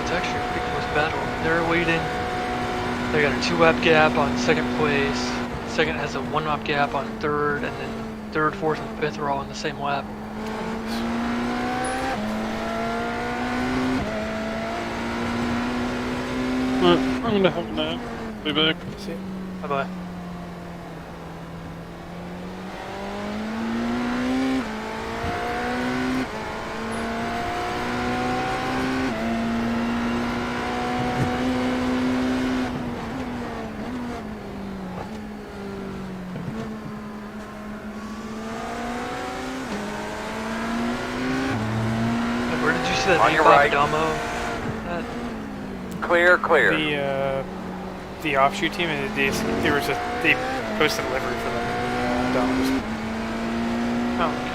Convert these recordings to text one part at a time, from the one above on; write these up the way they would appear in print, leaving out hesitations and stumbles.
It's actually a pretty close battle. They're leading. They got a 2-lap gap on second place. Second has a 1-lap gap on third, and then third, fourth, and fifth are all in the same lap. I'm gonna have a nap. Be back. See you. Bye-bye. Where did you see that On your right. Damo? Clear. The offshoot team, and they posted a livery for them. Domino's. Oh, okay.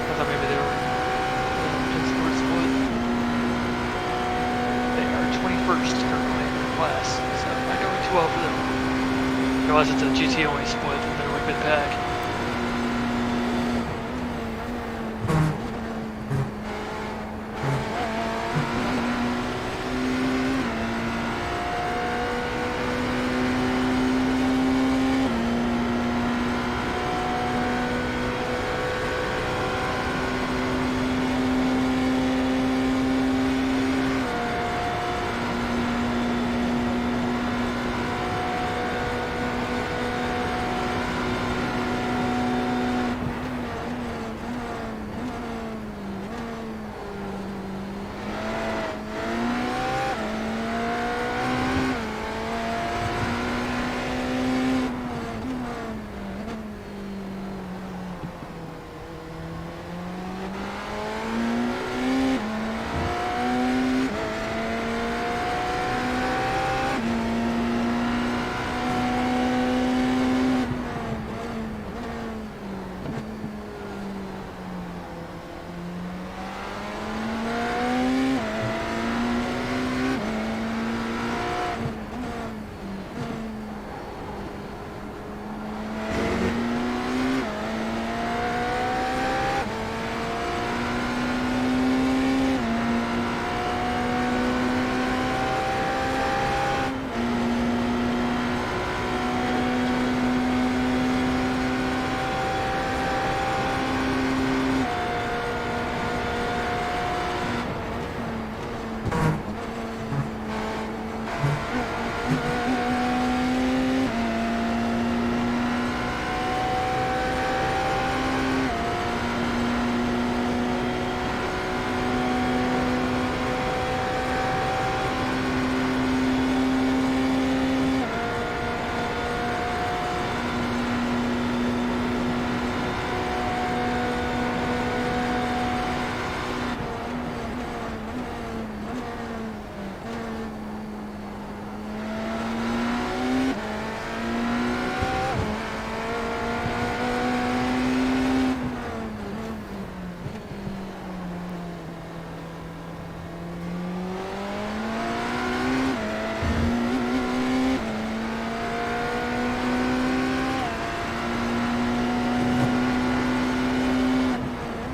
I thought maybe they were PennSport split. They are 21st currently in their class, so not going too well for them. Realize it's a GT only split, and they're a good pack.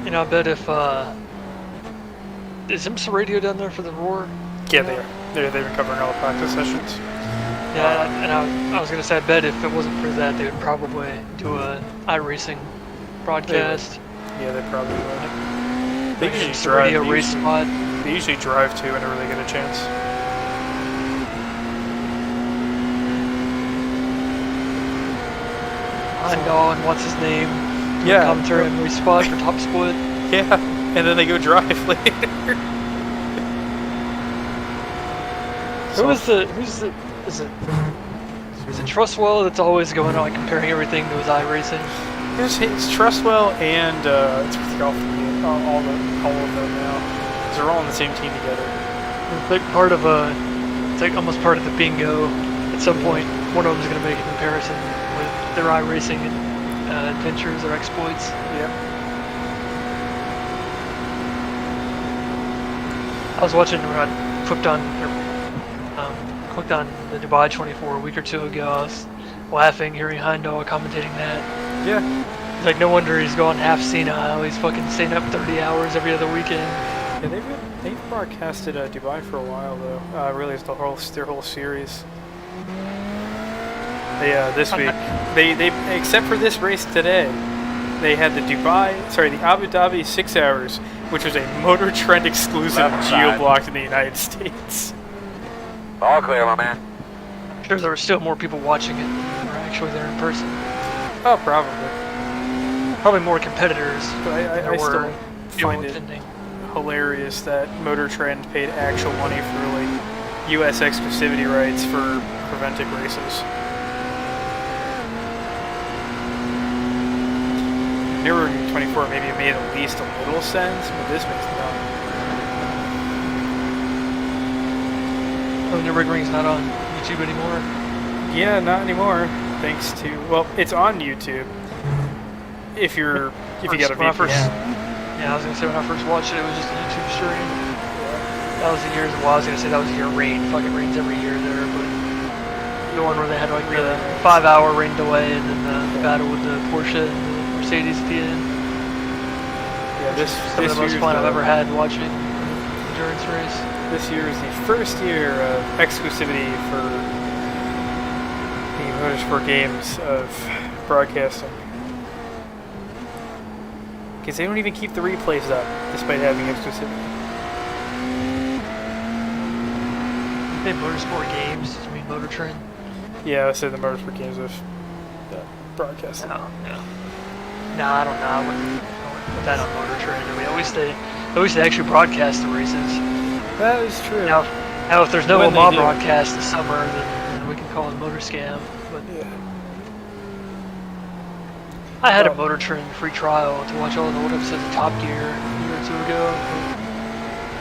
You know, I bet if, is IMSA radio down there for the Roar? Yeah, they are. They've been covering all the practice sessions. Yeah, and I was gonna say, I bet if it wasn't for that, they would probably do a iRacing broadcast. Yeah, they probably would. They Like usually IMSA drive. radio race spot. They usually drive too whenever they get a chance. Heimdall and what's his name? Yeah. Commentary and race spot for top split. Yeah, and then they go drive later. Is it Trustwell that's always going on, like, comparing everything to his iRacing? It's Trustwell and it's all of them now. 'Cause they're all on the same team together. It's like it's like almost part of the bingo. At some point, one of them is going to make a comparison with their iRacing adventures or exploits. Yeah. I was watching when I clicked on the Dubai 24 a week or two ago. I was laughing hearing Heimdall commentating that. Yeah. It's like, no wonder he's going half senile. He's fucking staying up 30 hours every other weekend. Yeah, They've broadcasted Dubai for a while though. Really, it's their whole series. This week they except for this race today, they had the Abu Dhabi 6 hours, which was a Motor Trend exclusive geo-blocked in the United States. All clear, my man. I'm sure there were still more people watching it than were actually there in person. Oh, probably. Probably more competitors. But I still find it attending. hilarious that Motor Trend paid actual money for like U.S. exclusivity rights for Preventic races. Nürburgring 24 maybe made at least a little sense, but this makes none. Oh, Nürburgring's not on YouTube anymore? Yeah, not anymore. Thanks to, well, it's on YouTube. If you got a VPN. Yeah, I was gonna say when I first watched it, it was just a YouTube stream. That was the years. Well, I was gonna say that was the year rain. Fucking rains every year there, but the one where they had like the 5-hour rain delay and then the battle with the Porsche and the Mercedes at the end. Yeah, this some of the most fun I've ever had watching an endurance race. This year is the first year of exclusivity for the motorsport games of broadcasting. Because they don't even keep the replays up, despite having exclusivity. You say motorsport games? You mean Motor Trend? Yeah, I said the motorsport games of broadcasting. No, I don't know. I wouldn't put that on Motor Trend. I mean, at least they actually broadcast the races. That is true. Now if there's no When Omaha they do. broadcast this summer, then we can call it Motor Scam. But Yeah. I had a Motor Trend free trial to watch all the old episodes of Top Gear a year or two ago.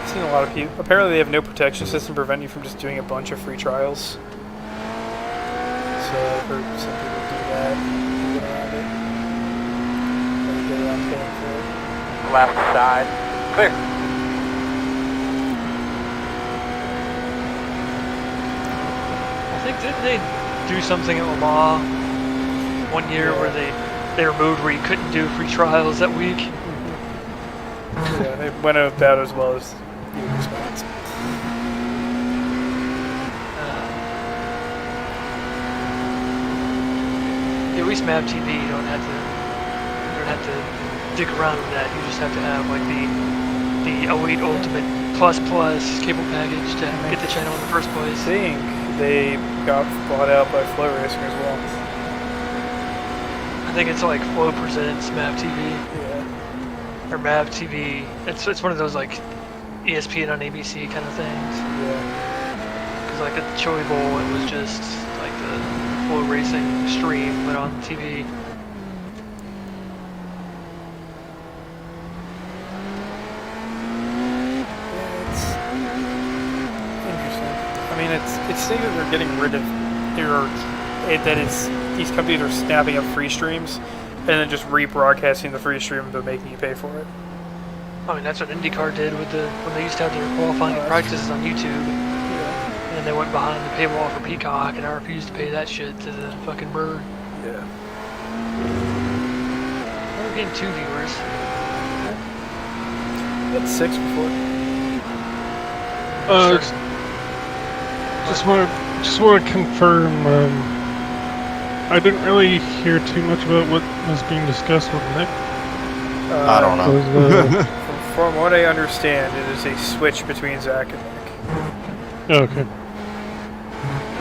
I've seen a lot of people. Apparently, they have no protection system to prevent you from just doing a bunch of free trials. So I've heard some people do that. Get around it. Or get around paying for it. Left side. Clear. I think didn't they do something at Omaha one year where they removed where you couldn't do free trials that week? Yeah, they went about as well as you would expect. At least Map TV, you don't have to dig around with that. You just have to have like the Elite Ultimate Plus cable package to get the channel in the first place. I think they got bought out by Flow Racing as well. I think it's like Flow presents Map TV. Yeah. Or Map TV. It's one of those like ESPN on ABC kind of things. Yeah. Because like at the Chili Bowl, it was just like the Flow Racing stream, but on TV. It's interesting. I mean, it's saying that they're getting rid of these companies are snapping up free streams and then just rebroadcasting the free stream but making you pay for it. I mean, that's what IndyCar did with when they used to have their qualifying and practices on YouTube. Yeah. And then they went behind the paywall for Peacock, and I refused to pay that shit to the fucking bird. Yeah. We're getting 2 viewers. That's 6 before. Just want to confirm. I didn't really hear too much about what was being discussed with Nick. I don't know. From what I understand, it is a switch between Zach and Nick. Okay.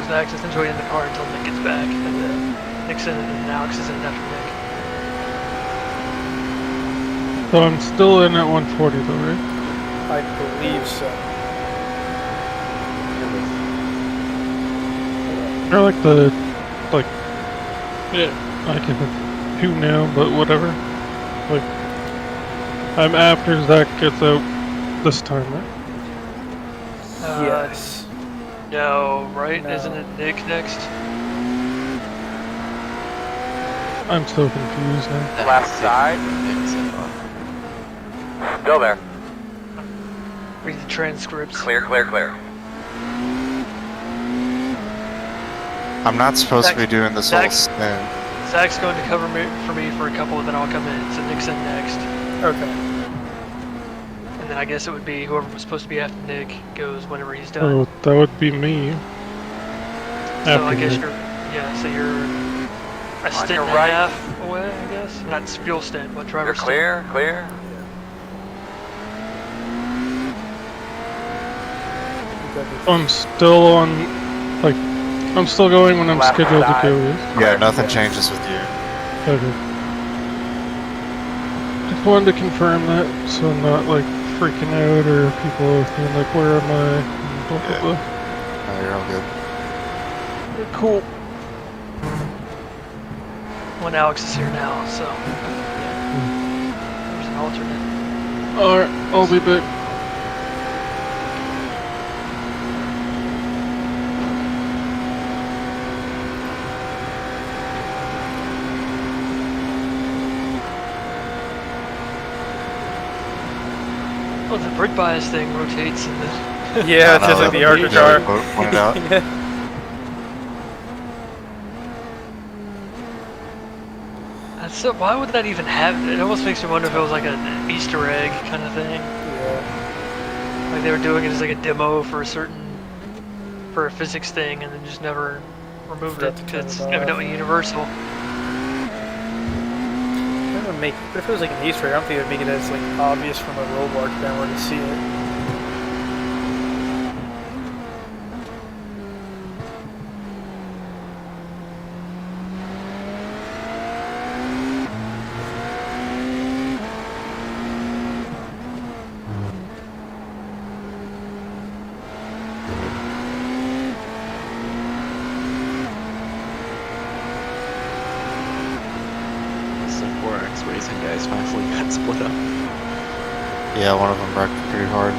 Zach's essentially in the car until Nick gets back, and then Nick's in it, and Alex is in it after Nick. So I'm still in at 140 though, right? I believe so. Or yeah, I can do now, but whatever. Like, I'm after Zach gets out this time, right? Yes. No, right? No. Isn't it Nick next? I'm so confused now. Left side. Still there. Read the transcripts. Clear, clear, clear. I'm not supposed to be doing this whole Zach- spin. Zach's going to cover for me for a couple, then I'll come in. So Nick's in next. Okay. And then I guess it would be whoever was supposed to be after Nick goes whenever he's done. Oh, that would be me. So I After guess Nick. you're, yeah, so you're a stint your and a right. half away, I guess. Not fuel stint, but driver You're stint. clear, clear. I'm still on, like, I'm still going when I'm Left scheduled to side. go. Yes? Yeah, nothing changes with you. Okay. Just wanted to confirm that, so I'm not, like, freaking out or people being like, where am I? And blah, blah, Yeah. blah. No, you're all good. Cool. When Alex is here now, so yeah. There's an alternate. Alright, I'll be back. Oh, the brake bias thing rotates in the. Yeah, No, just like that the would be- Archer yeah, car. we pointed out. Yeah. That's so, why would that even happen? It almost makes me wonder if it was like an Easter egg kind of thing. Yeah. Like they were doing it as like a demo for a physics thing, and then just never removed Forgot it to because turn it's it off. evidently universal. That would make, but if it was like an Easter egg, I don't think it would make it as like obvious from a roadblock camera to see it. Some 4X racing guys finally got split up. Yeah, one of them wrecked pretty hard.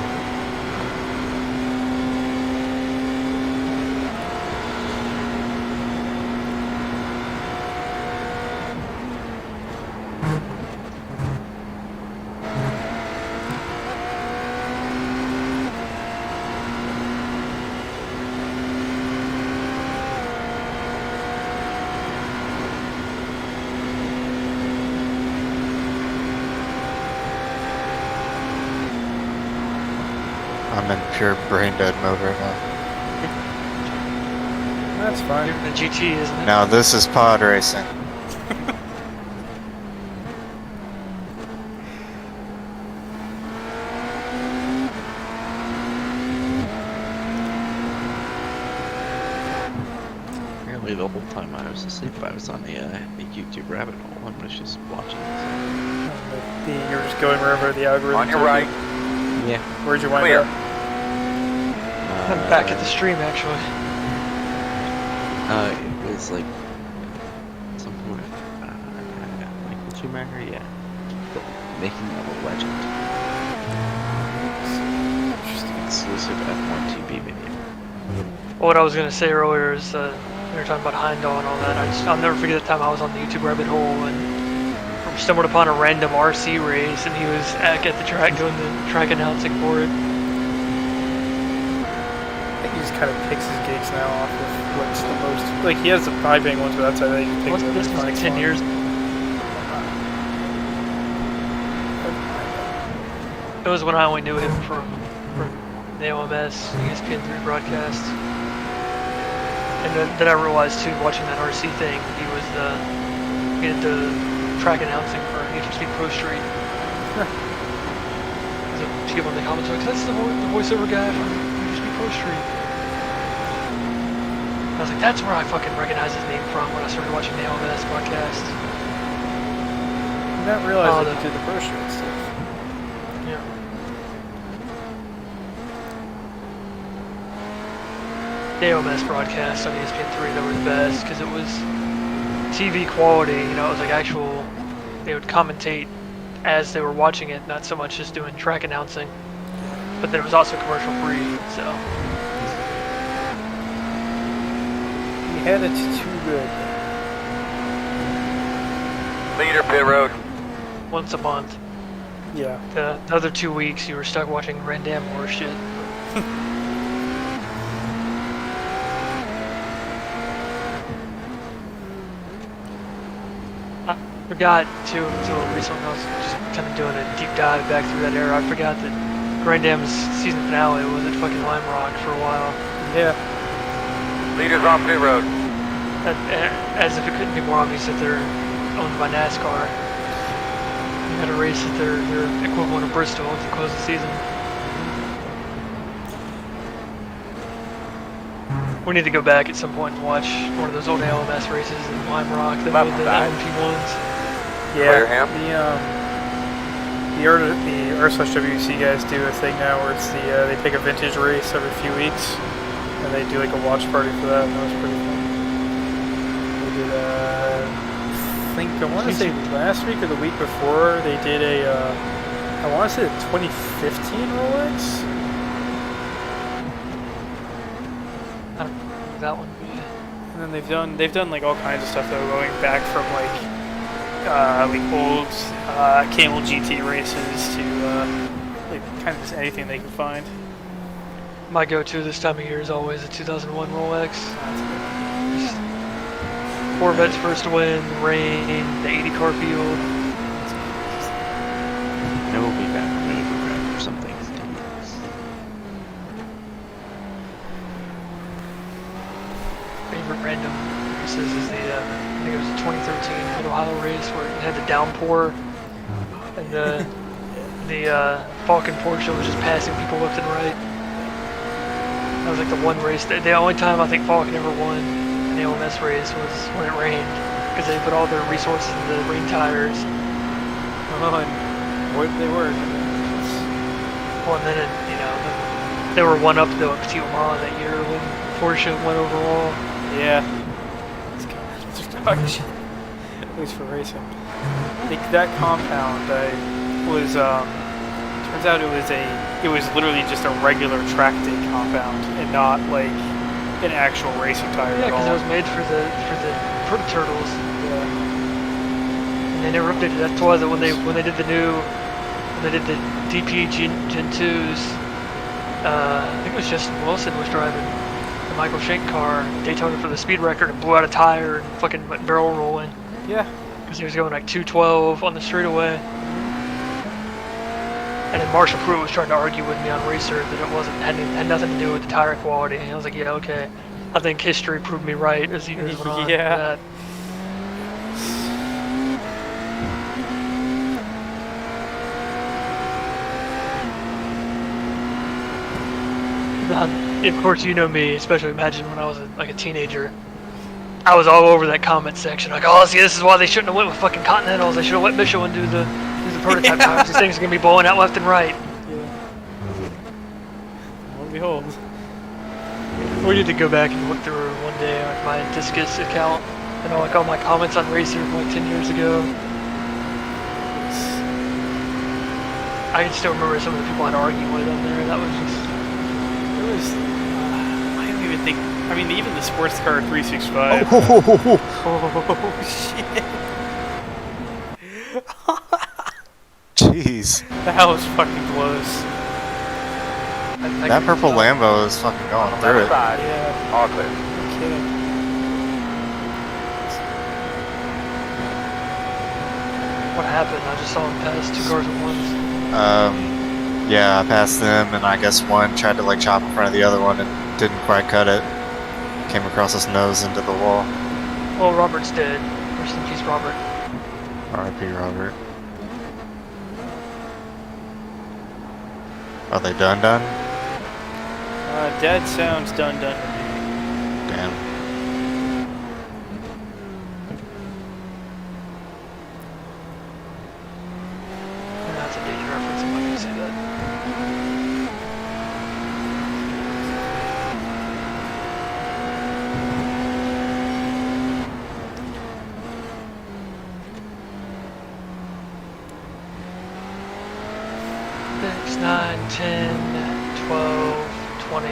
I'm in pure brain dead mode right now. That's fine. You're in the GT, isn't it? Now this is pod racing. Apparently the whole time I was asleep, I was on the YouTube rabbit hole and was just watching this. You're just going wherever the algorithm. On your took you. right. Yeah. Where'd you wind Clear. up? I'm back at the stream actually. It was like something with Michael Schumacher, yeah. The making of a legend. Exclusive F1 TV video. What I was gonna say earlier is we were talking about Heimdall and all that. I'll never forget the time I was on the YouTube rabbit hole and stumbled upon a random RC race, and he was at the track doing the track announcing for it. I think he just kind of picks his gigs now off of what's the most. Like he has the high paying ones, but that's how he picks What's them. this was like 10 years. It was when I only knew him from the OMS, ESPN3 broadcast. And then I realized too, watching that RC thing, he had the track announcing for Need for Speed Pro Street. So people in the comments were like, that's the voiceover guy from Need for Speed Pro Street. I was like, that's where I fucking recognize his name from when I started watching the OMS broadcast. I didn't realize Oh, that he did the pro street stuff. Yeah. The OMS broadcast on ESPN3, they were the best because it was TV quality, you know, it was like actual, they would commentate as they were watching it, not so much just doing track announcing. But then it was also commercial free, so. He had it too good. Leader pit road. Once a month. Yeah. The other 2 weeks, you were stuck watching Randam horse shit. forgot too until recently. I was just kind of doing a deep dive back through that era. I forgot that Grand Dam's season finale was at fucking Lime Rock for a while. Yeah. Leaders on pit road. As if it couldn't be more obvious that they're owned by NASCAR. You had a race at their equivalent of Bristol to close the season. We need to go back at some point and watch one of those old ALMS races in Lime Rock that made the LMP1s. Clear him. The R/WC guys do a thing now where it's they pick a vintage race every few weeks and they do like a watch party for that, and that was pretty fun. They did I think I want to say last week or the week before they did I want to say the 2015 Rolex. I don't know that one. And then they've done like all kinds of stuff though, going back from like old Camel GT races to like kind of just anything they can find. My go-to this time of year is always the 2001 Rolex. Corvette's first win, rain, the 80 car field. And it will be back from it or something. Favorite random races is the I think it was the 2013 Mid-Ohio race where it had the downpour and the Falcon Porsche was just passing people left and right. That was like the one race. The only time I think Falcon ever won an ALMS race was when it rained because they put all their resources into the rain tires. Oh, and what they were. Well, and then they were one up though at Petit Le Mans that year when Porsche went overall. Yeah. It's kind of just at least for racing. That compound was turns out it was literally just a regular track day compound and not like an actual racing tire Yeah, at all. because it was made for the Proto Turtles. Yeah. And they never updated. That's why that when they did the DP Gen 2s, I think it was Justin Wilson was driving the Michael Shank car Daytona for the speed record and blew out a tire and fucking went barrel rolling Yeah. because he was going like 212 on the straightaway. And then Marshall Pruitt was trying to argue with me on Racer that it had nothing to do with the tire quality. And I was like, yeah, okay. I think history proved me right as the years went on. Yeah. Of course, you know me, especially imagine when I was like a teenager. I was all over that comment section, like, oh, see, this is why they shouldn't have went with fucking Continentals. They should have let Michelin do the prototype tires. These things are gonna be blowing out left and right. Yeah. Lo and behold. We need to go back and look through one day like my Discus account and like all my comments on Racer from like 10 years ago. I can still remember some of the people I'd argue with on there. That was just. It was. I don't even think. I mean, even the sports car 365. Oh shit! Jeez. That was fucking close. That purple Lambo is fucking going through it. Side. Yeah. All clear. No kidding. What happened? I just saw him pass two cars at once. Yeah, I passed them, and I guess one tried to like chop in front of the other one and didn't quite cut it. Came across his nose into the wall. Well, Robert's dead. Rest in peace, Robert. R.I.P. Robert. Are they done? Dad sounds done to me. Damn. That's a dated reference. I'm not gonna say that. Six, 9, 10, 12, 21.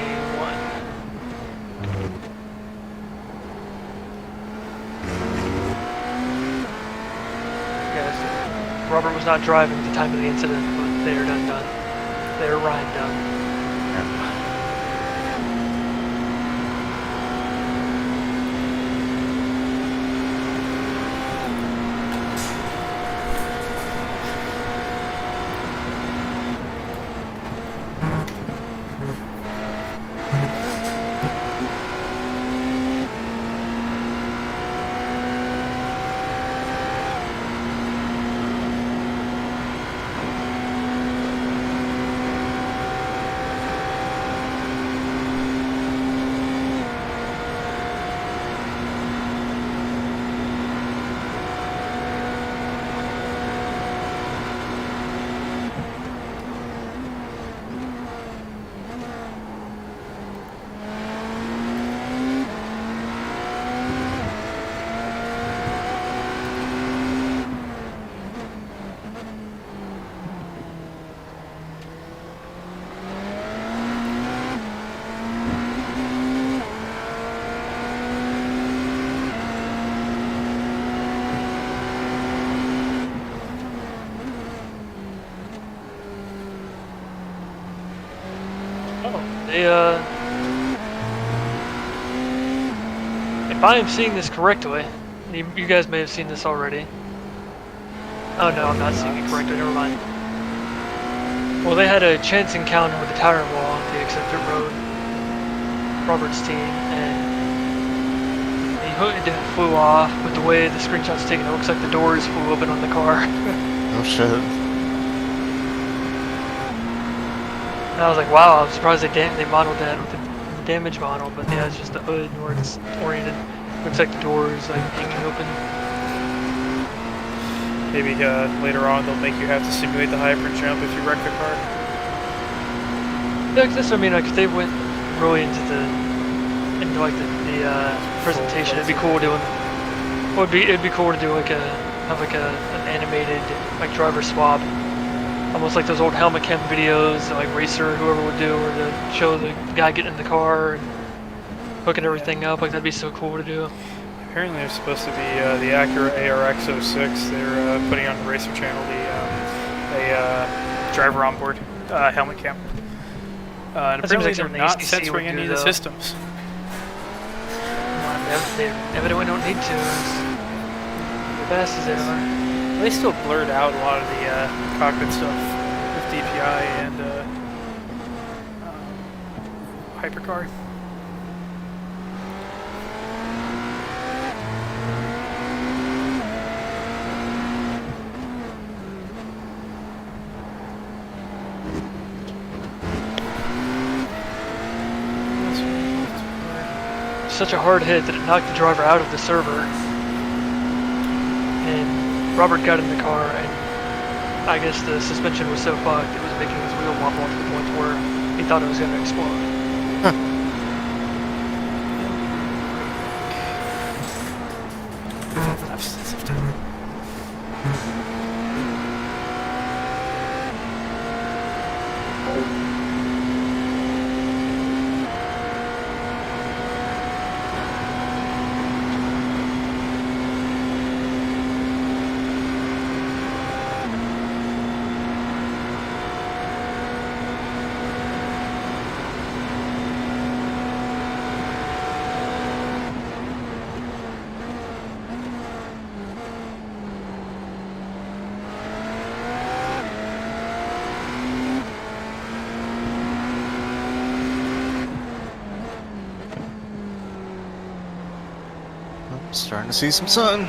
Yes, Robert was not driving at the time of the incident, but they are done. They are Ryan done. They, if I am seeing this correctly, you guys may have seen this already. Oh no, I'm not seeing it correctly, never mind. Well, they had a chance encounter with the tire wall on the exit pit road, Robert's team, and it flew off, but the way the screenshot's taken, it looks like the doors flew open on the car. Oh shit. And I was like, wow, I'm surprised they modeled that with the damage model, but yeah, it's just the hood where it's oriented. Looks like the doors like hanging open. Maybe later on they'll make you have to simulate the hybrid jump if you wreck the car. Yeah, 'cause that's what I mean. Like, if they went really into the presentation, it'd be cool doing. Well, it'd be cool to do like an animated like driver swap, almost like those old helmet cam videos that like Racer whoever would do, or to show the guy getting in the car and hooking everything up. Like that'd be so cool to do. Apparently there's supposed to be the Acura ARX-06. They're putting on the Racer channel a driver onboard helmet cam. And apparently they're not censoring any of the systems. They evidently don't need to. It's the best as ever. They still blurred out a lot of the cockpit stuff with DPI and hypercar. Such a hard hit that it knocked the driver out of the server, and Robert got in the car, and I guess the suspension was so fucked it was making his wheel wobble to the point where he thought it was going to explode. Starting to see some sun.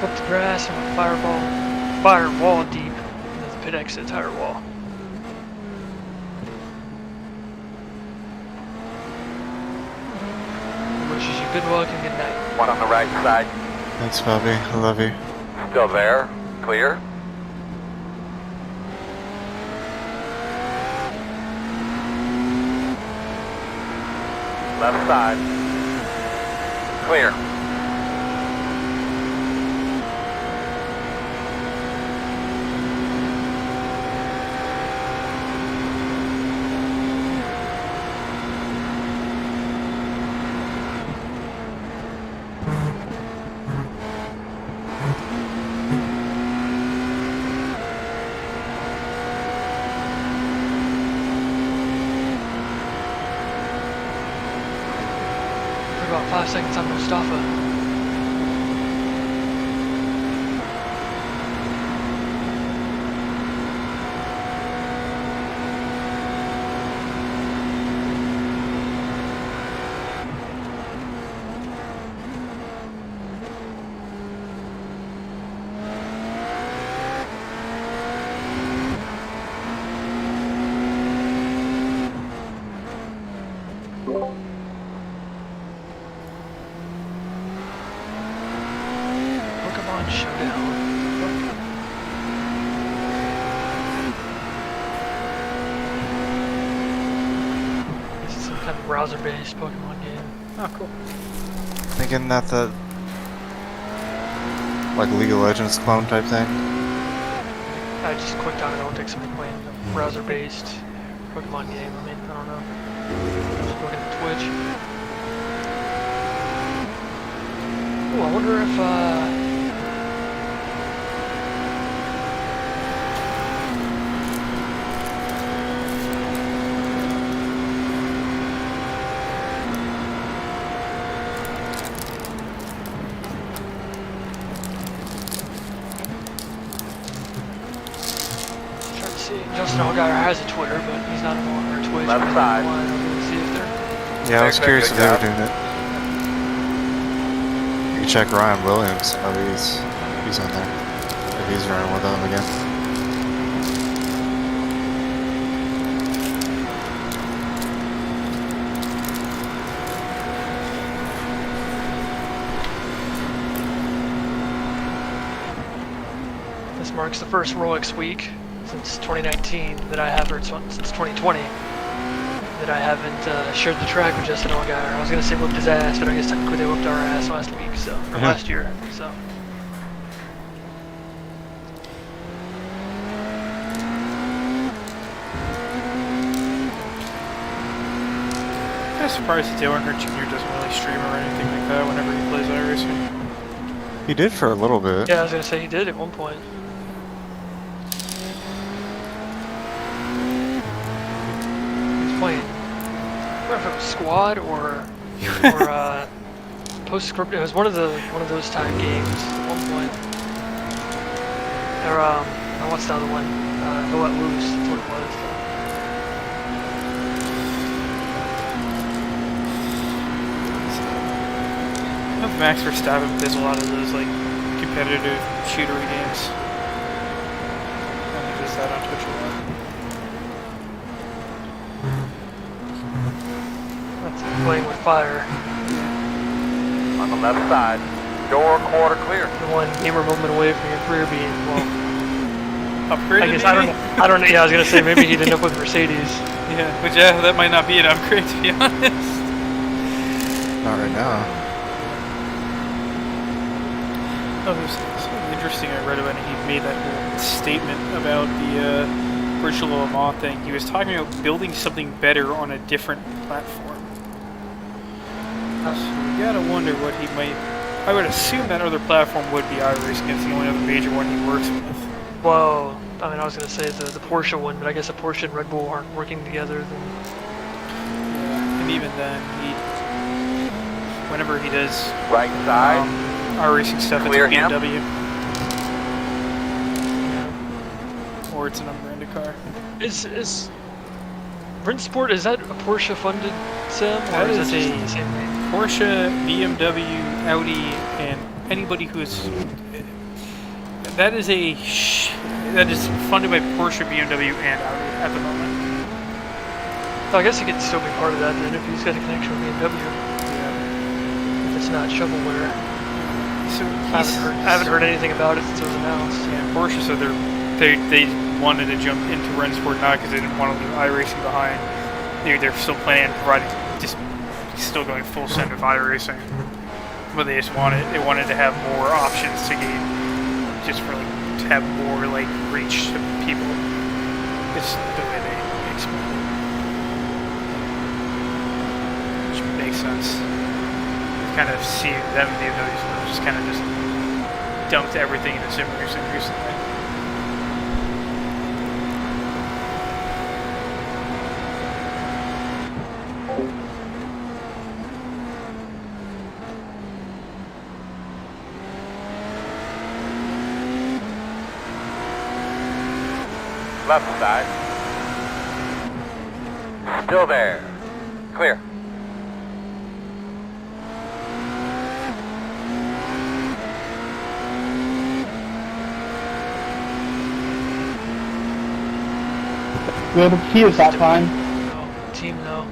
Up the grass and a firewall deep. And there's a pit exit tire wall. Wishes you good luck and good night. One on the right side. Thanks, Bobby. I love you. Still there. Clear. Left side. Clear. About 5 seconds on Mustafa. Showdown. This is some kind of browser-based Pokemon game. Oh, cool. Thinking that the like League of Legends clone type thing. I just clicked on it. I don't think somebody playing a browser-based Pokemon game. I mean, I don't know. Just looking at Twitch. Oh, I wonder if Snowguy has a Twitter, but he's not on or Twitch. Left but he's side. on. I'm gonna see if they're. Yeah, I was Very curious good if they were job. doing it. You can check Ryan Williams. Oh, he's on there. If he's running with them again. This marks the first Rolex week since 2019 that I have, or since 2020, that I haven't shared the track with Justin Allgaier. I was gonna say whooped his ass, but I guess technically they whooped our ass last week, so or last year. So I'm surprised that Dale Earnhardt Jr. doesn't really stream or anything like that whenever he plays iRacing. He did for a little bit. yeah, I was gonna say he did at one point. He was playing. I don't know if it was squad or Postscript. It was one of those time games at one point. Or oh, what's the other one? No Let Loose. That's what it was. I know Max Verstappen plays a lot of those like competitive shootery games. And he does that on Twitch a lot. That's playing with fire. On the left side. Door quarter clear. The one gamer moment away from your career being well. Upgraded, I guess maybe? I don't know. Yeah, I was gonna say maybe he'd end up with Mercedes. Yeah, but yeah, that might not be an upgrade to be honest. Not right now. Oh, it was something interesting I read about it. He made that whole statement about the virtual Le Mans thing. He was talking about building something better on a different platform. So you gotta wonder what he might. I would assume that other platform would be iRacing. It's the only other major one he works with. Well, I mean, I was gonna say the Porsche one, but I guess the Porsche and Red Bull aren't working together. Then Yeah, and even then, whenever he does Right side. iRacing stuff, Clear it's a him. BMW. Or it's an Miranda car. is PennSport, is that a Porsche funded sim, or That is is it just a- the same name? Porsche, BMW, Audi, and anybody who is that is funded by Porsche, BMW, and Audi at the moment. So I guess he could still be part of that then if he's got a connection with BMW. Yeah. If it's not shovelware. So I haven't heard anything about it since it was announced. Yeah, Porsche said they wanted to jump into Rennsport not because they didn't want to leave iRacing behind. They're still planning on providing just still going full send with iRacing, but they wanted to have more options to gain, just for like to have more like reach to people. It's the way they explain it, which makes sense. Kind of see them and BMWs just kind of just dumped everything into sim racing recently. Left side. Still there. Clear. We were able to fuse that time. No, team no.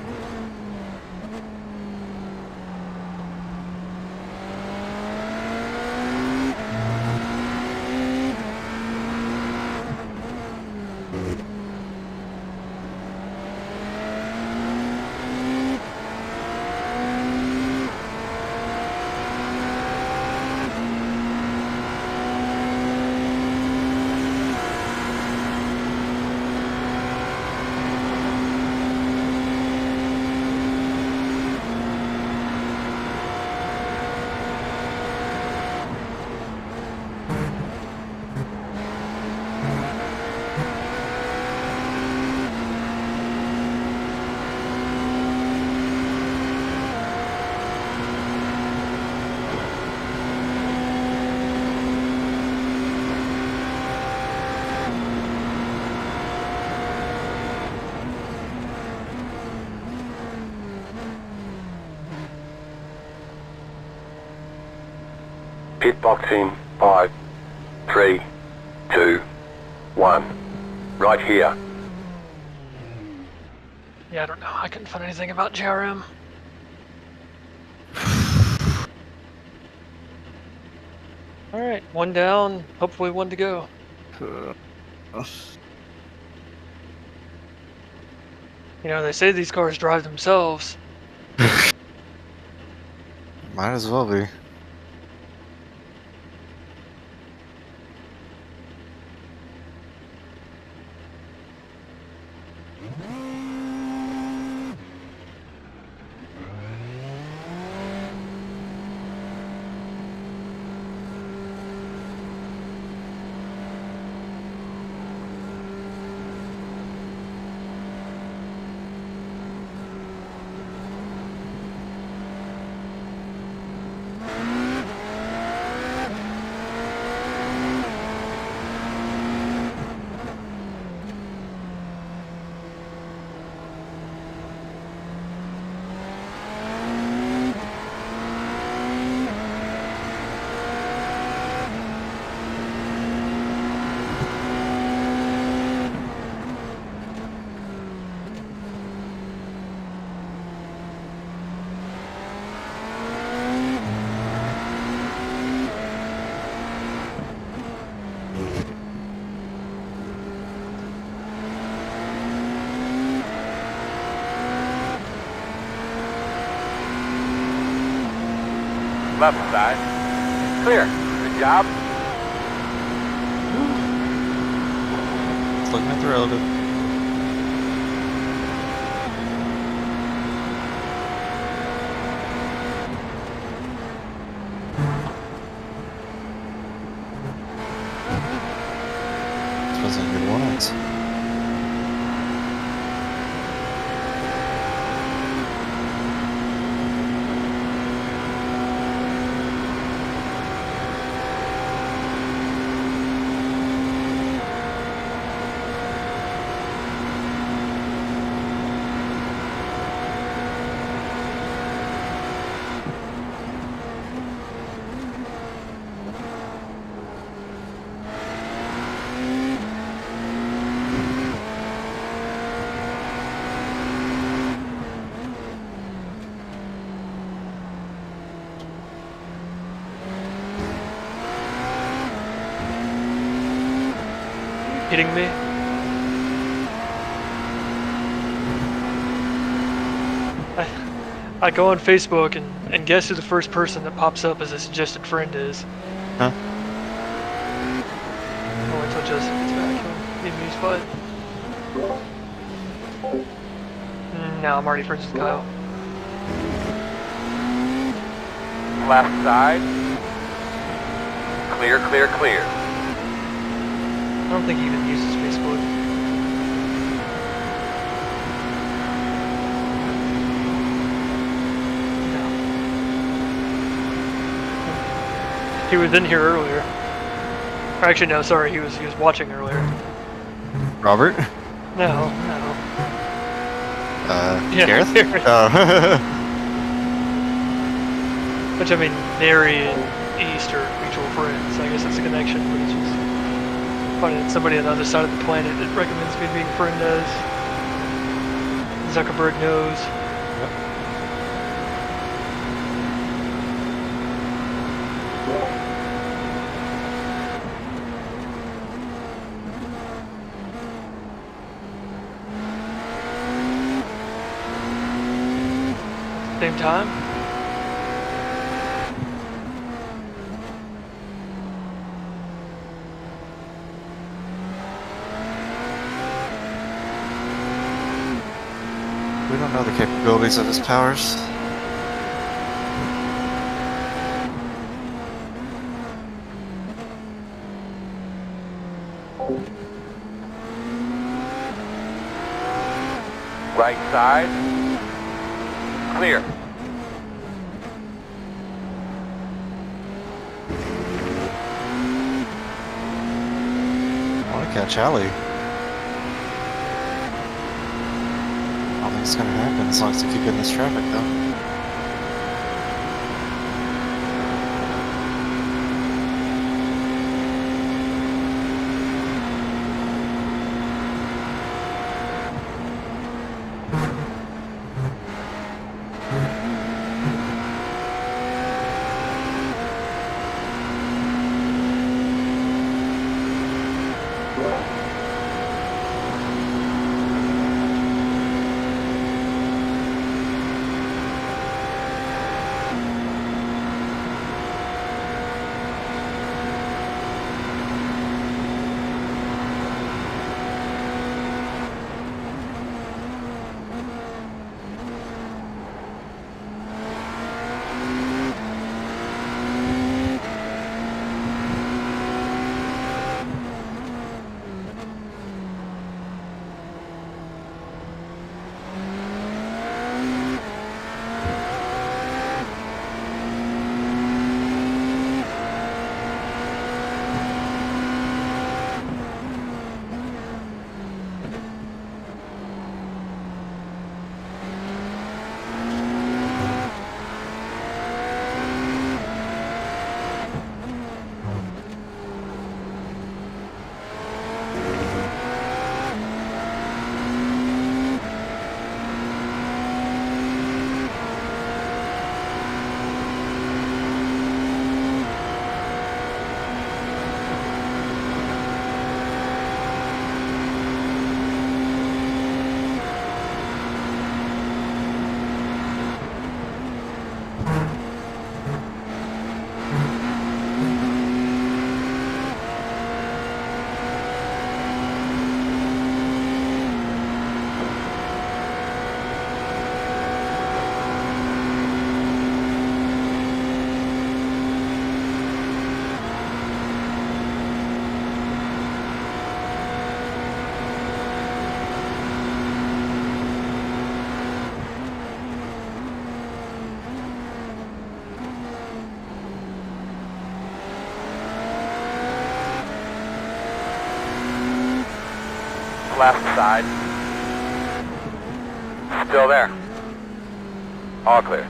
Pit box in 5, 3, 2, 1. Right here. Yeah, I don't know. I couldn't find anything about JRM. Alright, one down, hopefully one to go. You know, they say these cars drive themselves. Might as well be. Left side. Clear. Good job. Looking at the relative. Those are good ones. Kidding me? I go on Facebook and guess who the first person that pops up as a suggested friend is. Huh? I'll wait till Justin gets back. He'll be amused by it. No, I'm already friends with Kyle. Left side. Clear, clear, clear. I don't think he even uses Facebook. No. He was in here earlier. Or actually, no, sorry, he was watching earlier. Robert? No. Yeah, Gareth? Gareth. Oh. Which, I mean, Nary and East are mutual friends. I guess that's a connection, but it's just funny that somebody on the other side of the planet that recommends me being friend as Zuckerberg knows. Same time? We don't know the capabilities of his powers. Right side. Clear. I want to catch Ali. I don't think it's gonna happen as long as they keep in this traffic, though. Left side. Still there. All clear.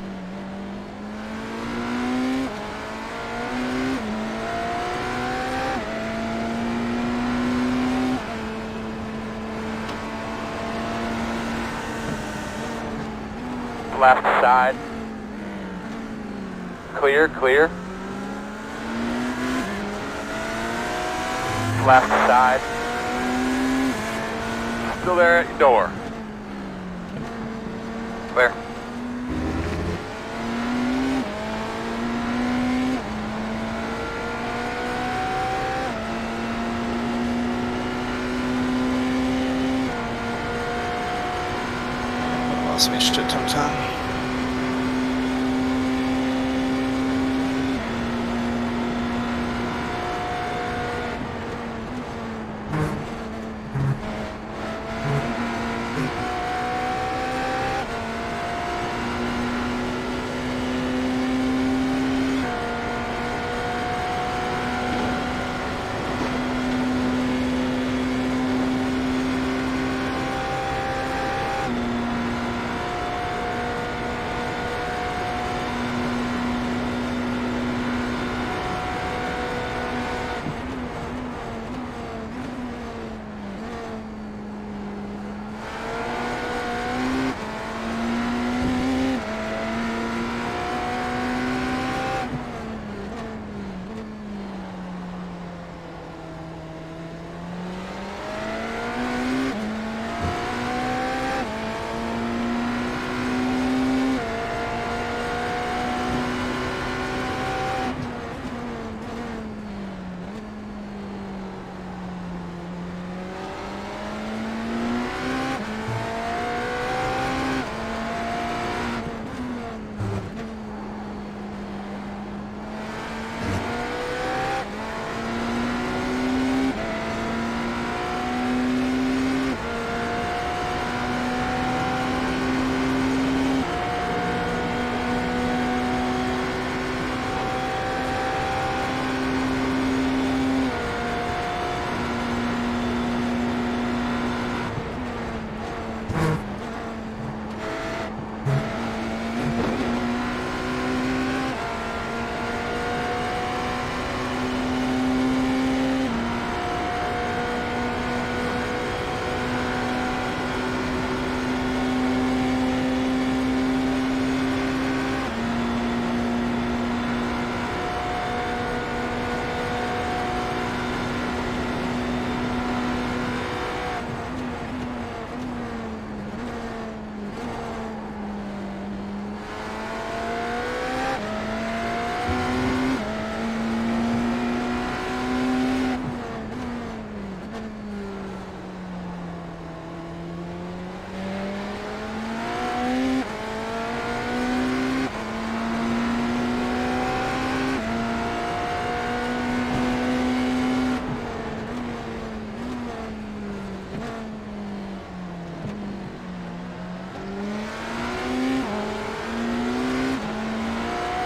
Left side. Clear, clear. Left side. Still there at your door. Clear. Lost me shit ton of time.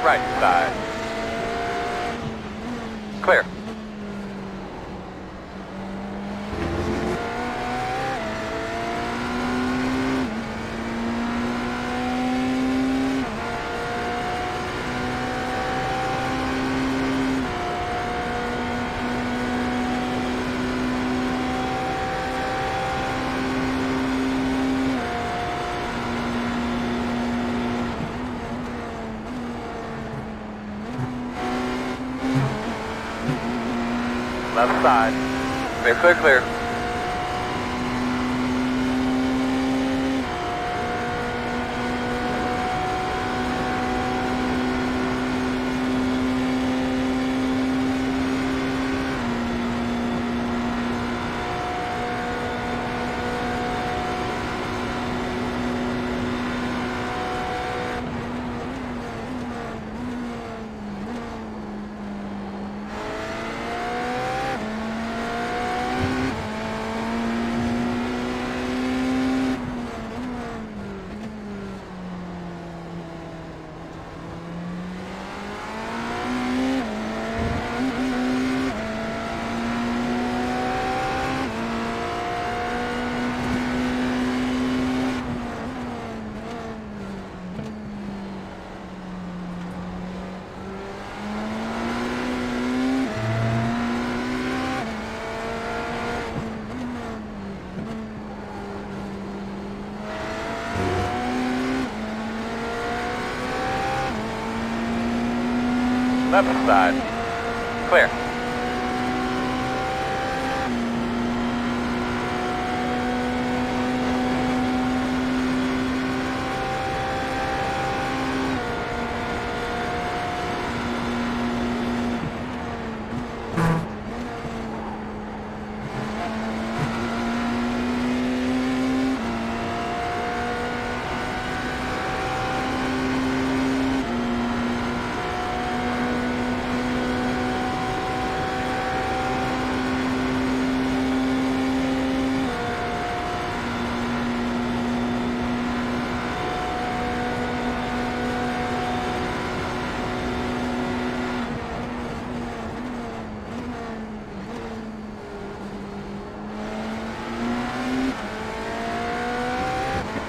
Right side. Clear. Left side. Clear, clear, clear. Left side. Clear.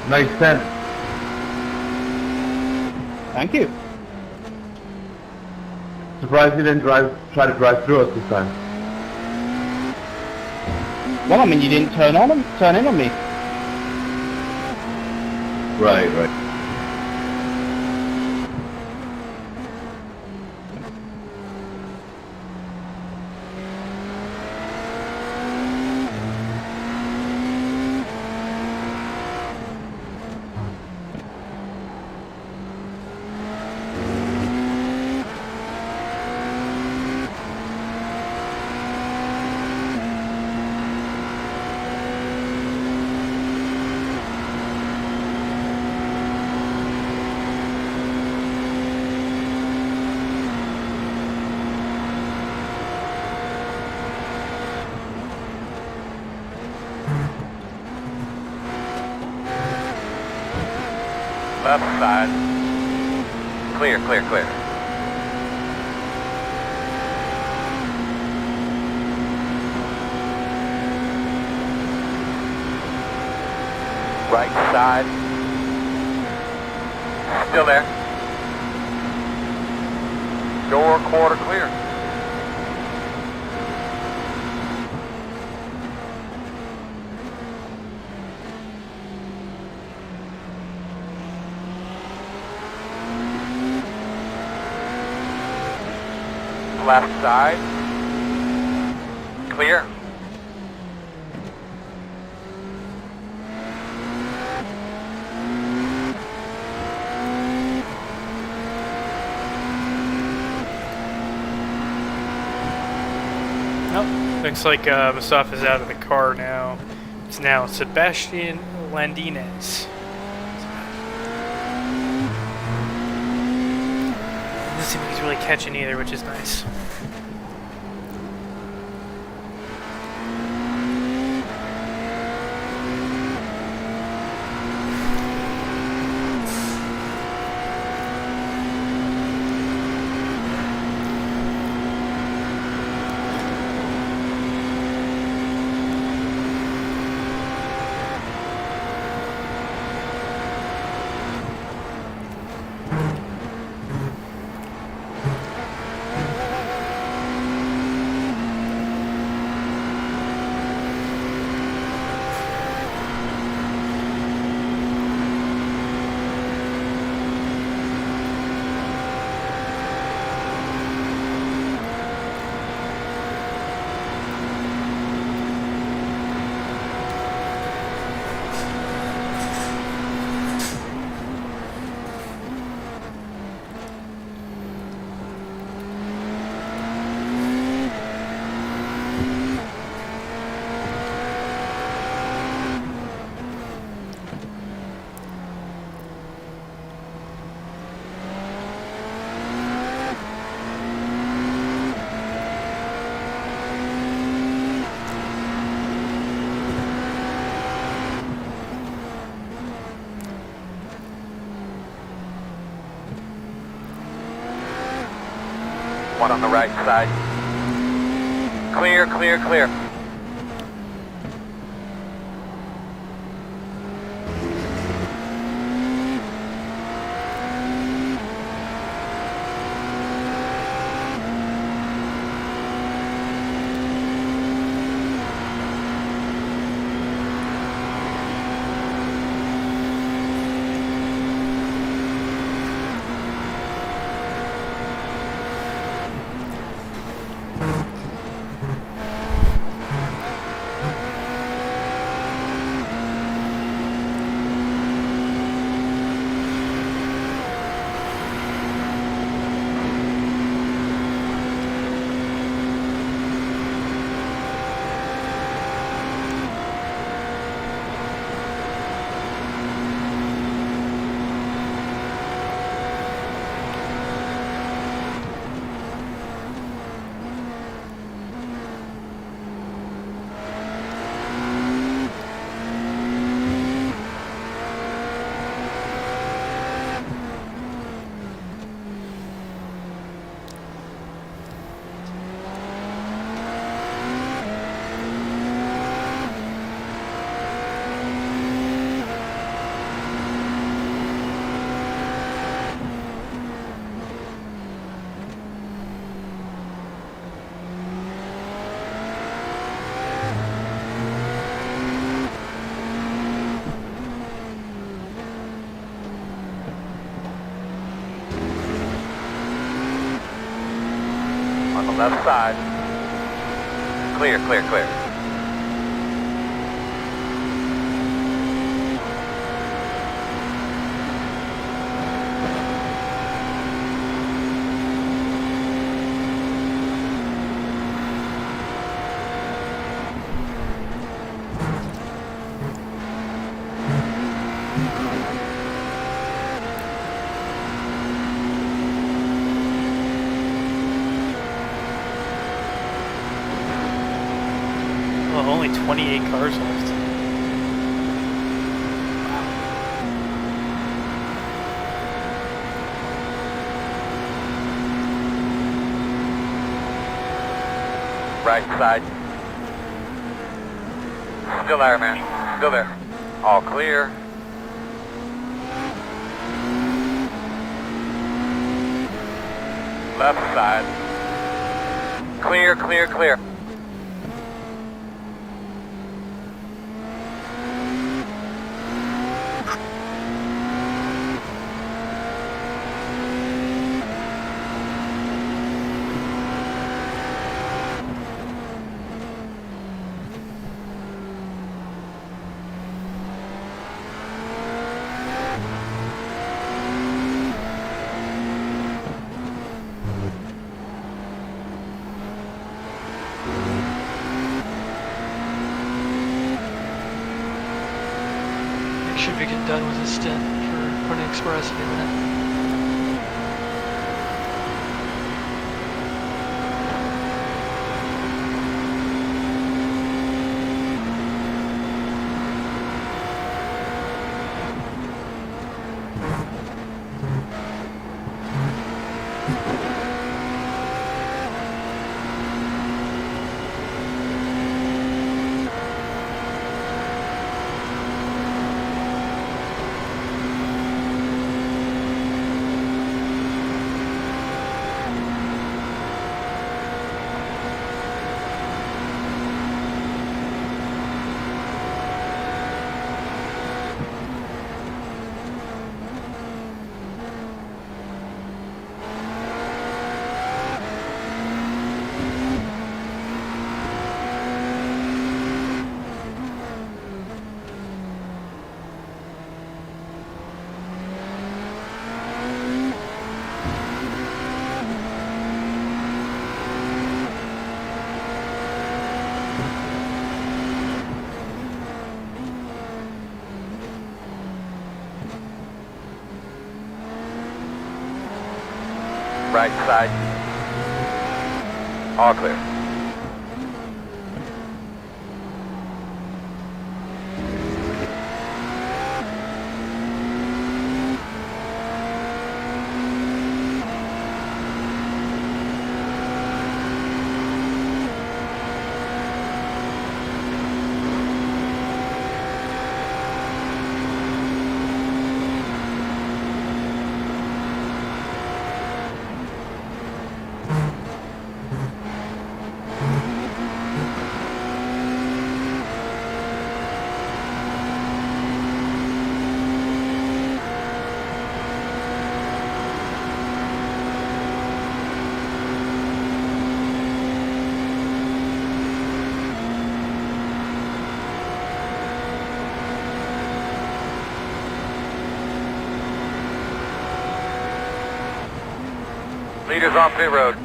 Makes sense. Thank you. Surprised you didn't try to drive through us this time. Well, I mean, you didn't turn in on me. Right, right. Left side. Clear, clear, clear. Right side. Still there. Door quarter clear. Left side. Clear. Nope. Looks like Mustafa's out of the car now. It's now Sebastian Landinez. Doesn't seem like he's really catching either, which is nice. One on the right side. Clear, clear, clear. the left side. Clear, clear, clear. Well, only 28 cars left. Right side. Still there, man. Still there. All clear. Left side. Clear, clear, clear. Should be getting done with this stint for Pony Express in a minute. Right side. All clear. Leaders on pit road.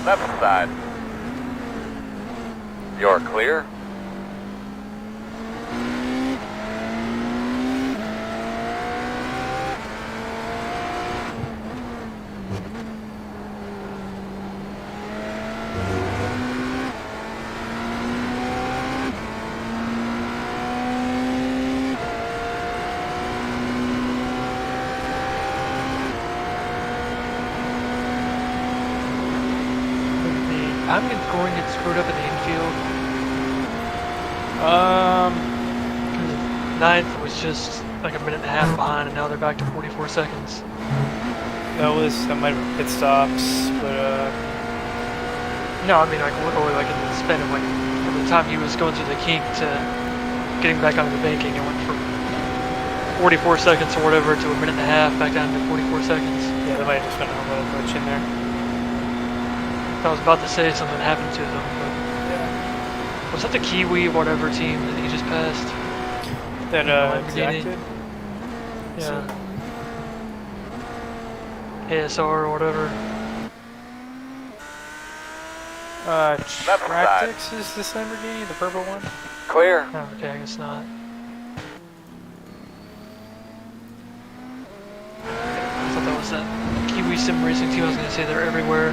Left side. You're clear. I'm going to get screwed up in the infield. Um, Because ninth was just like a minute and a half behind, and now they're back to 44 seconds. That might have been pit stops, but No, I mean like literally like in the span of like from the time he was going through the kink to getting back onto the banking, it went from 44 seconds or whatever to a minute and a half back down to 44 seconds. yeah, there might have just been a little glitch in there. I was about to say something happened to them, but Yeah. was that the Kiwi whatever team that he just passed? That Lamborghini? exacted. Yeah. ASR or whatever. Tractix is this Lamborghini, the purple one? Clear. Oh, okay, I guess not. I thought that was that Kiwi Sim Racing team. I was gonna say they're everywhere.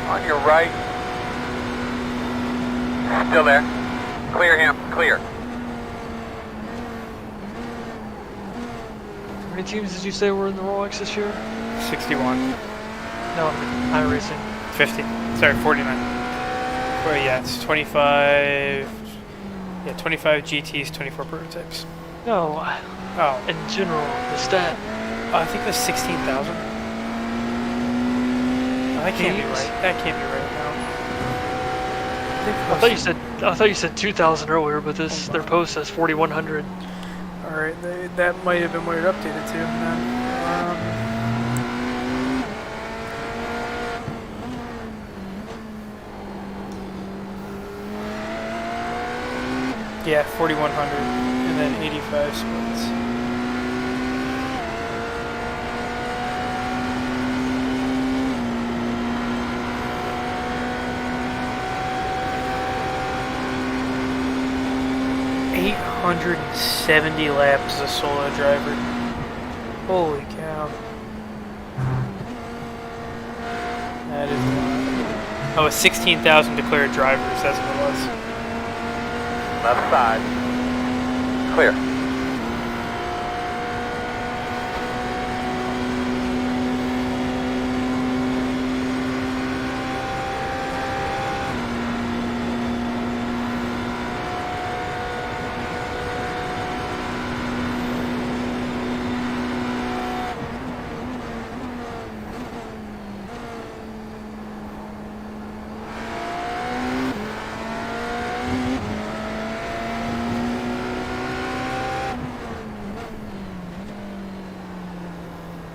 On your right. Still there. Clear him. Clear. How many teams did you say were in the Rolex this year? 61. No, I mean iRacing. 50. Sorry, 49. Well, yeah, it's 25. Yeah, 25 GTs, 24 prototypes. No, Oh, in general, the stat. I think that's 16,000. Oh, that can't be Teams? right. That can't be right now. I thought you said 2,000 earlier, but their post says 4,100. All right, that might have been what it updated to. Then. Yeah, 4,100, and then 85 splits. $870 laps as a solo driver. Holy cow. That is a lot. Oh, it's 16,000 declared drivers, that's what it was. Left side. Clear.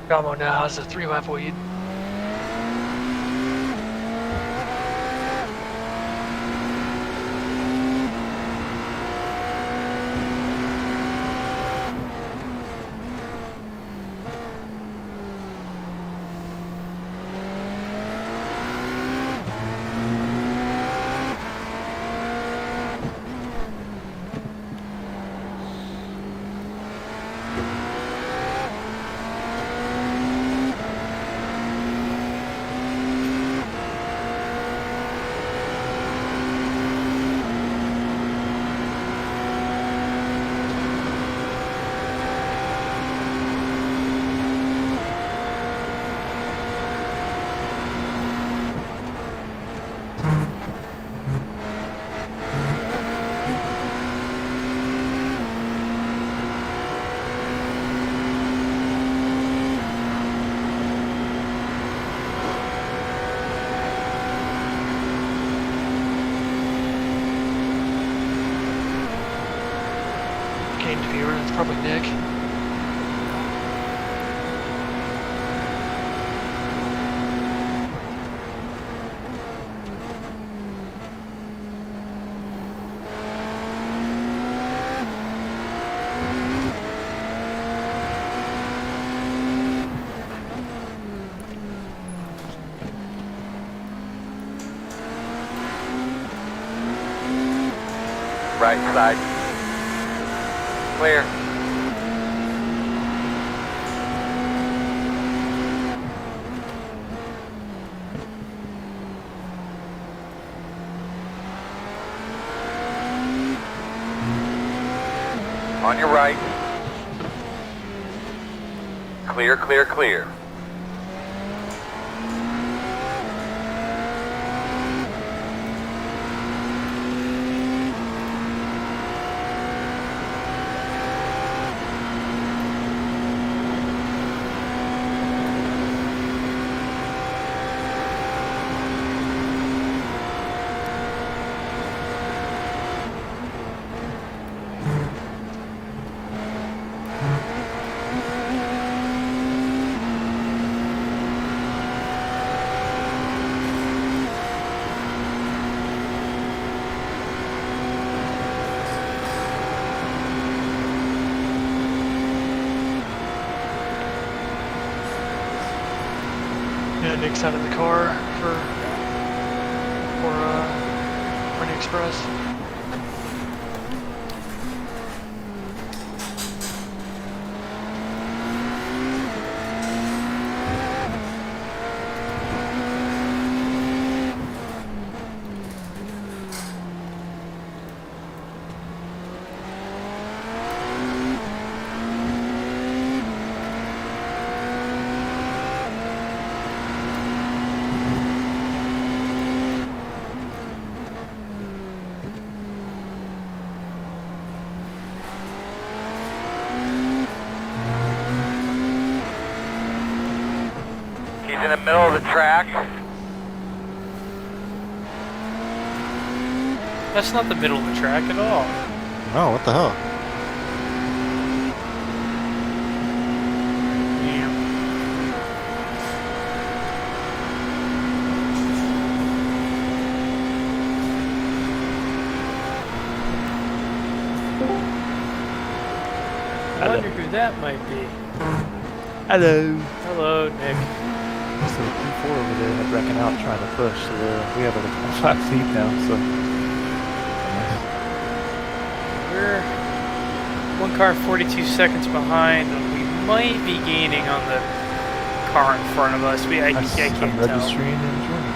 Gamo now has a 3-lap lead. Probably Nick. Right side. Clear. On your right. Clear, clear, clear. Yeah, Nick's out of the car for Pony Express. He's in the middle of the track. That's not the middle of the track at all. Oh, what the hell? I wonder who that might be. Hello. Hello, Nick. So P4 over there had wrecking out trying to push, so we have a flat lead now, so. We're one car 42 seconds behind. We might be gaining on the car in front of us. I can't I'm tell. registering and joining.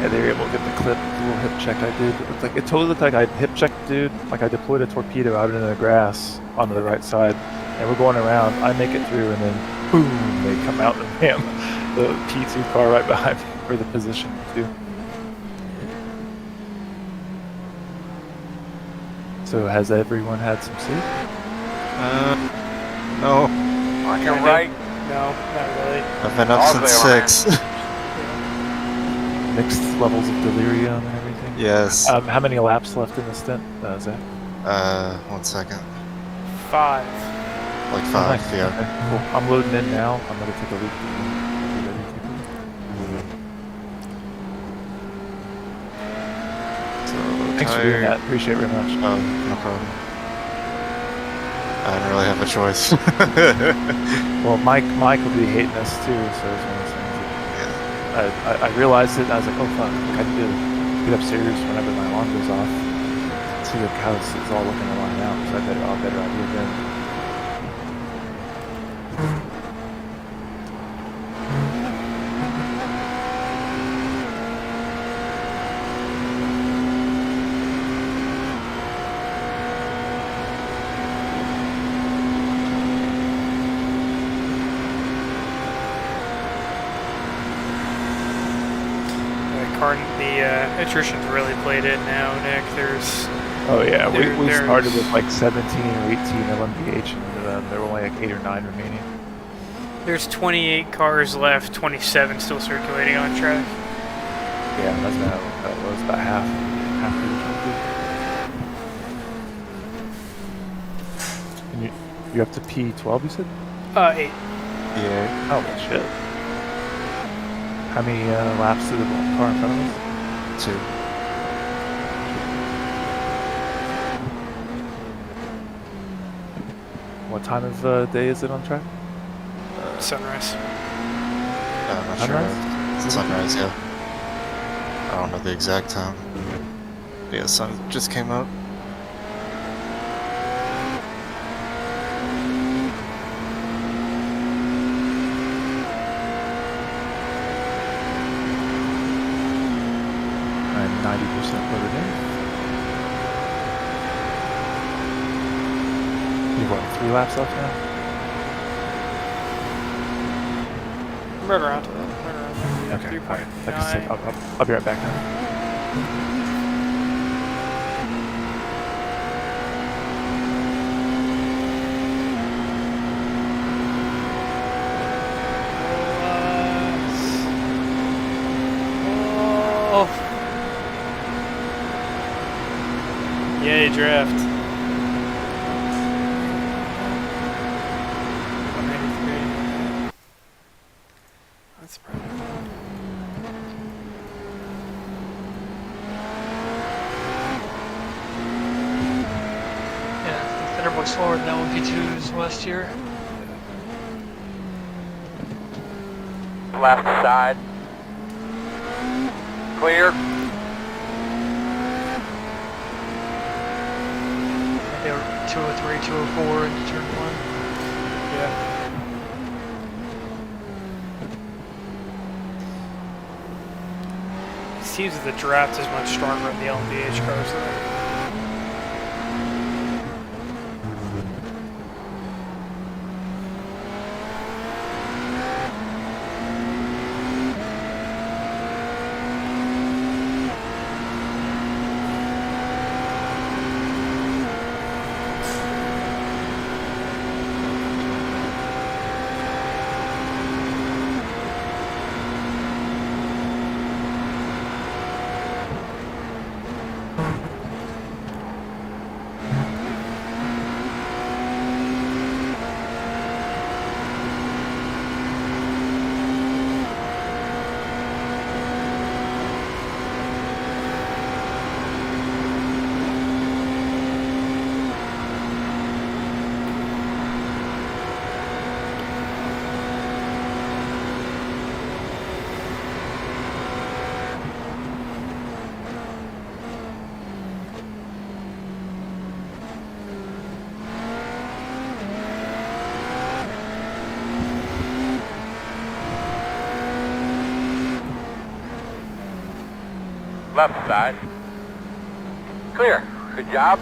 Yeah, they were able to get the clip, the little hip check I did. It totally looked like I hip checked dude, like I deployed a torpedo out into the grass onto the right side. And we're going around, I make it through, and then boom, they come out and bam, the P2 car right behind me for the position too. So has everyone had some sleep? No. On your right. No, not really. I've been up All since clear, 6. Mixed levels of delirium and everything? Yes. How many laps left in the stint, Zach? 1 second. 5. Like 5, Nice. yeah. Okay, cool. I'm loading in now. I'm gonna take a loop. Be ready to So, Thanks for doing that. Appreciate it very much. Oh, no problem. I didn't really have a choice. Well, Mike will be hating us too, so it's one of those things. Yeah. I realized it. I was like, oh fuck, I need to get upstairs whenever my alarm goes off. See how it's all looking to line out. So I'll better idea then. The attrition's really played in now, Nick. There's Oh yeah, we there's- started with like 17 or 18 LMPH, and there were only like 8 or 9 remaining. There's 28 cars left, 27 still circulating on track. Yeah, that was about half of the You're up to P12, you said? 8. Yeah. Oh, shit. How many laps did the car in front of us? 2. What time of day is it on track? Sunrise. I'm not Sunrise? sure. Sunrise, yeah. I don't know the exact time. Yeah, sun just came up. I'm 90% loaded in. You've what, 3 laps left now? Right around. Right around. Okay, alright. Like I said, 3.9. I'll be right back now. Oh. Yay, draft. 193. That's probably. Yeah, I think Thunderbolt slower than that 1P2's last year. Left side. Clear. They were 203, 204 into turn 1. Yeah. It seems that the draft is much stronger in the LMDH cars though. Left side. Clear. Good job.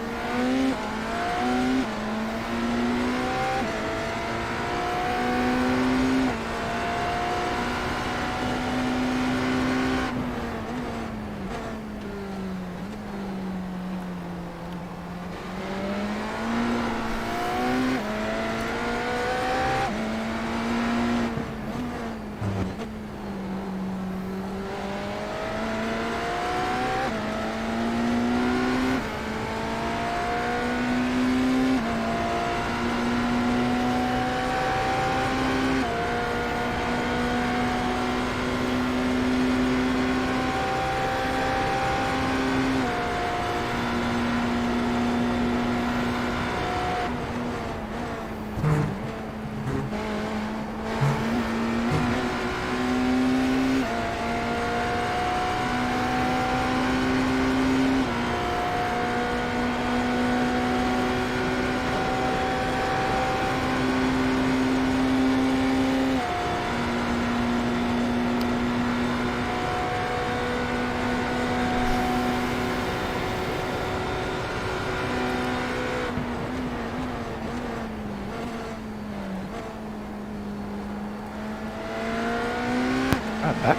I'm back.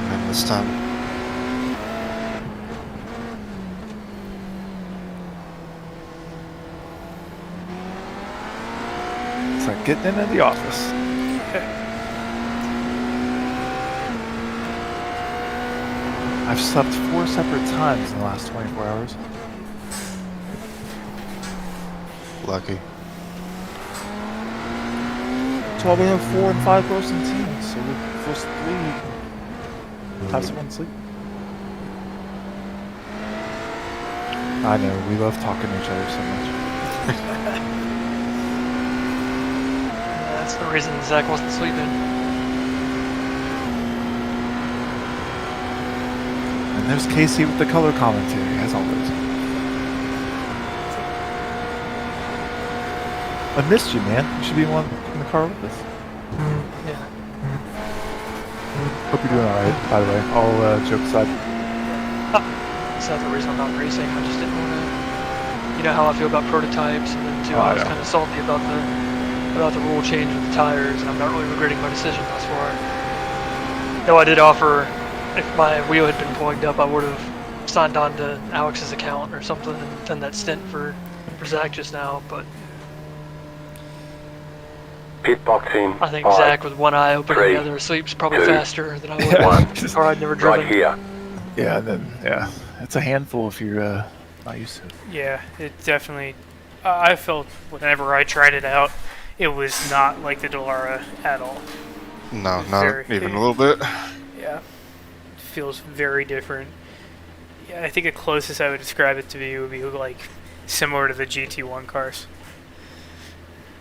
And then this time, It's like getting into the office. I've slept 4 separate times in the last 24 hours. lucky. That's why we have 4 and 5 person teams. So the first 3 have someone sleep. I know, we love talking to each other so much. That's the reason Zach wasn't sleeping. And there's Casey with the color commentary, as always. I missed you, man. You should be in the car with us. Yeah. Hope you're doing alright, by the way. All jokes aside. That's not the reason I'm not racing. I just didn't want to. You know how I feel about prototypes, and then too, Oh, I was yeah. kind of salty about the rule change with the tires, and I'm not really regretting my decision thus far. Though I did offer, if my wheel had been plugged up, I would have signed on to Alex's account or something and done that stint for Zach just now. But Pit boxing. I think 5, Zach with one eye open and 3, the other asleep is probably 2, faster than I would have. With a car I'd never driven. right here. Yeah, and then, yeah. It's a handful if you're not used to it. Yeah, it definitely. I felt whenever I tried it out, it was not like the Dallara at all. No, It's not very- even a little bit. Yeah, it feels very different. Yeah, I think the closest I would describe it to be would be like similar to the GT1 cars.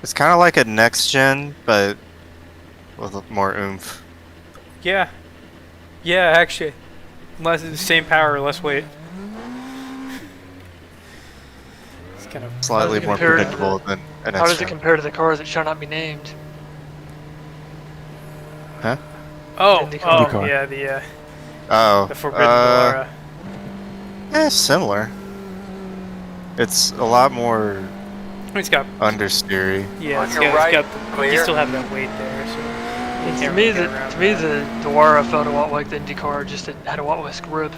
It's kind of like a next gen, but with more oomph. Yeah, yeah, actually, less same power, less weight. It's kind of Slightly more compare it to predictable than an How does next it gen. compare to the cars that shall not be named? Huh? IndyCar. oh yeah, the Oh, Forbidden Dallara. similar. It's a lot more It's got understeery. yeah, On your right, you clear. still have that weight there. So you To can't me, really get around the that. Dallara felt a lot like the IndyCar, just it had a lot less grip.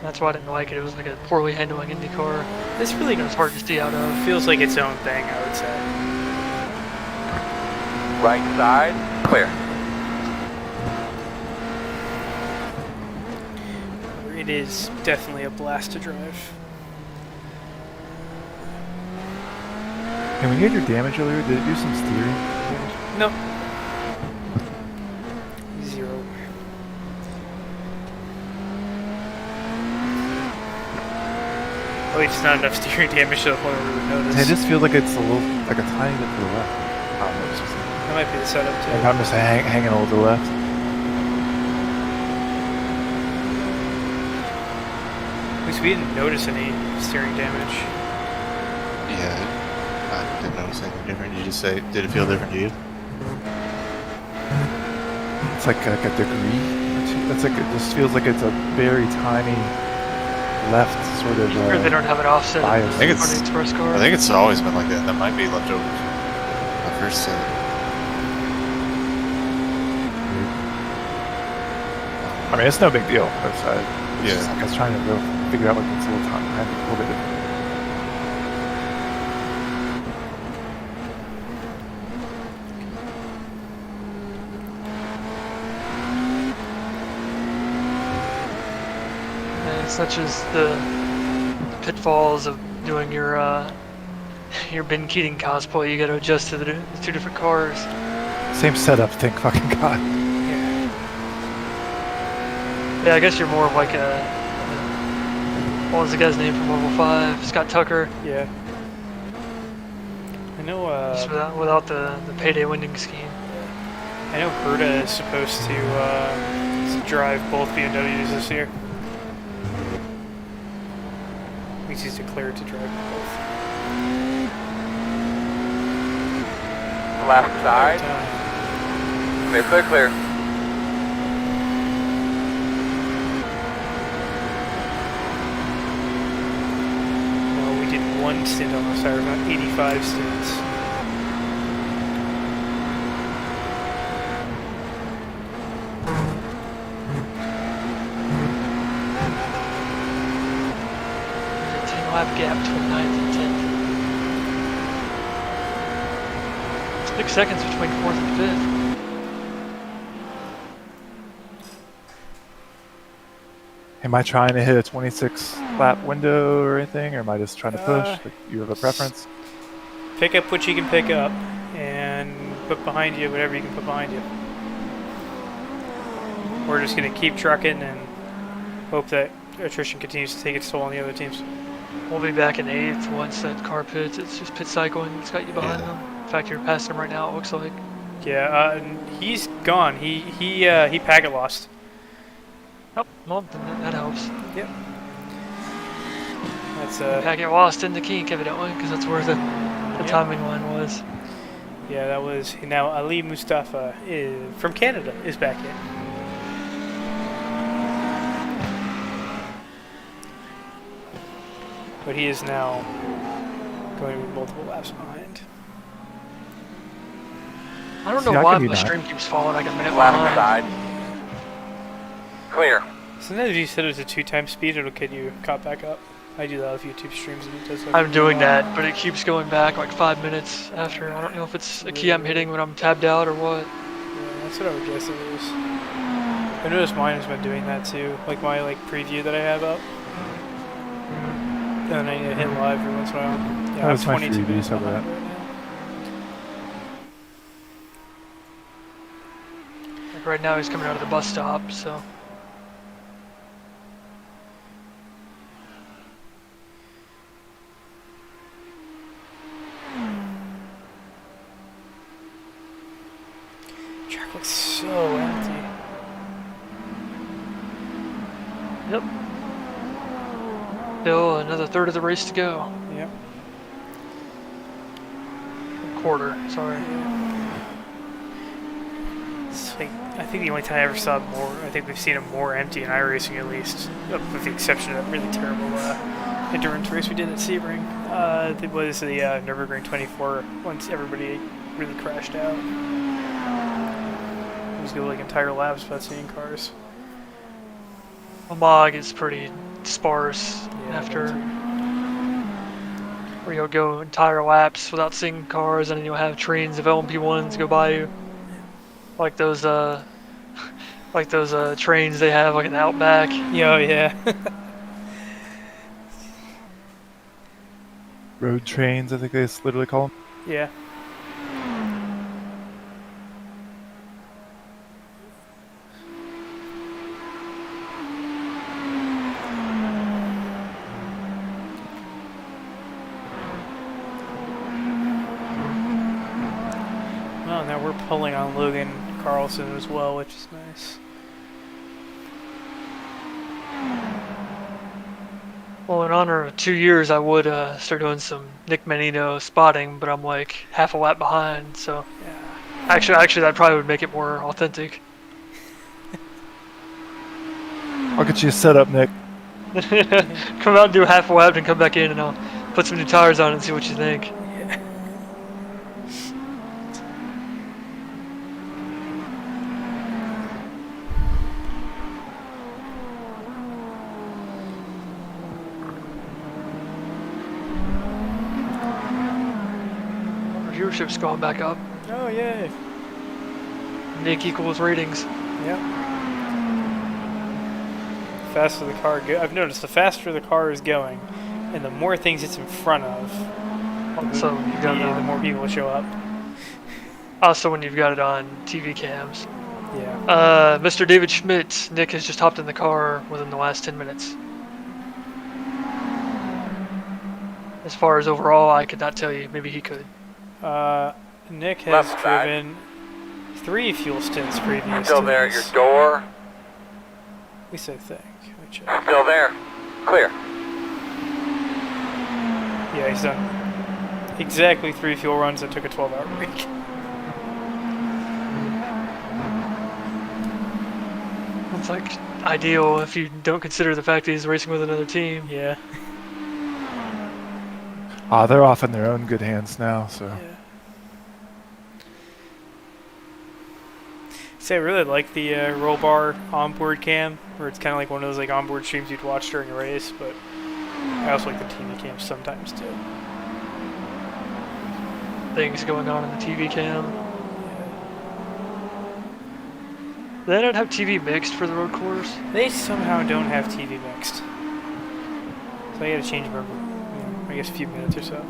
That's why I didn't like it. It was like a poorly handling IndyCar. This really It was hard to see out of. feels like its own thing, I would say. Right side, clear. It is definitely a blast to drive. And when you had your damage earlier, did it do some steering damage? No. Zero. Oh, it's not enough steering damage to the point where we would notice. It just feels like it's a little, like a tiny bit to the left. I don't know, it's just, That might be the setup too. like I'm just hanging a little to the left. At least we didn't notice any steering damage. Yeah, I didn't notice anything different. You just say, did it feel different to you? It's like a degree. That's like, it just feels like it's a very tiny left sort of. Or they don't have an offset bias. on I think the it's- express car. I think it's always been like that. That might be left over. My first set. I mean, it's no big deal. It's, Yeah. just like I was trying to figure out like it's a little tiny, a little bit different. And such as the pitfalls of doing your Ben Keating cosplay. You got to adjust to the two different cars. Same setup, thank fucking god. Yeah, I guess you're more of like a. What was the guy's name from Level 5? Scott Tucker. Yeah. I know. Just without the payday winding scheme. I know Herta is supposed to drive both BMWs this year. At least he's declared to drive both. Left side, clear, clear, clear. No, we did one stint on the tire, about 85 stints. There's a 10-lap gap between 9th and 10th. 6 seconds between 4th and 5th. Am I trying to hit a 26 lap window or anything, or am I just trying to push? Like, you have a preference? Pick up what you can pick up, and put behind you, whatever you can put behind you. We're just gonna keep trucking and hope that attrition continues to take its toll on the other teams. We'll be back in 8th once that car pits. It's just pit cycling. It's got you behind them. In fact, you're passing him right now, it looks like. Yeah, and he's gone. He packet lost. Oh, well, then that helps. Yep. That's Packet lost in the kink, evidently, because that's where the timing line was. yeah, that was now Ali Mustafa from Canada is back in. But he is now going to be multiple laps behind. I don't See, know I why can be my back. stream keeps falling like a minute Left behind. side. Clear. Sometimes if you set it to 2x speed, it'll get you caught back up. I do that with YouTube streams and it does that. I'm doing that, but it keeps going back like 5 minutes after. I don't know if it's a key I'm hitting when I'm tabbed out or what. Yeah, that's what I would guess it is. I noticed mine has been doing that too, like my preview that I have up. And then I need to hit live every once in a while. Yeah, That I'm was my 22 freebie, minutes so behind that. right now. Like right now he's coming out of the bus stop, so. Track looks so empty. Yep. Still another third of the race to go. Yep. Quarter, sorry. It's like, I think the only time I ever saw more, I think we've seen it more empty in iRacing at least, with the exception of that really terrible endurance race we did at Sebring. It was the Nürburgring 24 once everybody really crashed out. It was go like entire laps without seeing cars. Mog is pretty sparse Yeah, after that where you'll go entire laps without seeing cars, and then you'll have trains of LMP1s go by you, like those trains they have like in the Outback. Oh yeah. Road trains, I think they literally call them. Yeah. Well, now we're pulling on Logan Carlson as well, which is nice. Well, in honor of 2 years, I would start doing some Nick Menino spotting, but I'm like half a lap behind, so Yeah. actually that probably would make it more authentic. I'll get you set up, Nick. Come out and do half a lap and come back in, and I'll put some new tires on and see what you think. Viewership's going back up. Oh yay. Nick equals ratings. Yep. Faster the car I've noticed the faster the car is going, and the more things it's in front of, So you got the more people show up. also when you've got it on TV cams. Yeah. Mr. David Schmidt, Nick has just hopped in the car within the last 10 minutes. As far as overall, I could not tell you. Maybe he could. Nick has Left side. driven 3 fuel stints previous Still to there at your this. door. At least I think. Let me check. Still there. Clear. Yeah, he's done exactly 3 fuel runs that took a 12-hour break. It's like ideal if you don't consider the fact that he's racing with another team. Yeah. They're off in their own good hands now, so. Yeah. See, I really like the roll bar onboard cam, where it's kind of like one of those onboard streams you'd watch during a race, but I also like the TV cam sometimes too. Things going on in the TV cam. They don't have TV mixed for the road course. They somehow don't have TV mixed, so I gotta change them every, I guess, a few minutes or so.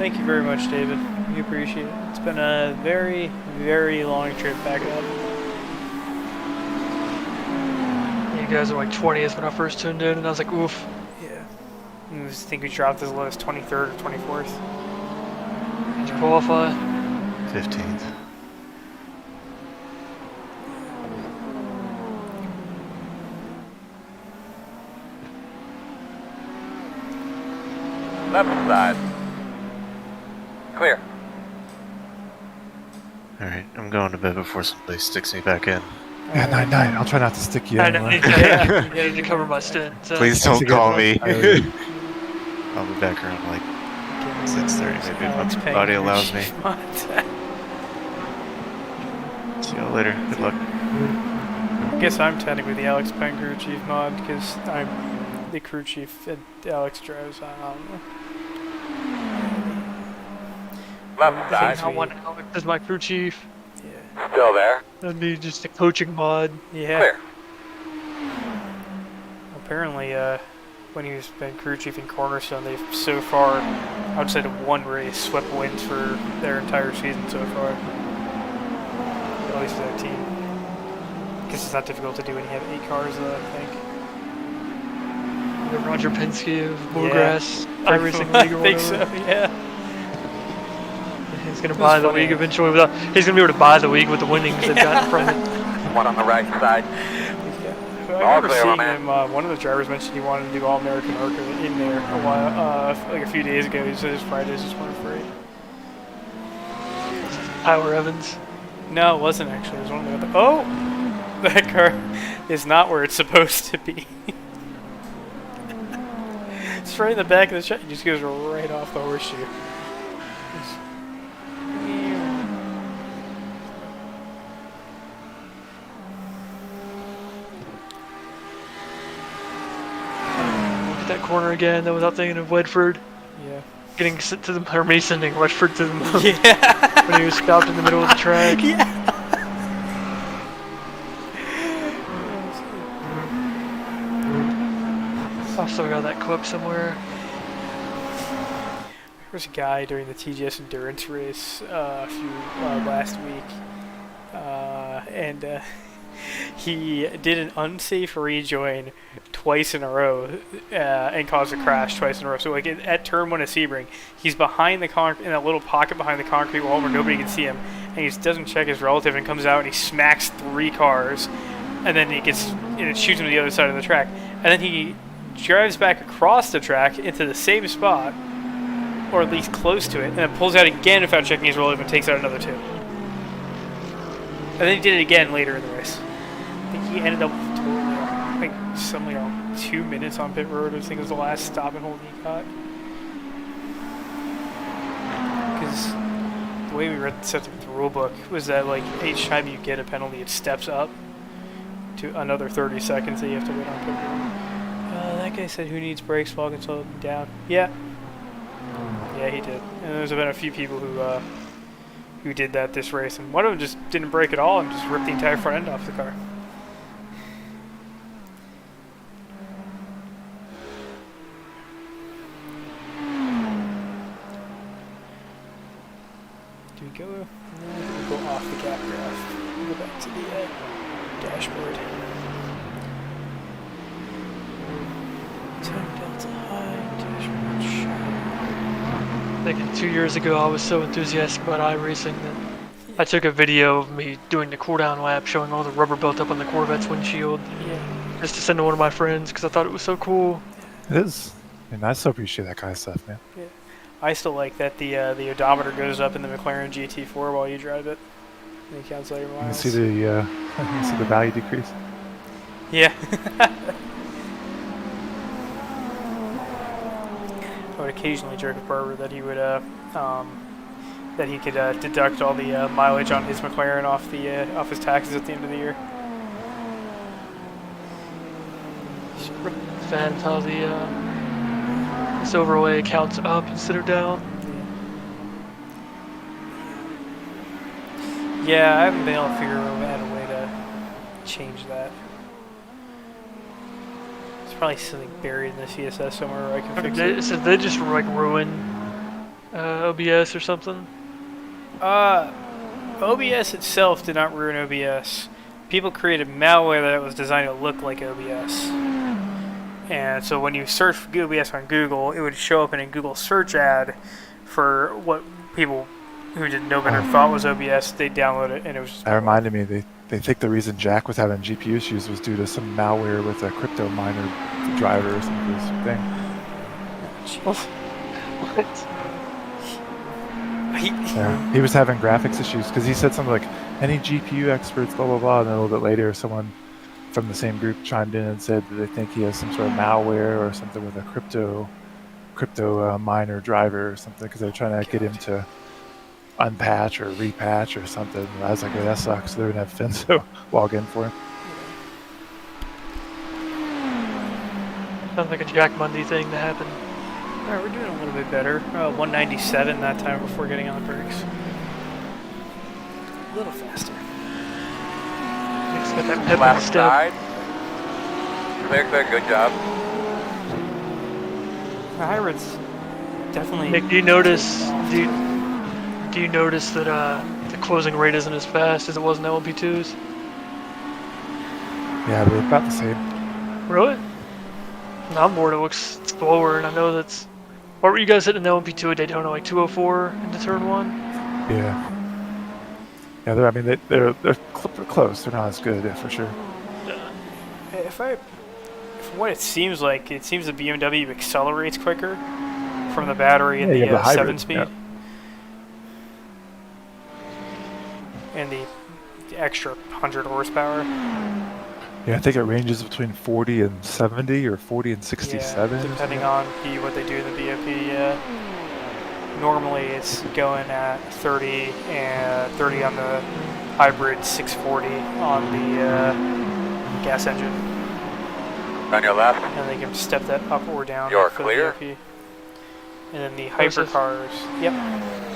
Thank you very much, David. We appreciate it. It's been a very, very long trip back up. You guys were like 20th when I first tuned in, and I was like, oof. Yeah. I think we dropped as low as 23rd or 24th. Did you qualify? 15th. Left side. Clear. Alright, I'm going to bed before somebody sticks me back in. Yeah, 9-9. I'll try not to stick you I anymore. need to cover my stint. So. Please Thanks don't again, call bud. me. I- I'll be back around like 6:30 maybe if my body allows me. See y'all later. Good luck. I guess I'm technically the Alex Penn crew chief mod because I'm the crew chief and Alex drives. I don't know. Left side. I want Alex as my crew chief. Yeah. Still there. That'd be just a coaching mod. Yeah. Clear. Apparently, when he's been crew chief in Cornerstone, they've so far, outside of one race, swept wins for their entire season so far. At least for their team. Guess it's not difficult to do when you have 8 cars, though, I think. The Roger Penske of Bluegrass iRacing I League or think whatever. so, yeah. He's gonna buy the funny. league eventually. He's gonna be able to buy the league with the winnings they've got in front of it. One on the right side. So I All remember clear, seeing man. him, one of the drivers mentioned he wanted to do All-American ARCA in there a while, like a few days ago. He said his Fridays just weren't free. Tyler Evans. No, it wasn't actually. It was one of the other. Oh! That car is not where it's supposed to be. It's right in the back of the shot. He just goes right off the horseshoe. Look at that corner again. That without thinking of Wedford Yeah. getting sent to the, or me sending Wedford to the moon Yeah. when he was stopped in the middle of the track. Yeah. I still got that clip somewhere. There was a guy during the TGS endurance race last week, and he did an unsafe rejoin twice in a row and caused a crash twice in a row. So like at turn 1 of Sebring, he's behind the in that little pocket behind the concrete wall where nobody can see him, and he just doesn't check his relative and comes out and he smacks 3 cars, and then it shoots him to the other side of the track, and then he drives back across the track into the same spot, or at least close to it, and then pulls out again without checking his relative and takes out another 2. And then he did it again later in the race. I think he ended up with totally, 2 minutes on pit road. I think it was the last stop and hold he got. Because the way we read set the rule book was that like each time you get a penalty, it steps up to another 30 seconds that you have to wait on pit road. That guy said, "Who needs brakes while consolidating down?" Yeah. Yeah, he did. And there's been a few people who did that this race, and one of them just didn't brake at all and just ripped the entire front end off the car. Do we go? No, I think we'll go off the gap graph. We'll go back to the dashboard. Time delta high, dashboard show. I think 2 years ago I was so enthusiastic about iRacing that I took a video of me doing the cooldown lap showing all the rubber built up on the Corvette's windshield Yeah. just to send to one of my friends because I thought it was so cool. It is. And I still appreciate that kind of stuff, man. Yeah. I still like that the odometer goes up in the McLaren GT4 while you drive it. And it counts all your You miles. see the you see the value decrease. Yeah. I would occasionally joke with Barber that he would that he could deduct all the mileage on his McLaren off his taxes at the end of the year. Fan of how this overlay counts up instead of down. Yeah, I haven't been able to figure out a way to change that. There's probably something buried in the CSS somewhere where I can fix it. So they just like ruin OBS or something? OBS itself did not ruin OBS. People created malware that was designed to look like OBS. And so when you search for OBS on Google, it would show up in a Google search ad for what people who didn't know better thought was OBS. They download it, and it was just... That reminded me, they think the reason Jack was having GPU issues was due to some malware with a crypto miner driver or something. What? Yeah, he was having graphics issues because he said something like, any GPU experts, blah, blah, blah. And then a little bit later, someone from the same group chimed in and said that they think he has some sort of malware or something with a crypto miner driver or something because they're trying to get him to unpatch or repatch or something. And I was like, yeah, that sucks. They're going to have Finzo log in for him. Sounds like a Jack Mundy thing to happen. Alright, we're doing a little bit better. 197 that time before getting on the brakes. A little faster. Nick's got that pep in his Left step. side. Clear, good job. The hybrids definitely... Nick, do you notice that the closing rate isn't as fast as it was in the LMP2s? Yeah, they're about the same. Really? And on board it looks slower, and I know that's... What were you guys hitting in the LMP2 at Daytona, like 204 into turn 1? Yeah. Yeah, they're close. They're not as good, yeah, for sure. From what it seems the BMW accelerates quicker from the battery and Yeah, the hybrid, 7-speed. yeah. And the extra 100 horsepower. Yeah, I think it ranges between 40 and 70 or 40 and 67. Yeah, depending on what they do in the BOP, yeah. Normally it's going at 30 and 30 on the hybrid, 640 on the gas engine. On your left. And they can step that up or down You're for clear. the BOP. And then the hypercars. Yep.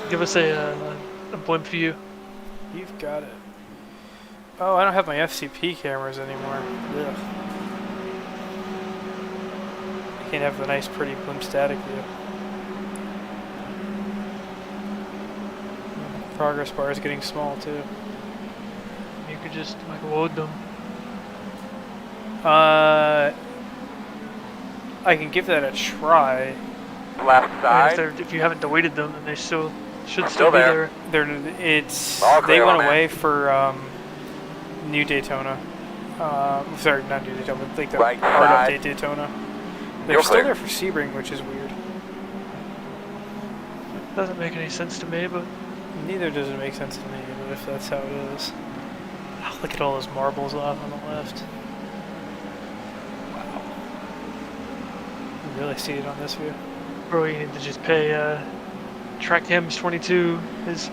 Give us a blimp view. You've got it. Oh, I don't have my FCP cameras anymore. Ugh. I can't have the nice, pretty blimp static view. Progress bar is getting small too. You could just like load them. I can give that a try. Left I side. mean, if you haven't deleted them, then they should Still still be there. there. They clear went on that. away for New Daytona. Sorry, not New Daytona, but like the Right hard side. update Daytona. They're You're still clear. there for Sebring, which is weird. Doesn't make any sense to me, but Neither does it make sense to me, but if that's how it is. Oh, look at all those marbles off on the left. Wow. You really see it on this view. bro, you need to just pay Track Hams 22 his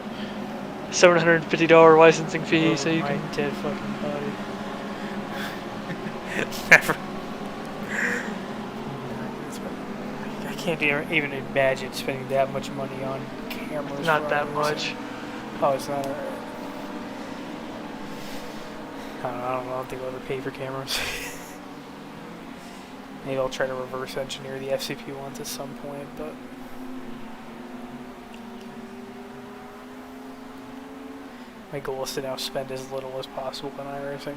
$750 licensing fee, so you my can. dead fucking body. Never. I can't even imagine spending that much money on cameras. Not for that others. much. Oh, it's not alright. I don't know. I don't think I'll ever pay for cameras. Maybe I'll try to reverse engineer the FCP ones at some point, but my goal is to now spend as little as possible on iRacing.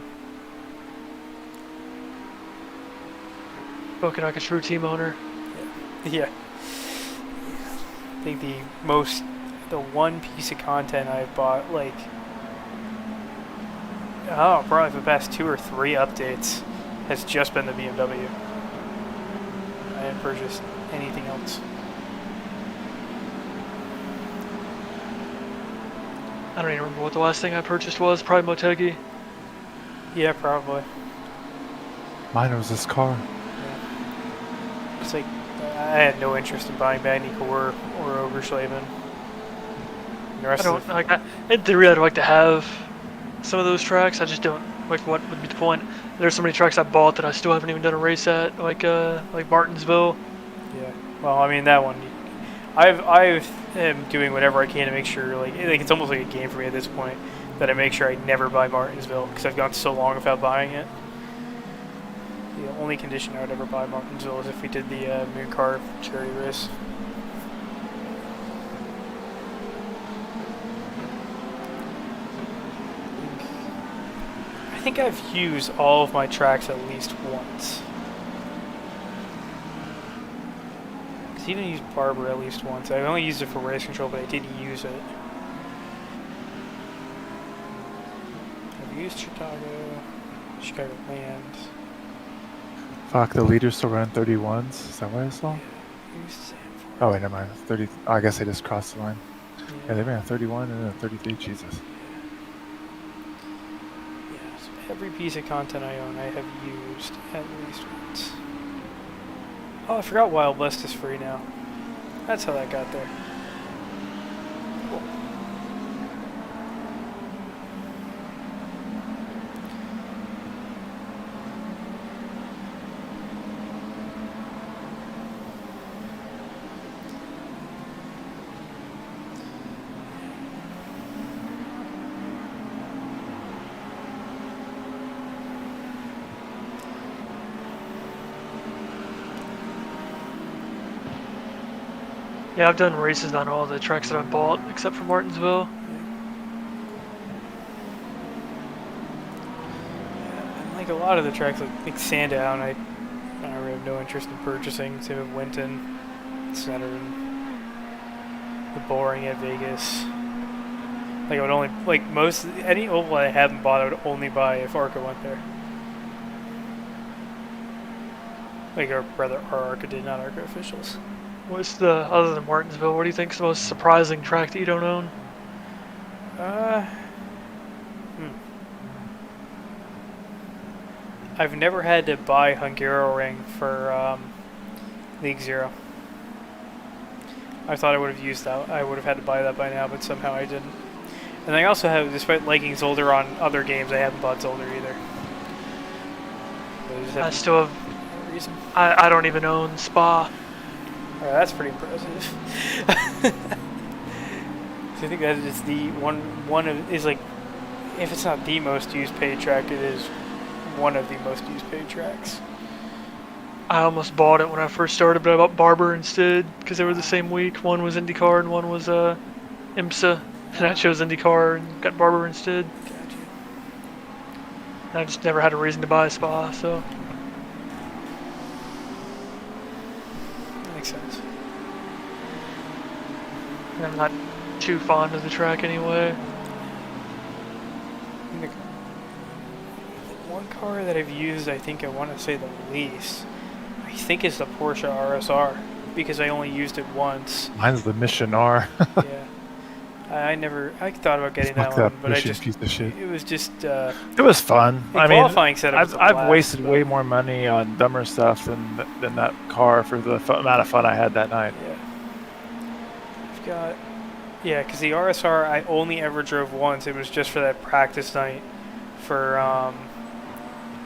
Looking like a true team owner. Yeah. I think the one piece of content I've bought, like, probably for the past 2 or 3 updates, has just been the BMW. I didn't purchase anything else. I don't even remember what the last thing I purchased was. Probably Motegi. Yeah, probably. Mine was this car. Yeah. It's like, I had no interest in buying Magny Core or Oberschleben. The I rest don't of like. In theory, I'd like to have some of those tracks. I just don't like. What would be the point? There's so many tracks I bought that I still haven't even done a race at, like Martinsville. Yeah. Well, I mean that one. I am doing whatever I can to make sure, like it's almost like a game for me at this point, that I make sure I never buy Martinsville because I've gone so long without buying it. The only condition I would ever buy Martinsville is if we did the Moon Car charity race. think I've used all of my tracks at least once. Because I even used Barber at least once. I only used it for race control, but I did use it. I've used Chicago Land. Fuck, the leader's still running 31s. Is that what I saw? Oh, wait, never mind. 30. Oh, I guess I just crossed the line. Yeah, they ran a 31 and then a 33. Jesus. Yeah, so every piece of content I own, I have used at least once. Oh, I forgot Wild West is free now. That's how that got there. Cool. Yeah, I've done races on all the tracks that I've bought, except for Martinsville. And like a lot of the tracks, like Sandown, I really have no interest in purchasing. Same with Winton, Saturn, the Boring at Vegas. Like I would only any oval I haven't bought, I would only buy if ARCA went there. Like, or rather, our ARCA did, not ARCA officials. What's the, other than Martinsville, what do you think's the most surprising track that you don't own? I've never had to buy Hungaroring for League Zero. I thought I would have used that. I would have had to buy that by now, but somehow I didn't. And I also have, despite liking Zolder on other games, I haven't bought Zolder either. I still have. Reason. I don't even own Spa. Oh, that's pretty impressive. So I think that is the one of is like, if it's not the most used paid track, it is one of the most used paid tracks. I almost bought it when I first started, but I bought Barber instead because they were the same week. One was IndyCar and one was IMSA, and I chose IndyCar and got Barber instead. Gotcha. And I just never had a reason to buy a Spa, so. Sense. I'm not too fond of the track anyway. One car that I've used, I think I want to say the least, I think is the Porsche RSR, because I only used it once. Mine's the Mission R. Yeah. I thought about getting that one, but I just, piece of shit. it was just, It was fun. I mean, qualifying setup I've wasted way more money on dumber stuff than that car for the amount of fun I had that night. Yeah. I've got, yeah, because the RSR I only ever drove once. It was just for that practice night for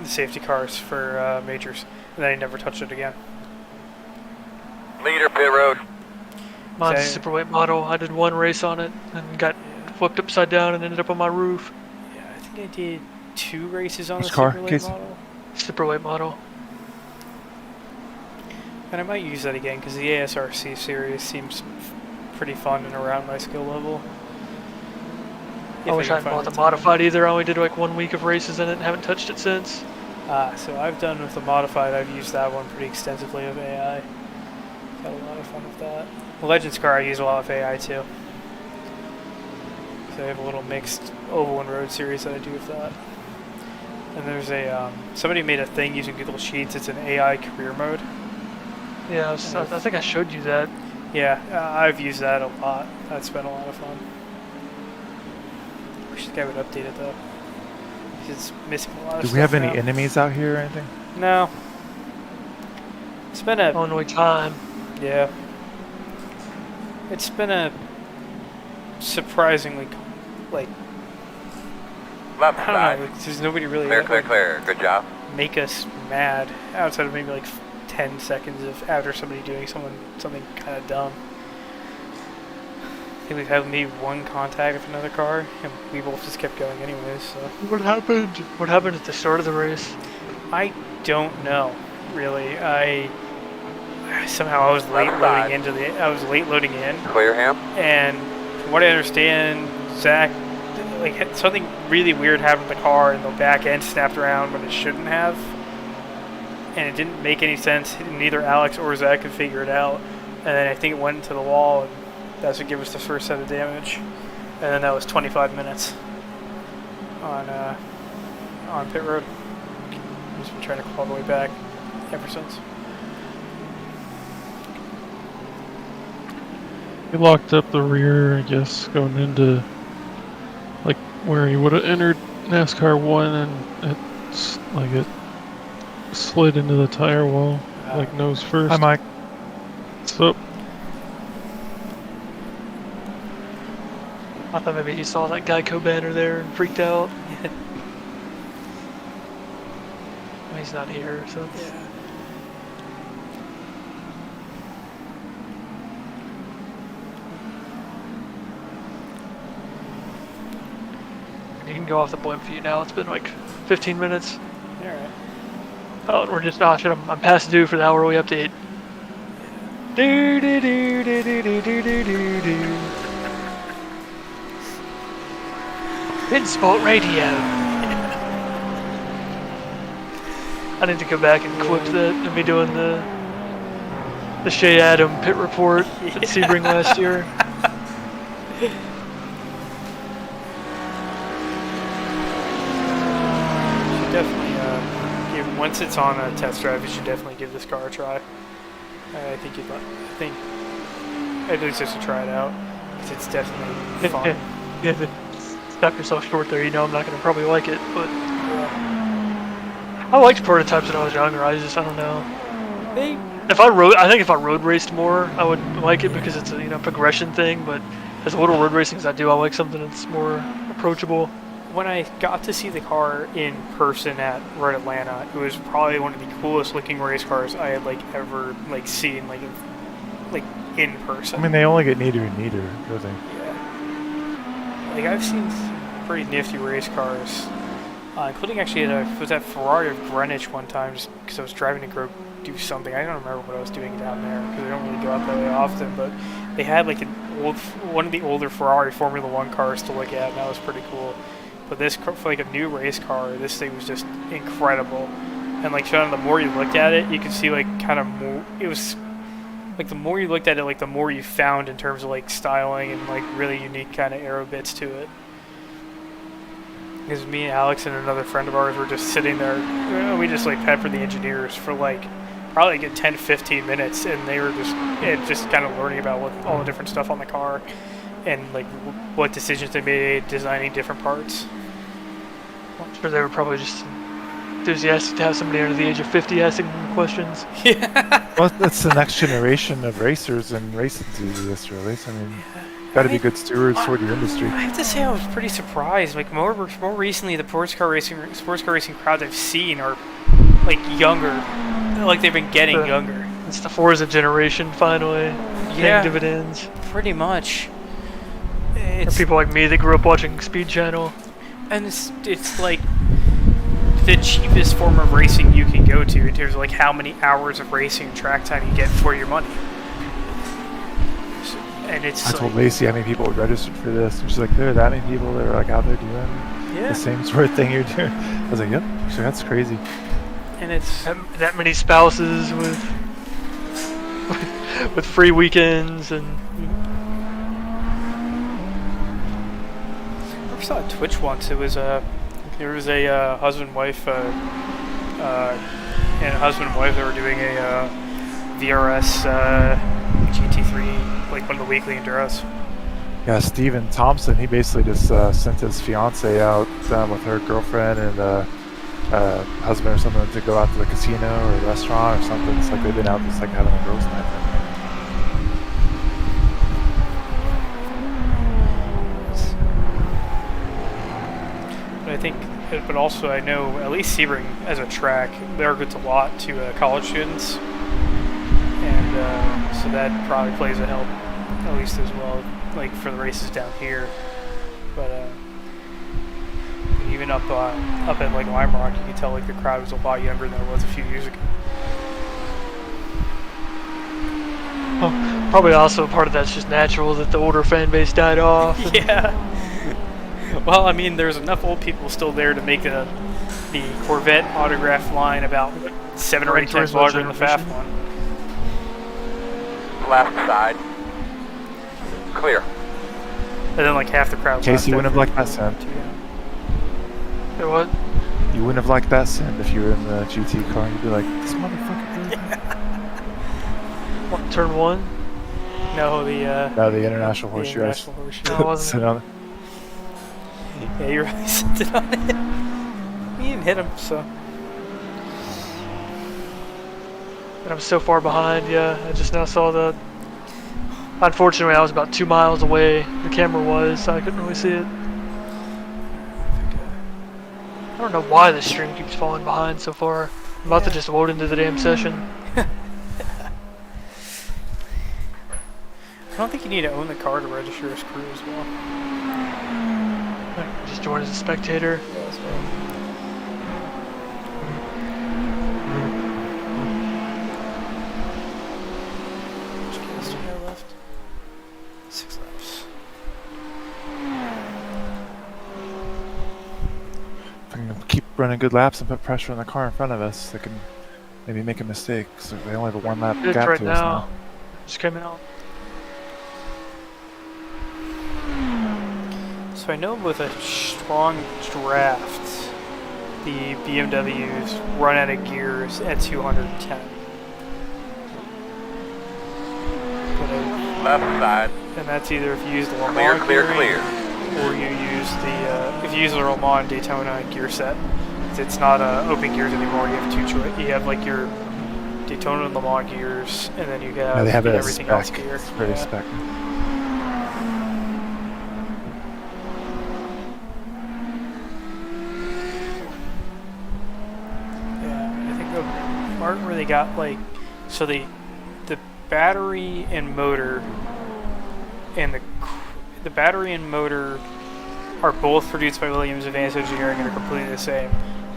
the safety cars for majors, and then I never touched it again. Leader pit road. Mine's a superweight model. I did one race on it and got flipped upside down and ended up on my roof. Yeah, I think I did 2 races on the car, superweight model. Superweight model. And I might use that again because the ASRC series seems pretty fun and around my skill level. I wish I hadn't bought the modified either. I only did like 1 week of races in it and haven't touched it since. So I've done with the modified. I've used that one pretty extensively with AI. Got a lot of fun with that. The Legends car I use a lot of AI too. So I have a little mixed oval and road series that I do with that. And there's a somebody made a thing using Google Sheets. It's an AI career mode. Yeah, I think I showed you that. Yeah, I've used that a lot. That's been a lot of fun. Wish this guy would update it though. It's missing a lot of stuff. Do we have any now. enemies out here or anything? No. It's been a Only time. yeah. It's been a surprisingly like Left I side. don't know. There's nobody really Clear, that clear, would clear. Good job. make us mad outside of maybe like 10 seconds of after somebody doing something kind of dumb. I think we've had maybe one contact with another car, and we both just kept going anyways. So What happened? What happened at the start of the race? I don't know really. Somehow I was late loading in, Clear him. and from what I understand, Zach like something really weird happened with the car, and the back end snapped around when it shouldn't have, and it didn't make any sense. Neither Alex or Zach could figure it out, and then I think it went into the wall, and that's what gave us the first set of damage. And then that was 25 minutes on pit road. Just been trying to claw the way back ever since. He locked up the rear, I guess, going into like where he would have entered NASCAR 1, and it slid into the tire wall, like nose first. Hi, Mike. So I thought maybe he saw that Geico banner there and freaked out. He's not here, so it's... You can go off the blimp view now. It's been like 15 minutes. Alright. Oh, and we're just, oh shit, I'm past due for the hourly update. Do do do do do do do do do do. PennSport Radio. I need to go back and clip that and be doing the Shea Adam pit report at Sebring last year. Should definitely once it's on a test drive, you should definitely give this car a try. I think at least just to try it out, because it's definitely fun. Yeah, stop yourself short there. You know I'm not going to probably like it, but I liked prototypes when I was younger. I don't know. I think if I road raced more, I would like it because it's a progression thing. But as little road racing as I do, I like something that's more approachable. When I got to see the car in person at Road Atlanta, it was probably one of the coolest looking race cars I had ever seen in person. I mean, they only get neater and neater, don't they? Yeah. I've seen some pretty nifty race cars, including actually was at Ferrari of Greenwich one time, just because I was driving to go do something. I don't remember what I was doing down there because I don't really go out that way often. But they had one of the older Ferrari Formula One cars to look at, and that was pretty cool. But this, for a new race car, this thing was just incredible. And Sean, the more you looked at it, you could see kind of more. It was the more you looked at it, the more you found in terms of styling and really unique kind of aero bits to it. Because me, Alex, and another friend of ours were just sitting there. We just peppered the engineers for probably a good 10-15 minutes, and they were just kind of learning about all the different stuff on the car and what decisions they made designing different parts. I'm sure they were probably just enthusiastic to have somebody under the age of 50 asking them questions. Yeah. Well, that's the next generation of racers and race enthusiasts, really. So, I mean, got to be good stewards toward your industry. I have to say, I was pretty surprised. More recently, the sports car racing crowds I've seen are younger. They've been getting younger. It's the Forza generation finally paying dividends. Pretty much. Or people like me that grew up watching Speed Channel. And it's the cheapest form of racing you can go to in terms of how many hours of racing and track time you get for your money. And it's I told Lacey how many people registered for this, and she's like, there are that many people that are out there doing the same sort of thing you're doing. I was like, yep. She's like, that's crazy. And it's that many spouses with free weekends and. I saw a Twitch once. It was there was a husband and wife that were doing a VRS GT3, one of the weekly enduros. Yeah, Steven Thompson, he basically just sent his fiance out with her girlfriend and husband or something to go out to the casino or restaurant or something. It's they've been out just having a girls' night. I think, but also I know at least Sebring as a track, markets a lot to college students, and so that probably plays a help, at least as well, for the races down here. But even up at Lime Rock, you can tell the crowd was a lot younger than it was a few years ago. Well, probably also part of that's just natural that the older fan base died off. Yeah. Well, I mean, there's enough old people still there to make the Corvette autograph line about 7 or 8 times longer than the Pfaff one. Left side. Clear. And then like half the crowd. Casey, you wouldn't have liked that send. Hey, what? You wouldn't have liked that send if you were in the GT car. You'd be like, this motherfucker. What, turn 1? No, the International Horseshoe Race. International Horseshoe. No, it wasn't. Sit on Yeah, you really sent it on it. You didn't hit him, so. And I'm so far behind, yeah. I just now saw the... Unfortunately, I was about 2 miles away. The camera was, so I couldn't really see it. I don't know why this stream keeps falling behind so far. I'm about to just load into the damn session. I don't think you need to own the car to register as crew as well. Just join as a spectator. Yeah, as well. Which cars do you have left? 6 laps. If I can keep running good laps and put pressure on the car in front of us, they can maybe make a mistake. So they only have a 1 lap It's gap right to us now. now. Just came out. So I know with a strong draft, the BMWs run out of gears at 210. Left side. And that's either if you use the Le Clear, Mans clear, gearing, clear. or you use the if you use the Le Mans Daytona gear set. It's not open gears anymore. You have 2 choices. You have like your Daytona and Le Mans gears, and then you have, Yeah, they have it as everything spec. else gear. It's very spec. Yeah, I think the part where they got like, so the battery and motor, and the battery and motor are both produced by Williams Advanced Engineering and are completely the same,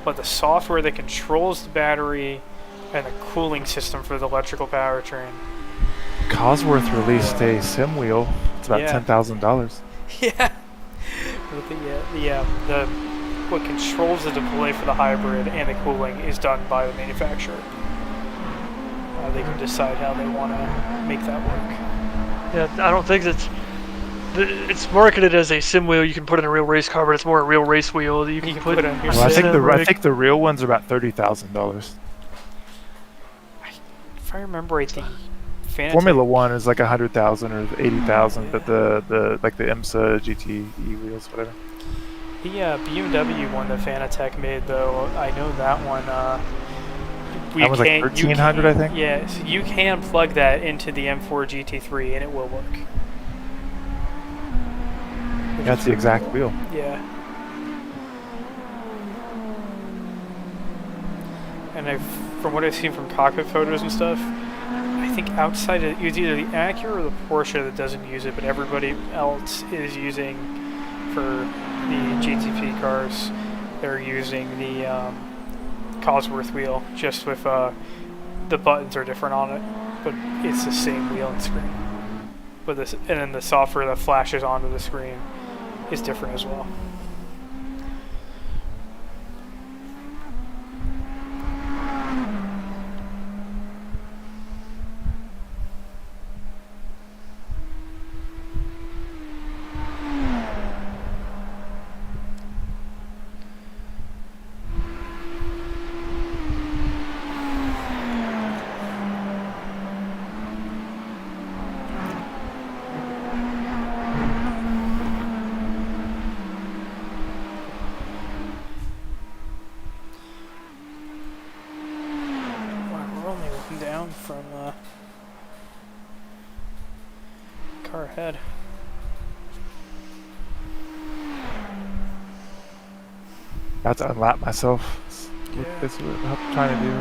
but the software that controls the battery and the cooling system for the electrical powertrain. Cosworth released a sim wheel. It's about Yeah. $10,000. Yeah. But the what controls the display for the hybrid and the cooling is done by the manufacturer. They can decide how they want to make that work. Yeah, I don't think it's marketed as a sim wheel you can put in a real race car, but it's more a real race wheel that you can put put on your Well, I sim think rig. I think the real ones are about $30,000. If I remember right, the Fanatec, Formula One is like 100,000 or 80,000, but the like the IMSA GTE wheels, whatever. the BMW one that Fanatec made, though, I know that one. That was like 1,300, I think. Yeah, so you can plug that into the M4 GT3 and it will work. That's the exact wheel. Yeah. And from what I've seen from cockpit photos and stuff, I think outside of it's either the Acura or the Porsche that doesn't use it, but everybody else is using, for the GTP cars, they're using the Cosworth wheel, just with the buttons are different on it, but it's the same wheel and screen. But this, and then the software that flashes onto the screen is different as well. Down from car ahead. About to unlap myself. That's what I'm trying to do.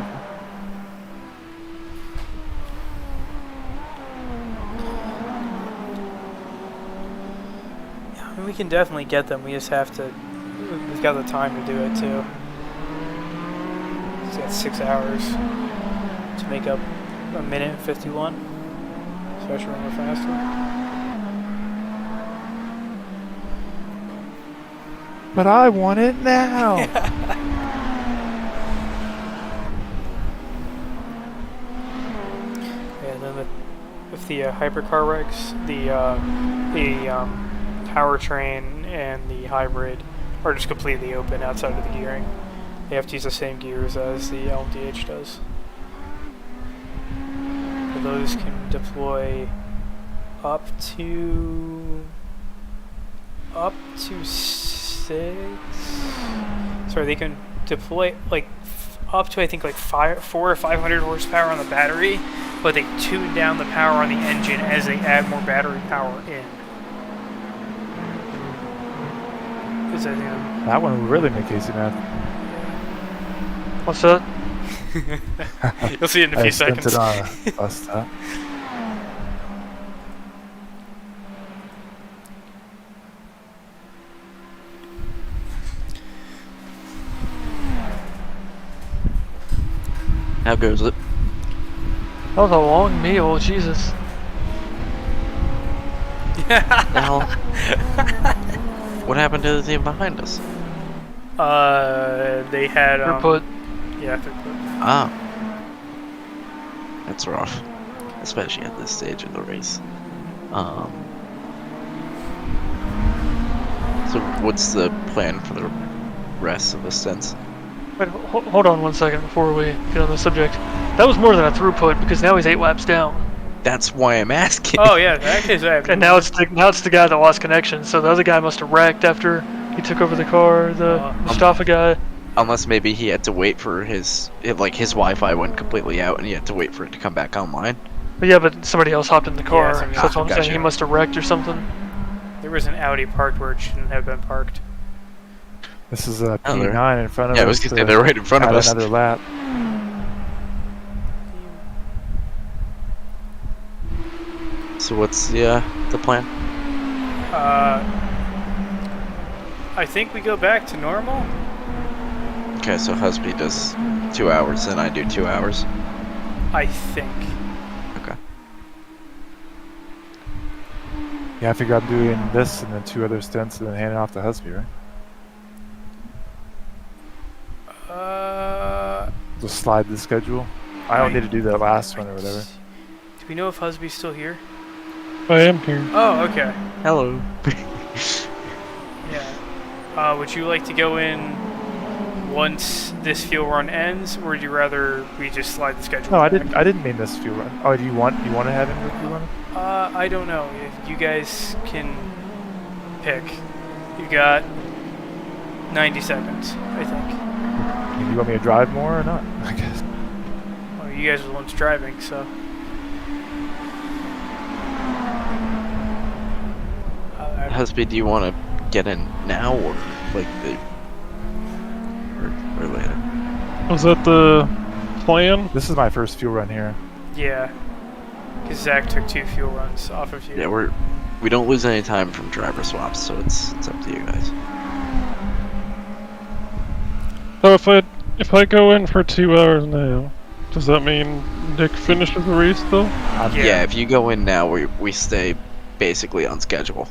Yeah, I mean, we can definitely get them. We just have to. We've got the time to do it too. It's got 6 hours to make up a minute and 51, especially when we're faster. But I want it now. And then with the hypercar regs, the powertrain and the hybrid are just completely open outside of the gearing. They have to use the same gears as the LMDH does. So those can deploy up to 6. Sorry, they can deploy like up to I think like 400 or 500 horsepower on the battery, but they tune down the power on the engine as they add more battery power in. Is that That one would really make Casey mad. What's that? You'll see it in a few I sent seconds. it on a bus stop. How goes it? That was a long meal, Jesus. Now, what happened to the team behind us? They had Throughput. yeah, throughput. Ah, that's rough, especially at this stage of the race. So what's the plan for the rest of the stints? Wait, hold on 1 second before we get on the subject. That was more than a throughput because now he's 8 laps down. That's why I'm asking. Oh yeah, actually, And now it's the guy that lost connection. So the other guy must have wrecked after he took over the car. The Mustafa guy. Unless maybe he had to wait for his Wi-Fi went completely out and he had to wait for it to come back online. But yeah, but somebody else hopped in the car. somebody So that's what I'm Gotcha. saying. He must have wrecked or something. there was an Audi parked where it shouldn't have been parked. This is a Oh, they're- P9 in front of us. Yeah, I was gonna say they're right in front of add us. another lap. So what's the plan? I think we go back to normal. Okay, so Husby does 2 hours and I do 2 hours. I think. Okay. Yeah, I figure I'm doing this and then 2 other stints and then handing off to Husby, right? Just slide the schedule. I don't need to do that last one or whatever. Do we know if Husby's still here? I am here. Oh, okay. Hello. Yeah. Would you like to go in once this fuel run ends, or would you rather we just slide the schedule? No, I back? didn't mean this fuel run. Oh, do you want to have him with you run? I don't know. If you guys can pick, you got 90 seconds, I think. Do you want me to drive more or not? I guess. Well, you guys are the ones driving, so. Husby, do you want to get in now or like or later? Was that the plan? This is my first fuel run here. Yeah. Because Zach took 2 fuel runs off of you. Yeah, we don't lose any time from driver swaps, so it's up to you guys. So if I go in for 2 hours now, does that mean Nick finishes the race though? Yeah, if you go in now, we stay basically on schedule.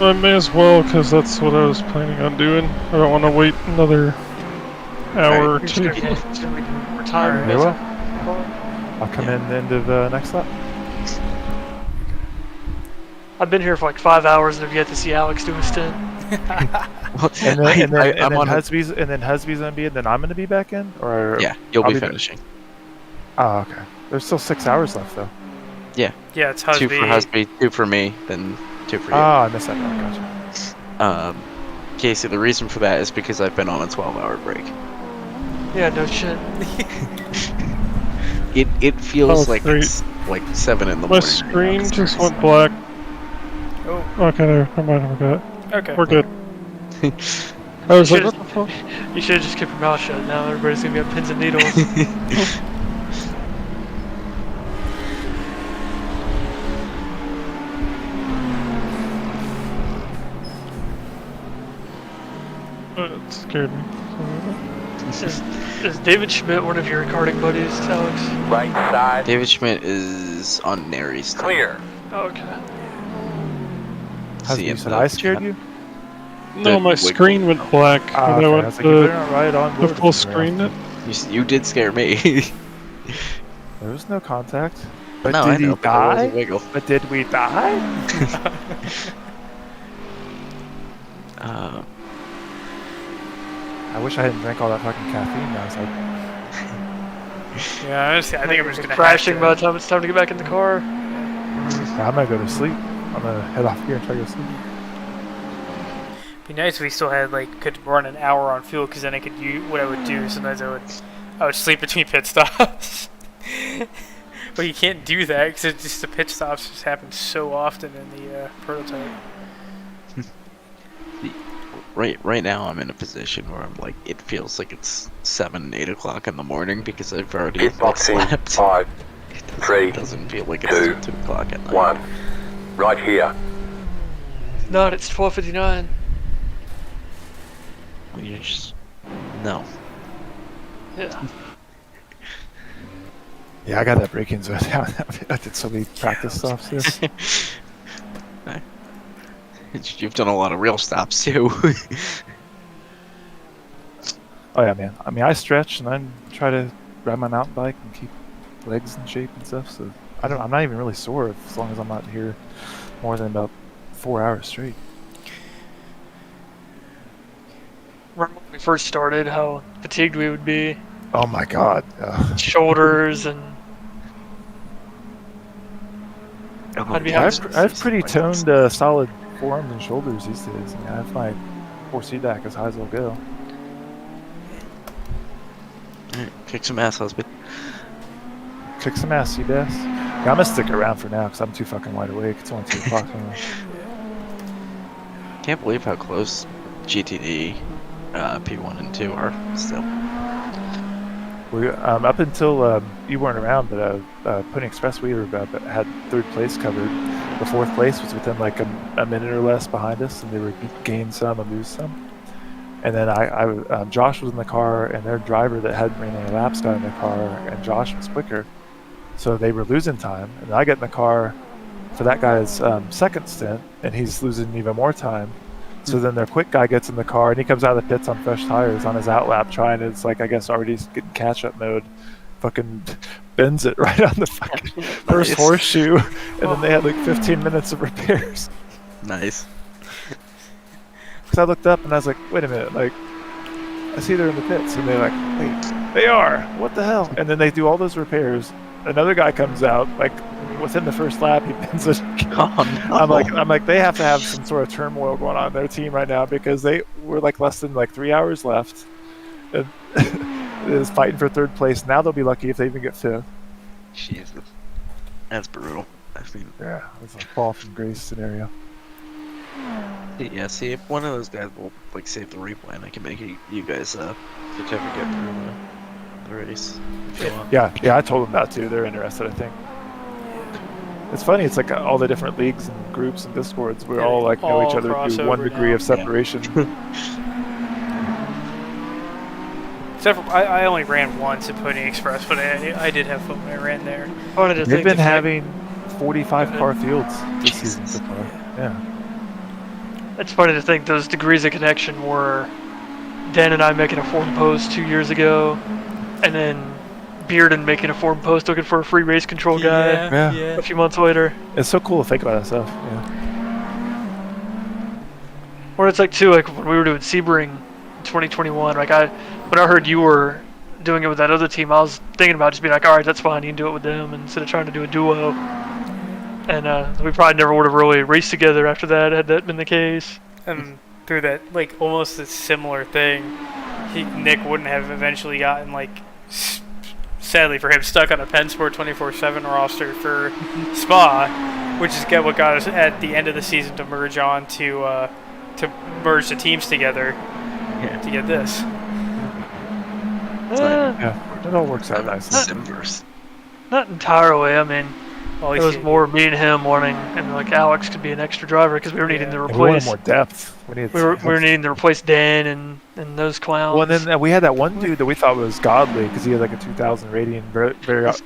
I may as well, because that's what I was planning on doing. I don't want to wait another hour or You're just two. gonna be retired. Very well. I'll come in the end of next lap. I've been here for like 5 hours and have yet to see Alex do a stint. And then Husby's gonna be, and then I'm gonna be back in, or Yeah, you'll I'll be be finishing. Oh, okay. There's still 6 hours left though. Yeah. Yeah, it's Husby. 2 for Husby, 2 for me, then 2 for you. Oh, I missed that part. Gotcha. Casey, the reason for that is because I've been on a 12-hour break. Yeah, no shit. It feels Oh, like great. it's like 7 in the My morning. screen just went black. Oh, Okay, never mind, we're good. okay. We're good. I was like, Should've- what the fuck? You should have just kept your mouth shut. Now everybody's gonna be on pins and needles. It scared me. Is David Schmidt one of your karting buddies, Alex? Right side. David Schmidt is on Neri still. Clear. Oh, okay. How's see you in said the I scared chat. you? No, The my wiggle. screen went black Ah, when I okay. I went was like, you better to not ride on board full with me, Ralph. screen it. You did scare me. There was no contact. But No, did I know, he but there was a die? wiggle. But did we die? Uh, I wish I hadn't drank all that fucking caffeine last night. Yeah, honestly, I think I'm just gonna crashing have by to, the time it's time to get back in the car. I'm gonna go to sleep. I'm gonna head off here and try to go sleep. be nice if we still had like could run an hour on fuel, because then I could use what I would do. Sometimes I would sleep between pit stops. But you can't do that because it's just the pit stops just happen so often in the prototype. right now I'm in a position where I'm like, it feels like it's 7, 8 o'clock in the morning because I've already like, Hitboxing. slept. 5, 3, It doesn't feel like it's 2, 2 o'clock at night. 1. Right here. Not, it's 12:59. Well, you just no. Yeah. Yeah, I got that break-in zone down. I did so many practice stops. Yes. You've done a lot of real stops too. Oh yeah, man. I mean, I stretch and then try to ride my mountain bike and keep legs in shape and stuff. So I'm not even really sore as long as I'm not here more than about 4 hours straight. Remember when we first started, how fatigued we would be? Oh my god. Shoulders and... I'd be I having... have pretty toned, solid forearms and shoulders these days. I mean, I have my 4C-DAC as high as I'll go. Kick some ass, husband. Kick some ass, Seabass. Yeah, I'm gonna stick around for now because I'm too fucking wide awake. It's only 2 o'clock now. Can't believe how close GTD P1 and 2 are still. We, up until you weren't around, but Pony Express Weaver had 3rd place covered. The 4th place was within like a minute or less behind us, and they would gain some and lose some. And then Josh was in the car, and their driver that hadn't ran any laps got in the car, and Josh was quicker, so they were losing time. And I get in the car for that guy's 2nd stint, and he's losing even more time. So then their quick guy gets in the car, and he comes out of the pits on fresh tires on his outlap, trying to, it's like, I guess, already getting catch-up mode. Fucking bends it right on the fucking first horseshoe, and then they had like 15 minutes of repairs. Nice. Because I looked up and I was like, wait a minute, like, I see they're in the pits, and they're like, wait, they are, what the hell? And then they do all those repairs. Another guy comes out, like, within the first lap, he bends it. Oh, no. I'm like, they have to have some sort of turmoil going on in their team right now, because they were like less than like 3 hours left, and is fighting for 3rd place. Now they'll be lucky if they even get 5th. Jesus, that's brutal. I mean, Yeah, it's a fall from grace scenario. yeah. See, if one of those guys will like save the replay, and I can make you guys certificate for the race. If you want. Yeah, I told them that too. They're interested, I think. It's funny. It's like all the different leagues and groups and discords. We all like know each other to one degree of separation. Except for, I only ran once at Pony Express, but I did have fun when I ran there. They've been having 45 car fields this season so far. Yeah. It's funny to think those degrees of connection were Dan and I making a forum post 2 years ago, and then Bearden making a forum post looking for a free race control guy a few months later. It's so cool to think about that stuff. Yeah. Or it's like too, like when we were doing Sebring in 2021, like when I heard you were doing it with that other team, I was thinking about just being like, all right, that's fine, you can do it with them instead of trying to do a duo. And we probably never would have really raced together after that had that been the case. And through that, like almost a similar thing, Nick wouldn't have eventually gotten like, sadly for him, stuck on a PennSport 24/7 roster for Spa, which is what got us at the end of the season to merge on to merge the teams together to get this. Yeah, it all works out nicely. Simverse. Not entirely. I mean, Well, it was more me and him wanting, and like Alex could be an extra driver because we were needing to And we replace. wanted more depth. We were needing to replace Dan and those clowns. Well, and then we had that one dude that we thought was godly because he had like a 2,000 rating. Very.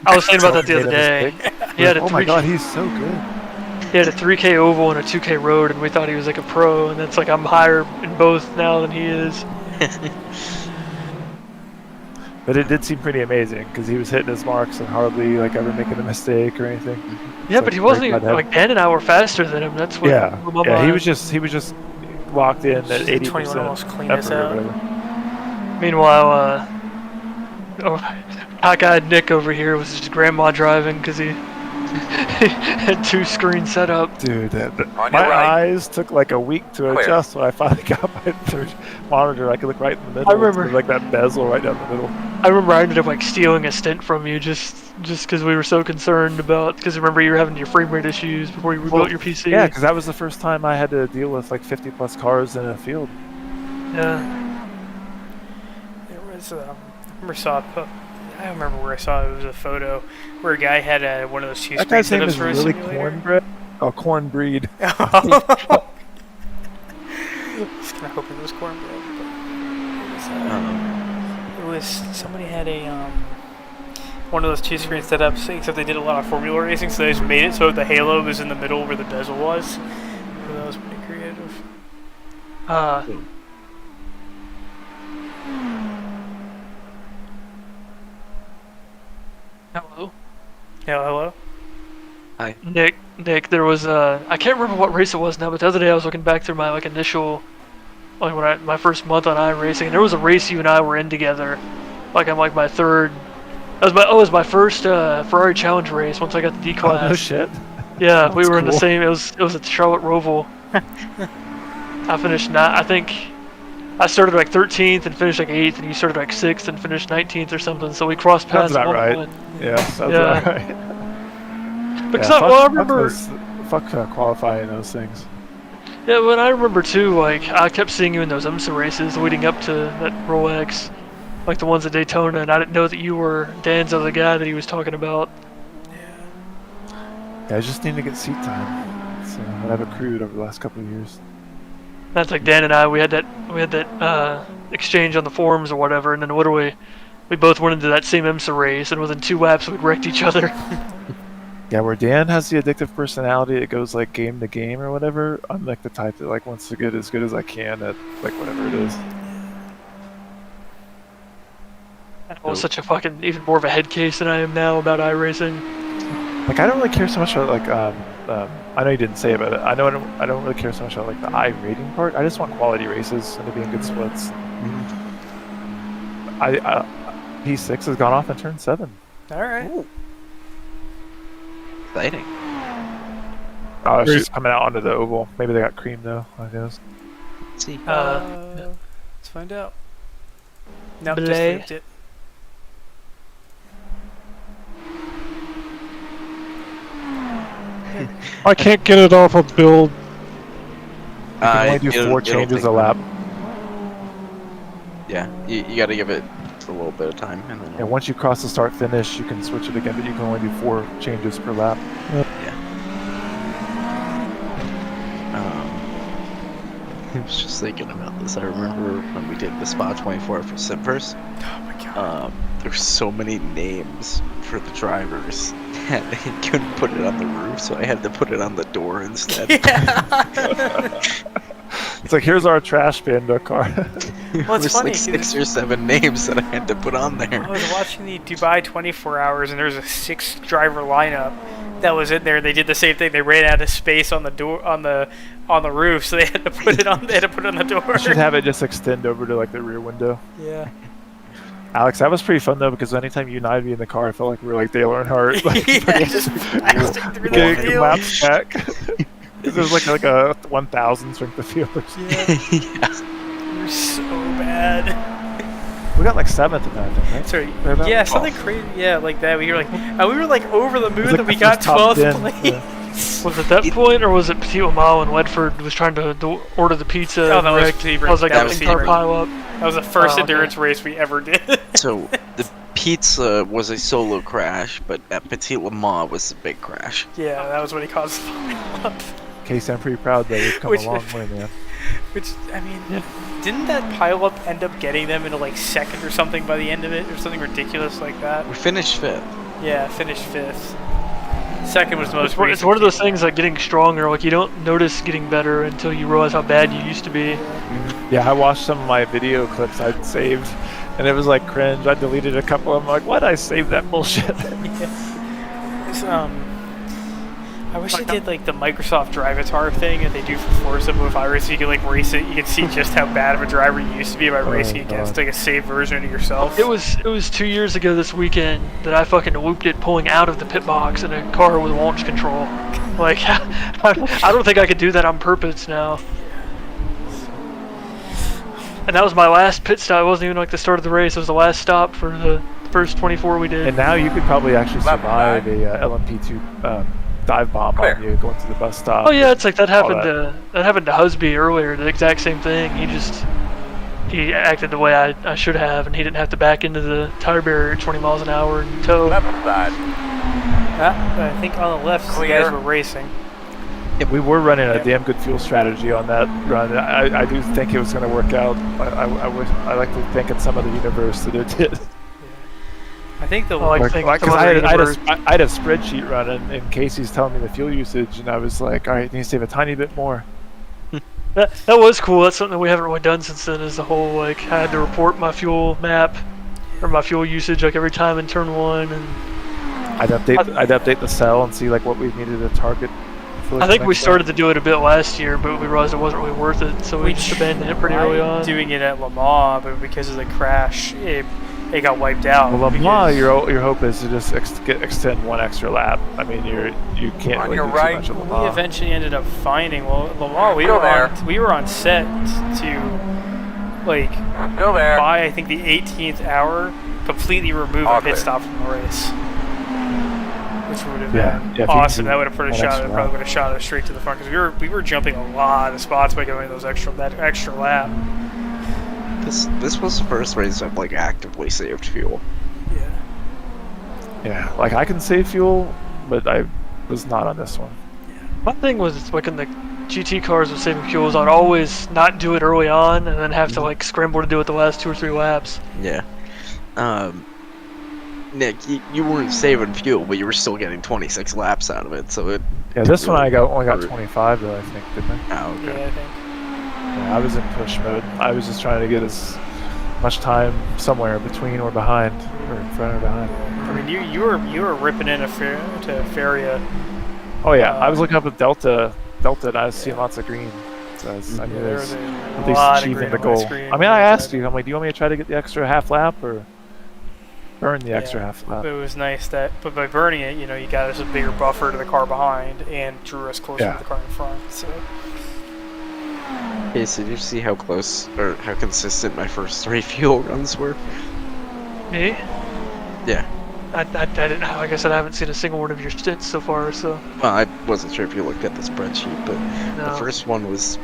I was thinking about that the other day. He had a Oh my 3G god, he's so good. he had a 3K oval and a 2K road, and we thought he was like a pro. And it's like I'm higher in both now than he is. But it did seem pretty amazing because he was hitting his marks and hardly like ever making a mistake or anything. Yeah, It's but he like wasn't break even my like Dan and I were faster than him. That's what. Yeah, blew my yeah. He mind. was just locked in at 80% 21 almost clean effort us or out. whatever. Meanwhile, cockeyed Nick over here was just grandma driving because he had 2 screens set up. Dude, On my your right. eyes took like a week to Clear. adjust when I finally got my third monitor. I could look right in the middle. I remember- There's, like that bezel right down the middle. I remember I ended up like stealing a stint from you just because we were so concerned about, because remember you were having your frame rate issues before you rebuilt your PC. Yeah, because that was the first time I had to deal with like 50 plus cars in a field. Yeah. There was, I don't remember where I saw it. It was a photo where a guy had one of those 2 That screen guy's name setups is for a really simulator. Cornbread. Oh, Cornbreed. Just kind of hoping it was cornbread. But it was somebody had a one of those 2 screen setups, except they did a lot of Formula racing, so they just made it so the halo was in the middle where the bezel was. So that was pretty creative. Hello. Yeah, hello. Hi. Nick, there was I can't remember what race it was now, but the other day I was looking back through my like initial, like when my first month on iRacing, and there was a race you and I were in together, like I'm like my third. It was my first Ferrari Challenge race once I got the D class. Oh, no shit. Yeah, we That's were in the cool. same. It was at Charlotte Roval. I finished I think I started like 13th and finished like 8th, and you started like 6th and finished 19th or something. So we crossed paths. Sounds about at one right. point. Yeah, sounds Yeah. about right. Because Yeah, well, I remember. Fuck qualifying those things. Yeah, but I remember too. Like I kept seeing you in those IMSA races leading up to that Rolex, like the ones at Daytona, and I didn't know that you were Dan's other guy that he was talking about. Yeah, I just need to get seat time. So I've accrued over the last couple of years. That's like Dan and I. We had that exchange on the forums or whatever, and then what do we both went into that same IMSA race, and within 2 laps we wrecked each other. Yeah, where Dan has the addictive personality, it goes like game to game or whatever. I'm like the type that like wants to get as good as I can at like whatever it is. I was such a fucking even more of a head case than I am now about iRacing. Like I don't really care so much about like I know you didn't say about it. I don't really care so much about like the rating part. I just want quality races and to be in good splits. P6 has gone off in turn 7. All right. Ooh. Exciting. Oh, she's coming out onto the oval. Maybe they got cream though. I guess. Let's see. Let's find out. No, just Belay. looped it. I can't get it off a build. You can only do 4 changes a lap. Yeah, you got to give it a little bit of time, and then And once you cross the start finish, you can switch it again, but you can only do 4 changes per lap. I was just thinking about this. I remember when we did the Spa 24 for Simverse. Oh my god. There were so many names for the drivers that I couldn't put it on the roof, so I had to put it on the door instead. It's like, here's our trash bin car. Well, it's There's funny. like 6 or 7 names that I had to put on there. I was watching the Dubai 24 Hours, and there was a 6-driver lineup that was in there. They did the same thing. They ran out of space on the door on the roof, so they had to put it on. They had to put it on the door. You should have it just extend over to like the rear window. Yeah. Alex, that was pretty fun though, because anytime you and I'd be in the car, I felt like we were like Dale Earnhart, like Yeah, just blasting through the getting the field. laps back. Because there's like a 1,000 strength of fielders. Yeah. You're so bad. We got like 7th in that, I think, right? Sorry. Thereabout? Yeah, something crazy. Yeah, like that. We were like over the moon like that we the got first top 12th 10, place. yeah. Was it that point, or was it Petit Lamau and Wedford was trying to order the pizza? Oh, that was wrecked? Sebring. I was like, That that was car Sebring. pile up. That was the first Oh, okay. endurance race we ever did. So the pizza was a solo crash, but at Petit Le Mans was the big crash. Yeah, that was when he caused the pile up. Casey, I'm pretty proud that we've come Which- a long way, man. Which, I mean, didn't that pile up end up getting them into like 2nd or something by the end of it, or something ridiculous like that? We finished 5th. Yeah, finished 5th. Second was the most It's recent. one of those things like getting stronger. Like you don't notice getting better until you realize how bad you used to be. Yeah, I watched some of my video clips I'd saved, and it was like cringe. I deleted a couple of them. Like, why'd I save that bullshit? It's, I wish they did like the Microsoft Drivatar thing that they do for Forza with iRacing. You can like race it. You can see just how bad of a driver you used to be by racing against like a saved version of yourself. It was 2 years ago this weekend that I fucking whooped it pulling out of the pit box in a car with launch control. Like I don't think I could do that on purpose now. And that was my last pit stop. It wasn't even like the start of the race. It was the last stop for the first 24 we did. And now you could probably actually survive a LMP2 dive bomb on you going to the bus stop. Oh yeah, it's like that happened to Husby earlier. The exact same thing. He acted the way I should have, and he didn't have to back into the tire barrier at 20 miles an hour and tow. Left side. I think on the left, the guys were racing. Yeah, we were running a damn good fuel strategy on that run. I do think it was going to work out. I like to think in some of the universe that it did. I think the I had a spreadsheet running, and Casey's telling me the fuel usage, and I was like, all right, need to save a tiny bit more. That was cool. That's something we haven't really done since then. Is the whole like I had to report my fuel map or my fuel usage like every time in turn one, and I'd update the cell and see like what we needed to target. I think we started to do it a bit last year, but we realized it wasn't really worth it, so we just abandoned it pretty early on. Doing it at Le Mans, but because of the crash, it got wiped out. Well, Le Mans, your hope is to just extend one extra lap. I mean, you can't really do too much at Le Mans. We eventually ended up finding Le Mans. We were on set to like by I think the 18th hour completely remove a pit stop from the race. Which would have been awesome. That would have probably would have shot us straight to the front because we were jumping a lot of spots by going that extra lap. This was the first race I've like actively saved fuel. Yeah, like I can save fuel, but I was not on this one. My thing was like in the GT cars with saving fuels, I'd always not do it early on and then have to like scramble to do it the last 2 or 3 laps. Yeah. Nick, you weren't saving fuel, but you were still getting 26 laps out of it, so it... Yeah, this one I only got 25 though, I think, didn't I? Oh, okay. Yeah, I think. Yeah, I was in push mode. I was just trying to get as much time somewhere between or behind, or in front or behind. I mean, you were ripping in to Feria. Oh yeah, I was looking up at Delta, and I was seeing lots of green. So I knew there was at least achieving the goal. I mean, I asked you, I'm like, do you want me to try to get the extra half lap, or burn the extra half lap? It was nice but by burning it, you got us a bigger buffer to the car behind and drew us closer to the car in front. So. Okay, so did you see how close or how consistent my first 3 fuel runs were? Me? Yeah. I didn't. Like I said, I haven't seen a single one of your stints so far. So. Well, I wasn't sure if you looked at the spreadsheet, but the first one was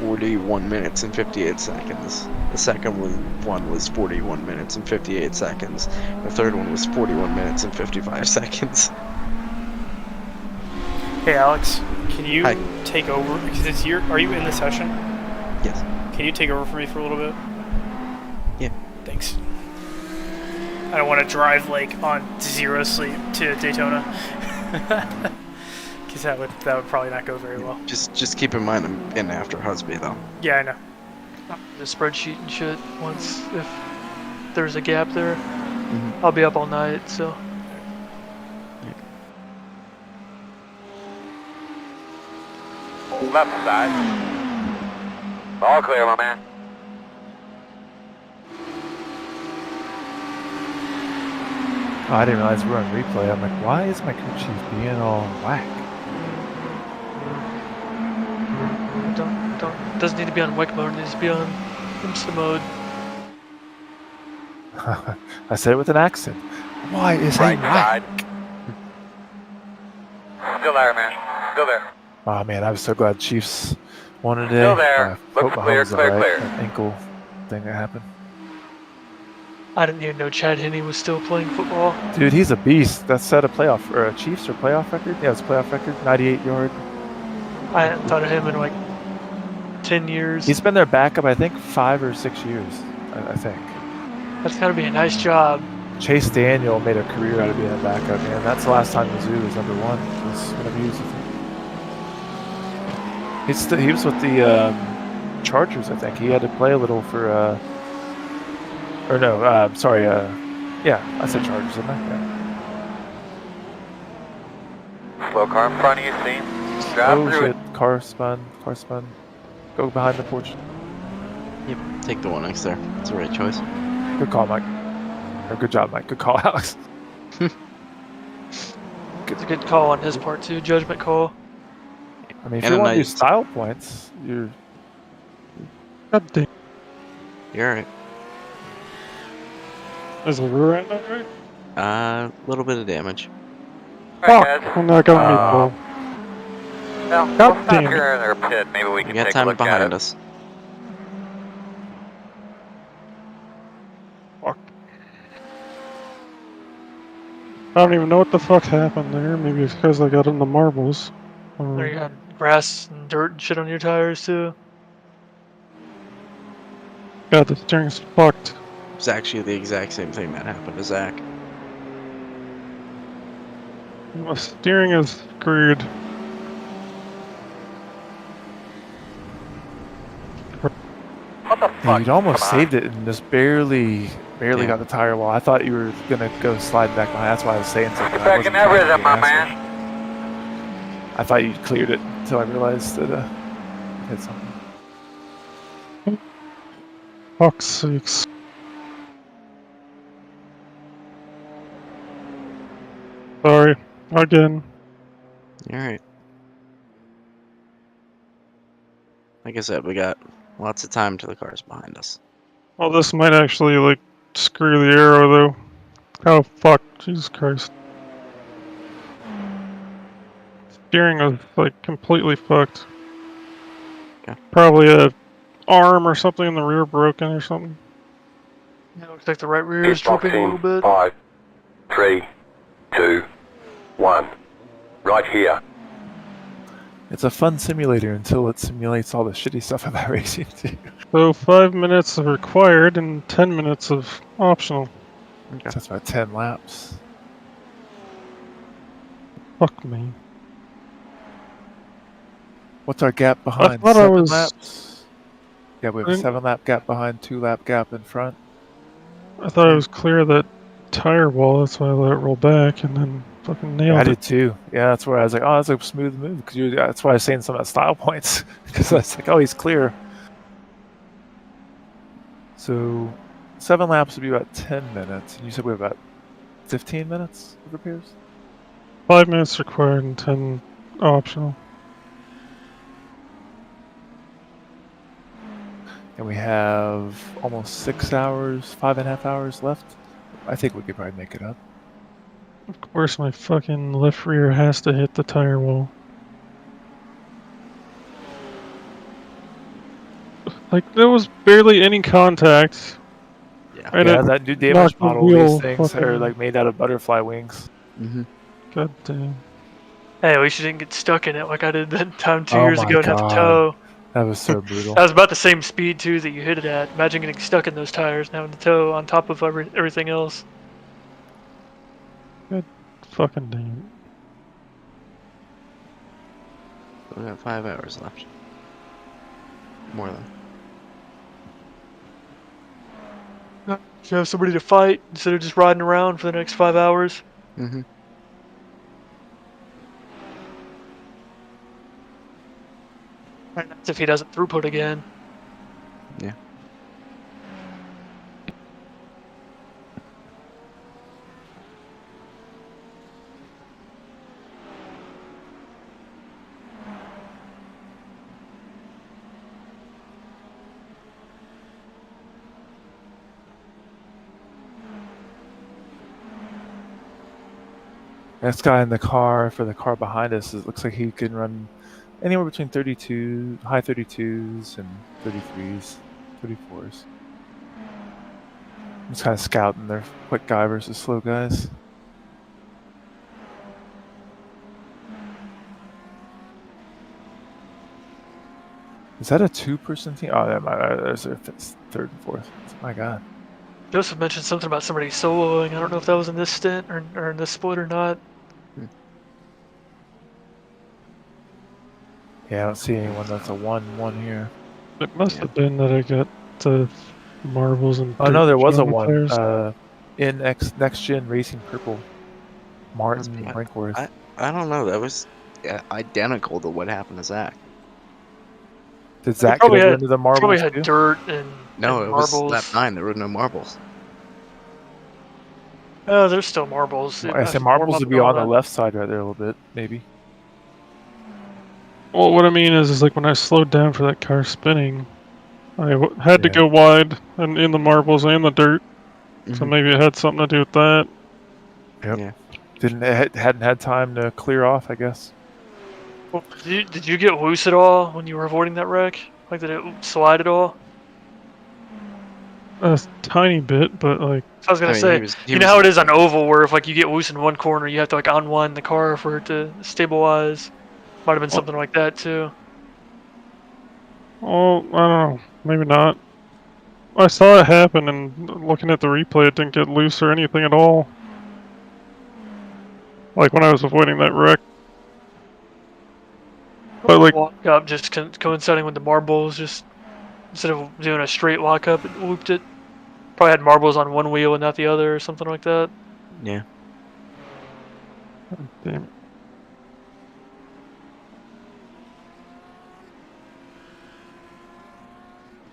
41 minutes and 58 seconds. The second one was 41 minutes and 58 seconds. The third one was 41 minutes and 55 seconds. Hey Alex, can you take over? Because are you in the session? Yes. Can you take over for me for a little bit? Yeah. Thanks. I don't want to drive like on 0 sleep to Daytona. Because that would probably not go very well. Just keep in mind I'm in after Husby though. Yeah, I know. The spreadsheet and shit. Once if there's a gap there, I'll be up all night. So. Left side. All clear, my man. Oh, I didn't realize we were on replay. I'm like, why is my crew chief being all whack? Doesn't need to be on WEC mode. It needs to be on IMSA mode. I said it with an accent. Why is he whack? Still there, man. Still there. Oh man, I was so glad Chiefs won today. Still there. Looks clear, clear. That ankle thing that happened. I didn't even know Chad Henney was still playing football. Dude, he's a beast. That set a playoff or a Chiefs or playoff record. Yeah, it's a playoff record. 98-yard. I hadn't thought of him in like 10 years. He's been their backup, I think, 5 or 6 years. I think. That's got to be a nice job. Chase Daniel made a career out of being a backup, man. That's the last time Mizzou was #1. was whenever he was with he was with the Chargers, I think. He had to play a little for or no, sorry, yeah, I said Chargers, didn't I? Yeah. Slow car in front of you, see? Drive Oh through shit, car spun. Go behind the porch. Yep, take the one next there. It's the right choice. Good call, Mike. Or good job, Mike. Good call, Alex. It's a good call on his part too. Judgment call. I mean, if And you a want to do nice- style points, you're... God damn. You're alright. Is the rear end alright? A little bit of damage. it. Alright, Fuck! I'm not gonna meet Paul. Well, God we'll stop damn it. here in our pit. Maybe we We can got take a time look at behind it. us. Fuck. I don't even know what the fuck happened there. Maybe it's because I got in the marbles. There you had grass and dirt and shit on your tires too. God, the steering's fucked. It's actually the exact same thing that happened to Zach. My steering is screwed. What the Yeah, fuck? you'd almost Come on. saved it and just barely Yeah. got the tire wall. I thought you were gonna go slide back behind. That's why I was saying something. Get I back wasn't in that trying to rhythm, be my an asshole. man. I thought you cleared it until I realized that you hit something. Fuck's sakes. Sorry. Again. Alright. Like I said, we got lots of time till the cars behind us. Well, this might actually, like, screw the arrow, though. Oh, fuck. Jesus Christ. Steering was, like, completely fucked. Okay. Probably a arm or something in the rear broken or something. Yeah, looks like the right rear is drooping a little bit. 5, 3, 2, 1. Right here. It's a fun simulator until it simulates all the shitty stuff about racing too. So 5 minutes of required and 10 minutes of optional. Okay. That's about 10 laps. Fuck me. What's our gap behind? thought I 7 was- laps? Yeah, we have a I didn't- 7-lap gap behind, 2-lap gap in front. I thought I was clear of that tire wall, that's why I let it roll back and then fucking Yeah, nailed I it. did too. Yeah, that's where I was like, oh, that's a smooth move. That's why I was saying some of that style points. Because I was like, oh, he's clear. So 7 laps would be about 10 minutes. And you said we have about 15 minutes of repairs? 5 minutes required and 10 optional. And we have almost 6 hours, 5.5 hours left. I think we could probably make it up. Of course my fucking left rear has to hit the tire wall. Like, there was barely any contact. Yeah. And Yeah, it that new damage knocked the model, wheel these things are fucking- like made out of butterfly wings. Mm-hmm. God damn. Hey, at least you didn't get stuck in it like I did that time 2 Oh years my ago and have to God. tow. That was so brutal. That was about the same speed too that you hit it at. Imagine getting stuck in those tires and having to tow on top of everything else. Fucking damn. We got 5 hours left. More than. You have somebody to fight instead of just riding around for the next 5 hours. Mm-hmm. And that's if he doesn't throughput again. Yeah. This guy in the car, for the car behind us, it looks like he can run anywhere between 32, high 32s and 33s, 34s. Just kind of scouting their quick guy versus slow guys. Is that a 2-person team? Oh, there's a third and fourth. My God. Joseph mentioned something about somebody soloing. I don't know if that was in this stint or in this split or not. Yeah, I don't see anyone that's a 1-1 here. It must Yeah. have been that I got the marbles and Oh dirt no, there was a on the 1. tires. In Next Gen Racing Purple. Must Martin be. Brinkworth. I don't know. That was identical to what happened to Zach. Did It Zach get probably over had into the marbles had too? dirt and No, and it was lap marbles. 9. There were no marbles. Oh, there's still marbles. I say After the warm marbles up would and be all on the that. left side right there a little bit, maybe. Well, what I mean is like when I slowed down for that car spinning, I had to Yeah. go wide and in the marbles and the dirt. So Mhm. maybe it had something to do with that. Yep. Yeah. Hadn't had time to clear off, I guess. Well, did you get loose at all when you were avoiding that wreck? Like, did it slide at all? A tiny bit, but like, So I was I gonna mean, say, he you know was how in it the is on clear. oval, where if like you get loose in one corner, you have to like unwind the car for it to stabilize. Might have been well, something like that too. I don't know, maybe not. I saw it happen, and looking at the replay, it didn't get loose or anything at all. Like when I was avoiding that wreck. But like, Walk up, just coinciding with the marbles, just instead of doing a straight lock up, it looped it. Probably had marbles on one wheel and not the other, or something like that. Yeah. damn it.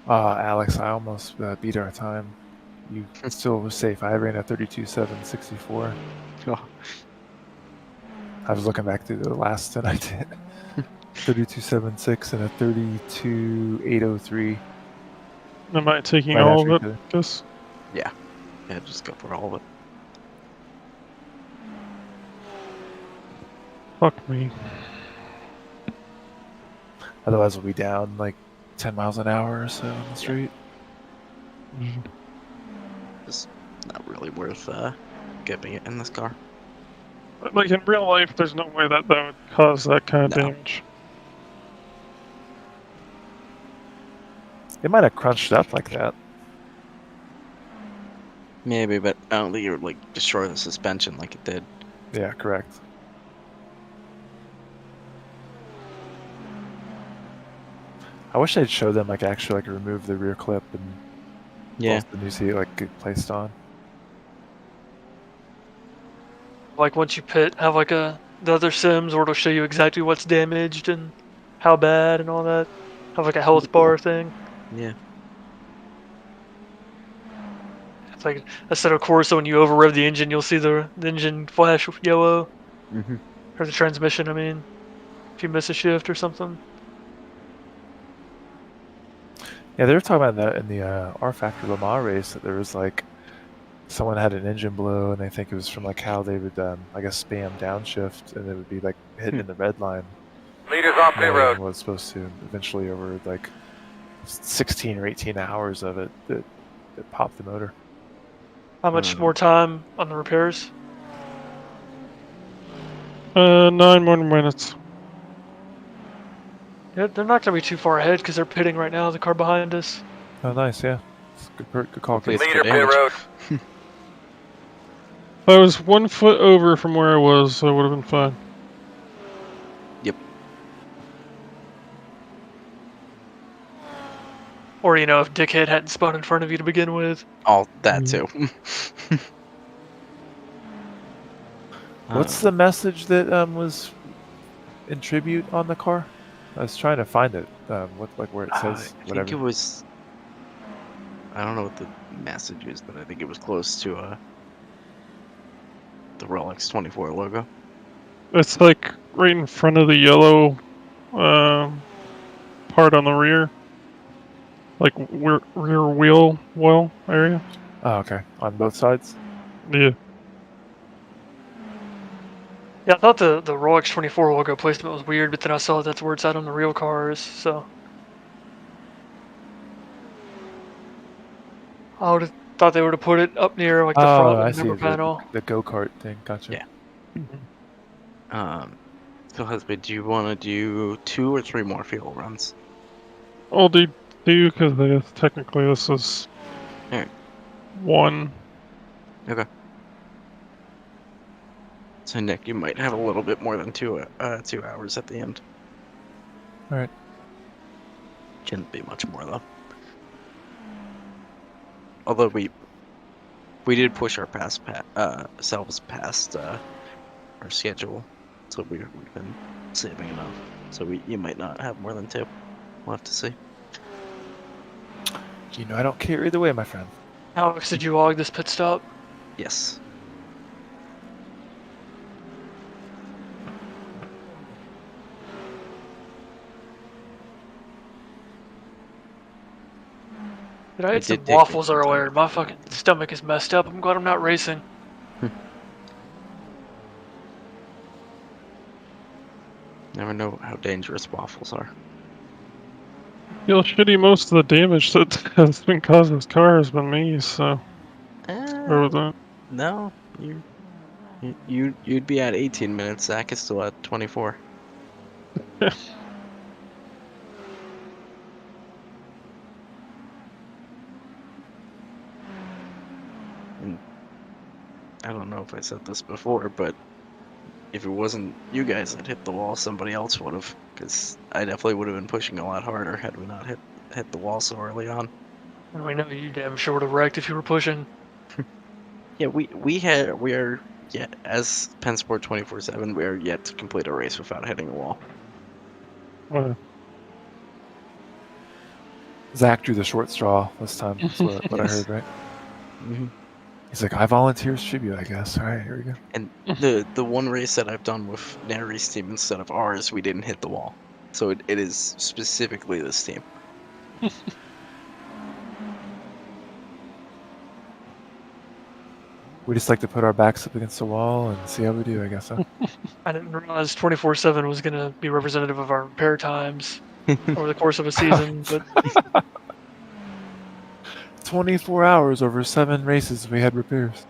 Alex, I almost beat our time. You still was safe. I ran a 32.764. Oh, I was looking back through the last and I did 32.76 and a 32.803. Am I taking Right all after of each it? other. Guess. yeah. Yeah, just go for all of it. Fuck me. Otherwise, we'll be down like 10 miles an hour or so on the street. Just not really worth getting it in this car. But, like in real life, there's no way that would cause that kind of No. damage. It might have crunched up like that. Maybe, but I don't think it would like destroy the suspension like it did. Yeah, correct. I wish they'd show them like actually like remove the rear clip and Yeah. the new seat like get placed on. Like once you pit, have like the other sims where it'll show you exactly what's damaged and how bad and all that. Have like a health bar thing. Yeah. It's like instead of course, so when you over rev the engine, you'll see the engine flash yellow, Mm-hmm. or the transmission. I mean, if you miss a shift or something. Yeah, they were talking about that in the R Factor Le Mans race that there was like someone had an engine blow and they think it was from like how they would I guess spam downshift and it would be like hitting in the red line. Leaders on pit More road. than was supposed to. Eventually, over like 16 or 18 hours of it, that popped the motor. How much more time on the repairs? 9 more minutes. Yeah, they're not gonna be too far ahead because they're pitting right now. The car behind us. Oh, nice, yeah. It's good call. Hopefully Chris. it's Leader for pit damage. road. If I was 1 foot over from where I was, I would have been fine. Yep. Or you know, if Dickhead hadn't spun in front of you to begin with. All that too. What's the message that was in tribute on the car? I was trying to find it. Where it says I whatever. think it was. I don't know what the message is, but I think it was close to the Rolex 24 logo. It's like right in front of the yellow part on the rear. Like rear wheel well area. Oh, okay. On both sides. Yeah. Yeah, I thought the Rolex 24 logo placement was weird, but then I saw that's where it's at on the real cars, so. I would have thought they would have put it up near like the front I of the see. number panel. The go-kart thing. Gotcha. Yeah. So husband, do you want to do 2 or 3 more fuel runs? I'll do 2 because technically this is Alright. 1. Okay. So Nick, you might have a little bit more than 2 hours at the end. Alright. Shouldn't be much more though. Although we did push our ourselves past our schedule, so we've been saving enough. So you might not have more than 2. We'll have to see. You know I don't care either way, my friend. Alex, did you log this pit stop? Yes. Dude, I had some did take waffles me some time. earlier. My fucking stomach is messed up. I'm glad I'm not racing. Never know how dangerous waffles are. Feel shitty. Most of the damage that has been caused this car has been me, so. Or with that. No, you'd be at 18 minutes. Zach is still at 24. And I don't know if I said this before, but if it wasn't you guys that hit the wall, somebody else would have. Because I definitely would have been pushing a lot harder had we not hit the wall so early on. And we know you damn sure would have wrecked if you were pushing. Yeah, we are yet as PennSport 24/7. We are yet to complete a race without hitting a wall. Zach drew the short straw this time. That's what I heard, right? Mm-hmm. He's like, I volunteer as tribute, I guess. All right, here we go. And the one race that I've done with Nary's team instead of ours, we didn't hit the wall. So it is specifically this team. We just like to put our backs up against the wall and see how we do, I guess. Huh? I didn't realize 24/7 was going to be representative of our repair times over the course of a season, but 24 hours over 7 races, we had repairs.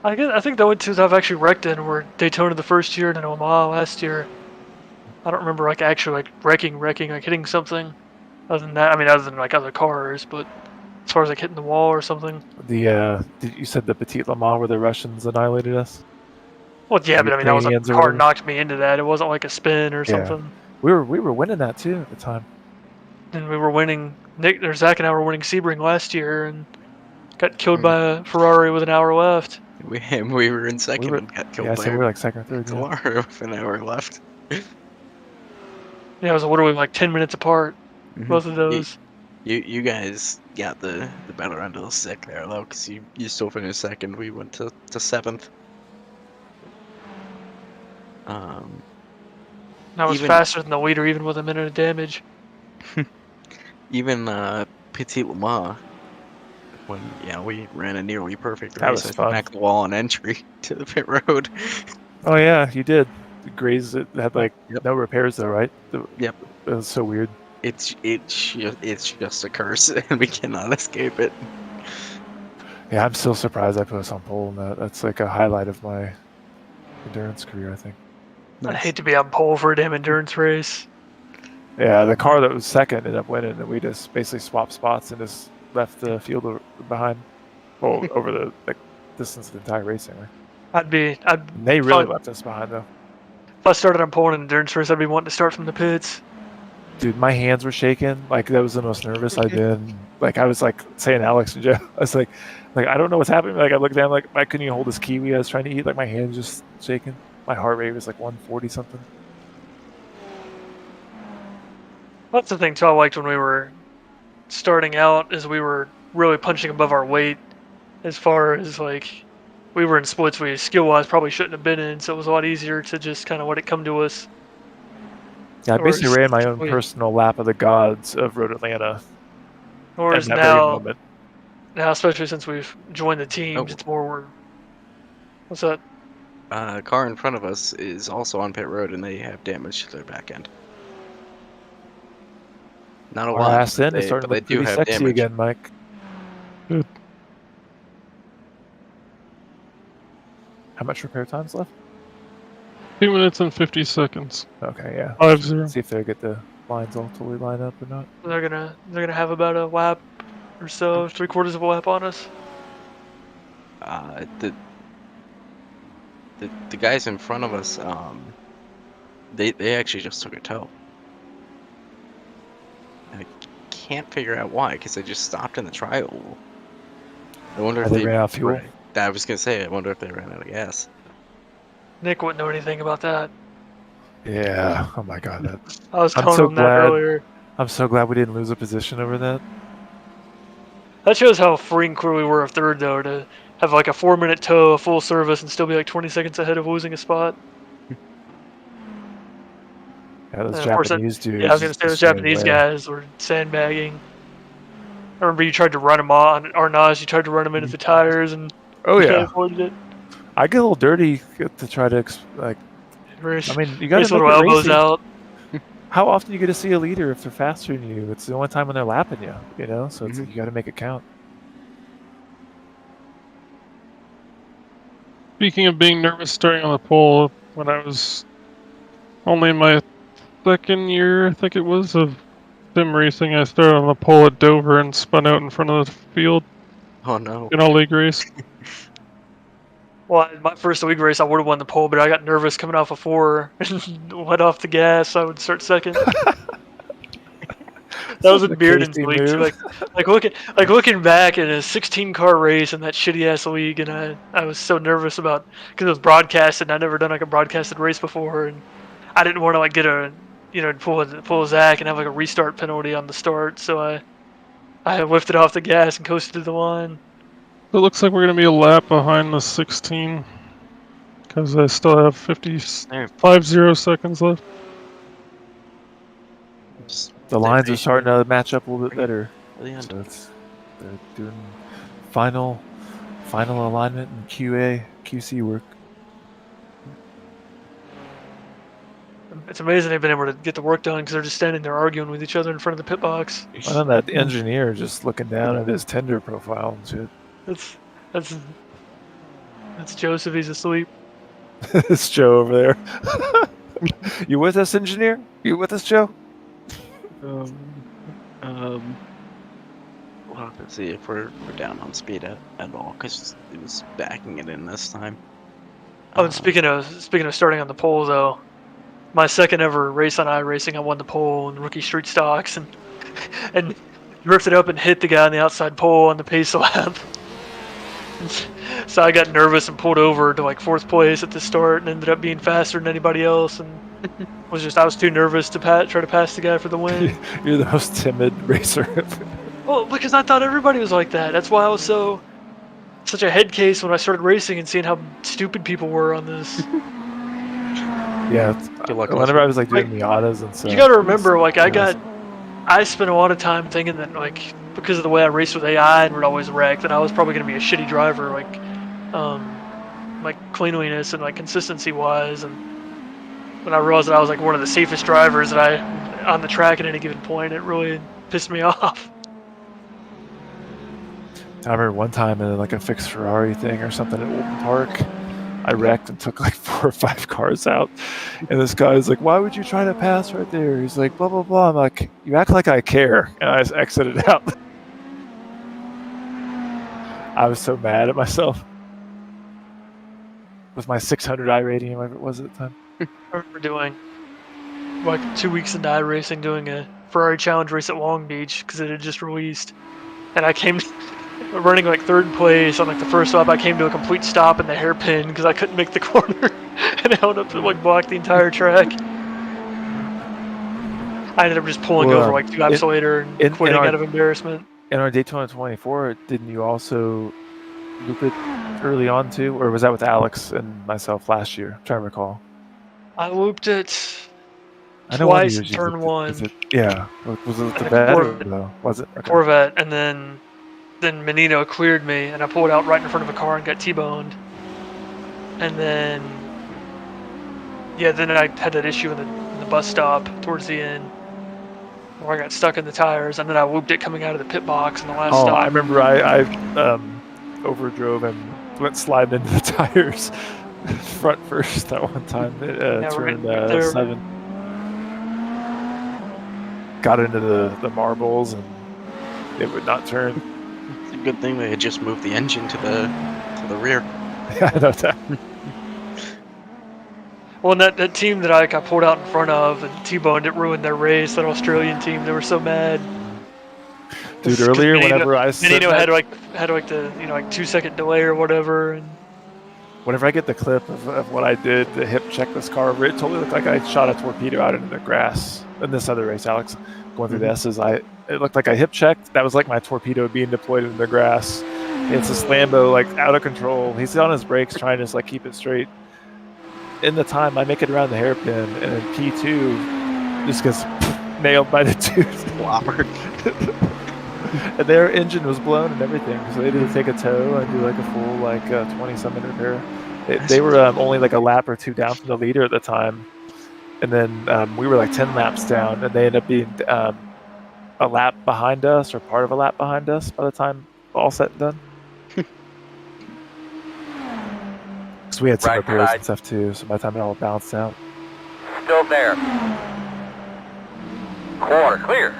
I think the only 2 that I've actually wrecked in were Daytona the first year and then Omaha last year. I don't remember like actually like wrecking, like hitting something. Other than that, I mean, other than like other cars, but as far as like hitting the wall or something. You said the Petit Le Mans where the Russians annihilated us? Well, yeah, but I mean, that was like Ukrainians the or car whatever? knocked me into that. It wasn't like a spin or Yeah. something. We were winning that too at the time. And we were winning. Zach and I were winning Sebring last year and got killed by a Ferrari with an hour left. We were in second and got killed by we were like second or third. Yeah. Talara with an hour left. Yeah, it was literally like 10 minutes apart. Both of those. You guys got the better end of the stick there though, because you still finished second. We went to 7th. I was faster than the leader, even with a minute of damage. Even Petit Le Mans, when we ran a nearly perfect That race. was I fun. smacked the wall on entry to the pit road. Oh yeah, you did. The Grays had like Yep. no repairs though, right? Yep. It was so weird. It's just a curse, and we cannot escape it. Yeah, I'm still surprised I put us on pole in that. That's like a highlight of my endurance career, I think. I'd hate to be on pole for a damn endurance race. Yeah, the car that was second ended up winning, and we just basically swapped spots and just left the field behind. Well, over the distance of the entire racing. Right? They really left us behind though. If I started on pole in an endurance race, I'd be wanting to start from the pits. Dude, my hands were shaking. Like that was the most nervous I've been. Like I was like saying Alex and Joe. I was like I don't know what's happening. Like I looked down, like I couldn't even hold this kiwi I was trying to eat. Like my hands just shaking. My heart rate was like 140 something. That's the thing too I liked when we were starting out, is we were really punching above our weight as far as like we were in splits we skill-wise probably shouldn't have been in, so it was a lot easier to just kind of let it come to us. Yeah, I basically ran my own personal lap of the gods of Road Atlanta. Whereas at that very now, moment. especially since we've joined the teams, it's more what's that? Car in front of us is also on pit road, and they have damage to their back end. Not a Our lot, ass end is but starting they to look do pretty have sexy damage. again, Mike. How much repair time's left? 2 minutes and 50 seconds. Okay, yeah. 5-0. See if they get the lines all totally line up or not. They're gonna have about a lap or so, 3/4 of a lap on us. The guys in front of us, They actually just took a tow. And I can't figure out why, because they just stopped in the trial. I wonder if They ran out of fuel. I was gonna say, I wonder if they ran out of gas. Nick wouldn't know anything about that. Yeah. Oh my god. I was I'm telling so him that glad- earlier. I'm so glad we didn't lose a position over that. That shows how freaking cool we were of third, though, to have like a 4-minute tow, a full service, and still be like 20 seconds ahead of losing a spot. Yeah, those And of course, Japanese dudes. yeah, I was gonna say those just ran Japanese away. guys were sandbagging. I remember you tried to run him on Arnaz. You tried to run him into the tires, and Oh you yeah. avoided it. I get a little dirty to try to like. Race, I mean, you got race to make little it elbows racy. out. How often you get to see a leader if they're faster than you? It's the only time when they're lapping you. You know, so it's, you got to make it count. Speaking of being nervous starting on the pole, when I was only in my second year, I think it was, of sim racing, I started on the pole at Dover and spun out in front of the field Oh no. in a league race. Well, in my first league race, I would have won the pole, but I got nervous coming off a 4 and went off the gas, so I would start second. That was Such a a Bearden's Casey league too. move. Looking back in a 16-car race in that shitty ass league, and I was so nervous about because it was broadcasted. And I'd never done like a broadcasted race before, and I didn't want to like get a pull a Zach and have like a restart penalty on the start. So I lifted off the gas and coasted to the line. It looks like we're going to be a lap behind the 16 because I still have 50 seconds left. The lines are starting to match up a little bit better. Brilliant. So they're doing final alignment and QC work. It's amazing they've been able to get the work done because they're just standing there arguing with each other in front of the pit box. And then that engineer just looking down at his tender profile and shit. That's Joseph. He's asleep. It's Joe over there. You with us, engineer? You with us, Joe? We'll have to see if we're down on speed at all, because it was backing it in this time. Oh, and speaking of starting on the pole though, my second ever race on iRacing, I won the pole in rookie street stocks and drifted up and hit the guy on the outside pole on the pace lap. So I got nervous and pulled over to like 4th place at the start and ended up being faster than anybody else, and I was too nervous to try to pass the guy for the win. You're the most timid racer. Well, because I thought everybody was like that. That's why I was such a head case when I started racing and seeing how stupid people were on this. Yeah, whenever I was like doing Miatas and stuff. You got to remember, like I spent a lot of time thinking that like because of the way I raced with AI and would always wreck, that I was probably going to be a shitty driver, like cleanliness and like consistency wise. And when I realized that I was like one of the safest drivers that on the track at any given point, it really pissed me off. I remember one time in like a fixed Ferrari thing or something at Open Park, I wrecked and took like 4 or 5 cars out. And this guy was like, "Why would you try to pass right there?" He's like, "Blah, blah, blah." I'm like, "You act like I care." And I just exited out. I was so mad at myself. With my 600 I rating, whatever it was at the time. I remember doing like 2 weeks into iRacing, doing a Ferrari Challenge race at Long Beach because it had just released. And I came running like 3rd place on like the first lap. I came to a complete stop in the hairpin because I couldn't make the corner, and I held up to like block the entire track. I ended up just pulling over like 2 laps later and quitting out of embarrassment. In our Daytona 24, didn't you also loop it early on too, or was that with Alex and myself last year? I'm trying to recall. I looped it I know one twice year in you turn looped it. 1. Was it, yeah. Was it the the bed Corvette. though? Was it? Okay. Corvette, and then Menino cleared me, and I pulled out right in front of a car and got T-boned. And then I had that issue in the bus stop towards the end, where I got stuck in the tires, and then I whooped it coming out of the pit box in the last stop. I remember I overdrove and went sliding into the tires front first that one time. Turn 7. Got into the marbles and it would not turn. It's a good thing they had just moved the engine to the rear. Yeah, I know that. Well, and that team that I got pulled out in front of and T-boned, it ruined their race. That Australian team, they were so mad. Dude, 'Cause earlier Menino- whenever I said Menino that, had like the 2-second delay or whatever, and whenever I get the clip of what I did to hip check this car over, it totally looked like I shot a torpedo out into the grass. In this other race, Alex, going through the S's, it looked like I hip checked. That was like my torpedo being deployed into the grass. It's this Lambo like out of control. He's on his brakes trying to just like keep it straight. In the time, I make it around the hairpin, and then P2 just gets nailed by the dude. Whopper. And their engine was blown and everything, so they had to take a tow and do like a full 20-some minute repair. They were only like a lap or two down from the leader at the time, and then we were like 10 laps down, and they ended up being a lap behind us or part of a lap behind us by the time all said and done. Because we had some repairs and stuff too, so by the time it all balanced out. Still there. Quarter clear.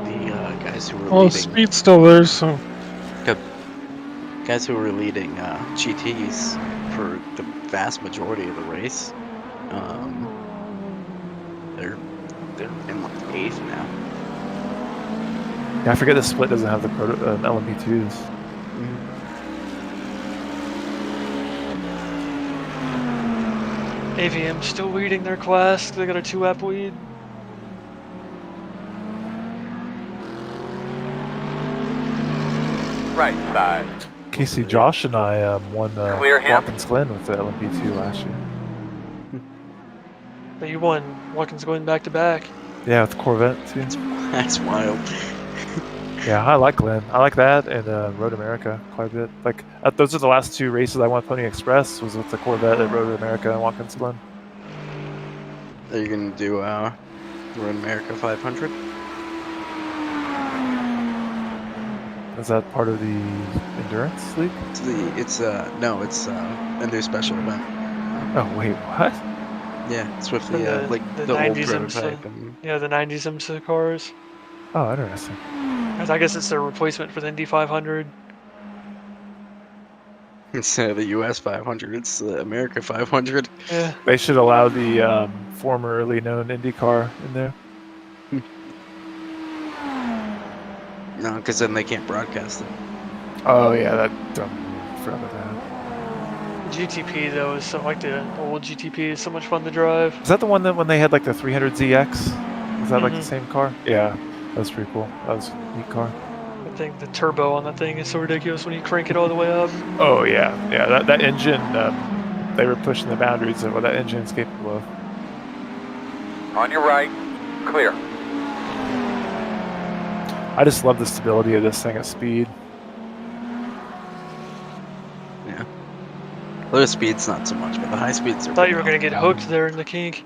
The guys who were Well, leading, speed's still there, so guys who were leading GTs for the vast majority of the race, they're in like 8th now. Yeah, I forget the split doesn't have the LMP2s. AVM still leading their class. They got a 2-lap lead. Right side. Casey, Josh, and I won Clear him. Watkins Glen with the LMP2 last year. But you won Watkins going back to back. Yeah, with Corvette too. That's wild. Yeah, I like Glen. I like that and Road America quite a bit. Like those are the last 2 races I won Pony Express was with the Corvette at Road America and Watkins Glen. Are you gonna do Road America 500? Is that part of the endurance league? It's a new special event. Oh wait, what? Yeah, it's with For the old 90s prototype. the 90s IMSA cars. Oh, interesting. I guess it's their replacement for the Indy 500. Instead of the US 500, it's the America 500. Yeah. They should allow the formerly known IndyCar in there. No, because then they can't broadcast it. Oh yeah, that dumb. Forgot about that. GTP though is so like the old GTP is so much fun to drive. Is that the one that when they had like the 300ZX? Is that like the Mhm. same car? Yeah, that's pretty cool. That was a neat car. I think the turbo on that thing is so ridiculous when you crank it all the way up. Oh yeah, yeah. That engine, they were pushing the boundaries of what that engine is capable of. On your right. Clear. I just love the stability of this thing at speed. Yeah. Low speed's not so much, but the high speeds are. I thought you were gonna get hooked there in the kink.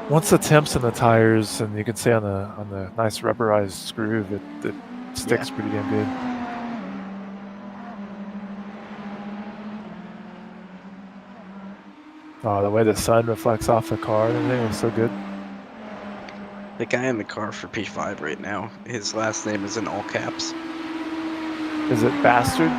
Once the temp's in the tires, and you can see on the nice rubberized groove, it sticks pretty damn good. Oh, the way the sun reflects off the car and everything is so good. The guy in the car for P5 right now, his last name is in all caps. Is it Bastard?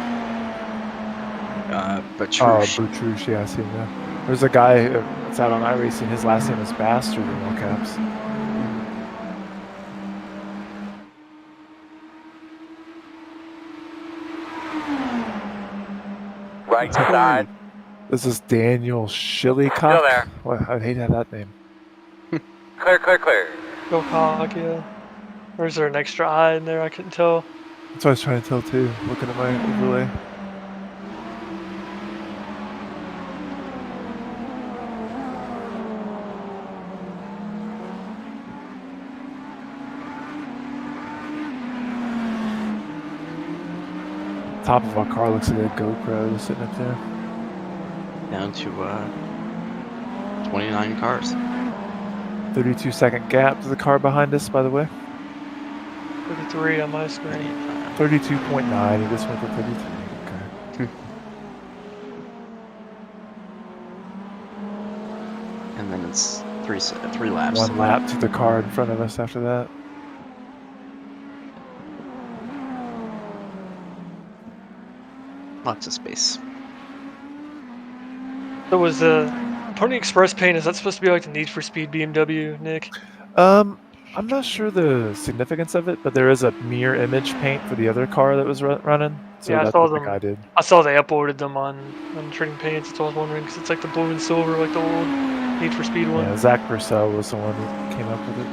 But Oh, Butrouche, yeah, I see him now. There's a guy that's out on iRacing, his last name is Bastard in all caps. Right side. This is Daniel Shillycock. Still there. Well, I'd hate to have that name. Clear, clear, clear. Go cock, yeah. Or is there an extra I in there? I couldn't tell. That's what I was trying to tell too, looking at my overlay. Top of our car looks like a GoPro just sitting up there. down to 29 cars. 32-second gap to the car behind us, by the way. 33 on my screen. 32.9, he just went to 33. Okay. And then it's three laps. One lap to the car in front of us after that. Lots of space. So was Pony Express paint, is that supposed to be like the Need for Speed BMW, Nick? I'm not sure the significance of it, but there is a mirror image paint for the other car that was running. So Yeah, I that's saw what the them. guy did. I saw they uploaded them on Trading Paints. That's what I was wondering, because it's like the blue and silver, like the old Need for Speed one. Yeah, Zach Purcell was the one who came up with it.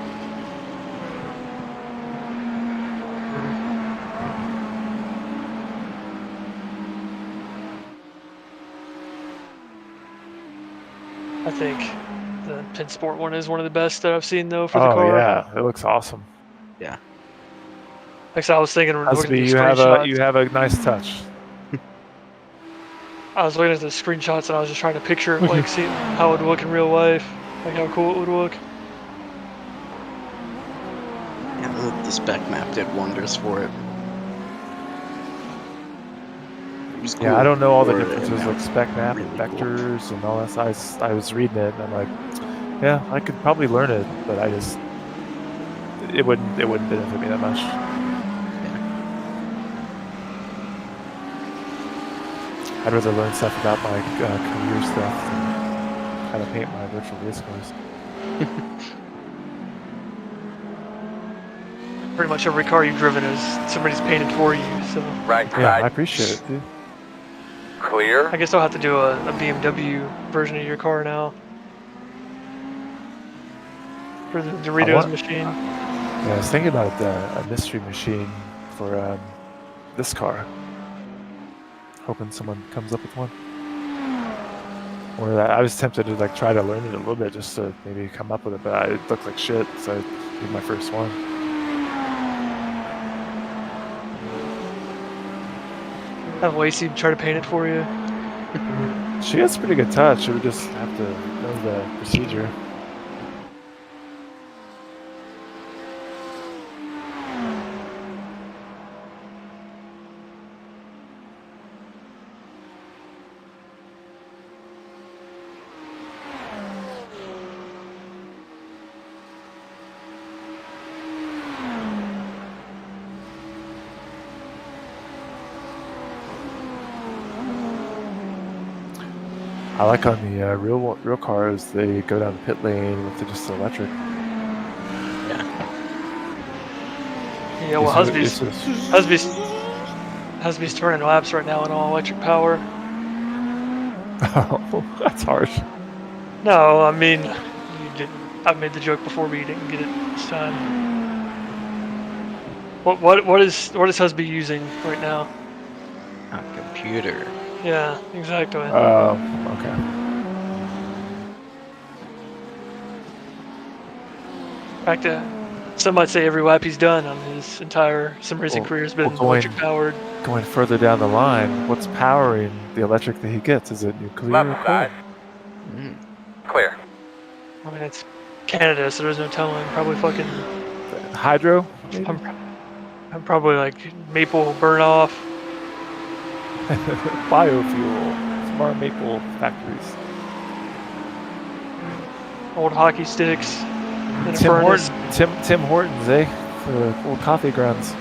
I think the PennSport one is one of the best that I've seen though for the car. Oh yeah, it looks awesome. Yeah. Actually, I was thinking when looking at Husby, the you screenshots. have a nice touch. I was looking at the screenshots and I was just trying to picture like see how it would look in real life, like how cool it would look. Yeah, the spec map did wonders for it. Yeah, I don't know all the for it, differences and like spec map really and cool. vectors and all that. So I was reading it and I'm like, yeah, I could probably learn it, but it wouldn't benefit me that much. I'd rather learn stuff about my career stuff than how to paint my virtual race cars. Pretty much every car you've driven is somebody's painted for you, so Right Yeah, I side appreciate it, dude. clear. I guess I'll have to do a BMW version of your car now. For the Doritos machine. Yeah, I was thinking about a mystery machine for this car. Hoping someone comes up with one. Or I was tempted to like try to learn it a little bit just to maybe come up with it, but it looked like shit, so I did my first one. Have Lacey try to paint it for you. She has pretty good touch. She would just have to know the procedure. I like on the real cars, they go down the pit lane with just electric. Yeah, well, Husby's turning laps right now in all electric power. Oh, that's harsh. No, I mean, I made the joke before, but you didn't get it this time. What is Husby using right now? A computer. Yeah, exactly. Oh, okay. In fact, some might say every lap he's done on his entire sim racing career has been electric powered. Going further down the line, what's powering the electric that he gets? Is it nuclear or Left coal? side clear. I mean, it's Canada, so there's no telling. Probably fucking Hydro? maybe? I'm probably like maple burn off. Biofuel. Smart maple factories. Old hockey sticks. In a Tim furnace. Tim Hortons, eh? For the old coffee grounds.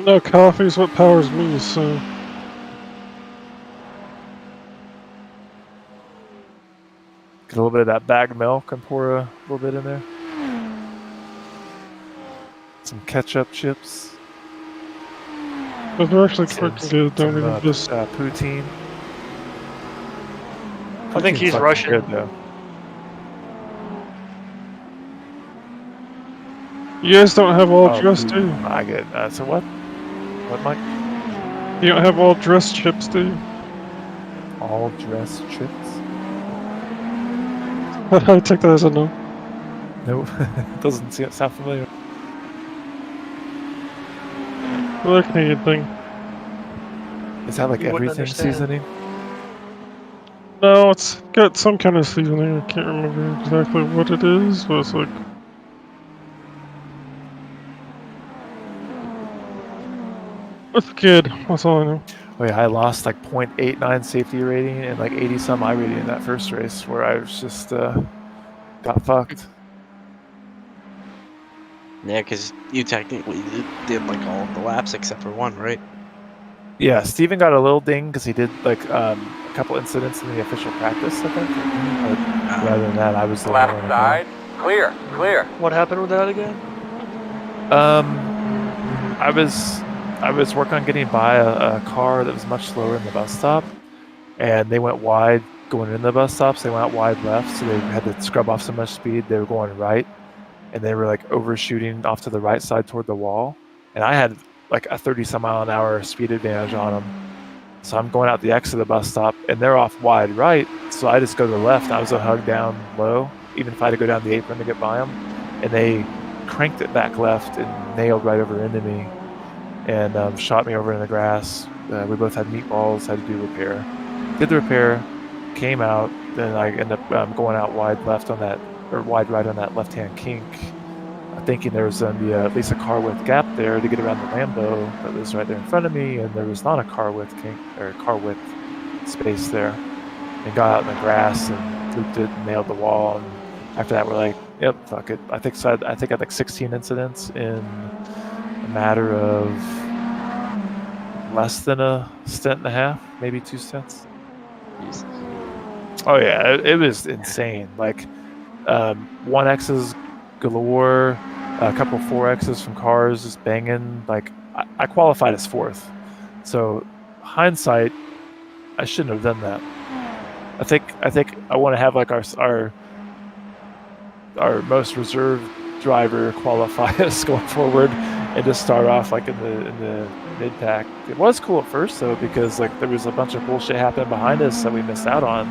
No, coffee's what powers me, so... Get a little bit of that bagged milk and pour a little bit in there. Some ketchup chips. But they're actually quite good, don't even just... poutine. I think he's fucking Russian. Good, though. You guys don't have all dressed, do you? I get so what? What, Mike? You don't have all dressed chips, do you? All dressed chips? I take that as a no. Nope. Doesn't sound familiar. Another Canadian thing. Is that like You wouldn't everything understand. seasoning? No, it's got some kind of seasoning. I can't remember exactly what it is, but it's like... It's good, that's all I know. Oh yeah, I lost like 0.89 safety rating and like 80 some I rating in that first race where I was just got fucked. Yeah, because you technically did like all of the laps except for one, right? Yeah, Steven got a little ding because he did like a couple incidents in the official practice, I think. But rather than that, I was the only one in the car. Left side, clear, clear. What happened with that again? I was working on getting by a car that was much slower in the bus stop, and they went wide going into the bus stops. They went out wide left, so they had to scrub off so much speed. They were going right, and they were like overshooting off to the right side toward the wall. And I had like a 30-some-mile-an-hour speed advantage on them. So I'm going out the exit of the bus stop, and they're off wide right. So I just go to the left. I was a hug down low, even if I had to go down the apron to get by them. And they cranked it back left and nailed right over into me and shot me over in the grass. We both had meatballs, had to do repair. Did the repair, came out, then I ended up going out wide left on that, or wide right on that left-hand kink, thinking there was going to be at least a car width gap there to get around the Lambo that was right there in front of me, and there was not a car width kink or car width space there. And got out in the grass and looped it and nailed the wall. And after that, we're like, "Yep, fuck it." I think I had like 16 incidents in a matter of less than a stint and a half, maybe 2 stints. Jeez. Oh yeah, it was insane. Like 1X's galore, a couple 4X's from cars just banging. Like I qualified as 4th, so hindsight, I shouldn't have done that. I think I want to have like our most reserved driver qualify us going forward and just start off like in the mid pack. It was cool at first though, because like there was a bunch of bullshit happening behind us that we missed out on,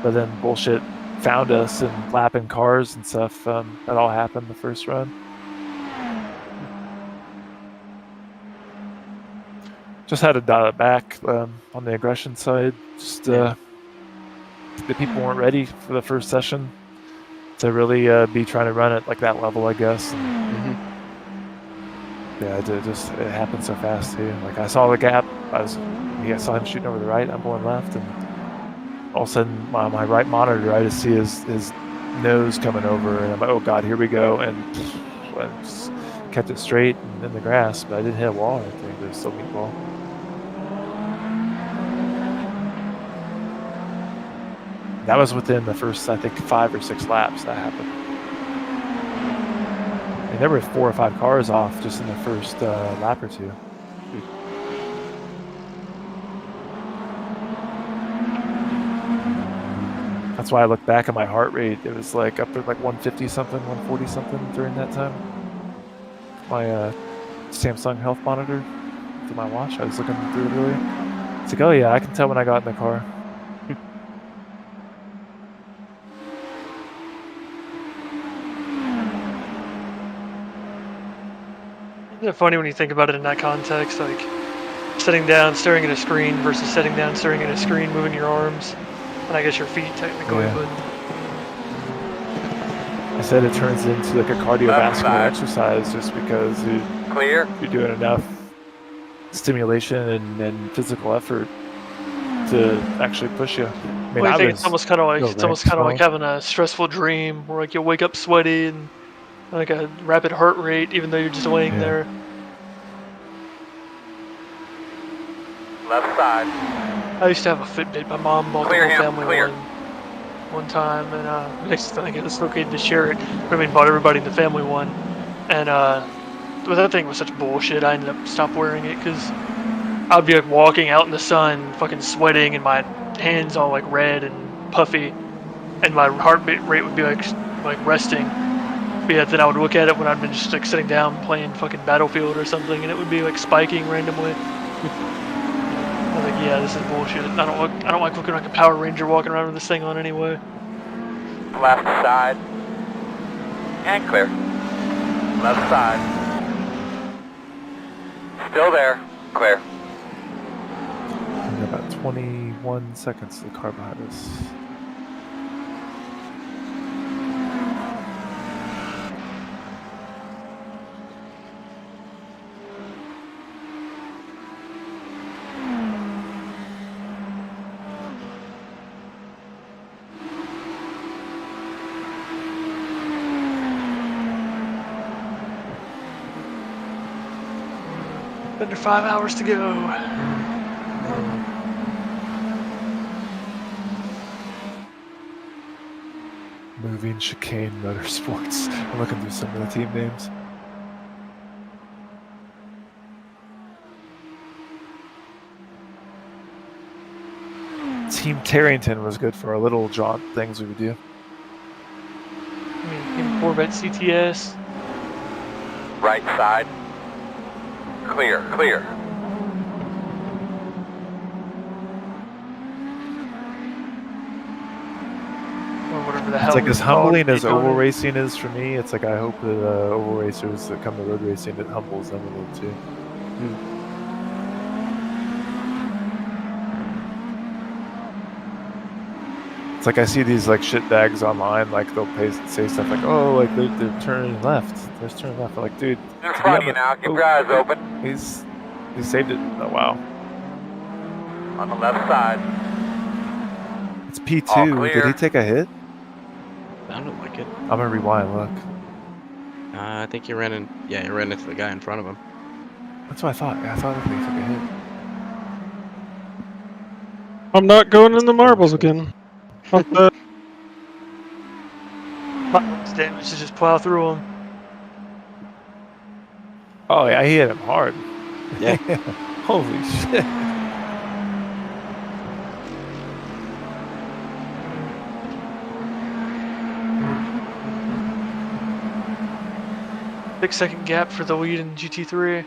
but then bullshit found us and lapping cars and stuff. That all happened the first run. Just had to dial it back on the aggression side. Just the people weren't ready for the first session to really be trying to run it like that level, I guess. And, yeah, it happened so fast too. Like I saw the gap. I saw him shooting over the right. I'm going left, and all of a sudden my right monitor, I just see his nose coming over, and I'm like, oh god, here we go, and I just kept it straight and in the grass, but I didn't hit a wall or anything. But it was still meatball. That was within the first, I think, 5 or 6 laps that happened. And there were 4 or 5 cars off just in the first lap or 2. That's why I look back at my heart rate. It was like up at like 150 something, 140 something during that time. My Samsung health monitor to my watch. I was looking through it earlier. It's like, oh yeah, I can tell when I got in the car. Isn't it funny when you think about it in that context, like sitting down, staring at a screen versus sitting down, staring at a screen, moving your arms, and I guess your feet technically, Yeah. but I said it turns into like a cardiovascular exercise just because you're doing enough stimulation and physical effort to actually push you. I mean, well, I think it's almost kind of like well. having a stressful dream where like you wake up sweaty and like a rapid heart rate, even though you're just laying there. Left side. I used to have a Fitbit. My mom bought the whole family one time, and I just think it was okay to share it. I mean, bought everybody the family one, and but that thing was such bullshit. I ended up stopped wearing it because I'd be like walking out in the sun, fucking sweating, and my hands all like red and puffy, and my heart rate would be like resting. But yeah, then I would look at it when I'd been just like sitting down playing fucking Battlefield or something, and it would be like spiking randomly. I was like, yeah, this is bullshit. I don't like looking like a Power Ranger walking around with this thing on anyway. Left side. And clear. Left side. Still there. Clear. And about 21 seconds to the car behind us. Under 5 hours to go. Moving Chicane Motorsports. I'm looking through some of the team names. Team Tarrington was good for our little jaunt things we would do. I mean, Team Corvette CTS. Right side. Clear, clear. Or whatever the hell. It's like as it's called, humbling as Daytona. oval racing is for me. It's like I hope that oval racers that come to road racing, it humbles them a little too. It's like I see these like shit bags online, like they'll say stuff like, "Oh, like they're turning left. There's turning left." I'm like, dude, In front of you now. Keep your eyes open. He saved it. Oh wow. On the left side. It's P2. All clear. Did he take a hit? Sounded like it. I'm gonna rewind. Look. I think he ran in. Yeah, he ran into the guy in front of him. That's what I thought. I thought he took a hit. I'm not going in the marbles again. Fuck that. It's damage to just plow through them. Oh yeah, he hit him hard. Yeah. Holy shit. Six-second gap for the lead in GT3.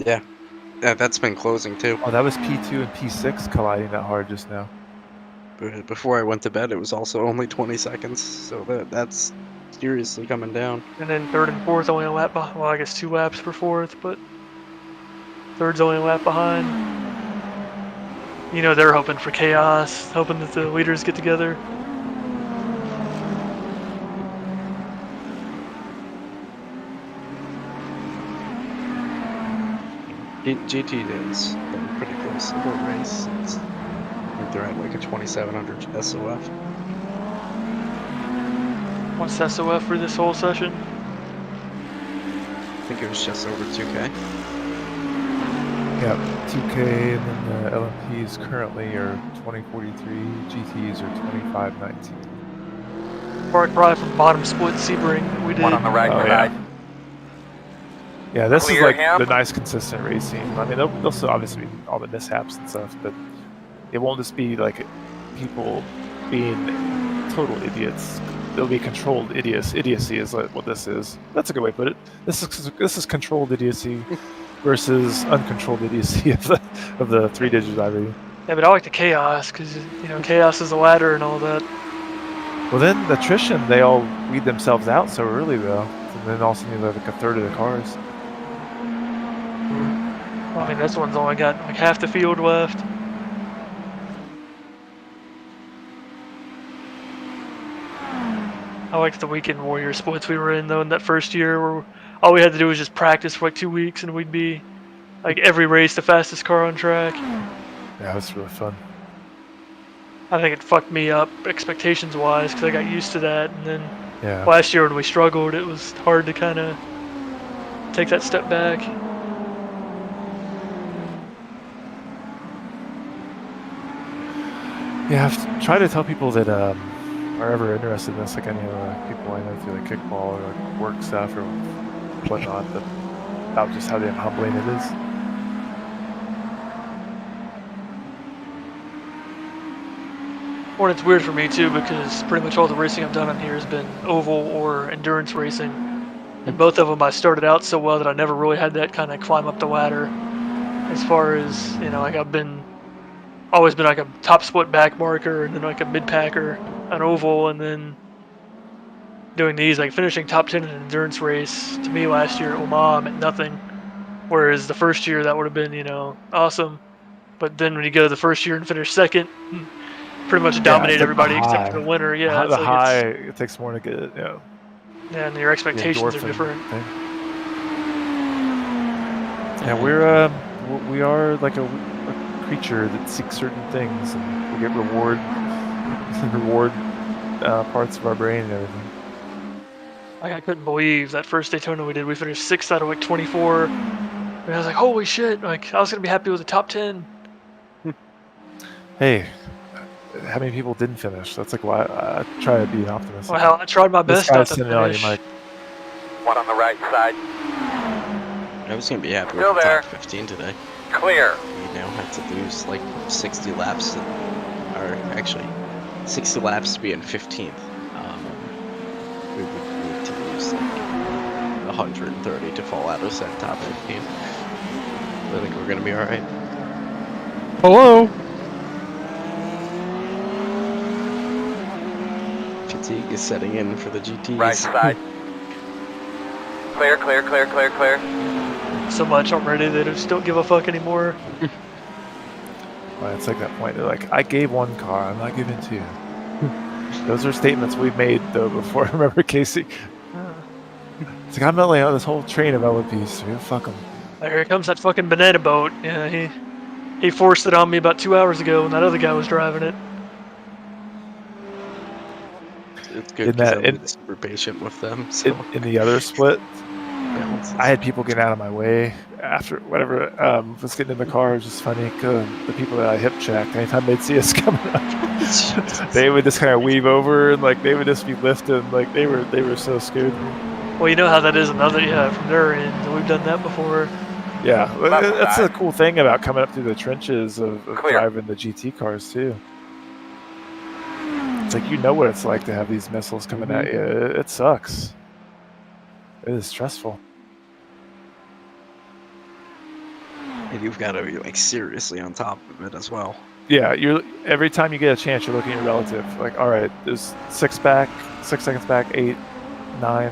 Yeah. Yeah, that's been closing too. Oh, that was P2 and P6 colliding that hard just now. Before I went to bed, it was also only 20 seconds, so that's seriously coming down. And then third and fourth only a lap behind. Well, I guess 2 laps for fourth, but third's only a lap behind. You know they're hoping for chaos, hoping that the leaders get together. GT is been pretty close the whole race. I think they're at like a 2700 SOF. What's SOF for this whole session? I think it was just over 2K. Yeah, 2K and then the LMPs currently are 2043, GTs are 2519. Probably from bottom split Sebring that we did. One on the right Oh, side. Yeah, this Clear is like him. the nice consistent racing. I mean, there'll still obviously be all the mishaps and stuff, but it won't just be like people being total idiots. There'll be controlled idiocy. Idiocy is like what this is. That's a good way to put it. This is controlled idiocy versus uncontrolled idiocy of the 3-digit IRA. Yeah, but I like the chaos because you know chaos is a ladder and all that. Well, then the attrition, they all weed themselves out so early though, and then all of a sudden you have like a third of the cars. Well, I mean, this one's only got like half the field left. I liked the weekend warrior splits we were in though in that first year where all we had to do was just practice for like 2 weeks and we'd be like every race the fastest car on track. Yeah, that's really fun. I think it fucked me up expectations wise because I got used to that, and then Yeah. last year when we struggled it was hard to kind of take that step back. Yeah, I've tried to tell people that are ever interested in this, like any people I know through like kickball or like work stuff or whatnot, about just how damn humbling it is. Well, it's weird for me too because pretty much all the racing I've done on here has been oval or endurance racing, and both of them I started out so well that I never really had that kind of climb up the ladder. As far as you know, like I've always been like a top split back marker and then like a mid packer, an oval, and then doing these like finishing top 10 in an endurance race. To me, last year at Omaha meant nothing, whereas the first year that would have been awesome. But then when you go to the first year and finish second, pretty much dominate it's like everybody the except high. for the winner. Yeah, The it's like high, it takes more to get it, yeah, and your expectations are endorphin different. thing. Yeah, we are like a creature that seeks certain things, and we get reward parts of our brain and everything. Like I couldn't believe that first Daytona we did. We finished 6th out of like 24, I was like, holy shit! Like I was gonna be happy with the top 10. Hey, how many people didn't finish? That's like why I try to be an optimist. Well, hell, I tried my This best not guy's to sitting on you, finish. Mike. One on the right side. I was gonna be happy Still with the there. top 15 today. Clear. You know, had to lose like 60 laps, or actually 60 laps to be in 15th. We would need to lose like 130 to fall out of that top 15. I think we're gonna be all right. Hello. Fatigue is setting in for the GTs. Right side. Clear, clear, clear, clear, clear. So much already they just don't give a fuck anymore. Well, it's like that point. They're like, I gave one car, I'm not giving two. Those are statements we made though before. Remember, Casey? It's like I'm not laying out this whole train of LMPs. So fuck them. Here comes that fucking banana boat. Yeah, he forced it on me about 2 hours ago when that other guy was driving it. It's good In that- because in- I'm super patient with them. So In the other split, balances. I had people getting out of my way after whatever was getting in the car. It was just funny. 'Cause the people that I hip checked, anytime they'd see us coming up, they would just kind of weave over and like they would just be lifting. Like they were so scared. Well, you know how that is another, from their end. We've done that before. Yeah, Left that's the side. cool thing about coming up through the trenches of Clear. driving the GT cars too. It's like you know what it's like to have these missiles coming at you. It sucks. It is stressful. And you've got to be like seriously on top of it as well. Yeah, you're every time you get a chance, you're looking at your relative. Like, all right, there's 6 seconds back, 8, 9.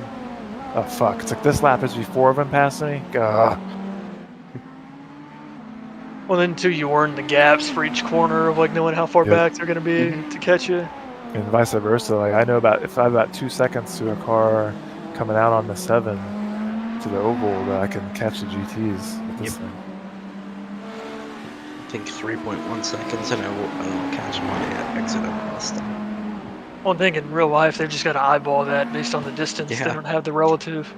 Oh fuck! It's like this lap is before of them passing me. Gah. Well, then too, you earn the gaps for each corner of like knowing how far Yep. back they're gonna be to catch you. And vice versa. Like I know if I have about 2 seconds to a car coming out on the 7 to the oval, that I can catch the GTs with this thing. I think 3.1 seconds, and I will catch them on the exit of Boston. One thing in real life, they've just got to eyeball that based on the distance. Yeah. They don't have the relative.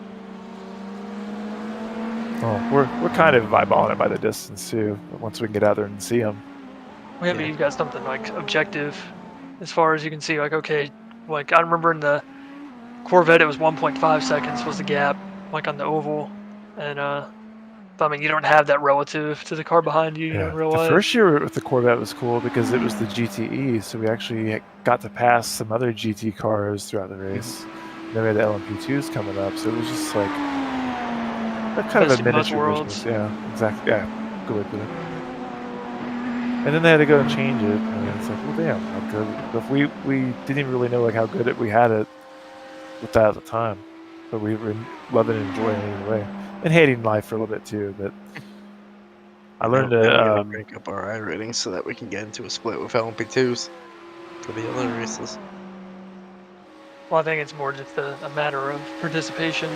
Oh, we're kind of eyeballing it by the distance too. But once we can get out there and see them. Well, yeah, but you've got something like objective, as far as you can see. Like, okay, like I remember in the Corvette, it was 1.5 seconds was the gap, like on the oval, and I mean, you don't have that relative to the car behind you. You know, in real The life. first year with the Corvette was cool because it was the GTE, so we actually got to pass some other GT cars throughout the race. And then we had the LMP2s coming up, so it was just like kind of Best a of both miniature worlds. business. Yeah, exactly. Yeah, good way to put it. And then they had to go and change it, and it's like, well, damn, how good. If we didn't even really know like how good we had it with that at the time, but we were loving and enjoying it either way. And hating life for a little bit too, but I learned We're to gonna break up our iRating so that we can get into a split with LMP2s for the other races. Well, I think it's more just a matter of participation.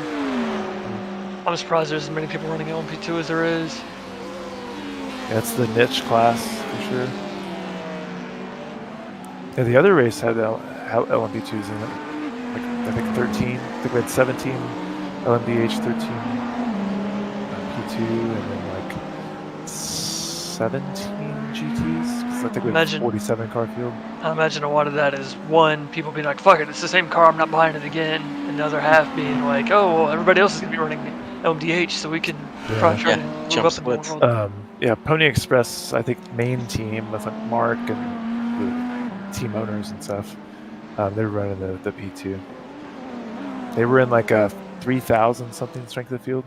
I'm surprised there's as many people running LMP2 as there is. That's the niche class for sure. Yeah, the other race had LMP2s in it. Like I think 13. I think we had 17 LMDH, 13 P2, and then like 17 GTs. Because I think we had Imagine- 47 car field. I imagine a lot of that is one, people being like, fuck it, it's the same car, I'm not buying it again. And the other half being like, oh, well, everybody else is going to be running LMDH, so we can probably try to move jump up in the splits. world. Yeah, Pony Express, I think main team with like Mark and the team owners and stuff. They were running the P2. They were in like a 3,000 something strength of field.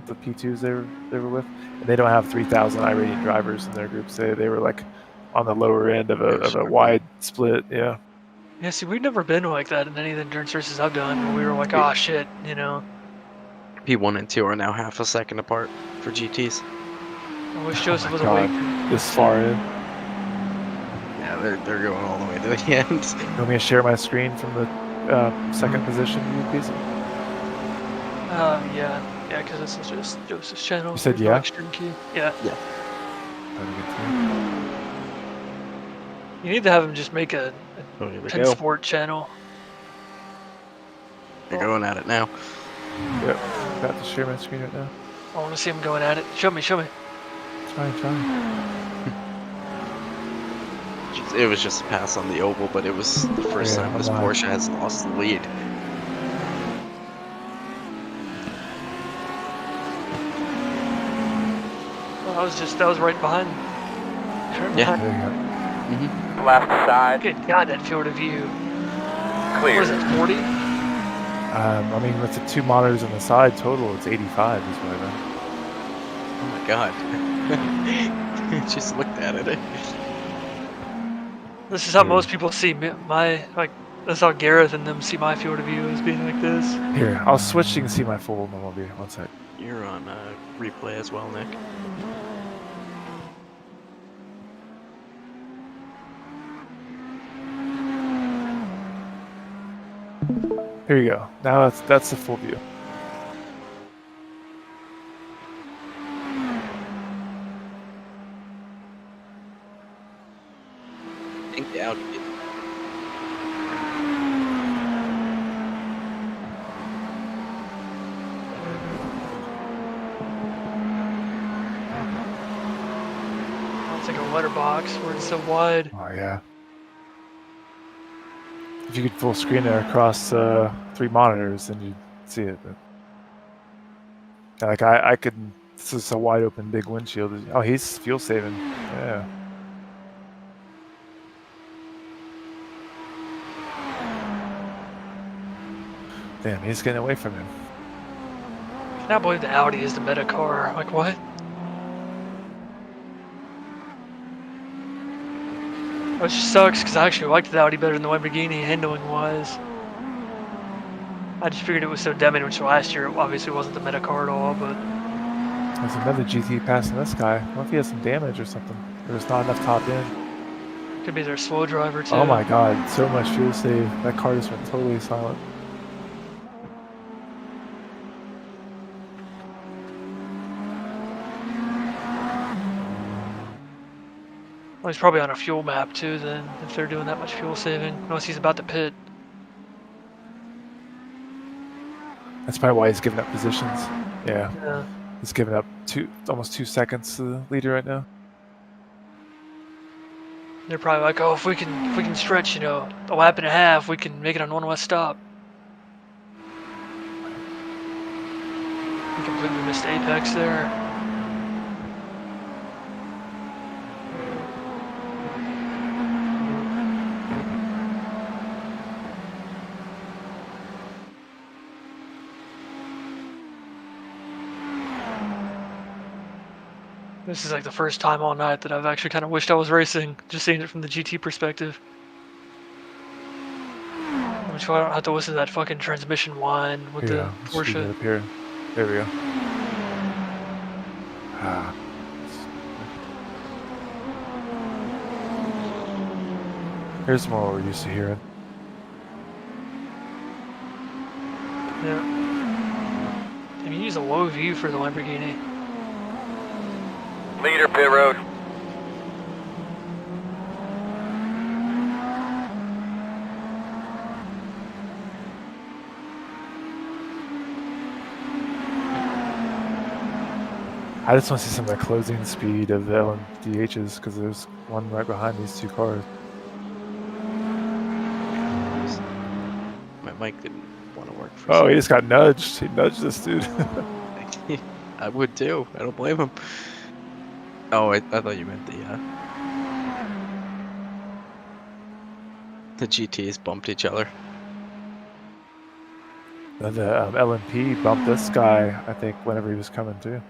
The P2s they were with, and they don't have 3,000 iRating drivers in their groups. They were like on the lower end of a wide split. Yeah. Yeah, see, we've never been like that in any of the endurance races I've done, where we were like, oh shit, you know. P1 and 2 are now half a second apart for GTs. I wish Joseph was God, awake. this far in. Yeah, they're going all the way to the end. You want me to share my screen from the second position, you piece? Yeah, because this is just Joseph's channel. You said There's no yeah? extra key. Yeah. Yeah. You need to have him just make a Oh, here we go. PennSport channel. They're going at it now. Yep. About to share my screen right now. I want to see them going at it. Show me, show me. Try. It was just a pass on the oval, but it was the first Yeah, time I'm this not. Porsche has lost the lead. Well, that was right behind. Yeah. There you go. Left side. Good God, that field of view. Clear. What is it, 40? I mean, with the 2 monitors on the side total, it's 85 is what I meant. Oh my god. Just looked at it. This is how most people see that's how Gareth and them see my field of view as being like this. Here, I'll switch so you can see my full normal view. One sec. You're on replay as well, Nick. Here you go. Now that's the full view. I think the Audi did. It's like a letterbox where it's so wide. Oh yeah. If you could full screen it across 3 monitors, then you'd see it. But yeah, like I could. This is a wide open, big windshield. Oh, he's fuel saving. Yeah. Damn, he's getting away from him. I cannot believe the Audi is the meta car. Like, what? Which sucks because I actually liked the Audi better than the Lamborghini handling wise. I just figured it was so damaged last year. It obviously wasn't the meta car at all, but There's another GT passing this guy. What if he has some damage or something? There's not enough top end. could be their slow driver too. Oh my god, so much fuel save. That car just went totally silent. Well, he's probably on a fuel map too then, if they're doing that much fuel saving. Unless he's about to pit. That's probably why he's giving up positions. Yeah. Yeah. He's giving up almost 2 seconds to the leader right now. They're probably like, oh, if we can stretch, a lap and a half, we can make it on one less stop. We completely missed apex there. This is like the first time all night that I've actually kind of wished I was racing, just seeing it from the GT perspective. Which I don't have to listen to that fucking transmission whine with Here, the let's speed it Porsche. up here. There we go. Ah. Here's more what we're used to hearing. Yeah. And you use a low view for the Lamborghini. Leader pit road. I just want to see some of the closing speed of the LMDHs because there's one right behind these 2 cars. My mic didn't want to work for Oh, some he just got nudged. He nudged this dude. I would too. I don't blame him. Oh, I thought you meant the GTs bumped each other. And the LMP bumped this guy, I think, whenever he was coming too.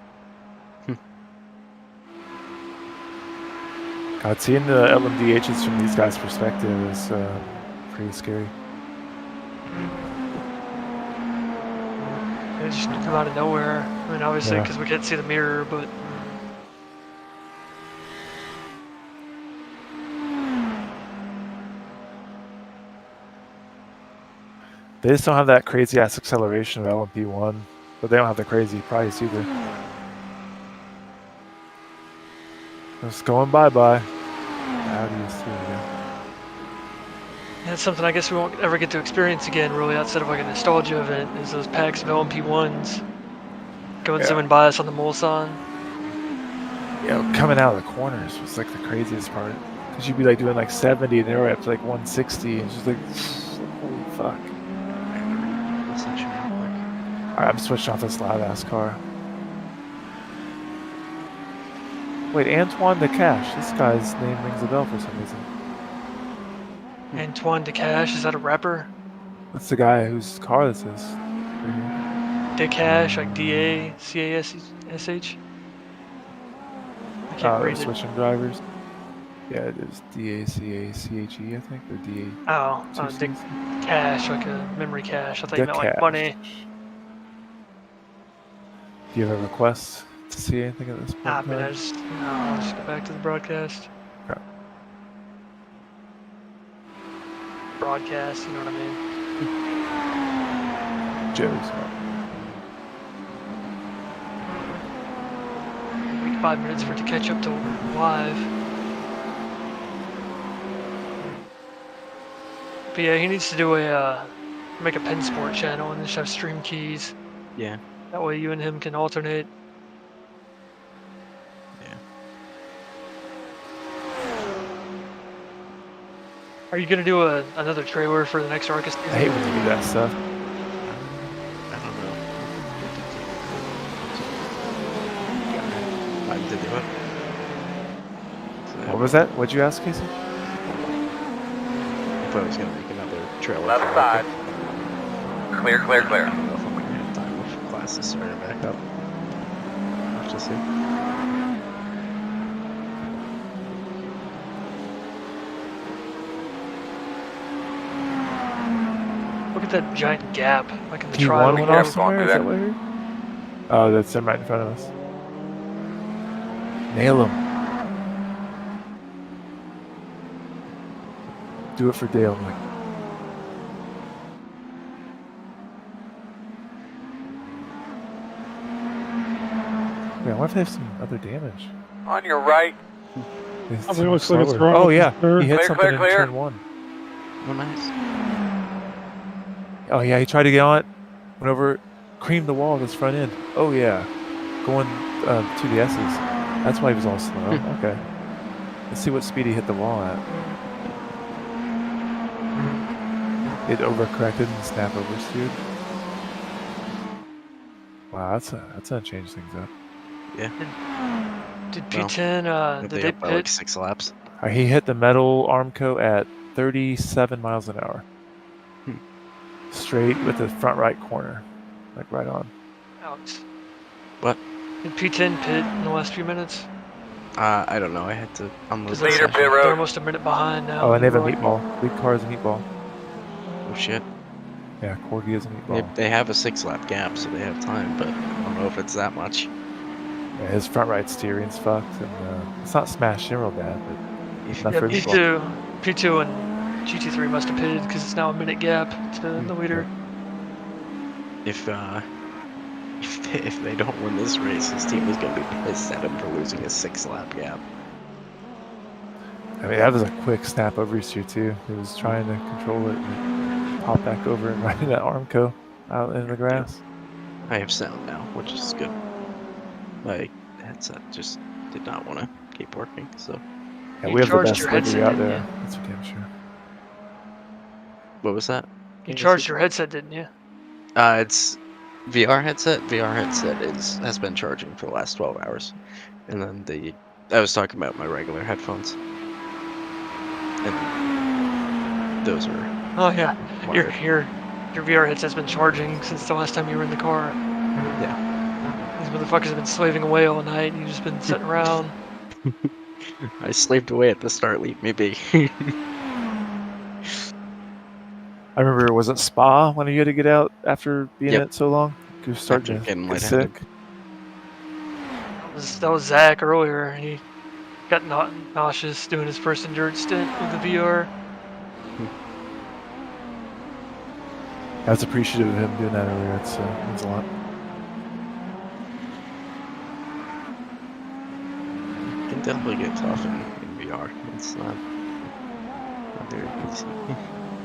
God, seeing the LMDHs from these guys' perspective is pretty scary. They just come out of nowhere. I mean, obviously, Yeah. because we can't see the mirror, but They just don't have that crazy ass acceleration of LMP1, but they don't have the crazy price either. Just going bye-bye. Audis, here we go. that's something I guess we won't ever get to experience again, really, outside of like a nostalgia event, is those packs of LMP1s. Going zooming by us on the Mulsanne. Yeah, coming out of the corners was like the craziest part. Cause you'd be like doing like 70 and they were up to like 160 and just like, holy fuck. Alright, I'm switching off this loud ass car. Wait, Antoine DeCache. This guy's name rings a bell for some reason. Antoine DeCache, is that a rapper? That's the guy whose car this is. DeCache, like DACASH? I can't read it. Switching drivers. Yeah, it is DACACHE, I think, or DA. Oh, cache, like a memory cache. I thought you meant like money. Do you have a request to see anything at this point? I'll just go back to the broadcast. Okay. Broadcast, you know what I mean? Joe's. Wait 5 minutes for it to catch up to live. But yeah, he needs to do make a PennSport channel and just have stream keys. Yeah. That way you and him can alternate. Yeah. Are you gonna do another trailer for the next Arcus season? I hate when you do that stuff. I don't know. Time to do it. So, What was that? What'd you ask, Casey? if I was gonna make another trailer. Left for side. Arcus, Clear, clear, I clear. don't know if I'm gonna have time if classes starting back up. We'll have to see. Look at that giant gap, like in the T1 trial. went Yeah, off I'm somewhere? going Is through that what I heard? Oh, that's him right in front of us. Nail him. Do it for Dale, Mike. Yeah, I wonder if they have some other damage. On your right. I mean, it looks like it's wrong. Oh yeah, Sure. he hit Clear, something clear, in clear. turn 1. Oh, nice. Oh yeah, he tried to get on it, went over, creamed the wall of his front end. Oh yeah, going to the S's. That's why he was all slow. Okay, let's see what speed he hit the wall at. It overcorrected and snap oversteered. Wow, that's gonna change things up. Did P10, If did they they up by like pit? 6 laps. He hit the metal Armco at 37 miles an hour. Straight with the front right corner, like right on. Out. What? Did P10 pit in the last few minutes? I don't know. I had to unload Because the Leader session. pit road. they're almost a minute behind now. Oh, and they have a Like, meatball. Lead car is a meatball. Oh shit. Yeah, Corgi is a meatball. They have a 6-lap gap, so they have time, but I don't know if it's that much. Yeah, his front right steering's fucked, and it's not smashed in real bad, but not Yeah, for a meatball. P2 and GT3 must have pitted because it's now a minute gap to the leader. If they don't win this race, his team is gonna be pissed at him for losing a 6-lap gap. I mean, that was a quick snap oversteer too. He was trying to control it and it popped back over and right in that Armco out in the grass. I have sound now, which is good. My headset just did not want to keep working, so. Yeah, You we have the charged best your delivery headset, out didn't there. you? That's for damn sure. What was that? You charged your headset, didn't you? It's VR headset. VR headset has been charging for the last 12 hours, and then I was talking about my regular headphones, and those are Oh yeah, wired. your VR headset's been charging since the last time you were in the car. Yeah. These motherfuckers have been slaving away all night. And you've just been sitting around. I slaved away at the start. Leave me be. I remember, was it Spa when you had to get out after being Yep. in it so long? You were starting After to getting get lightheaded. sick. That was Zach earlier. He got nauseous doing his first endurance stint with the VR. I was appreciative of him doing that earlier. It means a lot. It can definitely get tough in VR. It's not very easy.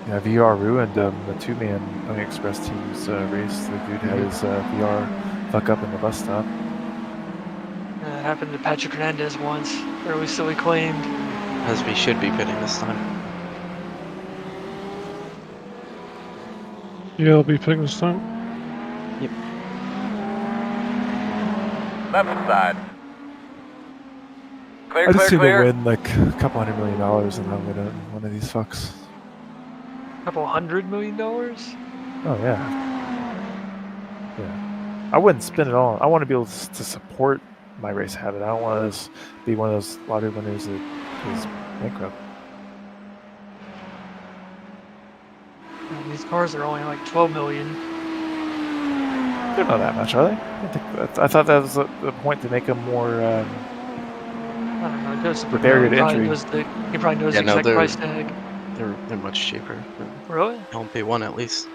Yeah, VR ruined the two-man Pony Express team's race. The dude had his VR fuck up in the bus stop. It happened to Patrick Hernandez once, or at least so he claimed. As we should be pitting this time. Yeah, I'll be picking this time. Left side. Clear, I just clear, need to clear. win like a couple $100 million and I'm gonna one of these fucks. Couple $100 million? Oh yeah. Yeah. I wouldn't spend it all. I want to be able to support my race habit. I don't want to be one of those lottery winners that is bankrupt. These cars are only like 12 million. They're not that much, are they? I thought that was the point to make them more. I don't know. Just The barrier to entry. He probably knows Yeah, the no, exact they're- price tag. They're much cheaper. Really? LMP1 at least.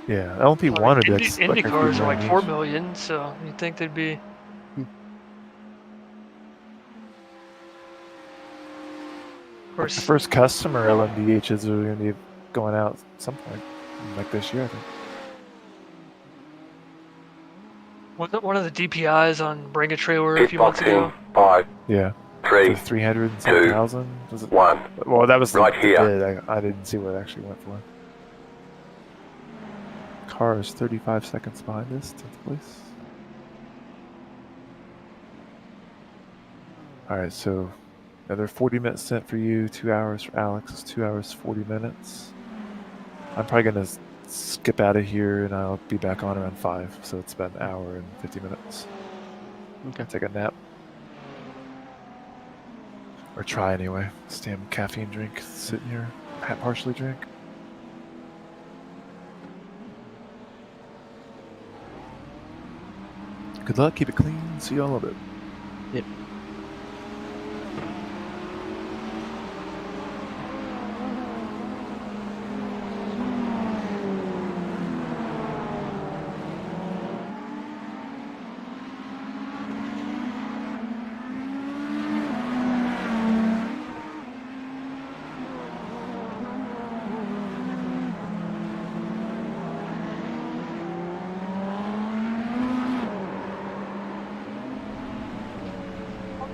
Yeah, LMP1 would be like Indy like cars are $3 like 4 each. million, so you'd think they'd be. Of The course, first customer LMDHs are going to be going out at some point, like this year, I think. wasn't one of the DPIs on Bring a Trailer a Keep few months boxing. ago? 5, Yeah. 3, For 300 and some 2, thousand? Was it? 1. Well, that was the, Right the here. bid. I didn't see what it actually went for. Car is 35 seconds behind us, 10th place. Alright, so another 40-minute stint for you, 2 hours for Alex. It's 2 hours, 40 minutes. I'm probably going to skip out of here and I'll be back on around 5. So it's about an hour and 50 minutes. Okay. Take a nap. Or try anyway. This damn caffeine drink sitting here. Partially drink. Good luck, keep it clean, see y'all in a bit. Yep.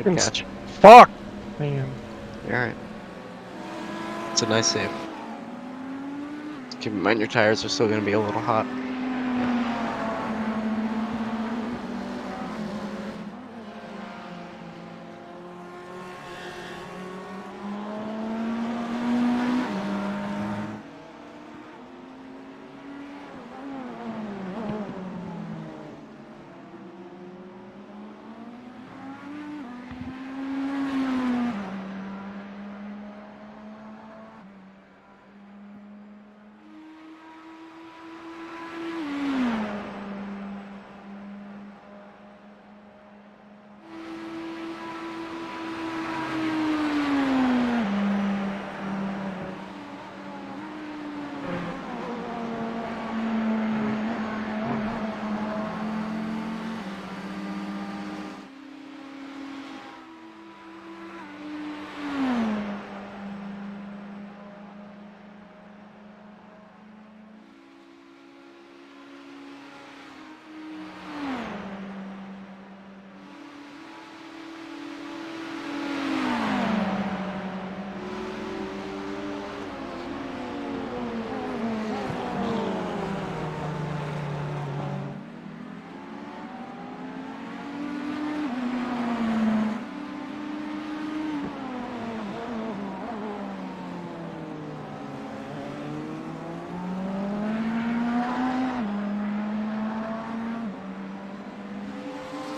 Good catch. Fuck! Man. Alright. It's a nice save. Keep in mind your tires are still going to be a little hot.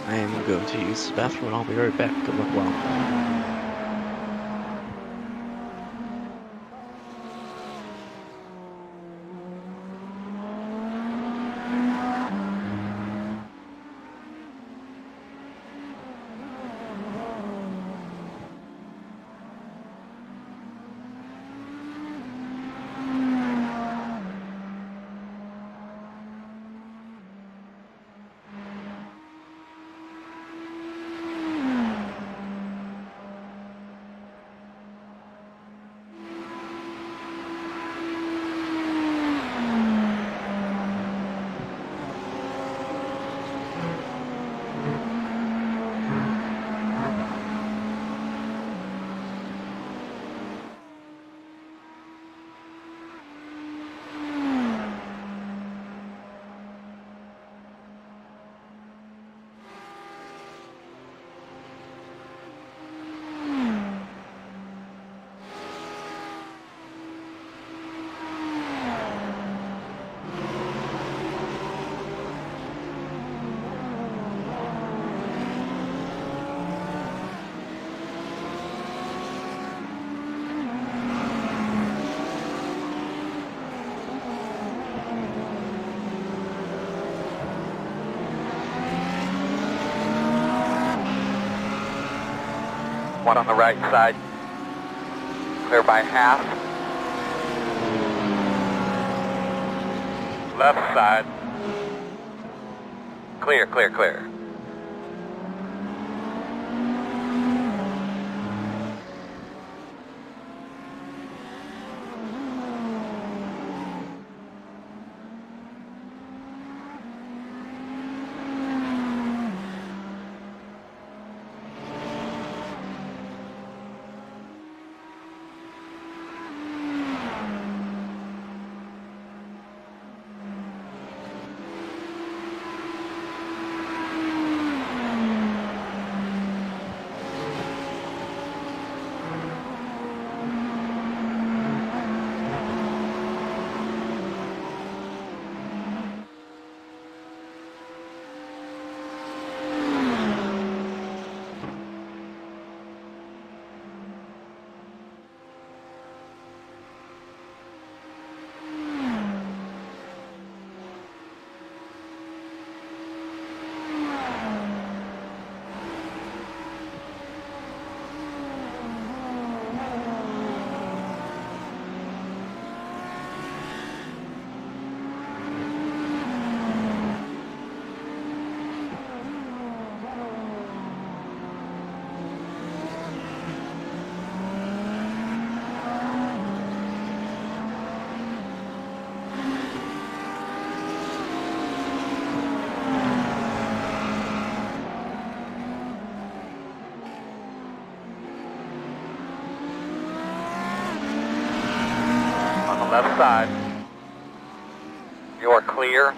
I am going to use the bathroom and I'll be right back. Good luck, well. One on the right side. Clear by half. Left side. Clear, clear, clear. Left side. You're clear.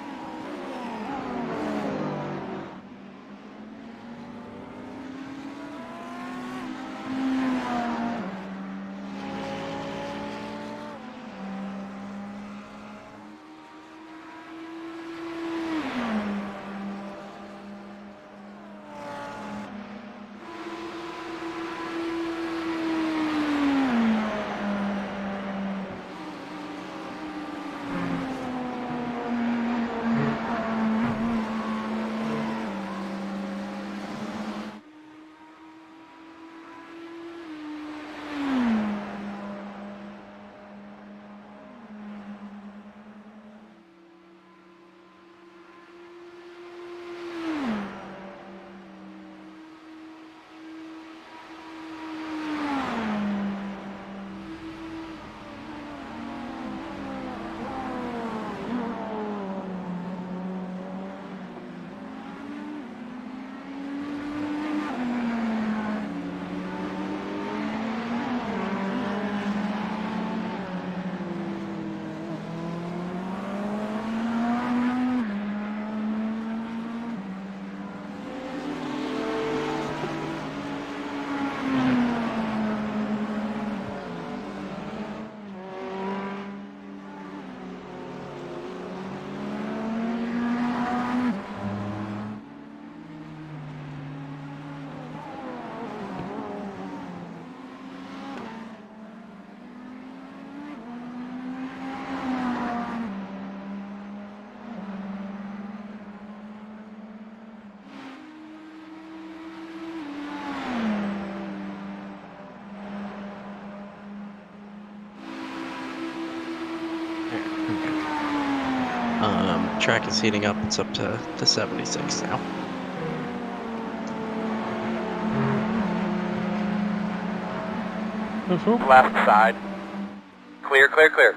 Track is heating up. It's up to 76 now. Left side. Clear, clear, clear.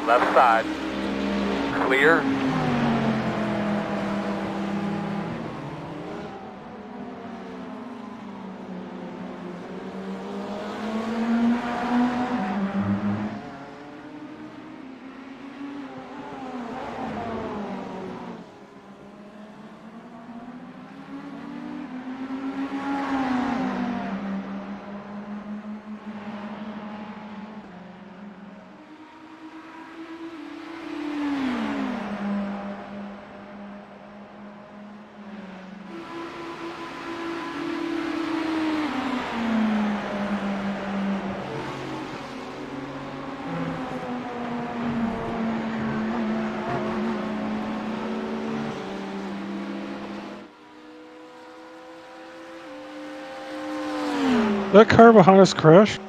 Left side. Clear. That car behind us crashed.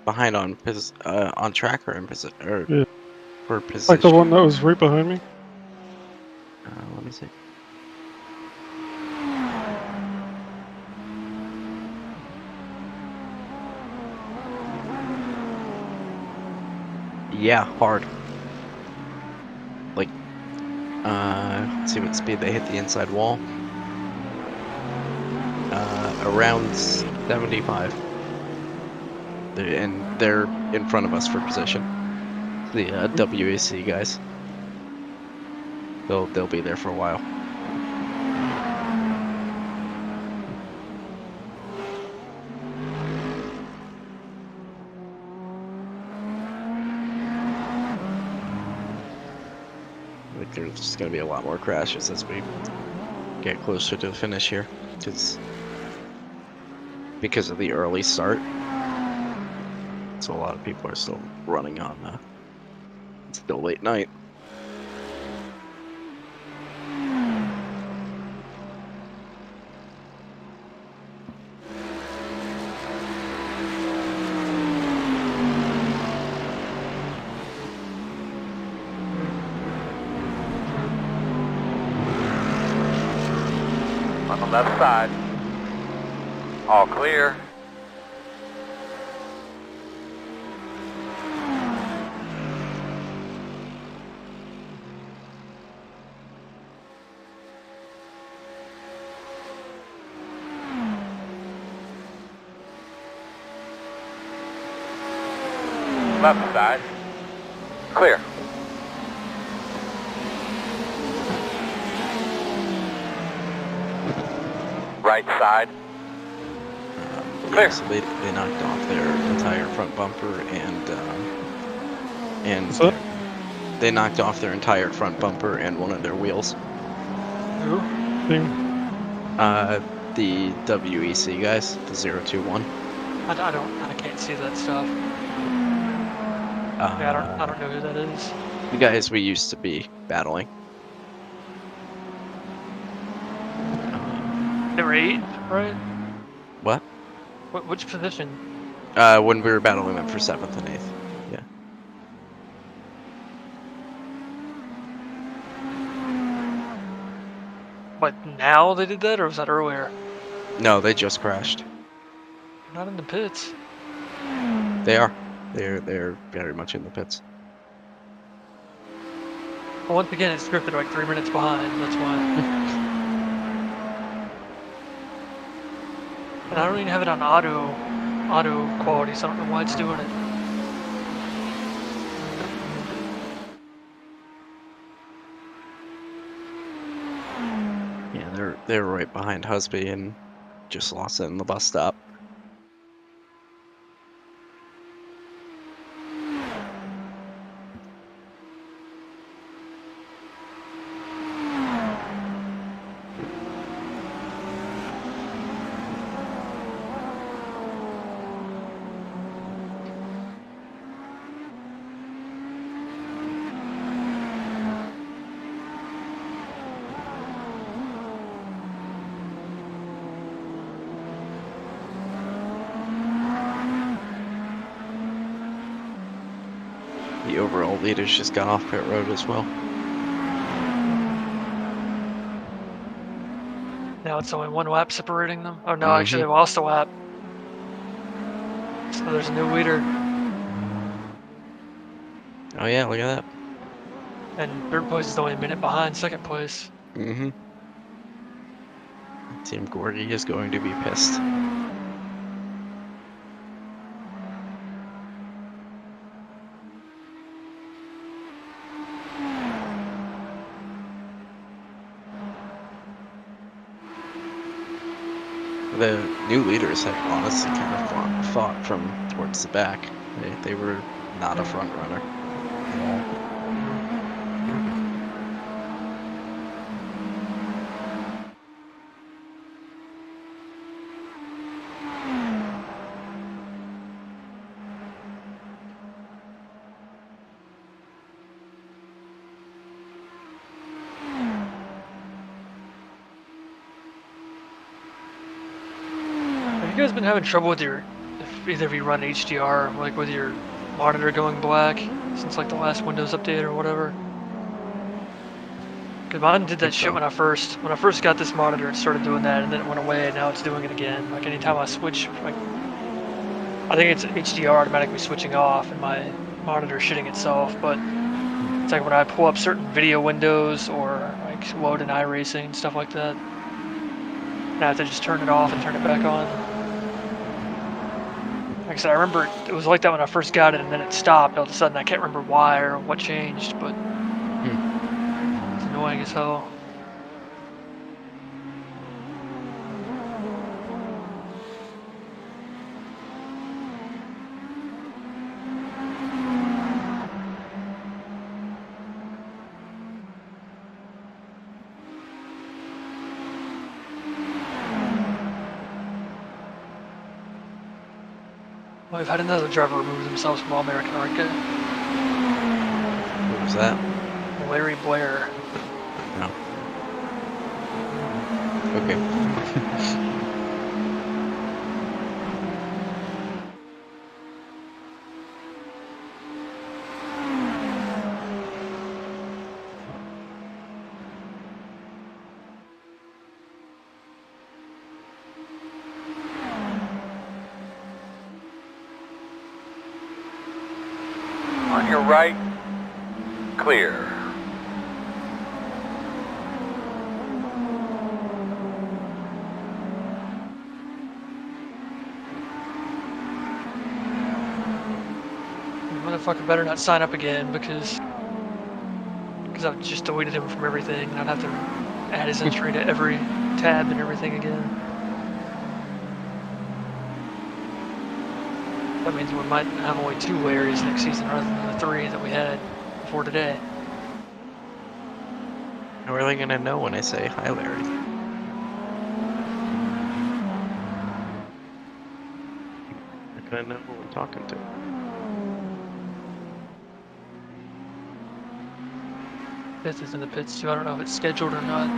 Behind on track or in position or Yeah. for Like position. the one that was right behind me. Let me see. Yeah, hard. Like, let's see what speed they hit the inside wall. Around 75. And they're in front of us for position. The WAC guys. They'll be there for a while. I think there's just gonna be a lot more crashes as we get closer to the finish here, because of the early start. So a lot of people are still running on. It's still late night. On the left side. All clear. Left side. Clear. Right side. Yeah, so they knocked off their entire front bumper and So, they knocked off their entire front bumper and one of their wheels. Who? thing. The WEC guys, the 021. I can't see that stuff. Yeah, I don't know who that is. The guys we used to be battling. They were 8, right? What? Which position? When we were battling them for 7th and 8th. Yeah. But now they did that, or was that earlier? No, they just crashed. Not in the pits. They are. They're very much in the pits. Well, once again, it's scripted like 3 minutes behind. That's why. And I don't even have it on auto quality, so I don't know why it's doing it. Yeah, they're right behind Husby and just lost it in the bus stop. The overall leaders just got off pit road as well. Now it's only 1 lap separating them. Oh no, actually they lost a lap. So there's a new leader. Oh yeah, look at that. And 3rd place is only a minute behind 2nd place. Mm-hmm. Team Gorgie is going to be pissed. The new leaders have honestly kind of fought from towards the back. They were not a front runner at all. guys been having trouble with your, either if you run HDR, like with your monitor going black since like the last Windows update or whatever? Cause mine did that shit when I first got this monitor, it started doing that, and then it went away, and now it's doing it again. Like anytime I switch, like I think it's HDR automatically switching off, and my monitor shitting itself. But it's like when I pull up certain video windows or like load in iRacing and stuff like that, and I have to just turn it off and turn it back on. Like I said, I remember it was like that when I first got it, and then it stopped all of a sudden. I can't remember why or what changed, but it's annoying as hell. Well, we've had another driver remove themselves from All-American Arcade. What was that? Larry Blair. No. Okay. On your right, clear. Motherfucker better not sign up again because I've just deleted him from everything, and I'd have to add his entry to every tab and everything again. That means we might have only 2 Larrys next season rather than the 3 that we had before today. How are they gonna know when I say hi, Larry? How can I know who I'm talking to? Fifth is in the pits too. I don't know if it's scheduled or not.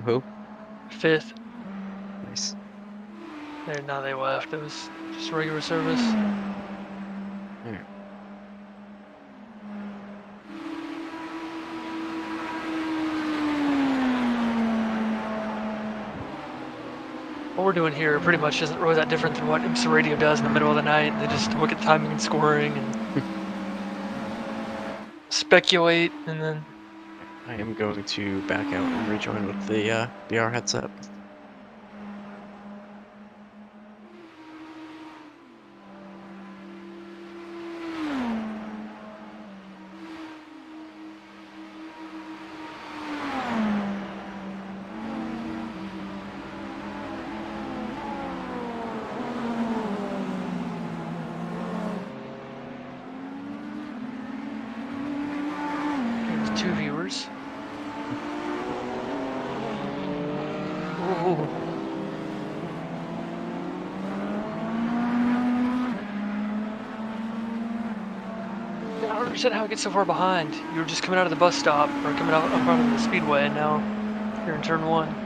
Who? Fifth. Nice. Now they left. It was just regular service. Yeah. What we're doing here pretty much isn't really that different than what IMSA Radio does in the middle of the night. They just look at timing and scoring and speculate, and then I am going to back out and rejoin with the VR headset. there's 2 viewers. Ooh. I don't understand how it gets so far behind. You were just coming out of the bus stop, or coming out in front of the speedway, and now you're in turn 1.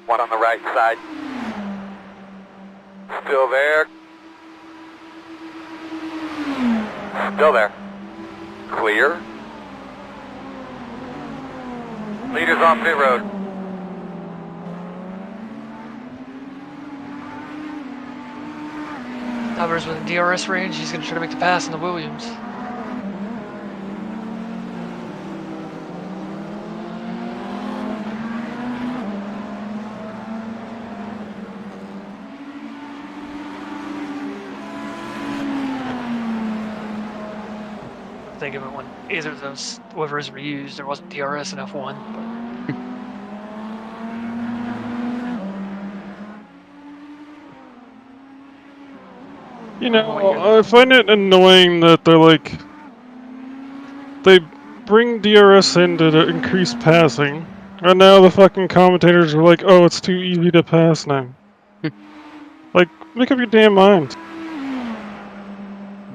One on the right side. Still there. Still there. Clear. Leaders off pit road. Hovers within DRS range. He's going to try to make the pass in the Williams. Think of it when either of those levers were used, there wasn't DRS in F1. But You know, I find it annoying that they're like, they bring DRS in to increase passing, and now the fucking commentators are like, oh, it's too easy to pass now. Like, make up your damn mind.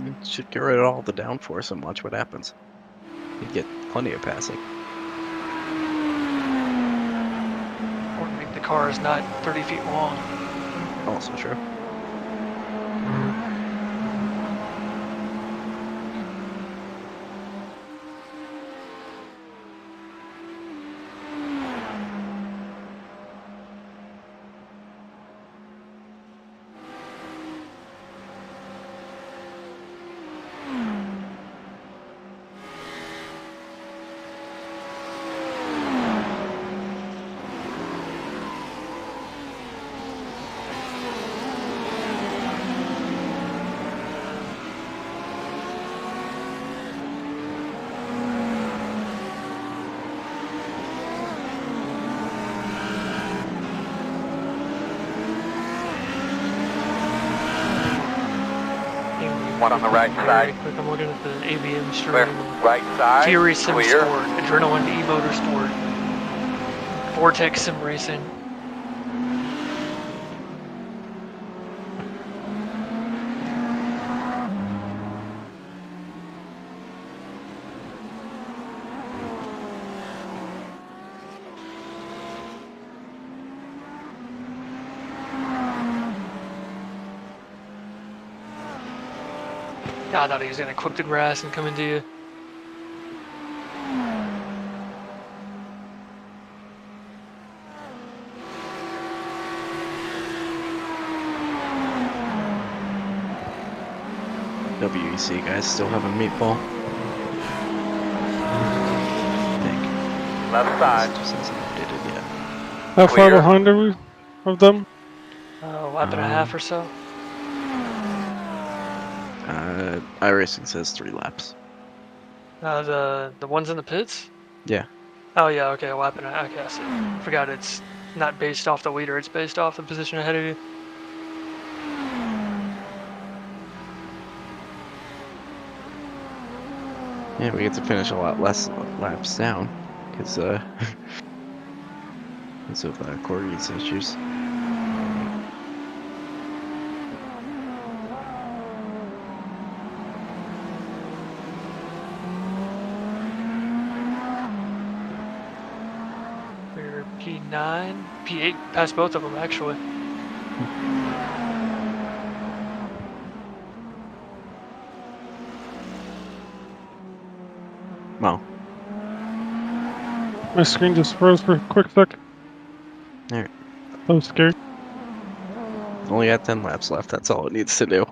You should get rid of all the downforce and watch what happens. You get plenty of passing. or make the cars not 30 feet long. Also true. One on the right Very side. quick, I'm looking at the ABM stream. Clear. Right side. iRacing Clear. Sport, Adrenaline e-motorsport, Vortex Sim Racing. I thought he was gonna clip the grass and come into you. WEC guys still have a meatball. I think. Left side. Just hasn't updated yet. How far Clear. behind are we of them? A lap and a half or so. iRacing says 3 laps. The ones in the pits? Yeah. Oh yeah, okay, a lap and a half. Okay, I see. Forgot it's not based off the leader, it's based off the position ahead of you. Yeah, we get to finish a lot less laps down because of Corey's issues. We're P9, P8, past both of them actually. Well, My screen just froze for a quick sec. Alright. I was scared. only got 10 laps left. That's all it needs to do.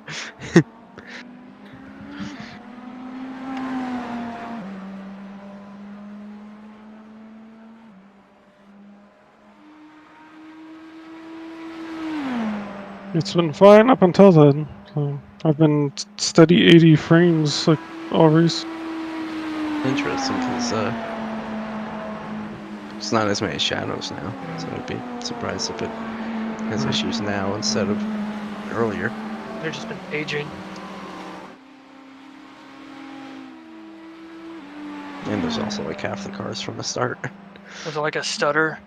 It's been fine up until then. So I've been steady 80 frames like always. Interesting because it's not as many shadows now, so I'd be surprised if it has issues now instead of earlier. They've just been aging. And there's also like half the cars from the start. Was it like a stutter?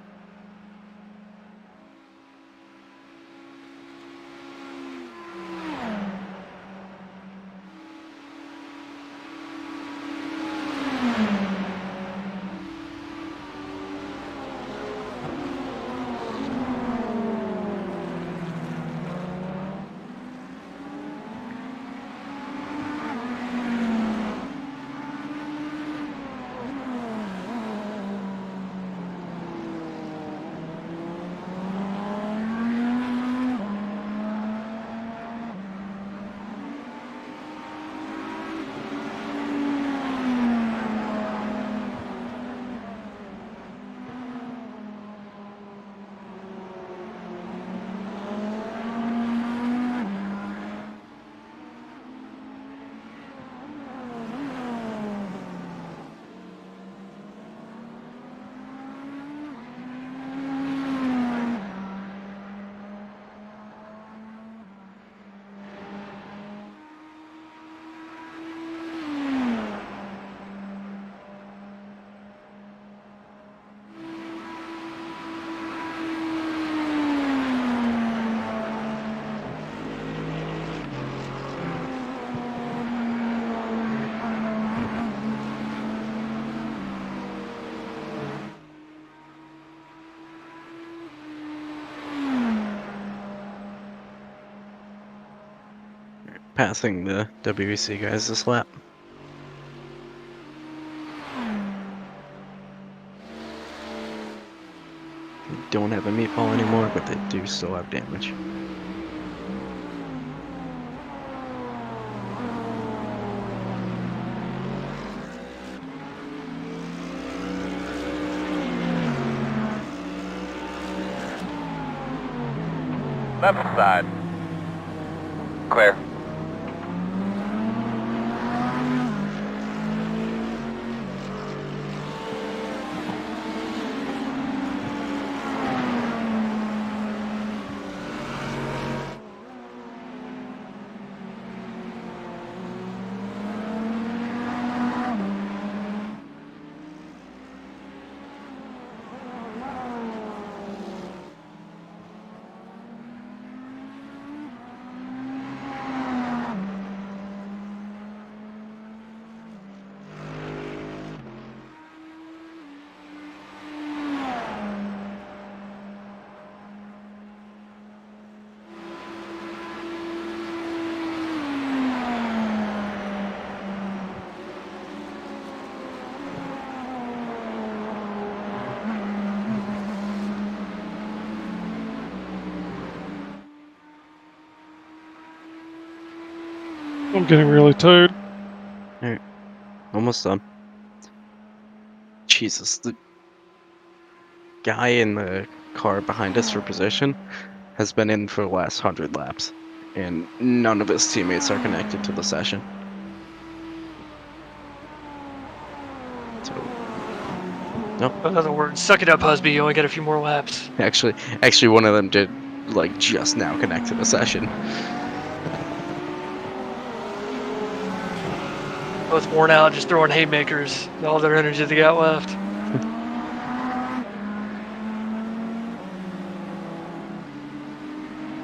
passing the WEC guys this lap. They don't have a meatball anymore, but they do still have damage. Left side. Clear. I'm getting really tired. Alright, almost done. Jesus, the guy in the car behind us for position has been in for the last 100 laps, and none of his teammates are connected to the session. So, In other words, suck it up, husband. You only got a few more laps. actually, one of them did like just now connect to the session. Both worn out, just throwing haymakers. All their energy they got left.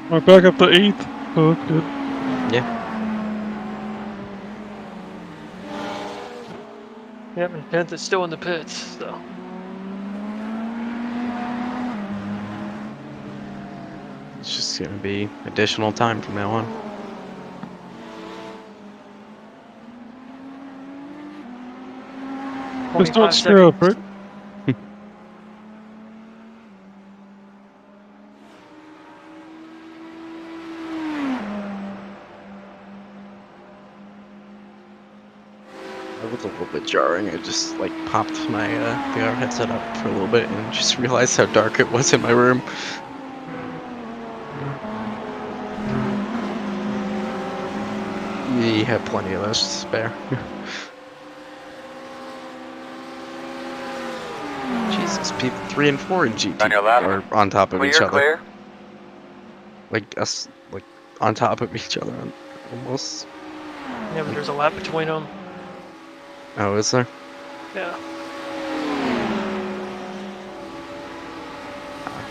We're back up to 8th. Oh, that's good. Yeah. Yep, and 10th is still in the pits, so. It's just gonna be additional time from now on. Just don't 25 screw up, seconds. right? That was a little bit jarring. I just like popped my VR headset up for a little bit and just realized how dark it was in my room. You have plenty of those to spare. Jesus, people 3 and 4 in GT On your left. are on top of each Clear, other. clear. Like us, like on top of each other, almost. Yeah, but there's a lap between them. Oh, is there? Yeah. Ah,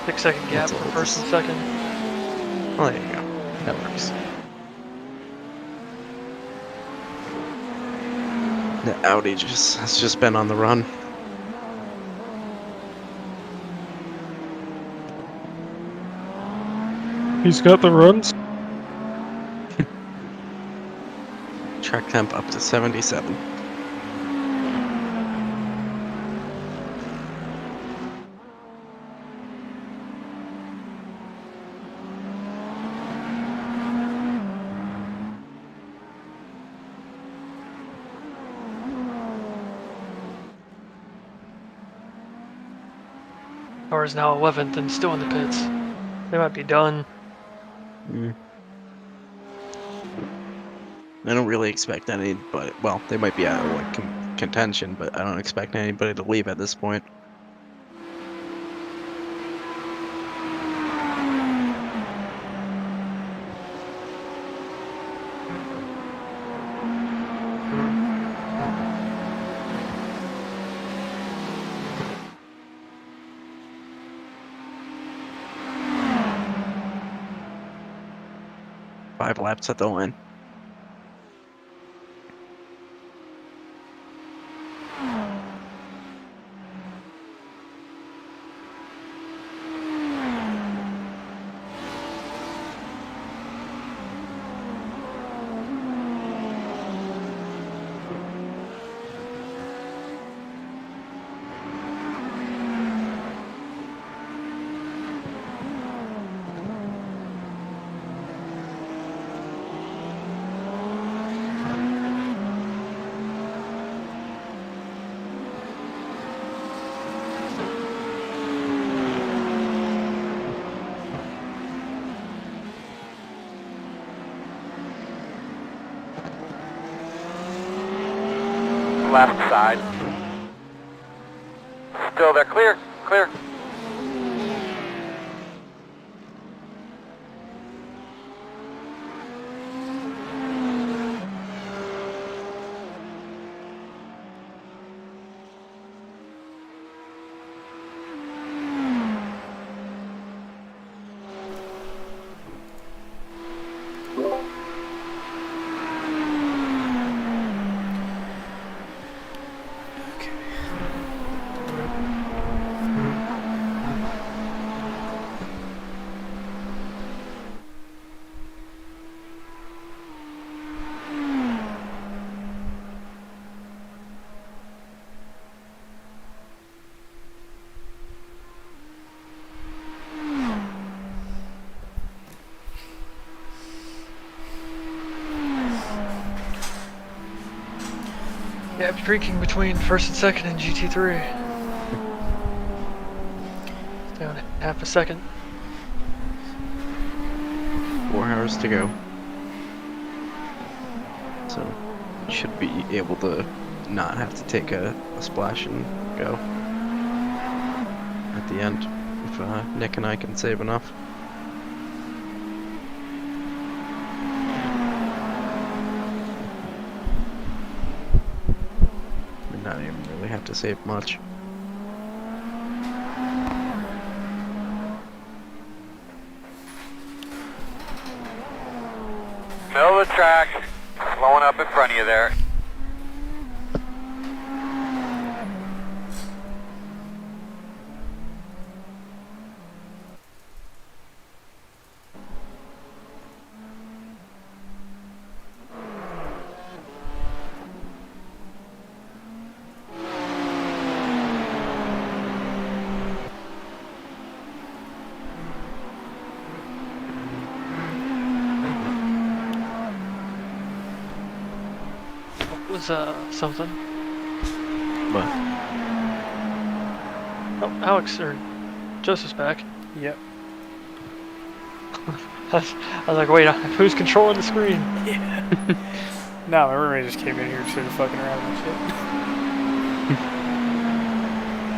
6-second gap That's all from it first is. and second. well, there you go. That works. The Audi has just been on the run. He's got the runs. Track temp up to 77. Car is now 11th and still in the pits. They might be done. I don't really expect anybody. Well, they might be out of like contention, but I don't expect anybody to leave at this point. Five laps at the line. left side. Still there, clear, clear. Yeah, streaking between first and second in GT3. It's down half a second. 4 hours to go. So, should be able to not have to take a splash and go at the end if Nick and I can save enough. We not even really have to save much. Middle of the track, slowing up in front of you there. Was something. But Oh, Alex or Joseph's back. Yep. I was like, wait, who's controlling the screen? Yeah. No, my roommate just came in here and started fucking around and shit.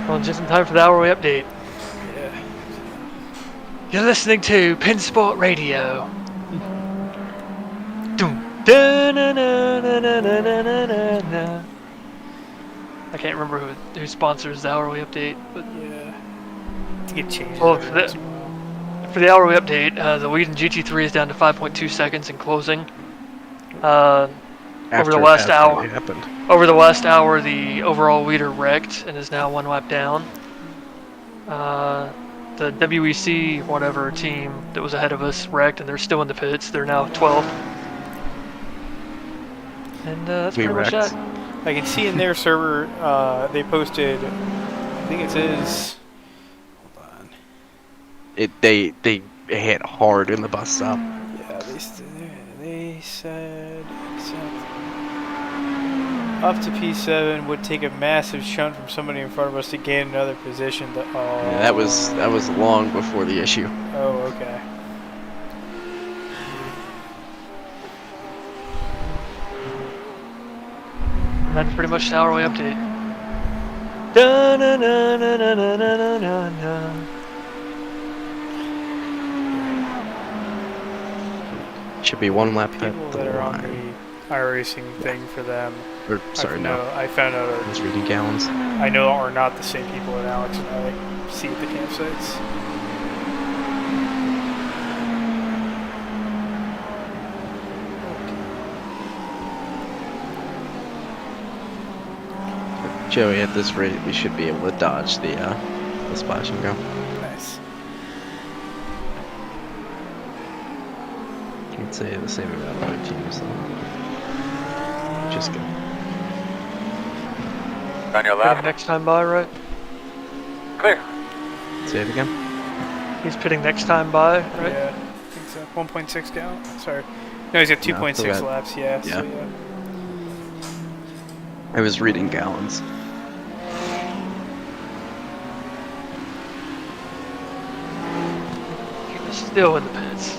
Well, just in time for the hourly update. Yeah. You're listening to PennSport Radio. Doom. Da-na-na-na-na-na-na-na-na. I can't remember who sponsors the hourly update, but Yeah. To get changes. well, every once in a for the hourly update, the lead in GT3 is down to 5.2 seconds in closing. Over after the last it hour, happened. over the last hour, the overall leader wrecked and is now 1 lap down. The WEC whatever team that was ahead of us wrecked, and they're still in the pits. They're now 12th. And that's We pretty much wrecked. that. I can see in their server, they posted, I think it says, hold on. They hit hard in the bus stop. Yeah, they said, up to P7 would take a massive shunt from somebody in front of us to gain another position. Yeah, that was long before the issue. Oh, okay. And that's pretty much the hourly update. Da-na-na-na-na-na-na-na-na. Should be 1 lap People at the that are on line. the iRacing thing for them. Or sorry, no. I found out I was reading gallons. I know are not the same people that Alex and I see at the campsites. Joey, at this rate, we should be able to dodge the splash and go. Nice. Can't say the same about other teams, though. Just good. On your Pitting left, next time by, right? clear. Say it again. He's pitting next time by, right? Yeah, I think so. 1.6 gallon. Sorry. No, he's got 2.6 forgot. laps. Yeah. So Yeah. yeah. I was reading gallons. He's still in the pits.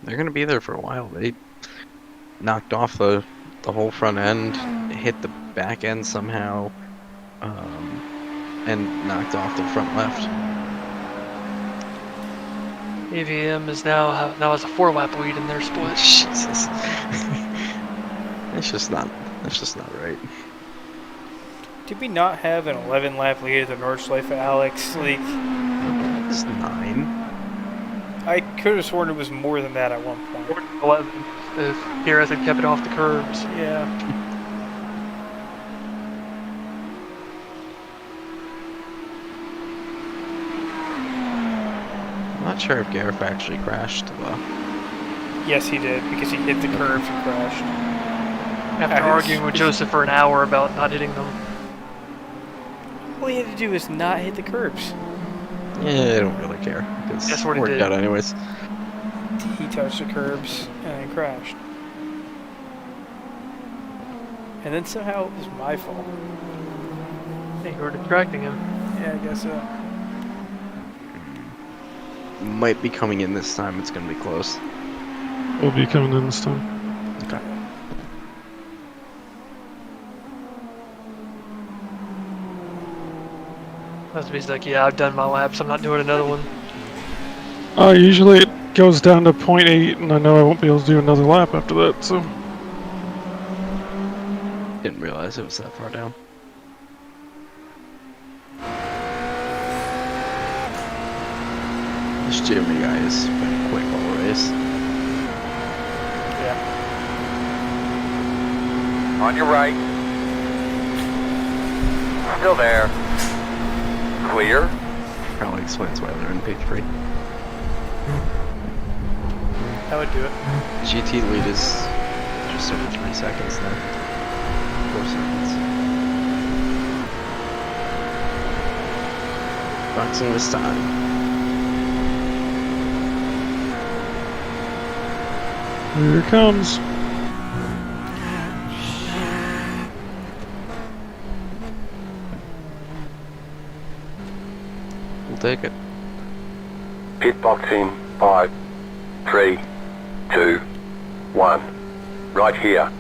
They're gonna be there for a while. They knocked off a the whole front end, hit the back end somehow, and knocked off the front left. AVM is now has a 4-lap lead in their split. Jesus. That's just not right. Did we not have an 11-lap lead at the Nordschleife, Alex? Like, It's 9. I could have sworn it was more than that at one point. 11 if Gareth had kept it off the curbs. Yeah. I'm not sure if Gareth actually crashed. Yes, he did, because he hit the curbs and crashed. After arguing with Joseph for an hour about not hitting them. All he had to do was not hit the curbs. Yeah, I don't really care. Because Guess it what he worked did. out anyways. He touched the curbs and then crashed. And then somehow it was my fault. Hey, you were distracting him. Yeah, I guess so. Might be coming in this time. It's gonna be close. We'll be coming in this time. Okay. He's like, yeah, I've done my laps. I'm not doing another one. Usually it goes down to 0.8, and I know I won't be able to do another lap after that, so. Didn't realize it was that far down. This Jimmy guy has been quick all the race. Yeah. On your right. Still there. Clear. Probably explains why they're in P3. That would do it. GT lead is just over 3 seconds now. 4 seconds. Boxing this time. Here it comes. We'll take it. Pit boxing. 5, 3, 2, 1. Right here.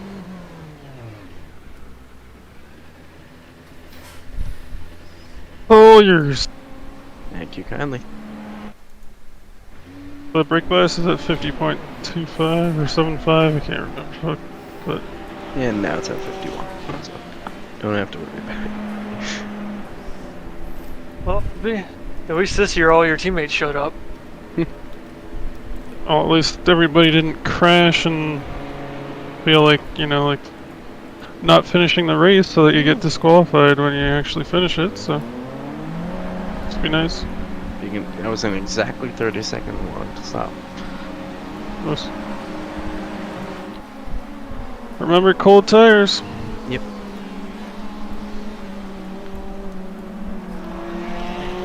All yours. Thank you kindly. The brake bias is at 50.25 or 75, I can't remember. But And now it's at 51. So don't have to worry about it. Well, at least this year all your teammates showed up. at least everybody didn't crash and feel like, like not finishing the race so that you get disqualified when you actually finish it, so it's be nice. I was in exactly 30 seconds long to stop. Nice. Remember cold tires. Yep.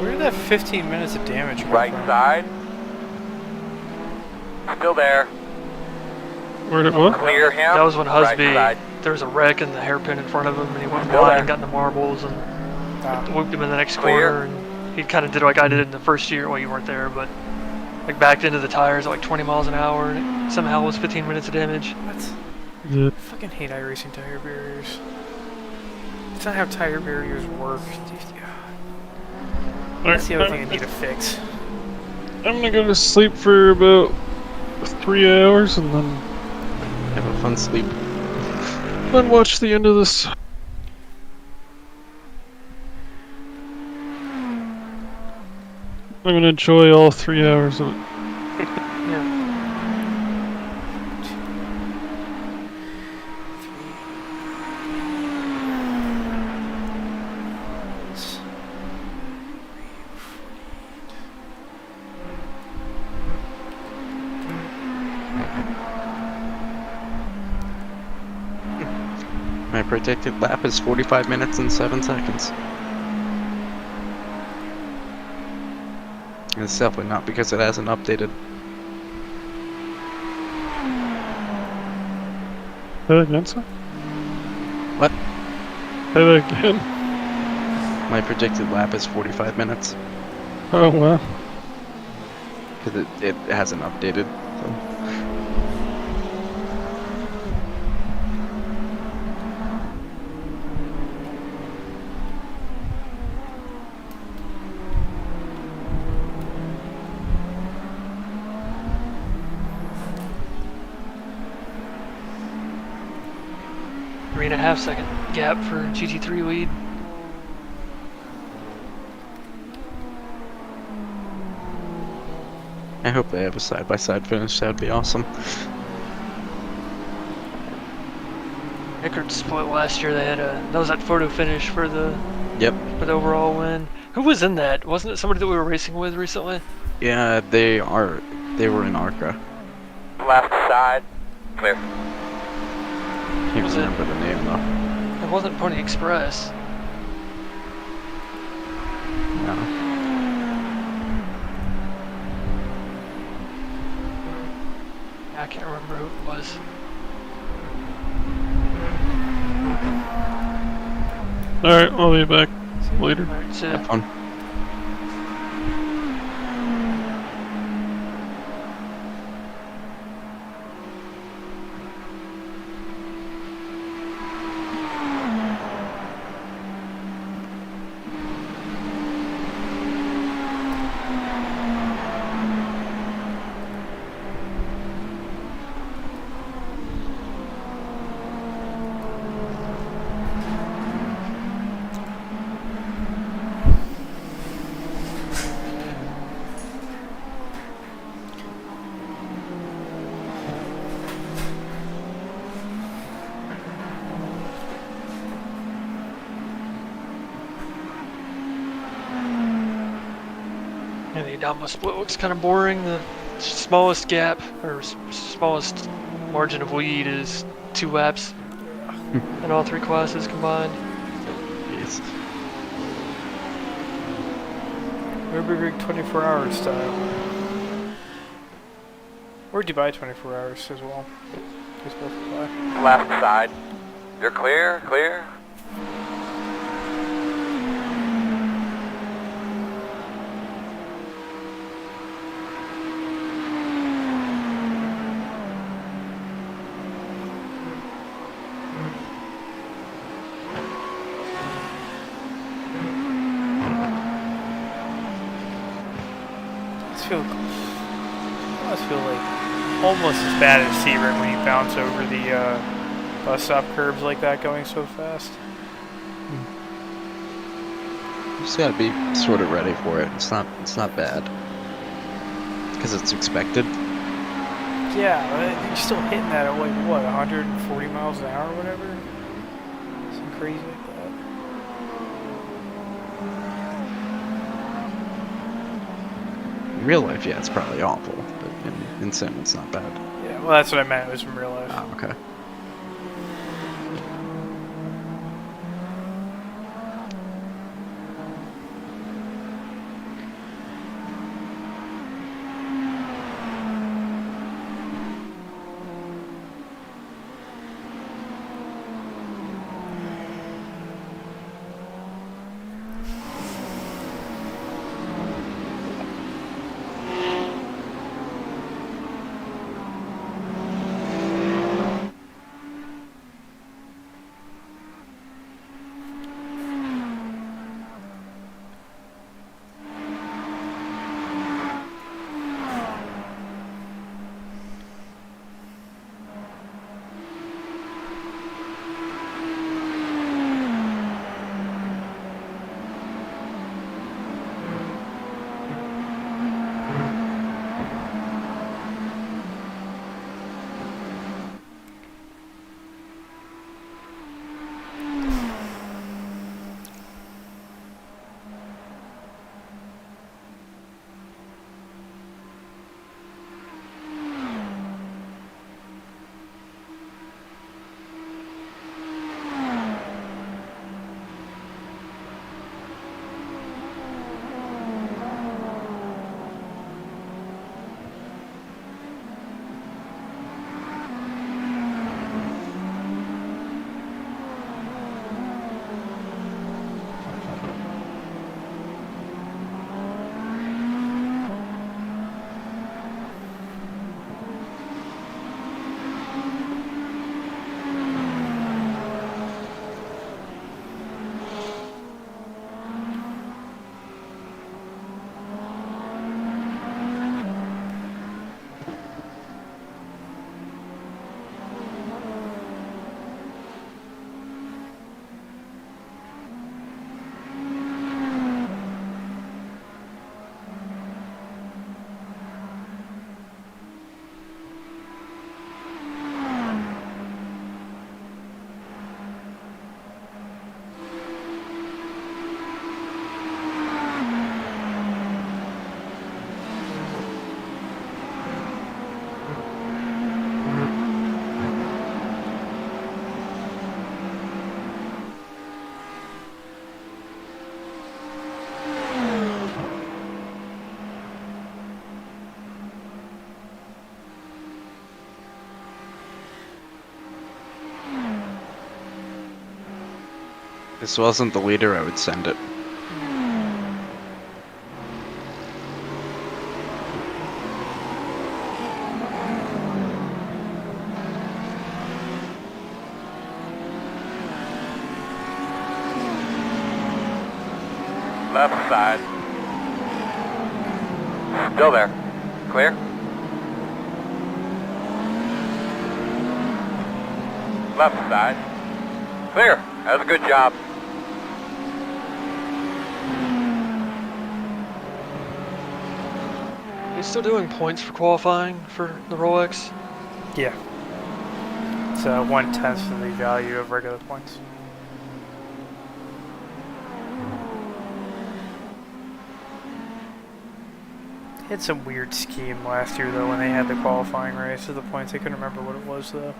Where did that 15 minutes of damage come Right from? side. Still there. Where did what? Clear him. That was when Right Husby, side. there was a wreck in the hairpin in front of him, and he went Still wide there. and got in the marbles and whooped him in the next Clear. corner. And he kind of did like I did in the first year. Well, you weren't there, but like backed into the tires at like 20 miles an hour, and it somehow was 15 minutes of damage. What? Yeah. I fucking hate iRacing tire barriers. It's not how tire barriers work. That's the other thing I need to fix. I'm gonna go to sleep for about 3 hours and then Have a fun sleep. watch the end of this. I'm gonna enjoy all 3 hours of it. Yeah. My predicted lap is 45 minutes and 7 seconds. And it's definitely not because it hasn't updated. Say that again, sir? What? Say that again. My predicted lap is 45 minutes. Oh, wow. Because it hasn't updated. So. 3.5 second gap for GT3 lead. I hope they have a side-by-side finish. That'd be awesome. Eckert split last year. They had that was that photo finish for the Yep. overall win. Who was in that? Wasn't it somebody that we were racing with recently? Yeah, they were in ARCA. Left side. Clear. Can't Was it- remember the name though. It wasn't Pony Express. No. I can't remember who it was. Alright, I'll be back later. Alright, so Have fun. yeah, the Adama split looks kind of boring. The smallest gap or smallest margin of lead is 2 laps in all 3 classes combined. Yes. Nürburgring 24 hour style. Or Dubai 24 hours as well. Just both apply. Left side. You're clear, clear. I feel like almost as bad as Sebring when you bounce over the bus stop curbs like that going so fast. You just gotta be sort of ready for it. It's not bad. Because it's expected. Yeah, but you're still hitting that at like what, 140 miles an hour or whatever? Something crazy like that. In real life, yeah, it's probably awful. But in sim, it's not bad. Yeah, well that's what I meant, it was from real life. Oh, okay. this wasn't the leader, I would send it. Left side. Still there. Clear? Left side. Clear. That was a good job. Are you still doing points for qualifying for the Rolex? Yeah. It's 1/10 of the value of regular points. They had some weird scheme last year though when they had the qualifying race of the points. I couldn't remember what it was though.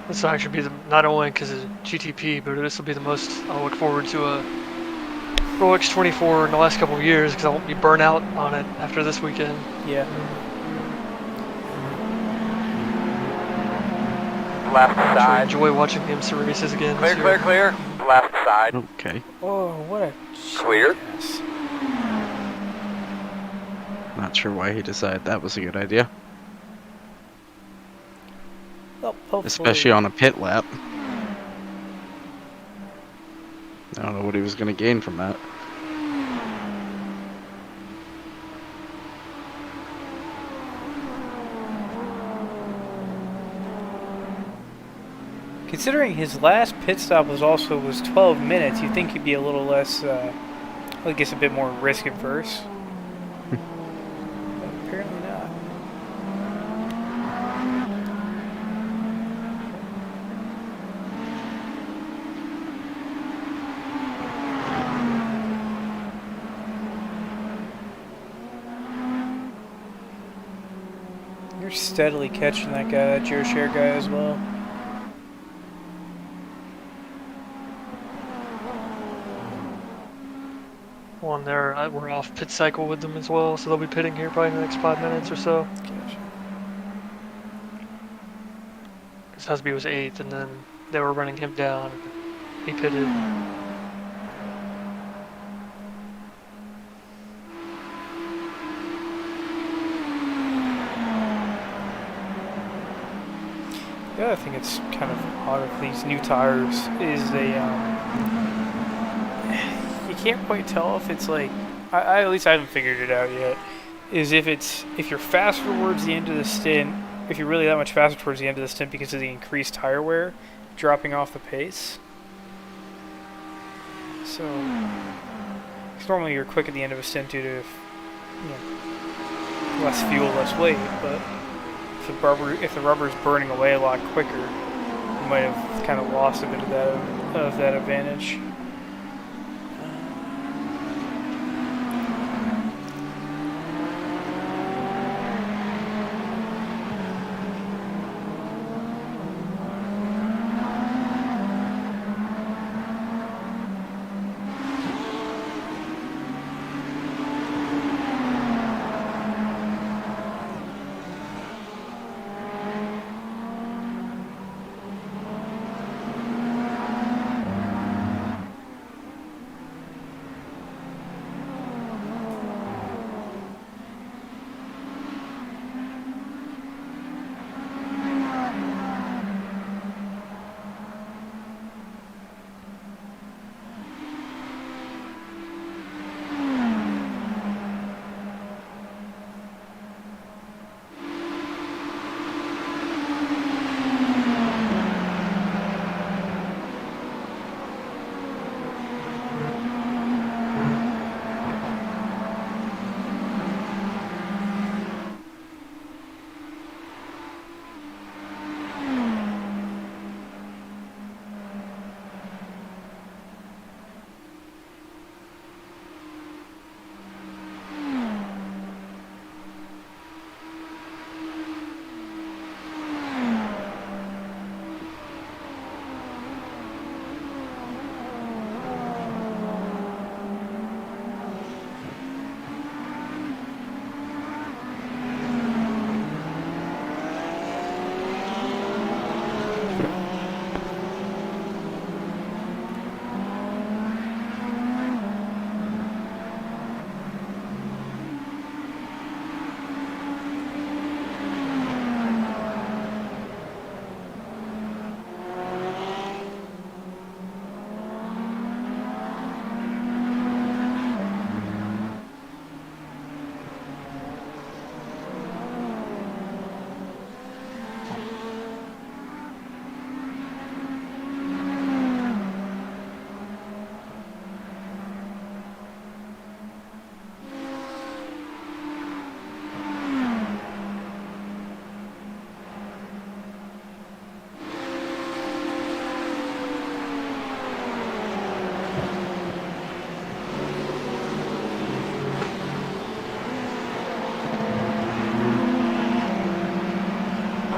This will actually be not only because of GTP, but this will be the most I'll look forward to a Rolex 24 in the last couple of years because I won't be burnt out on it after this weekend. Yeah. Left I side. enjoy watching the IMSA races again. Clear, this clear, year. clear. Left side. Okay. Oh, what a Clear. jackass. Not sure why he decided that was a good idea. Well, hopefully. Especially on a pit lap. I don't know what he was going to gain from that. Considering his last pit stop was 12 minutes, you'd think he'd be a little less, I guess a bit more risk adverse. But apparently not. You're steadily catching that guy, that Joe Share guy as well. One there, we're off pit cycle with them as well, so they'll be pitting here probably in the next 5 minutes or so. Gotcha. Because Husby was 8th, and then they were running him down. He pitted. The other thing that's kind of odd of these new tires is they, you can't quite tell if it's like, at least I haven't figured it out yet, is if you're faster towards the end of the stint, if you're really that much faster towards the end of the stint because of the increased tire wear, dropping off the pace. So, because normally you're quick at the end of a stint due to, less fuel, less weight, but if the rubber is burning away a lot quicker, you might have kind of lost a bit of that advantage.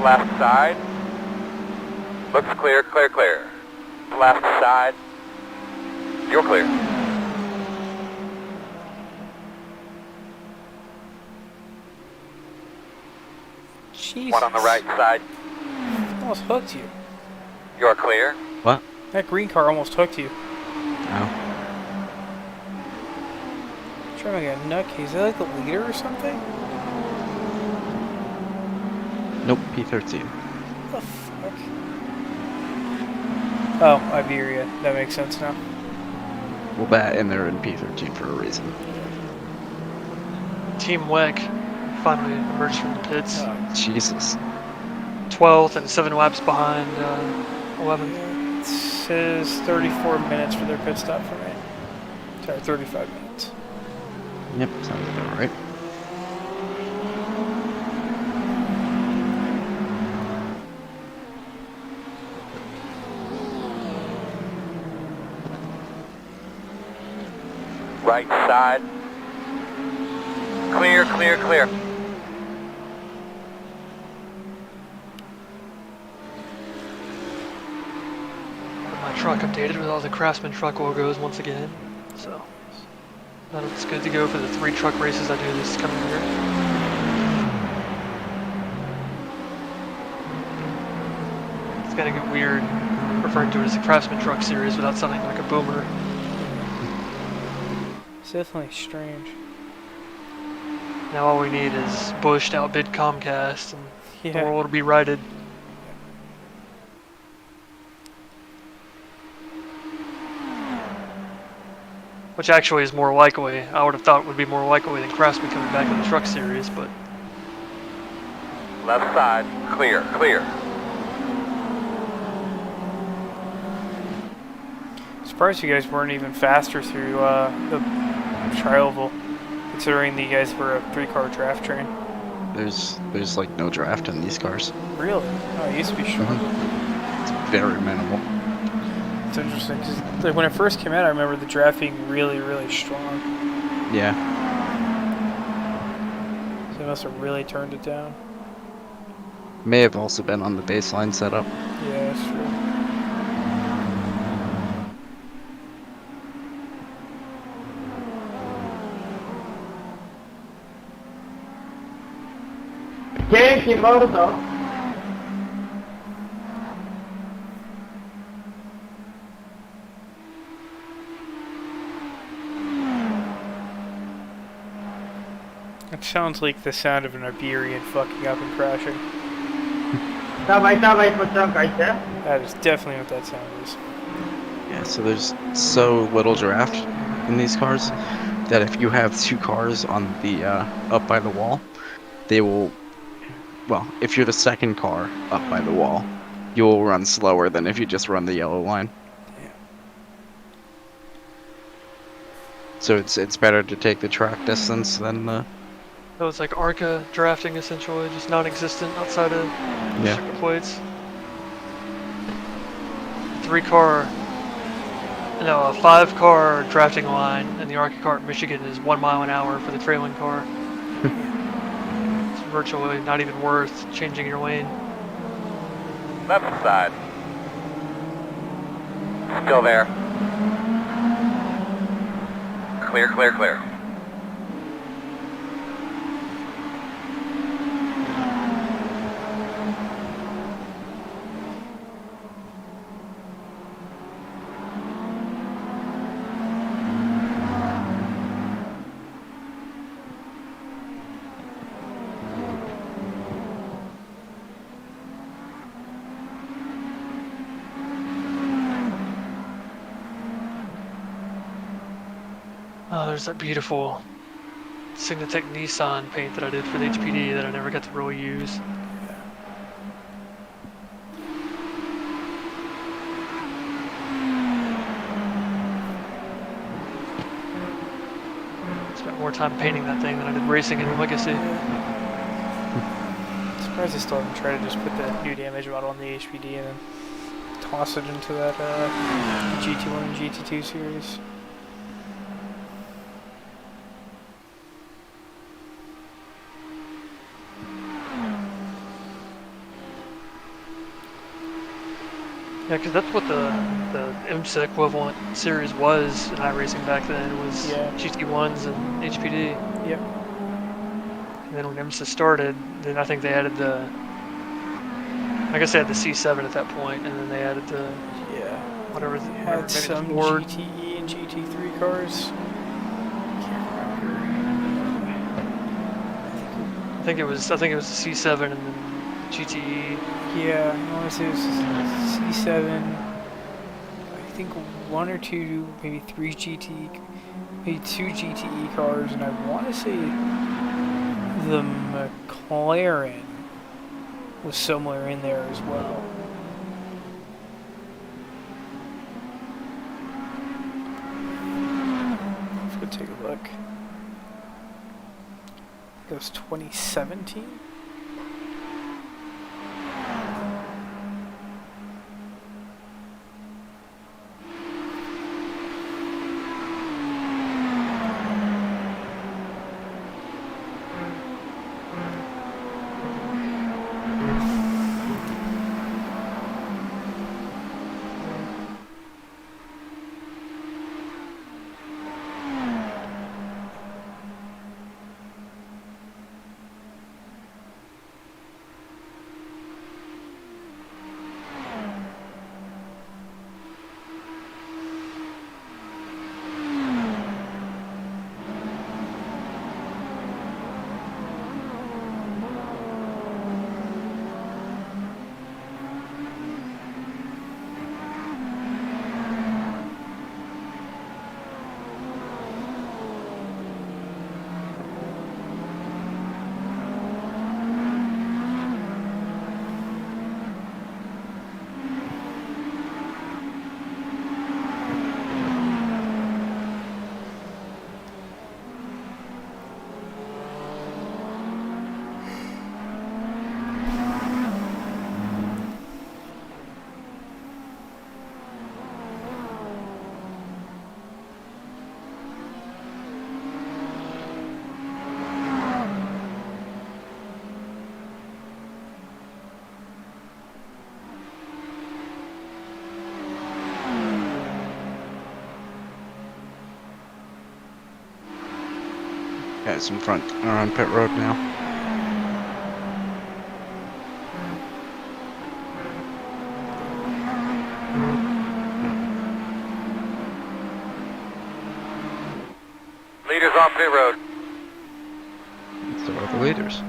Left side. Looks clear, clear, clear. Left side. You're clear. Jesus. One on the right side. Almost hooked you. You're clear. What? That green car almost hooked you. Oh. Trying like a nutcase. Is that like the leader or something? Nope, P13. What the fuck? Oh, Iberia. That makes sense now. Well, that and they're in P13 for a reason. Team Weck finally emerged from the pits. Jesus. 12th and 7 laps behind 11th. It says 34 minutes for their pit stop for me. Sorry, 35 minutes. Yep, sounds about right. Right side. Clear, clear, clear. My truck updated with all the Craftsman truck logos once again. So it's good to go for the 3 truck races I do this coming year. It's gonna get weird referring to it as a Craftsman truck series without sounding like a boomer. It's definitely strange. Now all we need is Bush to outbid Comcast and the Yeah. world will be righted. Which actually is more likely. I would have thought would be more likely than Craftsman coming back in the truck series, but Left side. Clear, clear. Surprised you guys weren't even faster through the Trialville, considering that you guys were a 3-car draft train. There's like no draft in these cars. Really? Oh, it used to be strong. It's very minimal. It's interesting because like, when it first came out, I remember the draft being really, really strong. Yeah. So they must have really turned it down. May have also been on the baseline setup. Yeah, that's true. Che morto? It sounds like the sound of an Iberian fucking up and crashing. Dawaj, pociągaj. That is definitely what that sound is. Yeah, so there's so little draft in these cars that if you have 2 cars on the up by the wall, they will, well, if you're the second car up by the wall, you will run slower than if you just run the yellow line. Yeah. So it's better to take the track distance than the so it's like ARCA drafting essentially, just non-existent outside of Yeah. circuit plates. 3-car, no, a 5-car drafting line in the ARCA car at Michigan is 1 mile an hour for the trailing car. It's virtually not even worth changing your lane. Left side. Still there. Clear, clear, clear. Oh, there's that beautiful Signatech Nissan paint that I did for the HPD that I never got to really use. Spent more time painting that thing than I did racing in Legacy. Surprised they still haven't tried to just put the new damage model on the HPD and then toss it into that GT1 and GT2 series. Yeah, because that's what the IMSA equivalent series was in iRacing back then. It was Yeah. GT1s and HPD. Yep. And then when IMSA started, then I think they added the. I guess they had the C7 at that point, and then they added the Yeah. whatever. They Whatever had maybe the some Ford. GTE and GT3 cars. Can't remember. I think it was the C7 and then GTE. Yeah, I want to say it was C7. I think one or two, maybe three GTE, maybe two GTE cars, and I want to say the McLaren was somewhere in there as well. Let's go take a look. It was 2017. Guys in front are on pit road now. Leaders on pit road. So are the leaders.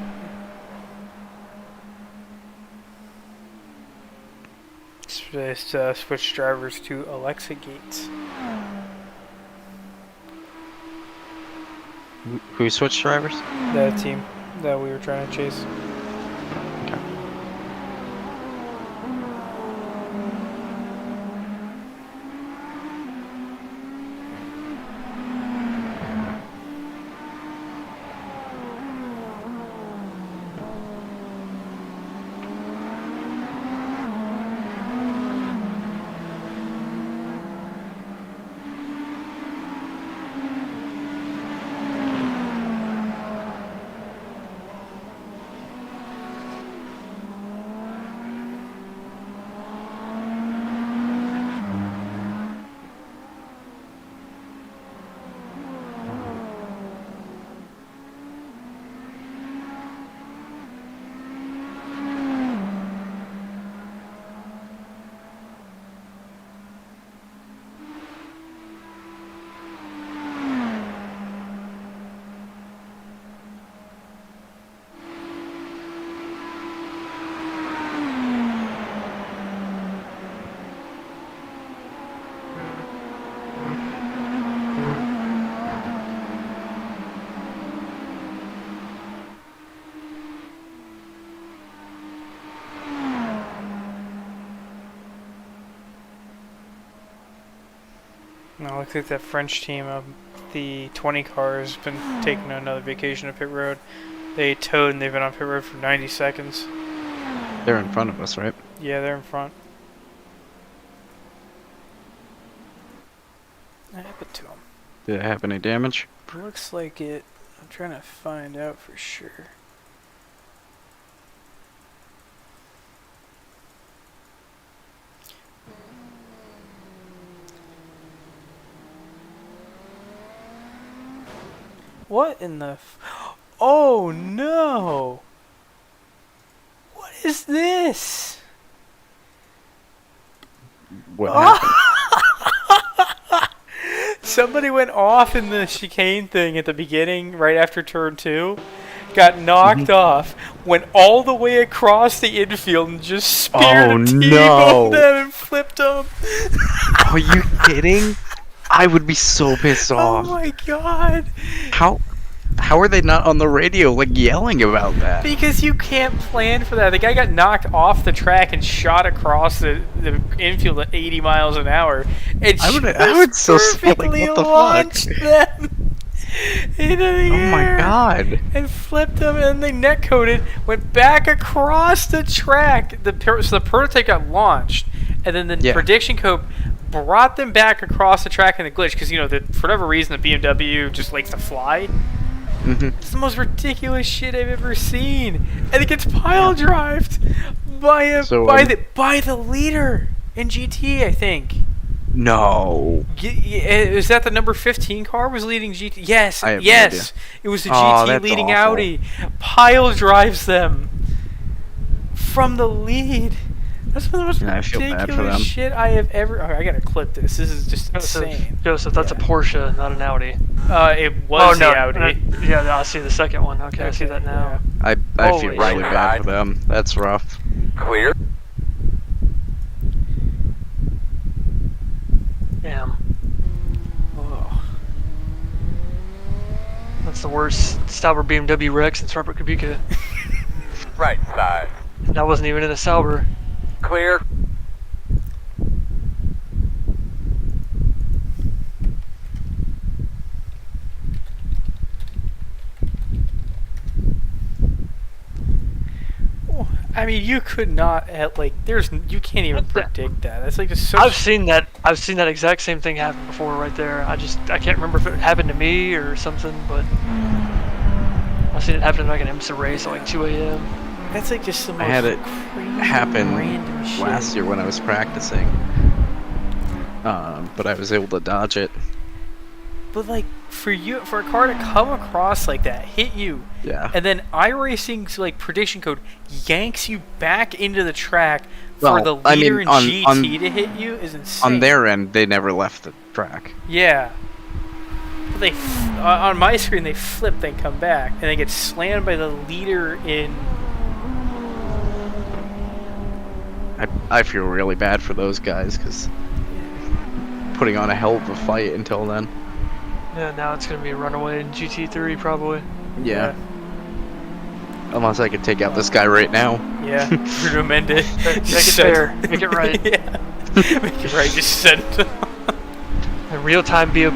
Switch drivers to Alexa Gates. Who switched drivers? The team that we were trying to chase. Now looks like that French team of the 20 car has been taking another vacation to pit road. They towed and they've been on pit road for 90 seconds. They're in front of us, right? Yeah, they're in front. What happened to them? Did it have any damage? Looks like it. I'm trying to find out for sure. What in the... Oh, no! What is this? What happened? Somebody went off in the chicane thing at the beginning, right after turn 2. Got knocked off, went all the way across the infield and just speared a T-bone them and flipped them. Are you kidding? I would be so pissed Oh off. my god. How are they not on the radio, like, yelling about that? Because you can't plan for that. The guy got knocked off the track and shot across the infield at 80 miles an hour. And I would so say, like, perfectly what the launched fuck? them into the Oh my air god. and flipped them, and they net coded, went back across the track. So the prototype got launched, and then the prediction code brought them back across the track in the glitch because, you know, for whatever reason, the BMW just likes to fly. It's the most ridiculous shit I've ever seen, and it gets pile drived by the leader in GT, I think. No. Is that the number 15 car was leading GT? Yes, I have no yes. idea. It was the GT leading awful. Audi. Pile drives them from the lead. That's one of the most ridiculous shit I have ever... Oh, I gotta clip this. This is just insane. Joseph, that's a Porsche, not an Audi. It was the Audi. Yeah, I see the second one. Okay, I see that now. I feel really bad for them. That's rough. Clear. Damn. Oh. That's the worst Sauber BMW wreck since Robert Kubica. Right side. And that wasn't even in a Sauber. Clear. I mean, you could not have, like, you can't even predict that. That's like just so... I've seen that exact same thing happen before right there. I can't remember if it happened to me or something, but I've seen it happen in like an IMSA race at like 2 a.m. That's like just the most I had it crazy, happen random shit. last year when I was practicing. But I was able to dodge it. But like for a car to come across like that, hit you, and then iRacing's like prediction code yanks you back into the track for the leader in GT to hit you is insane. On their end, they never left the track. Yeah. But they on my screen they flip, they come back, and they get slammed by the leader in. I feel really bad for those guys because putting on a hell of a fight until then. Yeah, now it's gonna be a runaway in GT3 probably. Yeah. Unless I could take out this guy right now. Yeah, Bruno Mendes. Make it fair. Make it right. Yeah. Make it right. Just send him. A real-time BOP.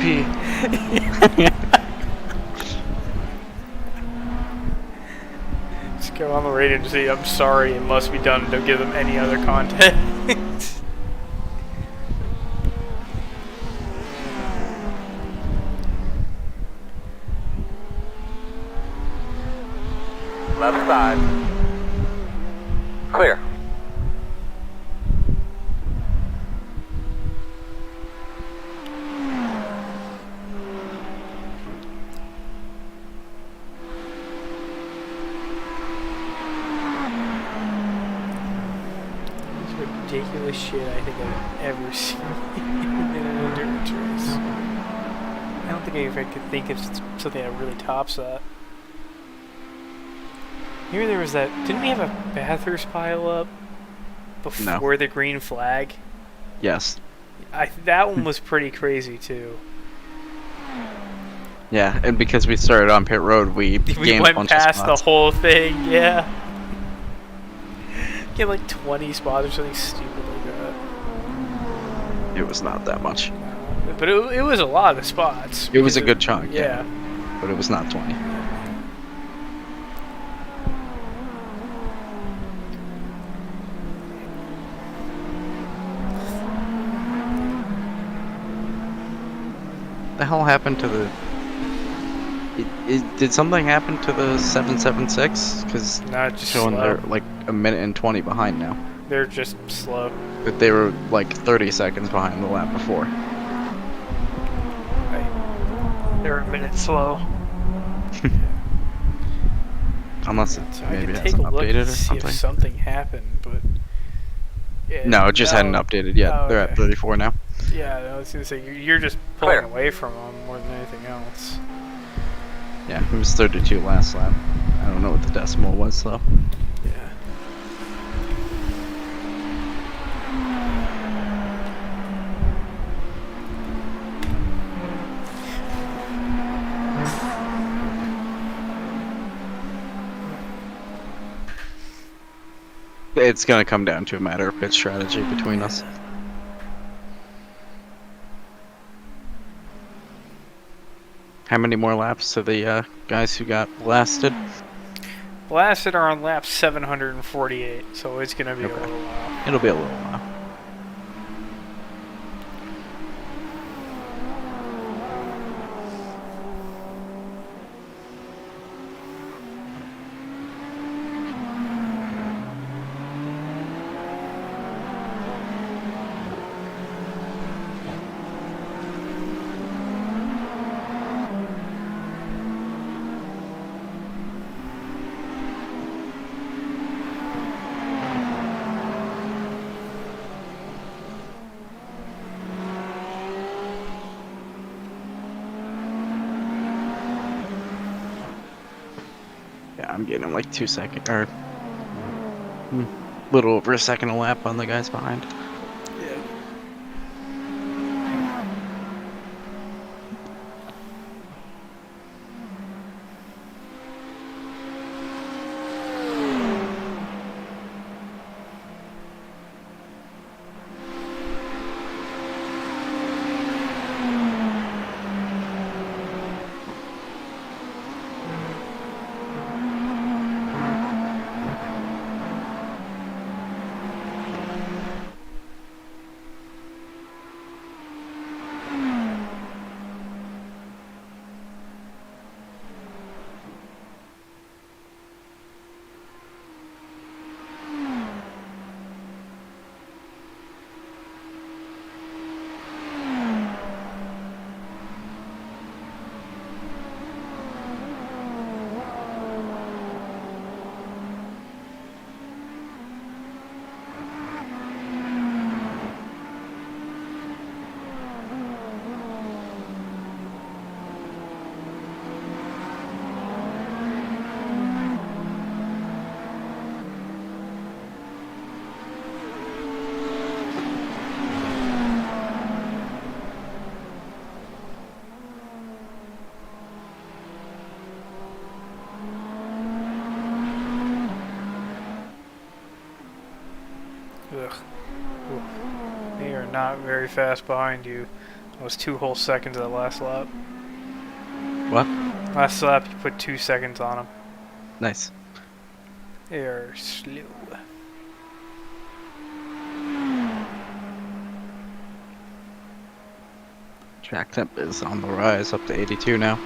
Just go on the radio and say, "I'm sorry, it must be done." Don't give them any other content. Left side. Clear. Ridiculous shit I think I've ever seen in an endurance race. I don't think I even could think of something that really tops that. Maybe there was that. Didn't we have a Bathurst pile up before the green flag? Yes. That one was pretty crazy too. Yeah, and because we started on pit road, we gained a bunch past of spots. the whole thing. Yeah. Get like 20 spots or something stupid like that. It was not that much. But it was a lot of spots. It was a good chunk. Yeah. But it was not 20. The hell happened to the... did something happen to the 776? Because not just showing slow. they're like a minute and 20 behind now. They're just slow. But they were like 30 seconds behind the lap before. They're a minute slow. Unless it So I maybe could take a hasn't look updated and or see if something. something happened, but yeah, No, it just hadn't updated yet. Oh, They're at okay. 34 now. Yeah, I was gonna say you're just pulling Clear. away from them more than anything else. Yeah, it was 32 last lap. I don't know what the decimal was though. Yeah. It's gonna come down to a matter of pit strategy between us. How many more laps to the guys who got blasted? Blasted are on lap 748, so it's gonna be a Okay. little while. It'll be a little while. Yeah, I'm getting like 2 seconds or little over a second a lap on the guys behind. Yeah. Ugh. Ooh. They are not very fast behind you. That was 2 whole seconds of the last lap. What? Last lap, you put 2 seconds on them. Nice. They are slow. Track temp is on the rise up to 82 now.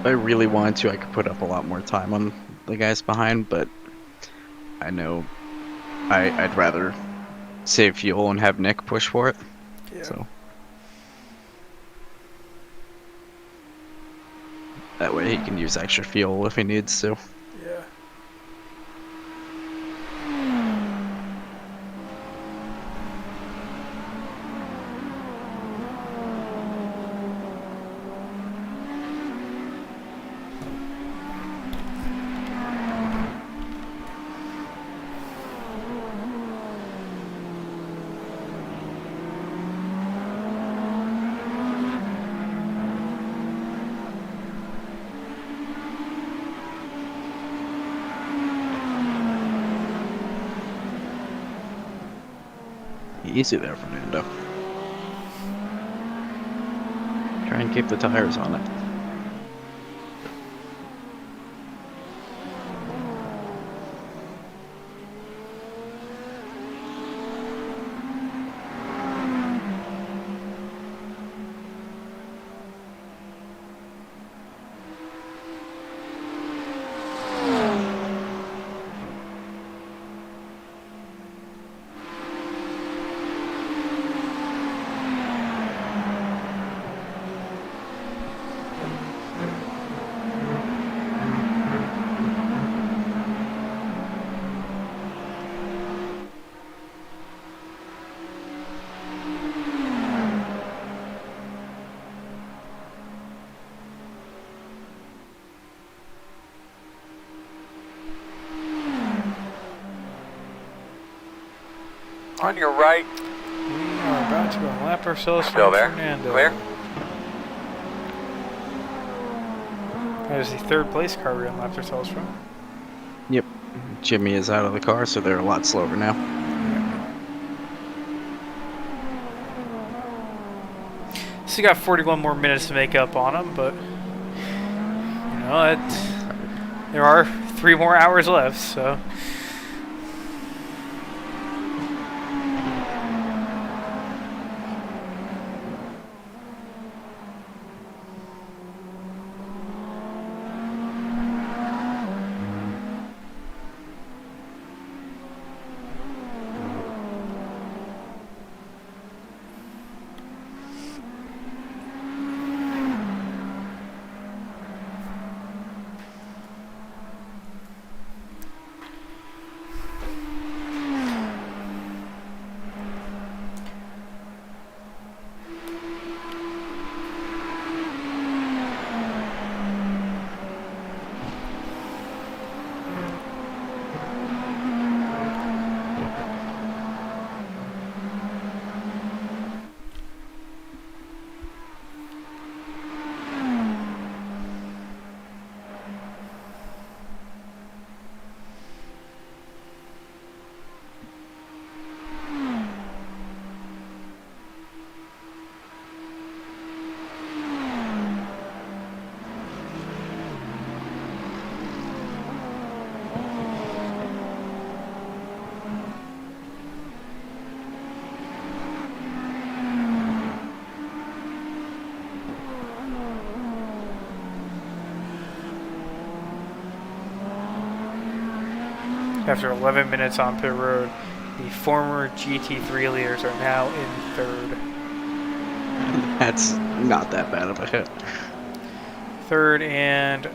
If I really wanted to, I could put up a lot more time on the guys behind, but I know I'd rather save fuel and have Nick push for it. Yeah. So that way he can use extra fuel if he needs to. Yeah. Easy there, Fernando. Try and keep the tires on it. On your right. We are about to lap ourselves Still from there? Fernando. Clear? There's the third place car we unlapped ourselves from. Yep. Jimmy is out of the car, so they're a lot slower now. Still got 41 more minutes to make up on them, but you know, there are 3 more hours left, so. After 11 minutes on pit road, the former GT3 leaders are now in third. That's not that bad of a hit. Third and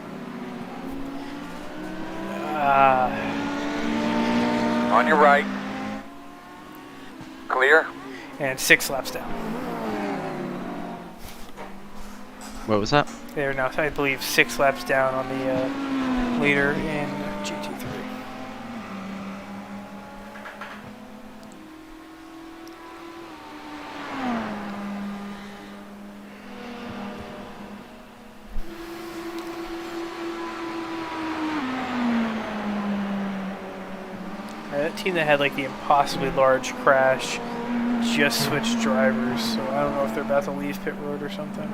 On your right. Clear? and 6 laps down. What was that? They're now, I believe, 6 laps down on the leader in GT3. That team that had like the impossibly large crash just switched drivers, so I don't know if they're about to leave pit road or something.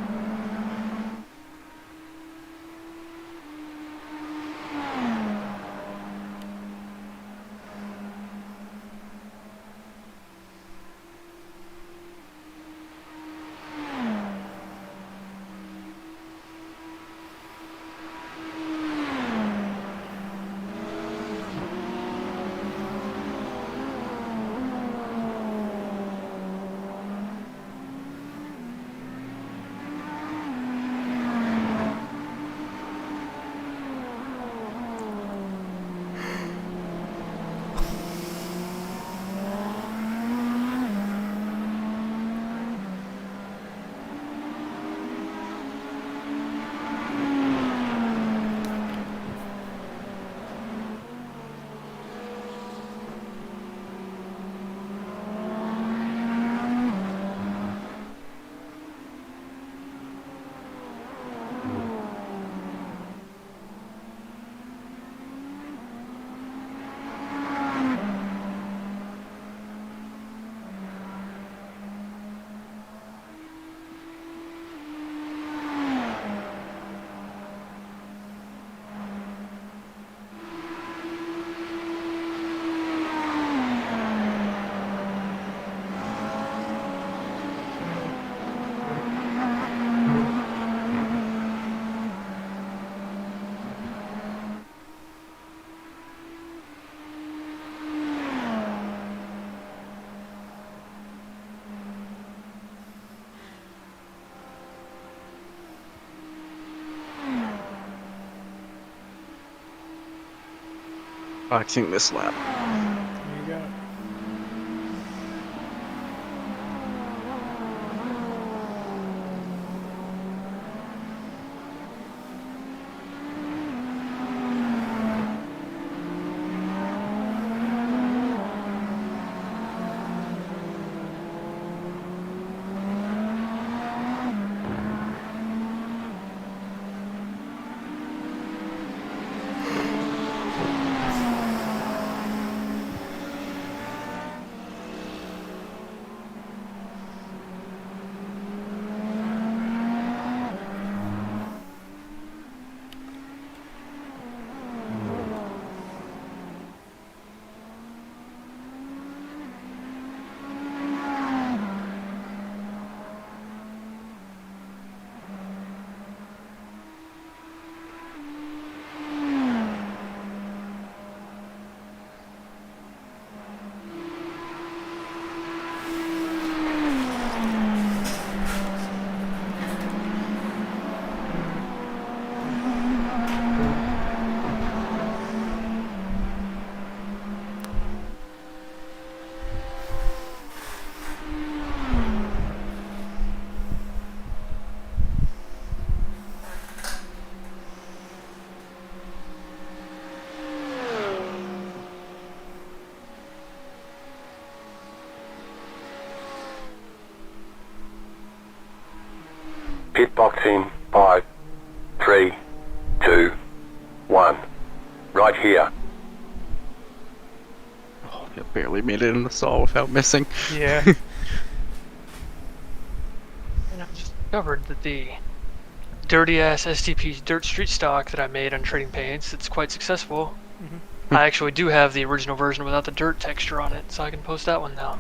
Boxing this lap. There you go. Pit box in 5, 3, 2, 1. Right here. Oh, I barely made it in the stall without missing. Yeah. And I just discovered that the dirty ass STP dirt street stock that I made on Trading Paints, it's quite successful. I actually do have the original version without the dirt texture on it, so I can post that one now.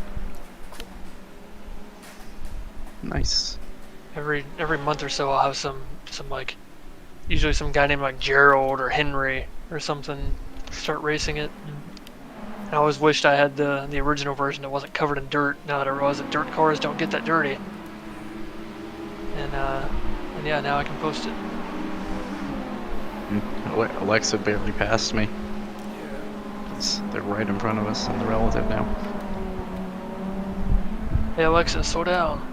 Nice. Every month or so I'll have some like, usually some guy named like Gerald or Henry or something start racing it. And I always wished I had the original version that wasn't covered in dirt. Now that I realize that dirt cars don't get that dirty. And yeah, now I can post it. Alexa barely passed me. They're right in front of us on the relative now. Hey Alexa, slow down.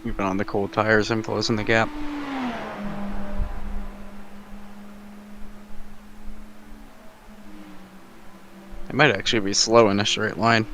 We've been on the cold tires and closing the gap. It might actually be slow in a straight line.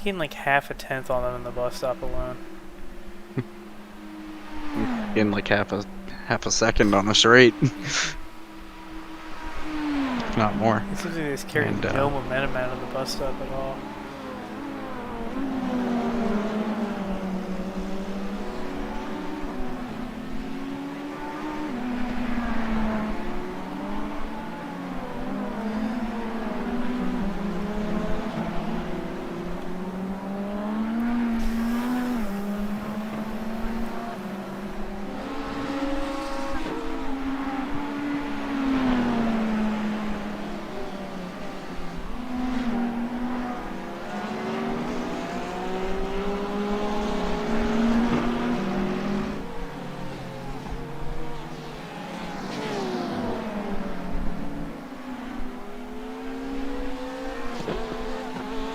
gained like half a tenth on them in the bus stop alone. In like half a second on a straight. If not more. It seems like they just carried no momentum out of the bus stop at all.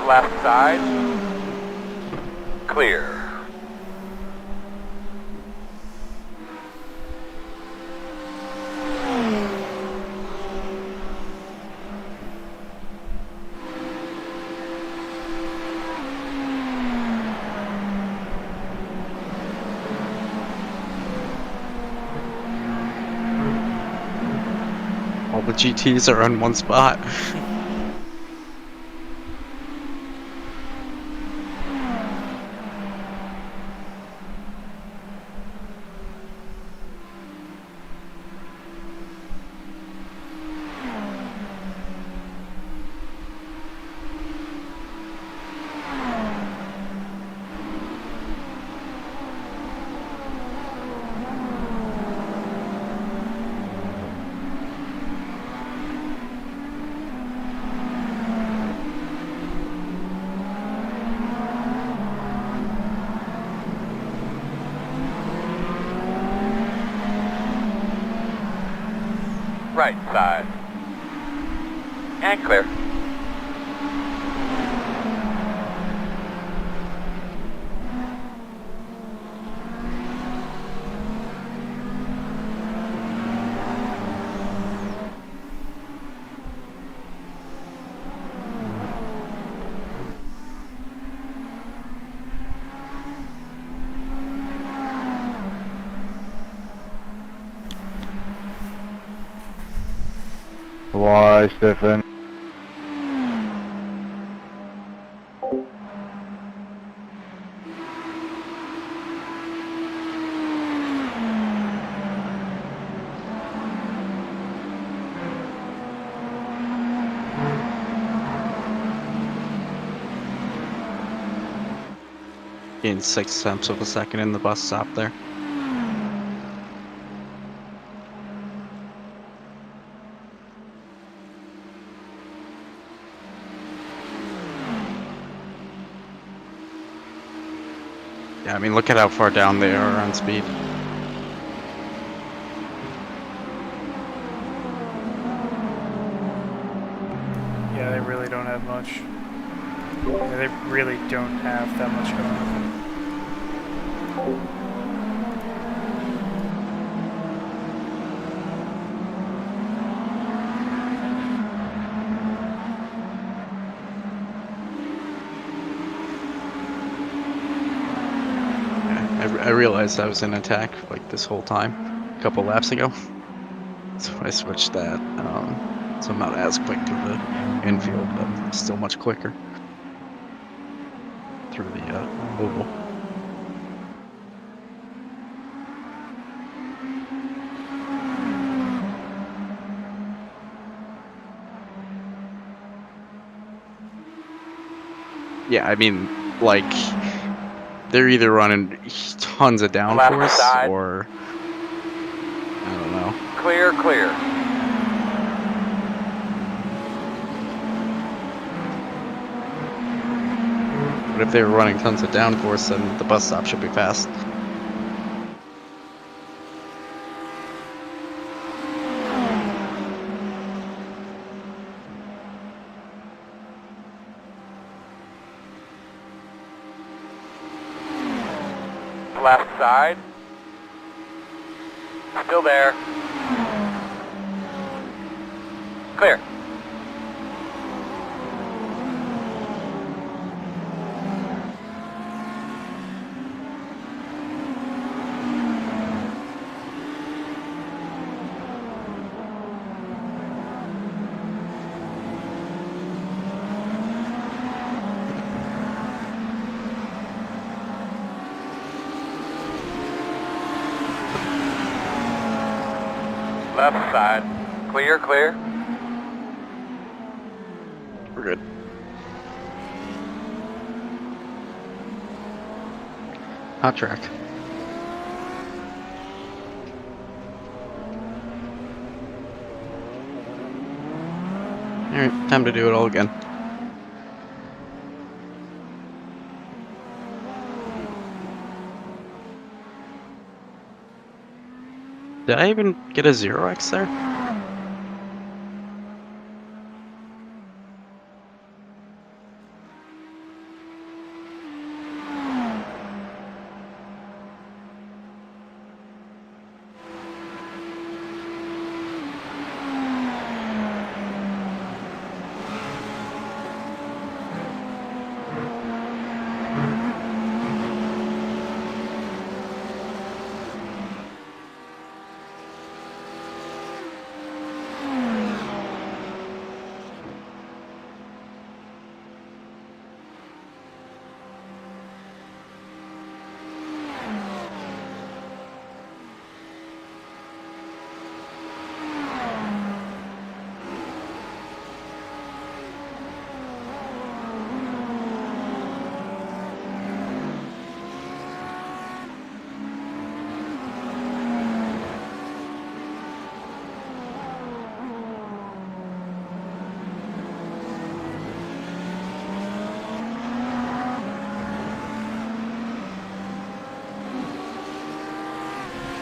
Left side. Clear. All the GTs are in one spot. Right side. And clear. Why, Stephen? Gained 6/10 of a second in the bus stop there. Yeah, I mean, look at how far down they are on speed. Yeah, they really don't have much. Yeah, they really don't have that much going on. I realized I was in attack like this whole time, a couple laps ago. So I switched that. So I'm not as quick to the infield, but still much quicker through the oval. Yeah, I mean, like, they're either running tons of downforce or I don't know. Clear, clear. But if they were running tons of downforce, then the bus stop should be fast. Left side. Still there. Clear. Left side. Clear, clear. We're good. Hot track. Alright, time to do it all again. Did I even get a 0x there?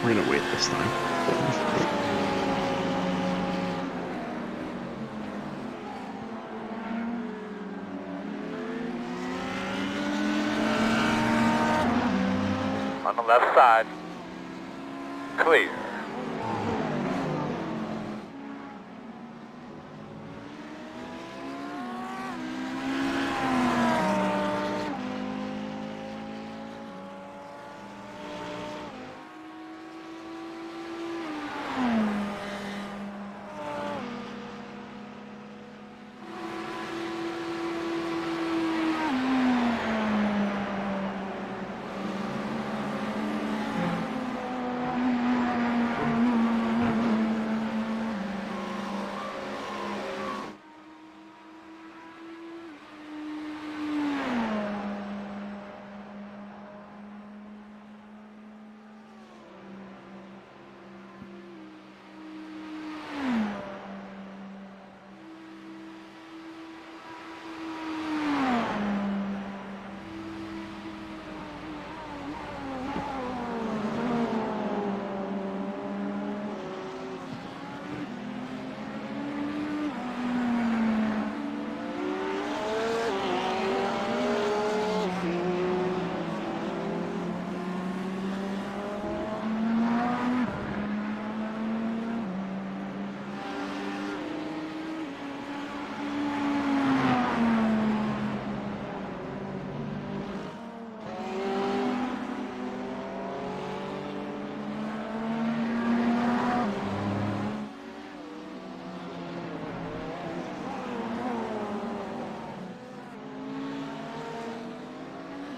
We're gonna wait this time. On the left side. Clear.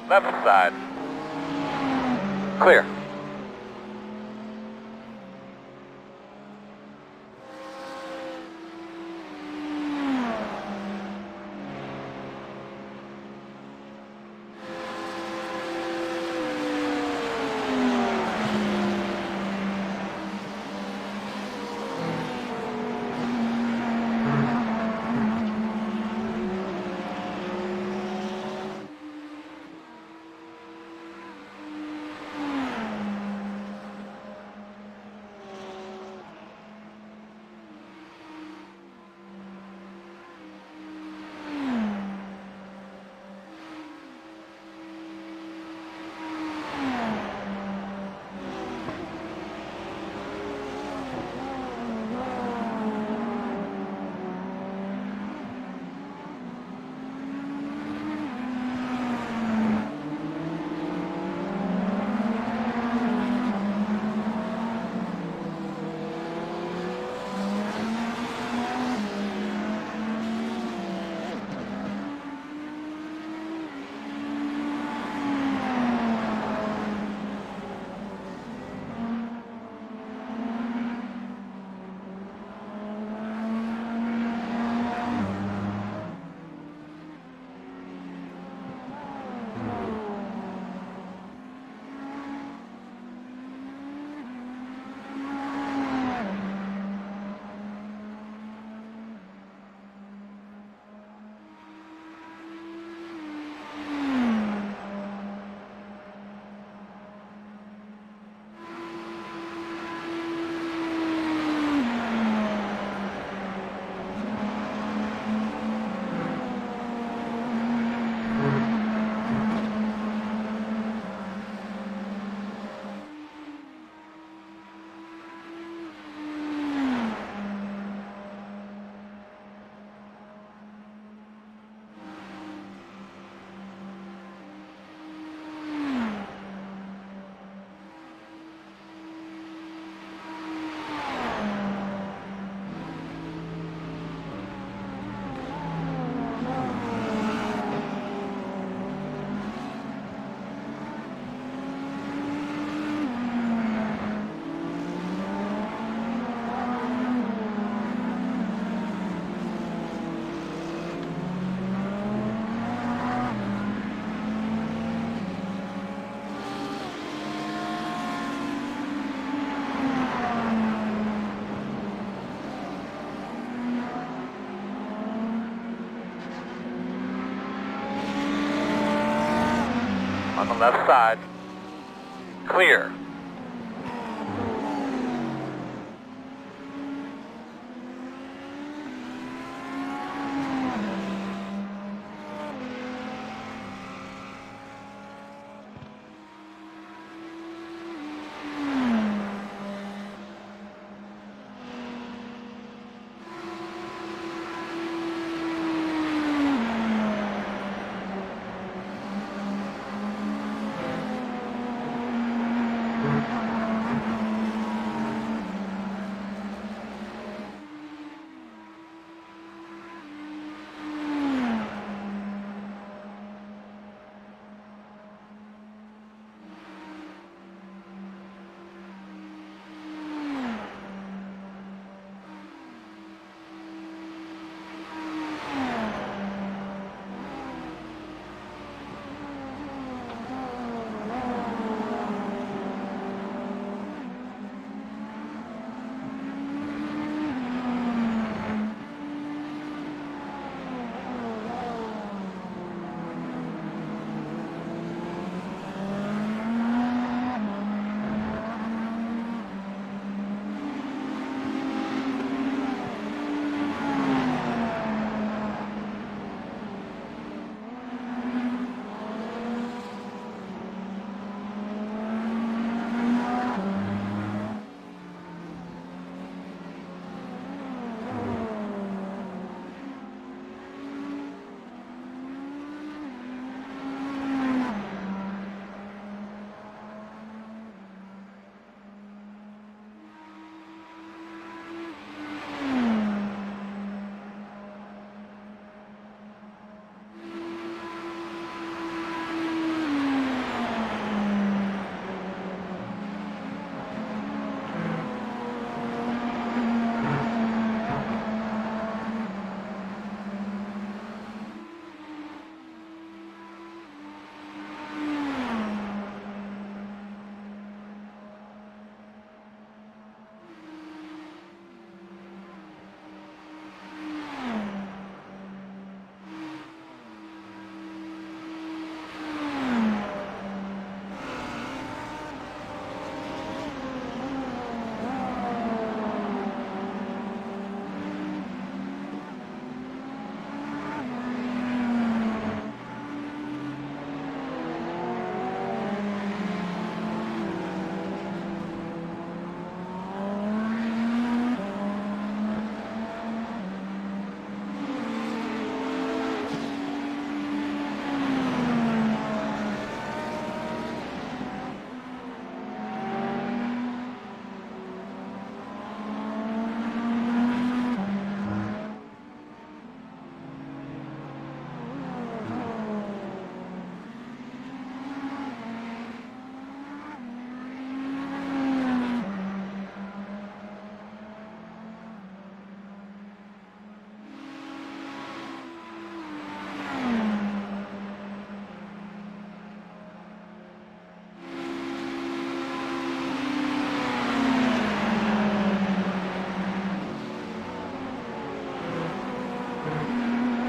Left side. Clear. left side. Clear.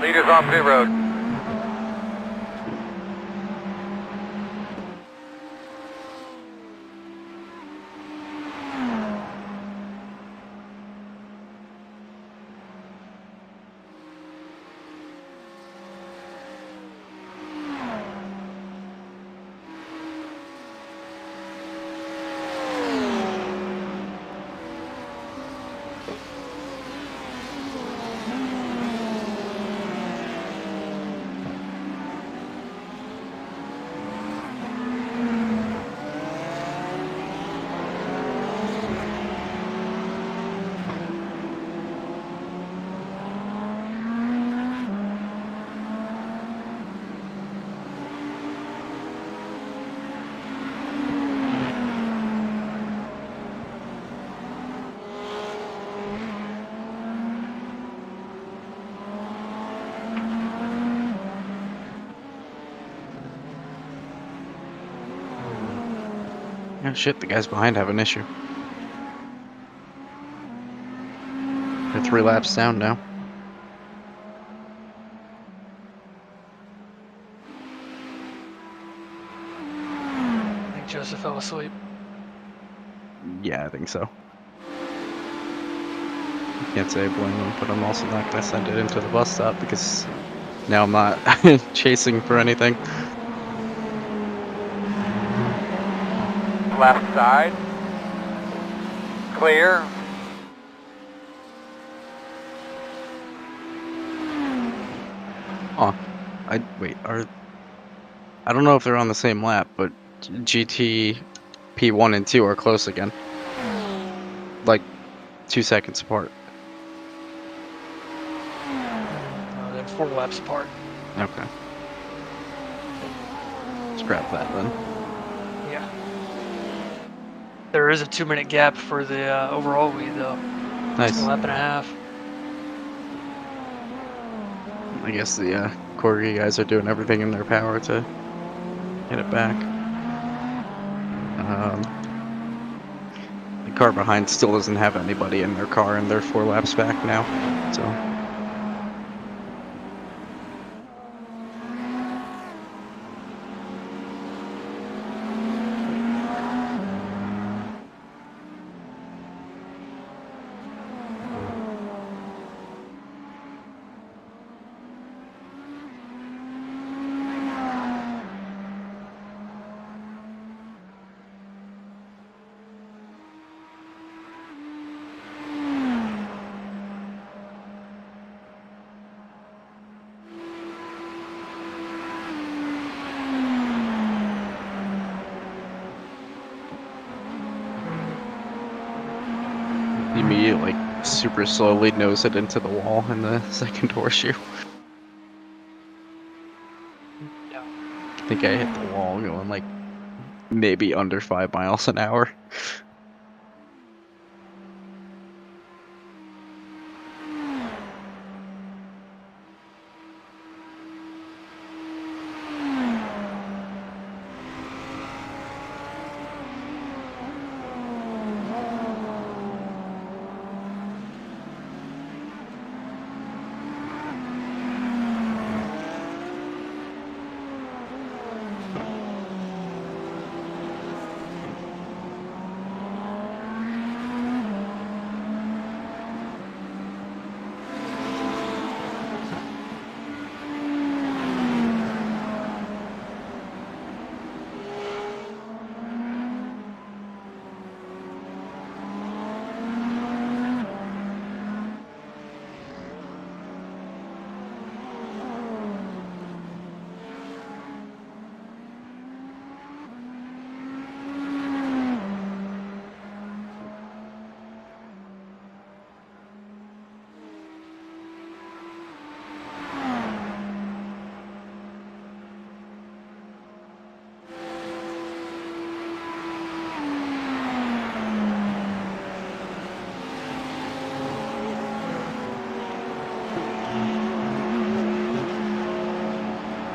Leaders on pit road. Oh shit, the guys behind have an issue. They're 3 laps down now. fell asleep. Yeah, I think so. Can't say I blame him, but I'm also not going to send it into the bus stop because now I'm not chasing for anything. Left side. Clear. Oh, wait. I don't know if they're on the same lap, but GT P1 and 2 are close again. Like 2 seconds apart. They're 4 laps apart. Okay. Scrap that then. Yeah. There is a 2-minute gap for the overall lead, though. Nice. A lap and a half. I guess the Corgi guys are doing everything in their power to get it back. The car behind still doesn't have anybody in their car, and they're 4 laps back now. So. Immediately, like, super slowly nose it into the wall in the second horseshoe. Yeah. I think I hit the wall going like maybe under 5 miles an hour.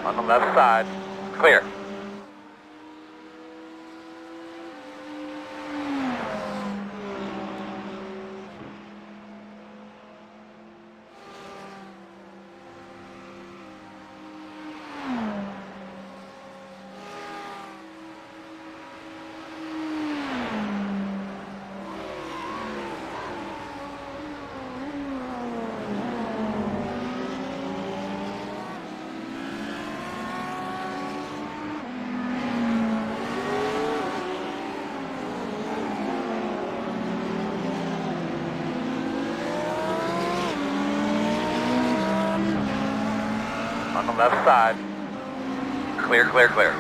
On the left side. Clear. On the left side. Clear, clear, clear.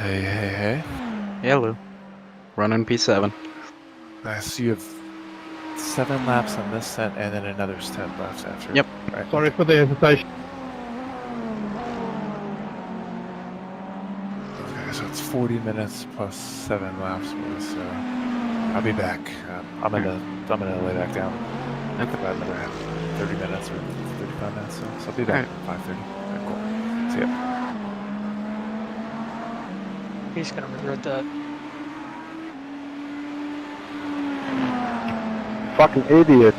Hey. Hello. Running P7. Nice. You have 7 laps on this set, and then another 10 laps after. Yep. Right. Sorry for the hesitation. Okay, so it's 40 minutes plus 7 laps worth. So I'll be back. I'm gonna lay back down. Okay. About another 30 minutes or 35 minutes. So I'll be back at 5:30. Okay, cool. See ya. He's gonna regret that. Fucking idiot.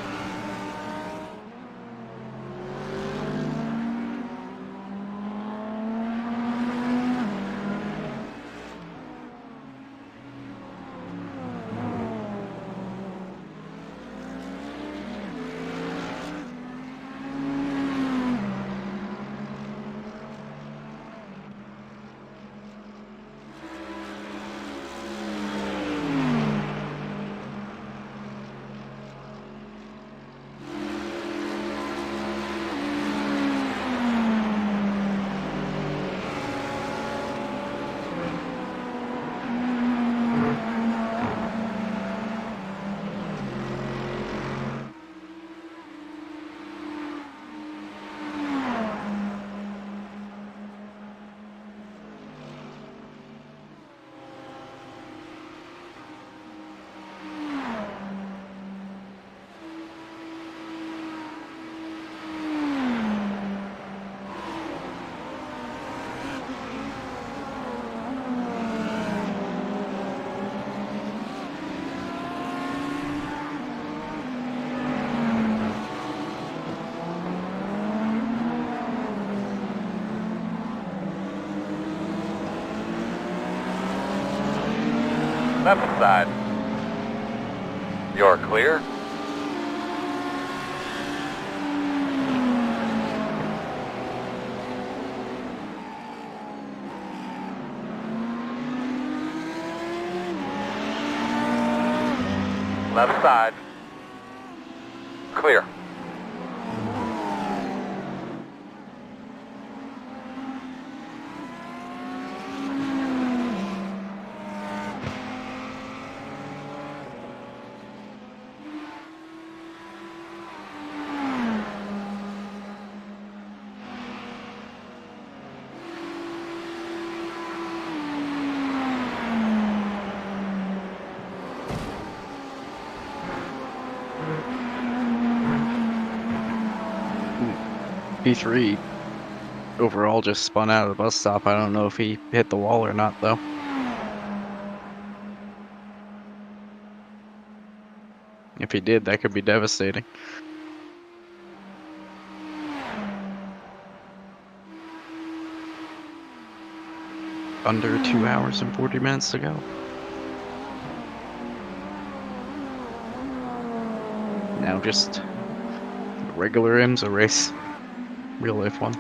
Left side. You're clear. Left side. Clear. P3 overall just spun out of the bus stop. I don't know if he hit the wall or not, though. If he did, that could be devastating. Under 2 hours and 40 minutes to go. Now just a regular IMSA race. Real life one.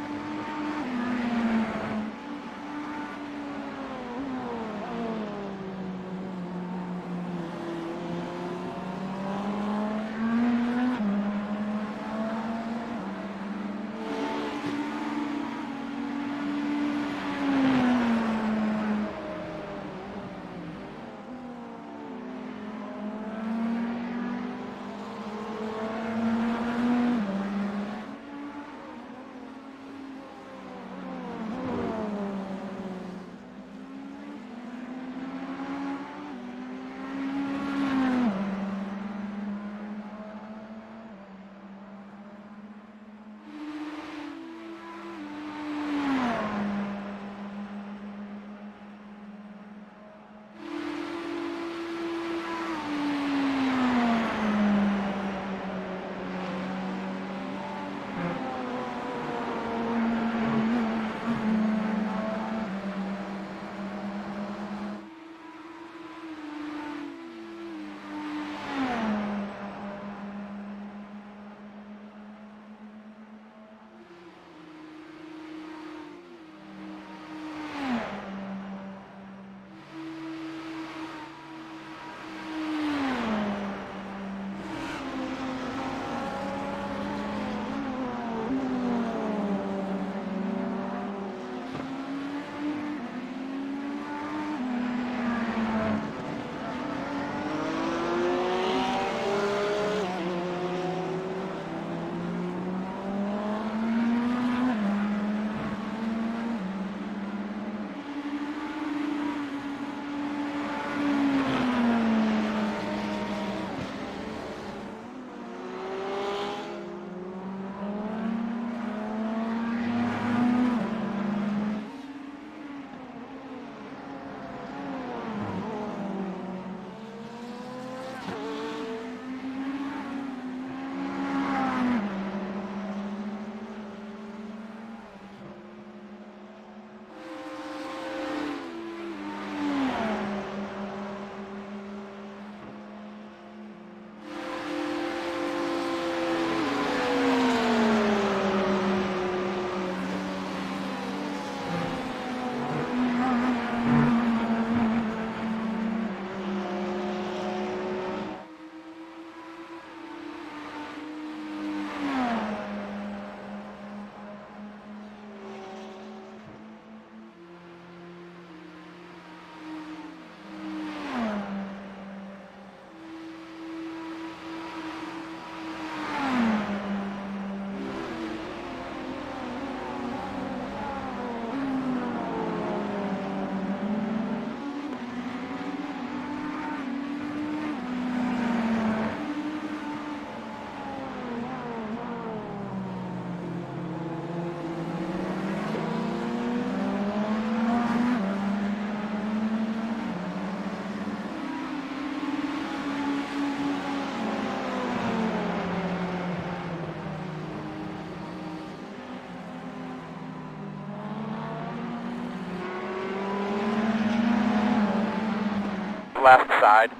left side.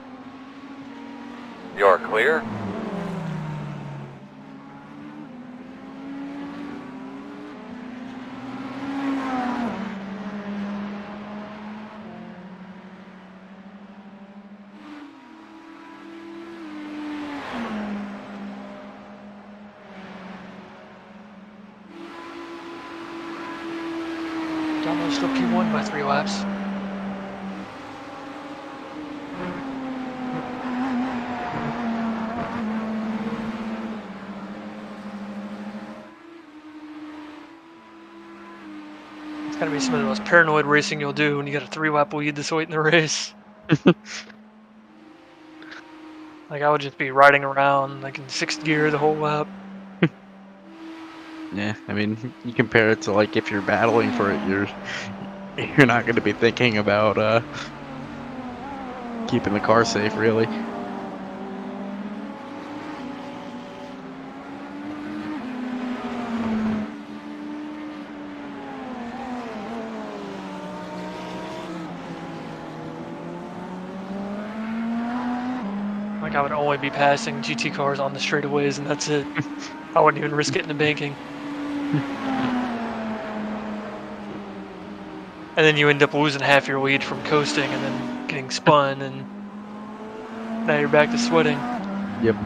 You're clear. Domino's still P1 by 3 laps. It's gotta be some of the most paranoid racing you'll do when you got a 3-lap lead this late in the race. Like, I would just be riding around like in 6th gear the whole lap. Yeah, I mean, you compare it to like if you're battling for it, you're not going to be thinking about keeping the car safe, really. Like, I would only be passing GT cars on the straightaways, and that's it. I wouldn't even risk it in the banking. And then you end up losing half your lead from coasting and then getting spun, and now you're back to sweating. Yep.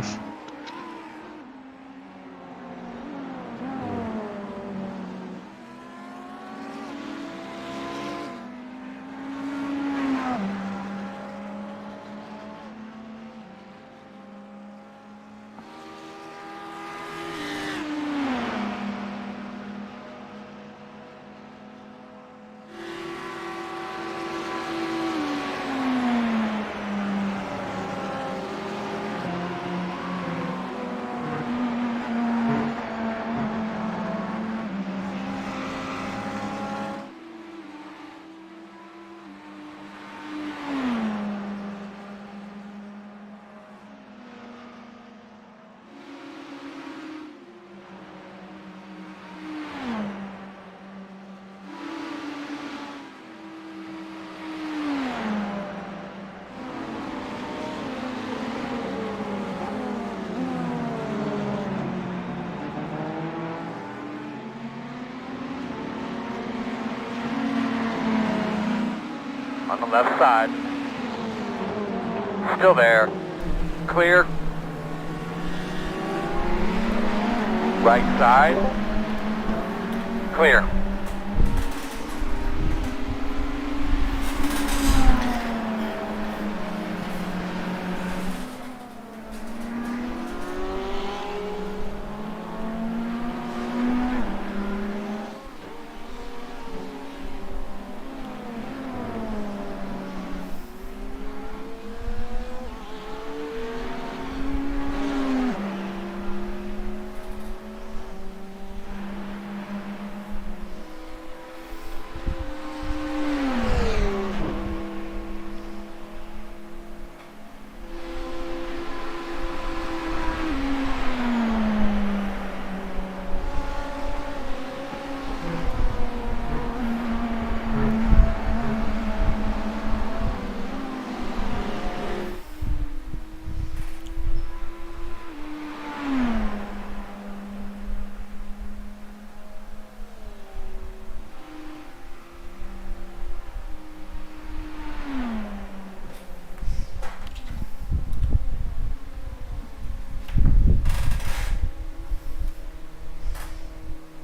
On the left side. Still there. Clear. Right side. Clear.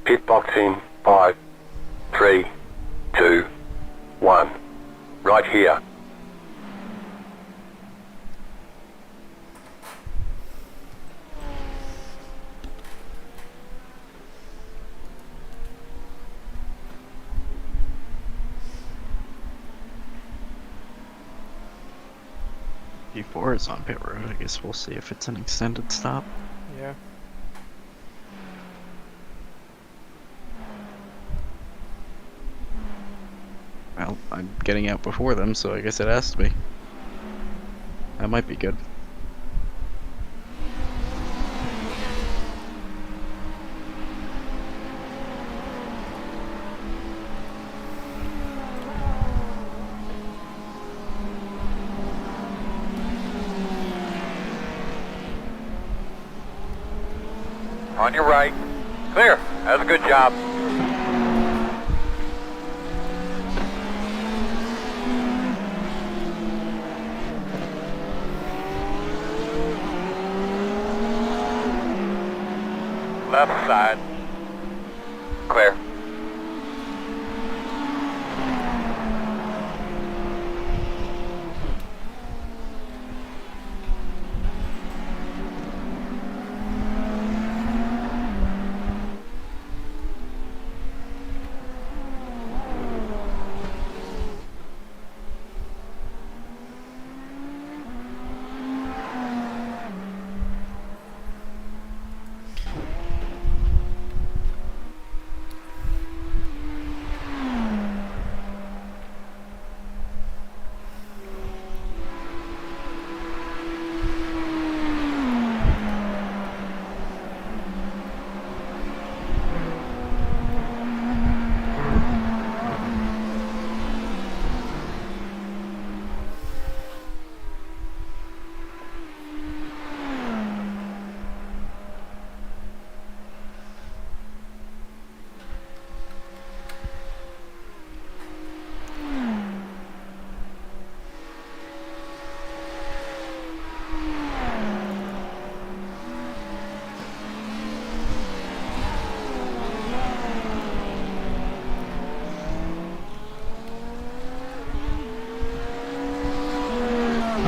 Pit boxing 5, 3, 2, 1. Right here. P4 is on pit road. I guess we'll see if it's an extended stop. Yeah. Well, I'm getting out before them, so I guess it has to be. That might be good. On your right. Clear. That was a good job. Left side. Clear.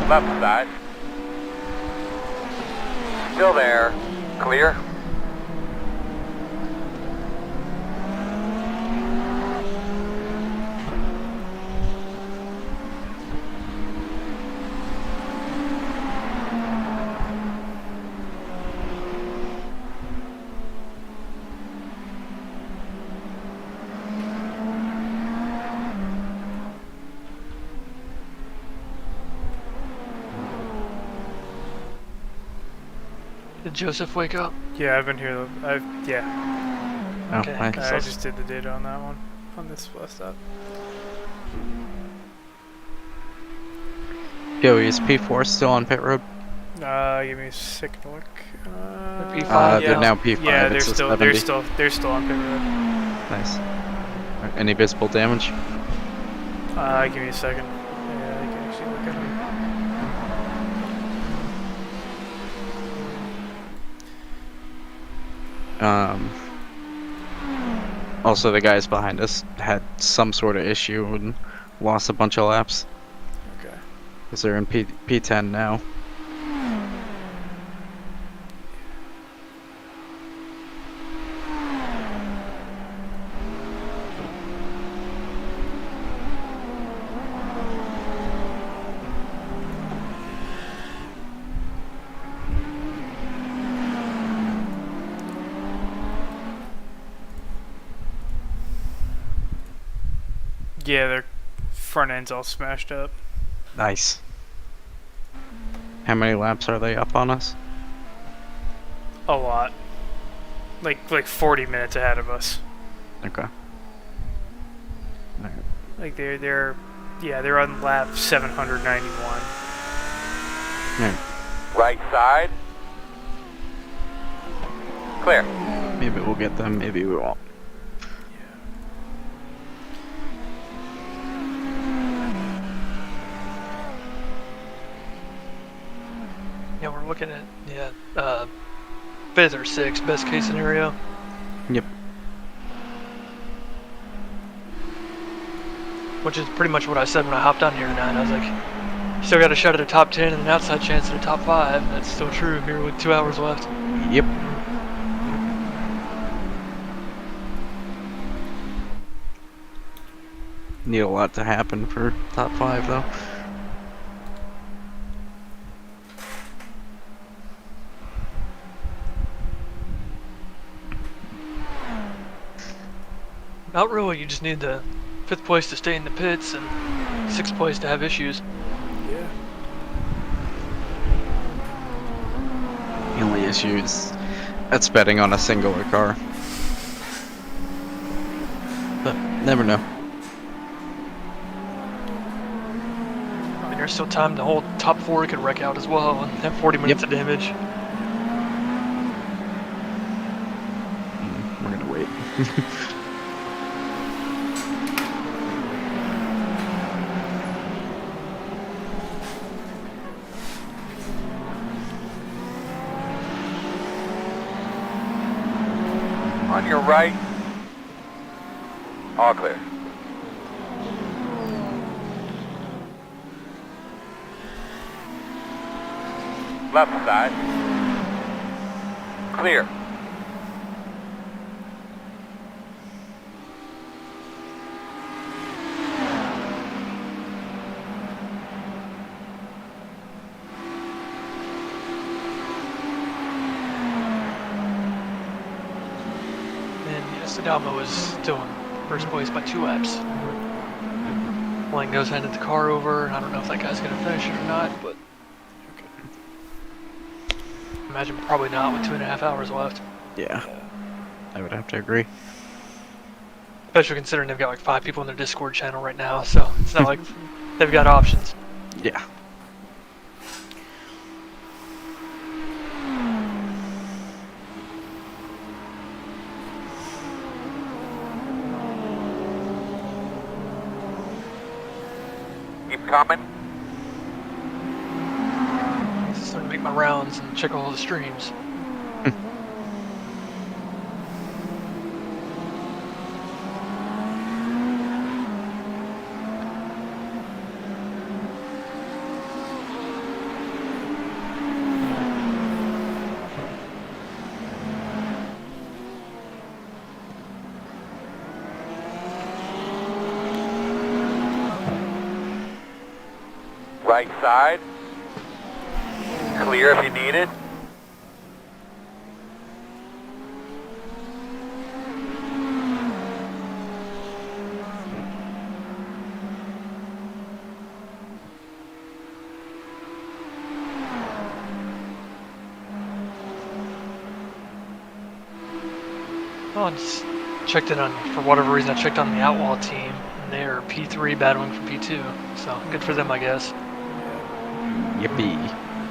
Left side. Still there. Clear. Did Joseph wake up? Yeah, I've been here. Yeah. Oh, Okay. nice. I just did the data on that one, on this bus stop. Joey, is P4 still on pit road? Give me a second to look. P5, They're now P5. Yeah, it's a they're 70. still on pit road. Nice. Any visible damage? Give me a second. Yeah, I can actually look at them. Also, the guys behind us had some sort of issue and lost a bunch of laps. Okay. Because they're in P10 now. Yeah, their front end's all smashed up. Nice. How many laps are they up on us? A lot. Like 40 minutes ahead of us. Okay. Like they're on lap 791. Right side. Clear. Maybe we'll get them, maybe we won't. Yeah, we're looking at fifth or sixth, best case scenario. Yep. Which is pretty much what I said when I hopped on here tonight. I was like, still got a shot at a top 10 and an outside chance at a top 5. That's still true here with 2 hours left. Yep. Need a lot to happen for top 5 though. Not really, you just need the 5th place to stay in the pits and 6th place to have issues. Yeah. The only issue is that's betting on a singular car. But never know. I mean, there's still time. The whole top 4 could wreck out as well and have 40 minutes of damage. On your right. All clear. Left side. Clear. Sadamo is still in first place by 2 laps. Lang goes handed the car over. I don't know if that guy's going to finish it or not, but imagine probably not with 2.5 hours left. Yeah, I would have to agree. Especially considering they've got like 5 people in their Discord channel right now, so it's not like they've got options. Yeah. Keep coming. Just starting to make my rounds and check all the streams. Right side. Clear if you need it. Well, I just checked in on, for whatever reason, I checked on the Outlaw team, and they're P3 battling for P2, so good for them, I guess. Yippee.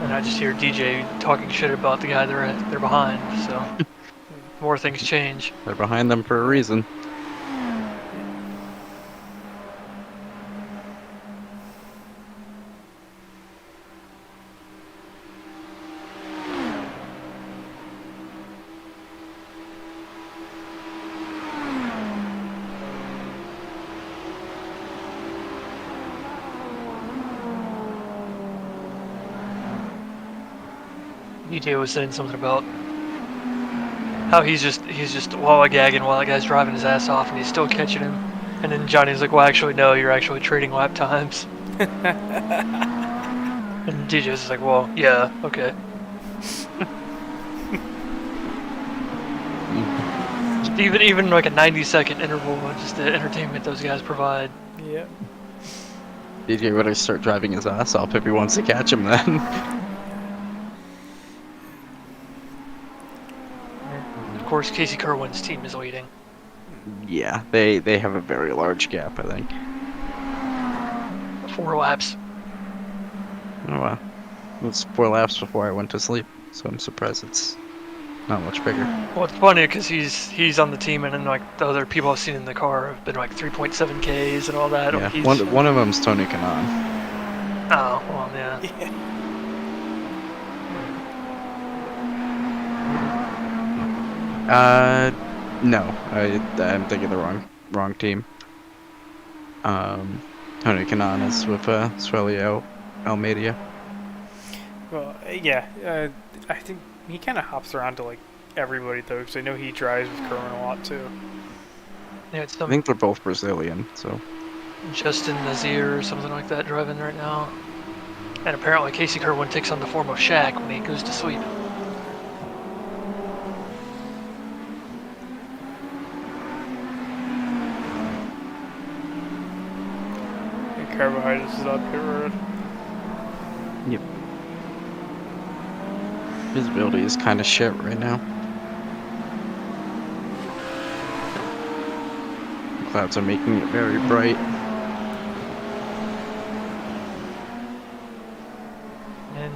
And I just hear DJ talking shit about the guy they're behind, so more things change. They're behind them for a reason. DJ was saying something about how he's just lollygagging while that guy's driving his ass off and he's still catching him. And then Johnny's like, well, actually, no, you're actually trading lap times. And DJ's just like, well, yeah, okay. Just even like a 90-second interval, just the entertainment those guys provide. Yeah. DJ better start driving his ass off if he wants to catch him then. Of course, Casey Kerwin's team is leading. Yeah, they have a very large gap, I think. 4 laps. Oh wow. It was 4 laps before I went to sleep, so I'm surprised it's not much bigger. Well, it's funny because he's on the team, and then like the other people I've seen in the car have been like 3.7 Ks and all that. Yeah, He's, one of them's Tony Kanaan. Oh, well, yeah. No, I'm thinking the wrong team. Tony Kanaan is with Suelio Almeida. Well, yeah. I think he kind of hops around to like everybody though, because I know he drives with Kerwin a lot too. Yeah, it's I think they're both Brazilian, so. Justin Nazir or something like that driving right now. And apparently Casey Kerwin takes on the form of Shaq when he goes to sleep. And Carbohydrates is on pit road. Yep. Visibility is kind of shit right now. The clouds are making it very bright. And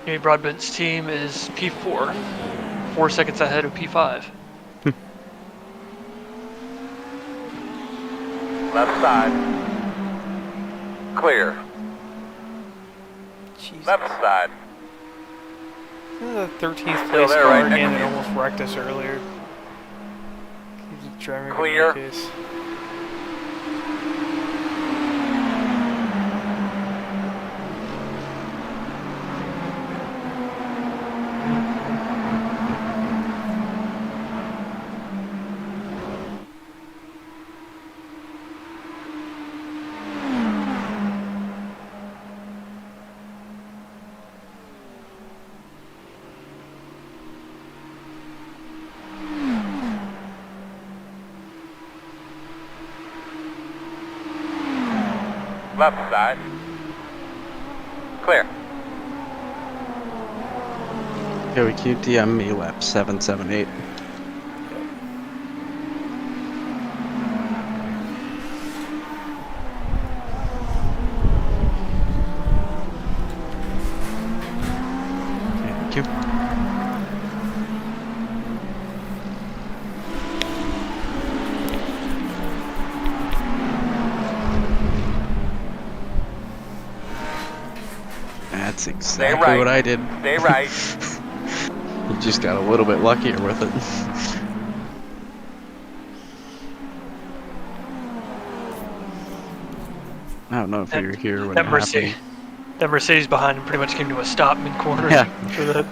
Jimmy Broadbent's team is P4, 4 seconds ahead of P5. Left side. Clear. Jesus. Left side. This is the 13th Still place there, car right again next that to you. almost wrecked us earlier. Keeps driving Clear. in my case. Left side. Clear. Joey QTM me lap 778. Thank you. That's exactly right. what I did. Stay right. You just got a little bit luckier with it. I don't know if you were here when it happened. That Mercedes behind him pretty much came to a stop mid-corner. Yeah. For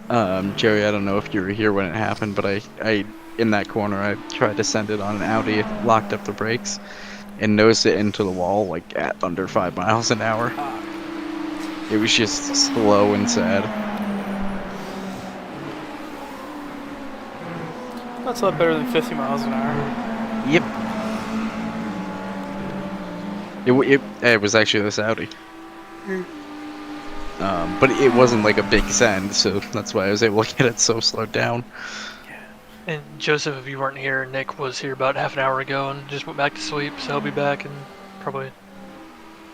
that. Jerry, I don't know if you were here when it happened, but I in that corner, I tried to send it on an Audi, it locked up the brakes, and nosed it into the wall like at under 5 miles an hour. It was just slow and sad. That's a lot better than 50 miles an hour. Yep. It was actually this Audi. But it wasn't like a big send, so that's why I was able to get it so slowed down. And Joseph, if you weren't here, Nick was here about half an hour ago and just went back to sleep, so he'll be back in probably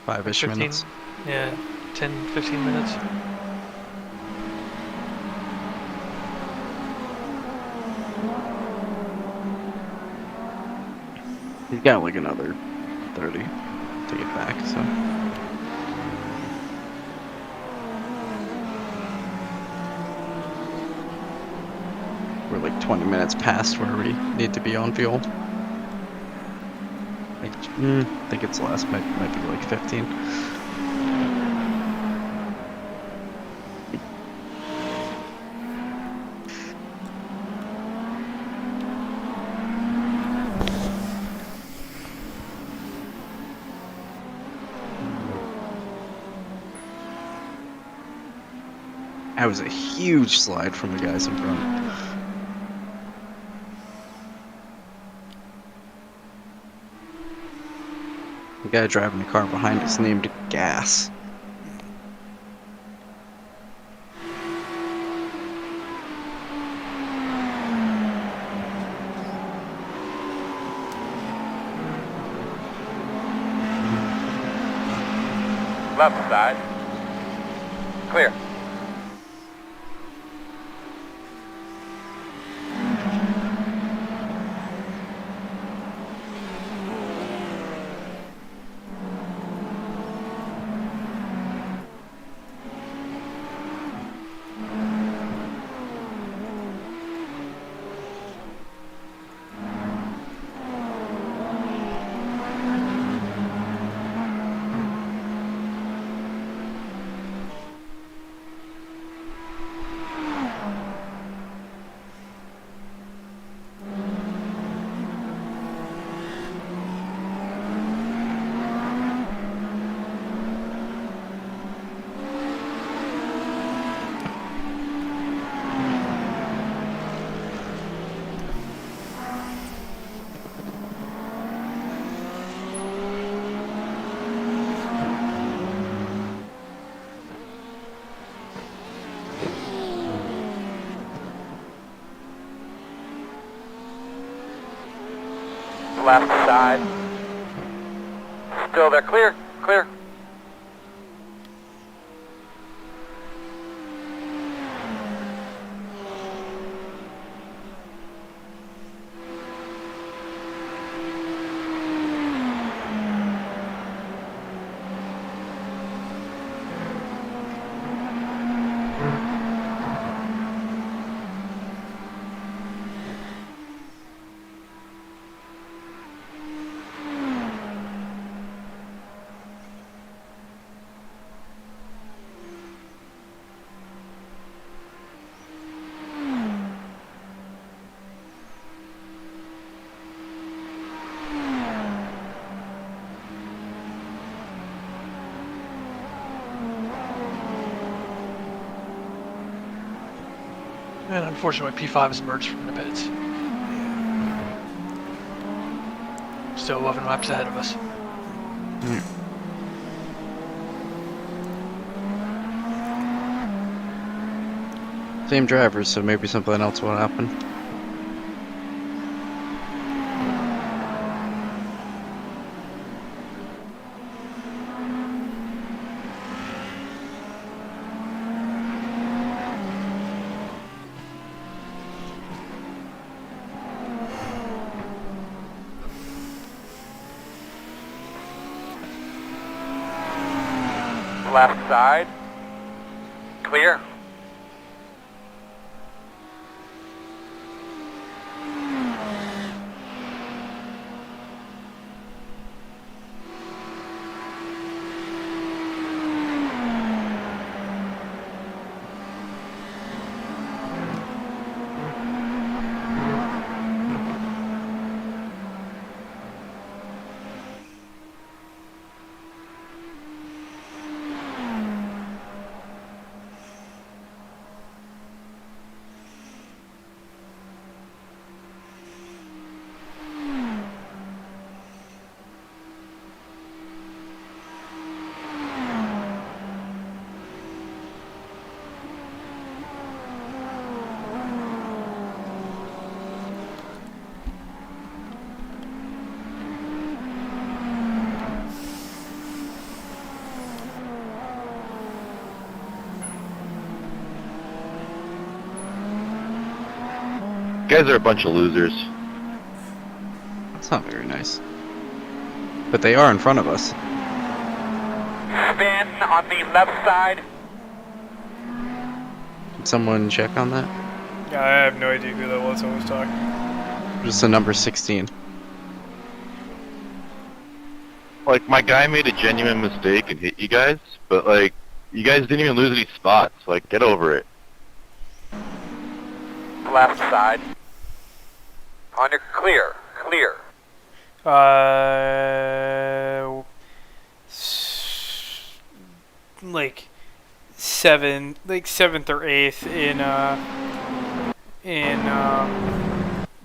5-ish 15, minutes. yeah, 10, 15 minutes. He's got like another 30 to get back, so. We're like 20 minutes past where we need to be on fuel. I think it's less, might be like 15. That was a huge slide from the guys in front. The guy driving the car behind us named Gas. Left side. Clear. Left side. Still there. Clear. Clear. unfortunately, P5 has emerged from the pits. Still 11 laps ahead of us. Same drivers, so maybe something else will happen. Left side. Clear. You guys are a bunch of losers. That's not very nice. But they are in front of us. Spin on the left side. Can someone check on that? Yeah, I have no idea who that was I was talking. Just the number 16. Like, my guy made a genuine mistake and hit you guys, but, like, you guys didn't even lose any spots. Like, get over it. Left side. On your clear. Clear. Like seventh or eighth in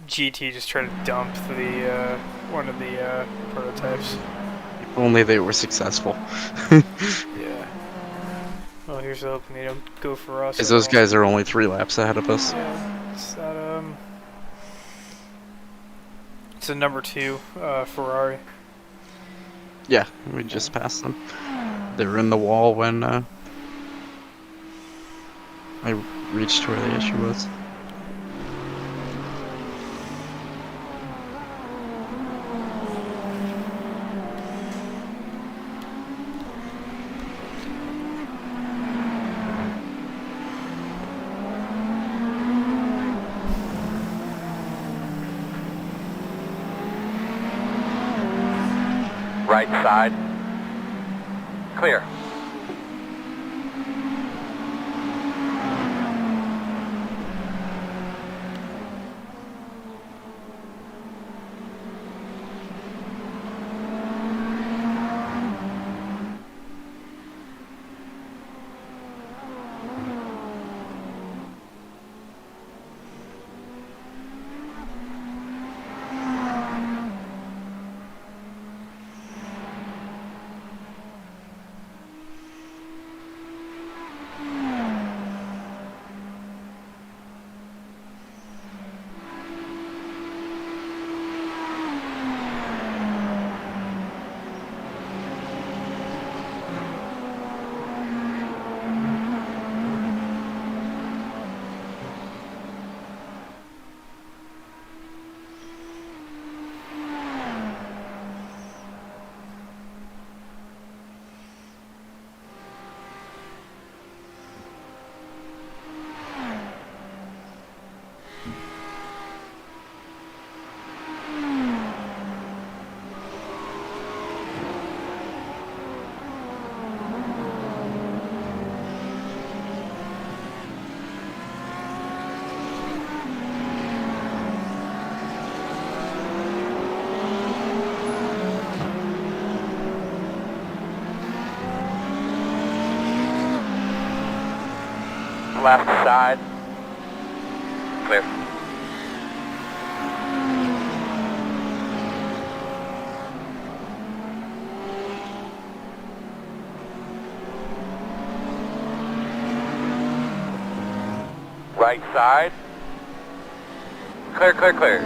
GT, just try to dump the one of the prototypes. If only they were successful. Yeah. Well, here's hoping they don't go for us. Because those guys are only 3 laps ahead of us. Yeah, it's that it's a number 2 Ferrari. Yeah, we just passed them. They were in the wall when I reached where the issue was. Right side. Clear. Left side. Right side. Clear, clear, clear.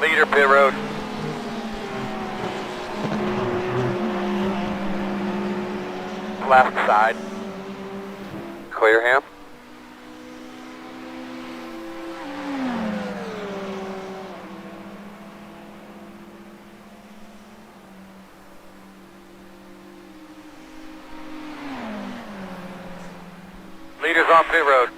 Leader pit road. Left side. Clear him. Leaders on pit road.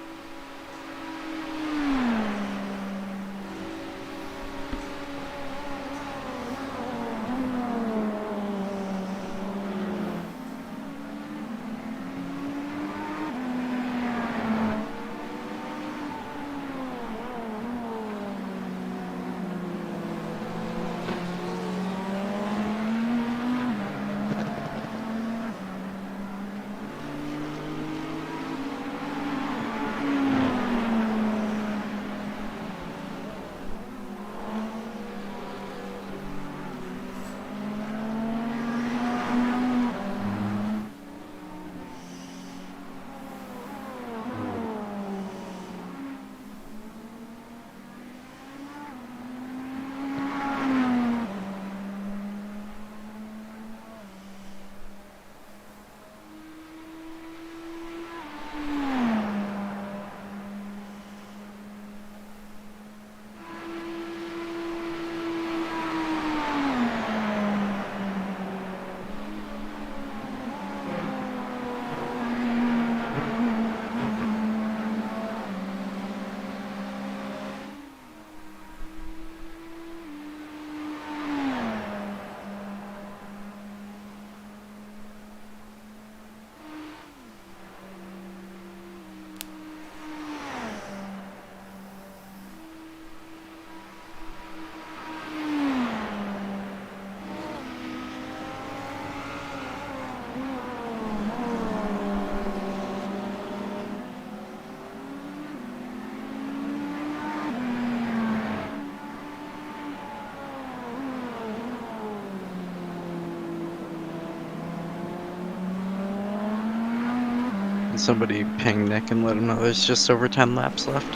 Somebody ping Nick and let him know there's just over 10 laps left.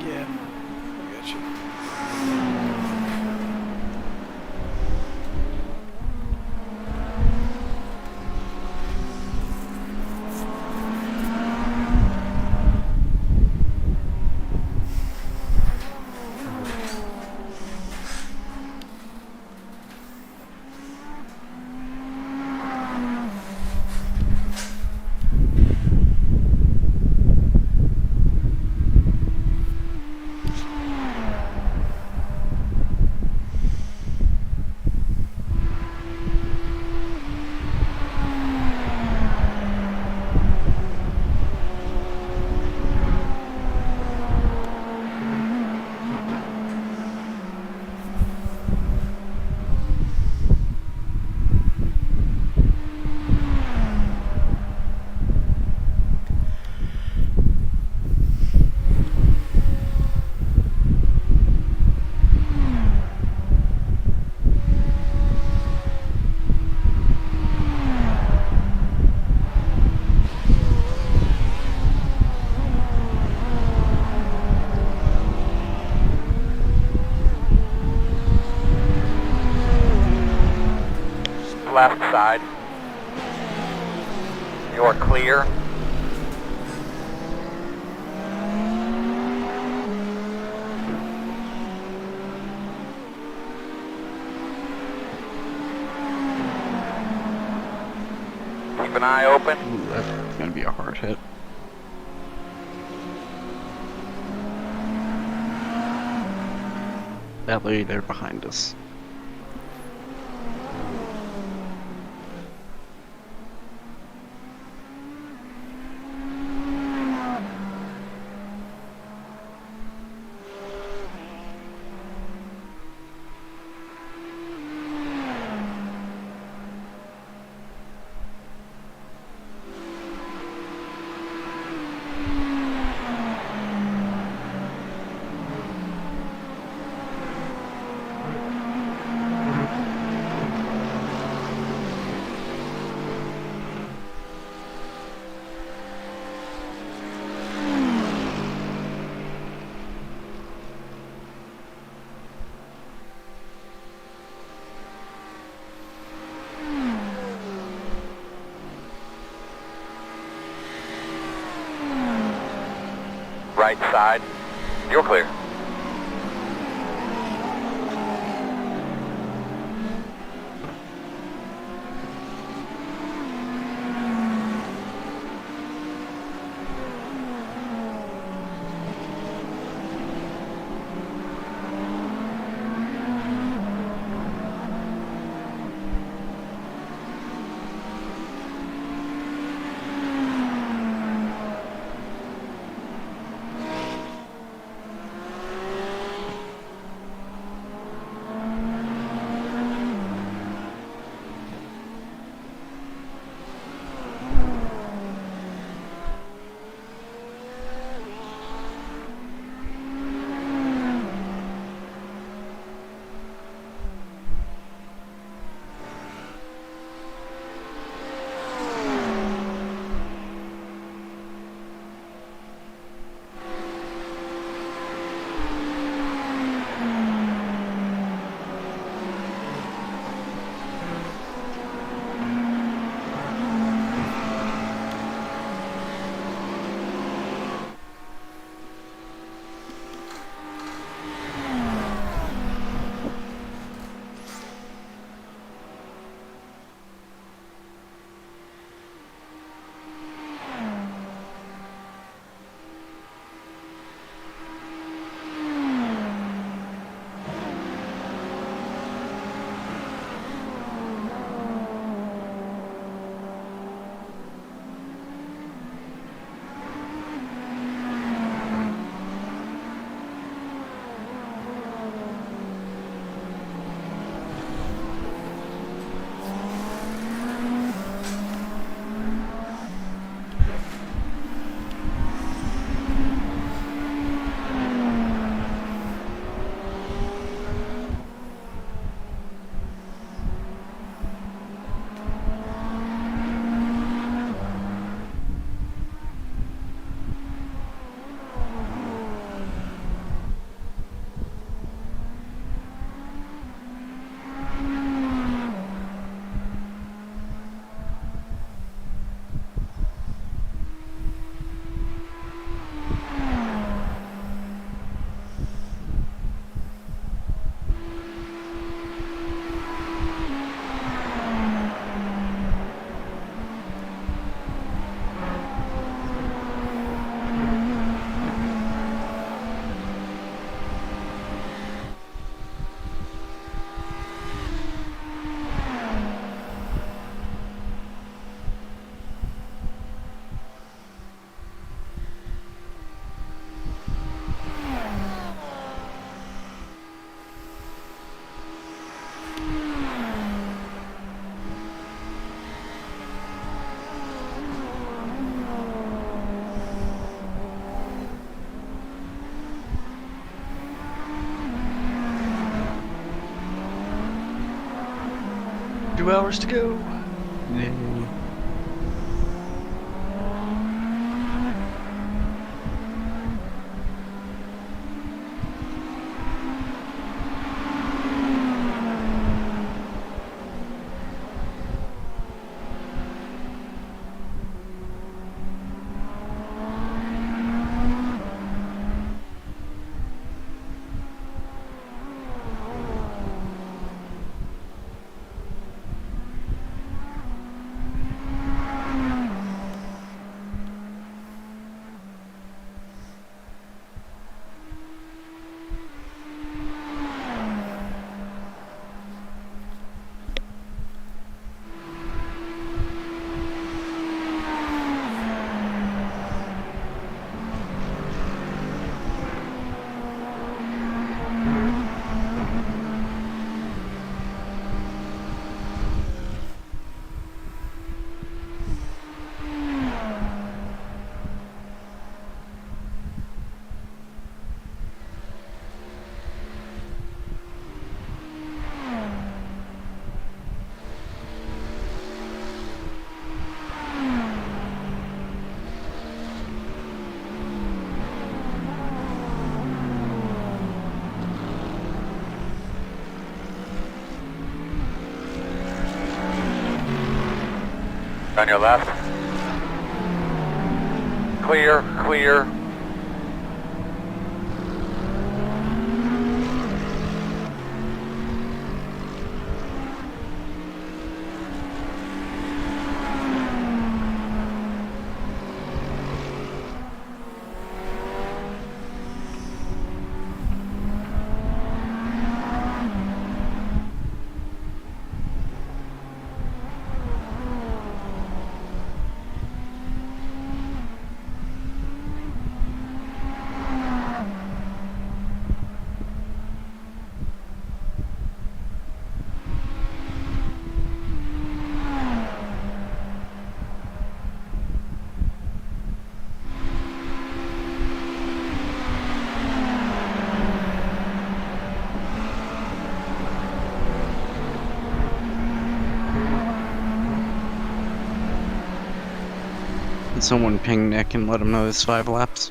Yeah, I got you. Left side. You're clear. Keep an eye open. Ooh, that's gonna be a hard hit. Badly, they're behind us. right side. You're clear. Two hours to go. On your left. Clear, clear. Can someone ping Nick and let him know there's 5 laps?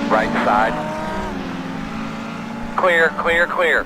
Right side. Clear, clear, clear.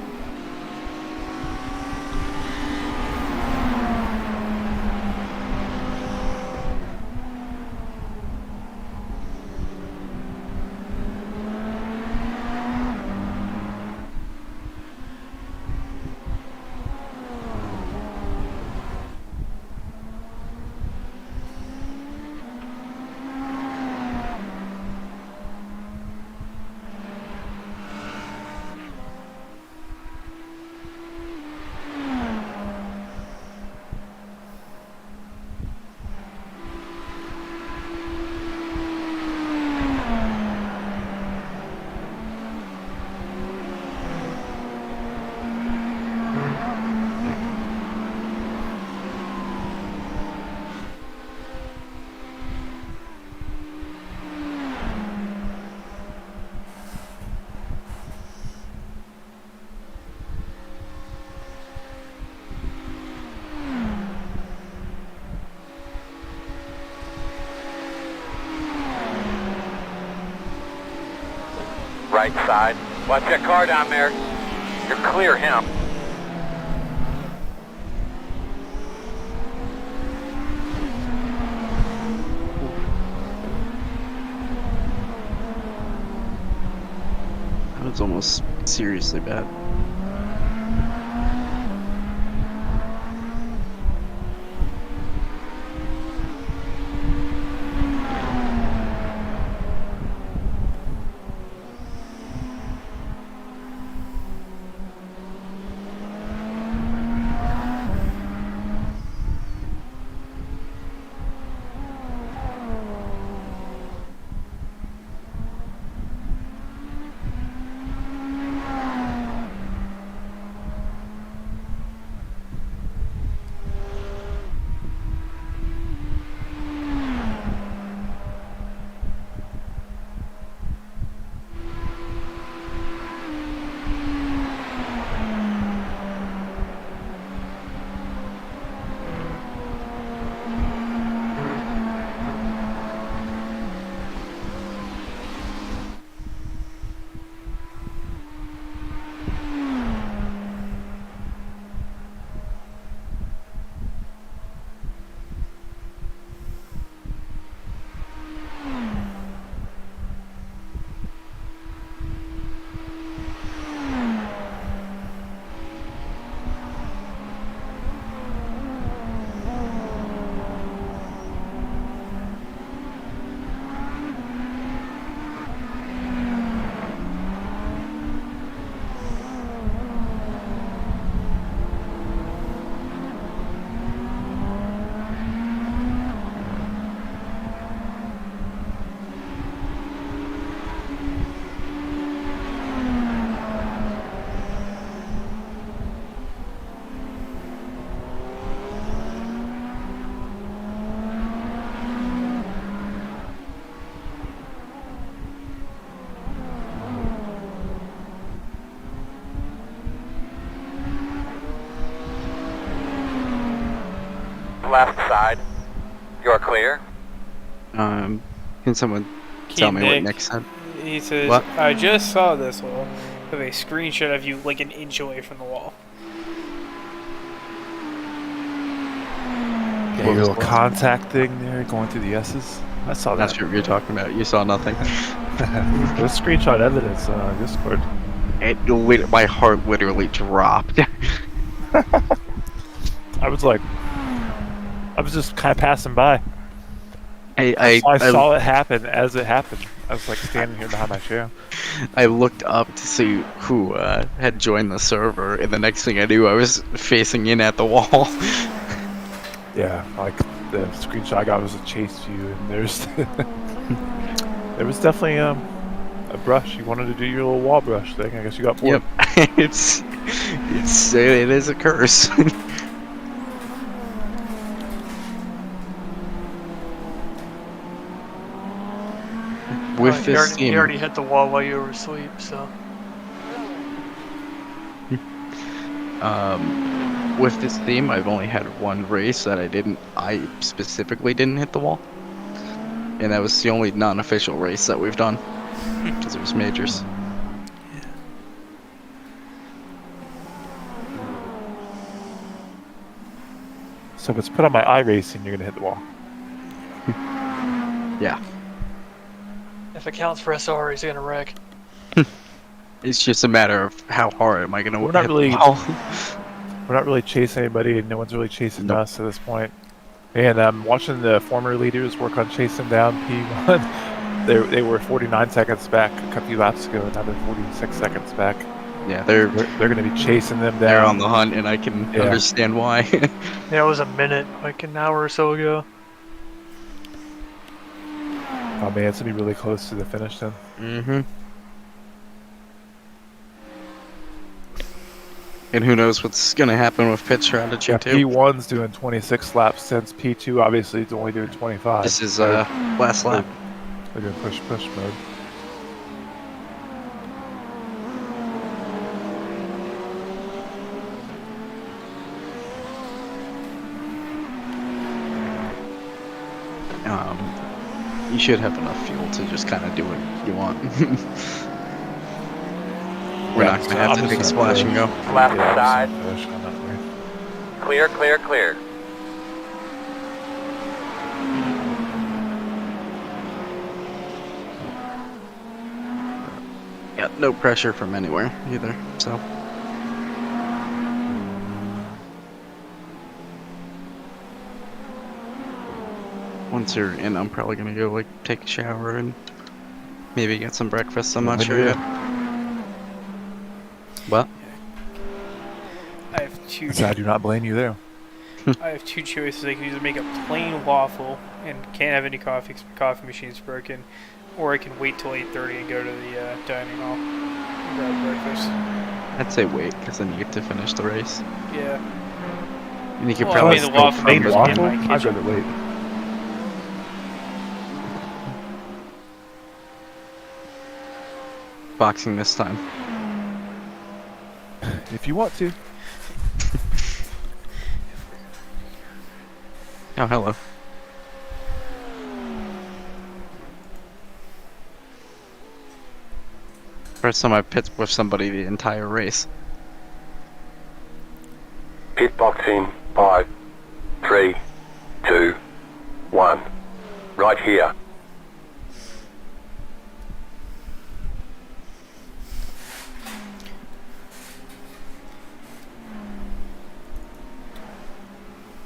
Right side. Watch that car down there. You're clear him. That was almost seriously bad. Left side. You're clear. Can someone tell me what Nick said? He says, What? I just saw this wall with a screenshot of you like an inch away from the wall. Yeah, your little contact thing there going through the S's. I saw that. That's what you're talking about. You saw nothing. There's screenshot evidence on Discord. My heart literally dropped. I was just kind of passing by. I saw it happen as it happened. I was like standing here behind my chair. I looked up to see who had joined the server, and the next thing I knew, I was facing in at the wall. Yeah, like the screenshot I got was a chase view, and there's there was definitely a brush. You wanted to do your little wall brush thing. I guess you got bored. Yep, it is a curse. With this team, you already hit the wall while you were asleep, so. With this theme, I've only had one race that I specifically didn't hit the wall. And that was the only non-official race that we've done. Because it was majors. So if it's put on my iRacing, you're gonna hit the wall. Yeah. If it counts for SR, he's gonna wreck. It's just a matter of how hard am I gonna We're not hit really the wall. we're not really chasing anybody, and no one's really chasing Nope. us at this point. And I'm watching the former leaders work on chasing down P1. They were 49 seconds back a few laps ago, and now they're 46 seconds back. Yeah, they're going to be chasing them down. they're on the hunt, and I can understand why. Yeah, it was a minute, like an hour or so ago. Oh man, it's gonna be really close to the finish then. Mm-hmm. And who knows what's gonna happen with pit strategy Yeah, too. P1's doing 26 laps since P2 obviously is only doing 25. This is last lap. They're doing push mode. You should have enough fuel to just kind of do what you want. We're not gonna have to take a splash and go. Left side. Clear, clear, clear. Yeah, no pressure from anywhere either, so. Once you're in, I'm probably gonna go like take a shower and maybe get some breakfast. I'm not sure yet. What? I have two. I do not blame you there. I have two choices. I can either make a plain waffle and can't have any coffee 'cause my coffee machine's broken, or I can wait till 8:30 and go to the dining hall and grab breakfast. I'd say wait, because then you get to finish the race. Yeah. And you could Well, probably I mean, the waffle Plain maker's waffle? in my I'd kitchen. rather wait. boxing this time. If you want to. Oh, hello. First time I pit with somebody the entire race. Pit boxing 5, 3, 2, 1. Right here.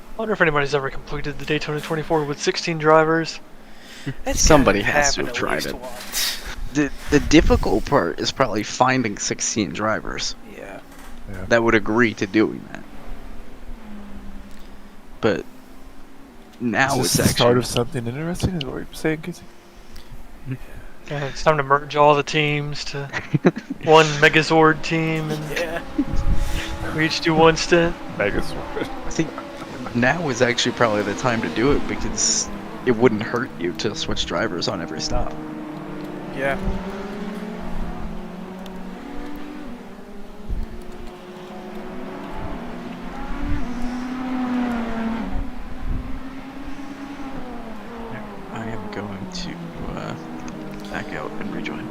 I wonder if anybody's ever completed the Daytona 24 with 16 drivers. Somebody has to have tried it. The difficult part is probably finding 16 drivers. Yeah. That would agree to doing that. But now Is it's this the actually start of something interesting, is what you're saying, Casey? Yeah, it's time to merge all the teams to one Megazord team, and we each do one stint. Megazord. I think now is actually probably the time to do it because it wouldn't hurt you to switch drivers on every stop. Yeah. I am going to back out and rejoin.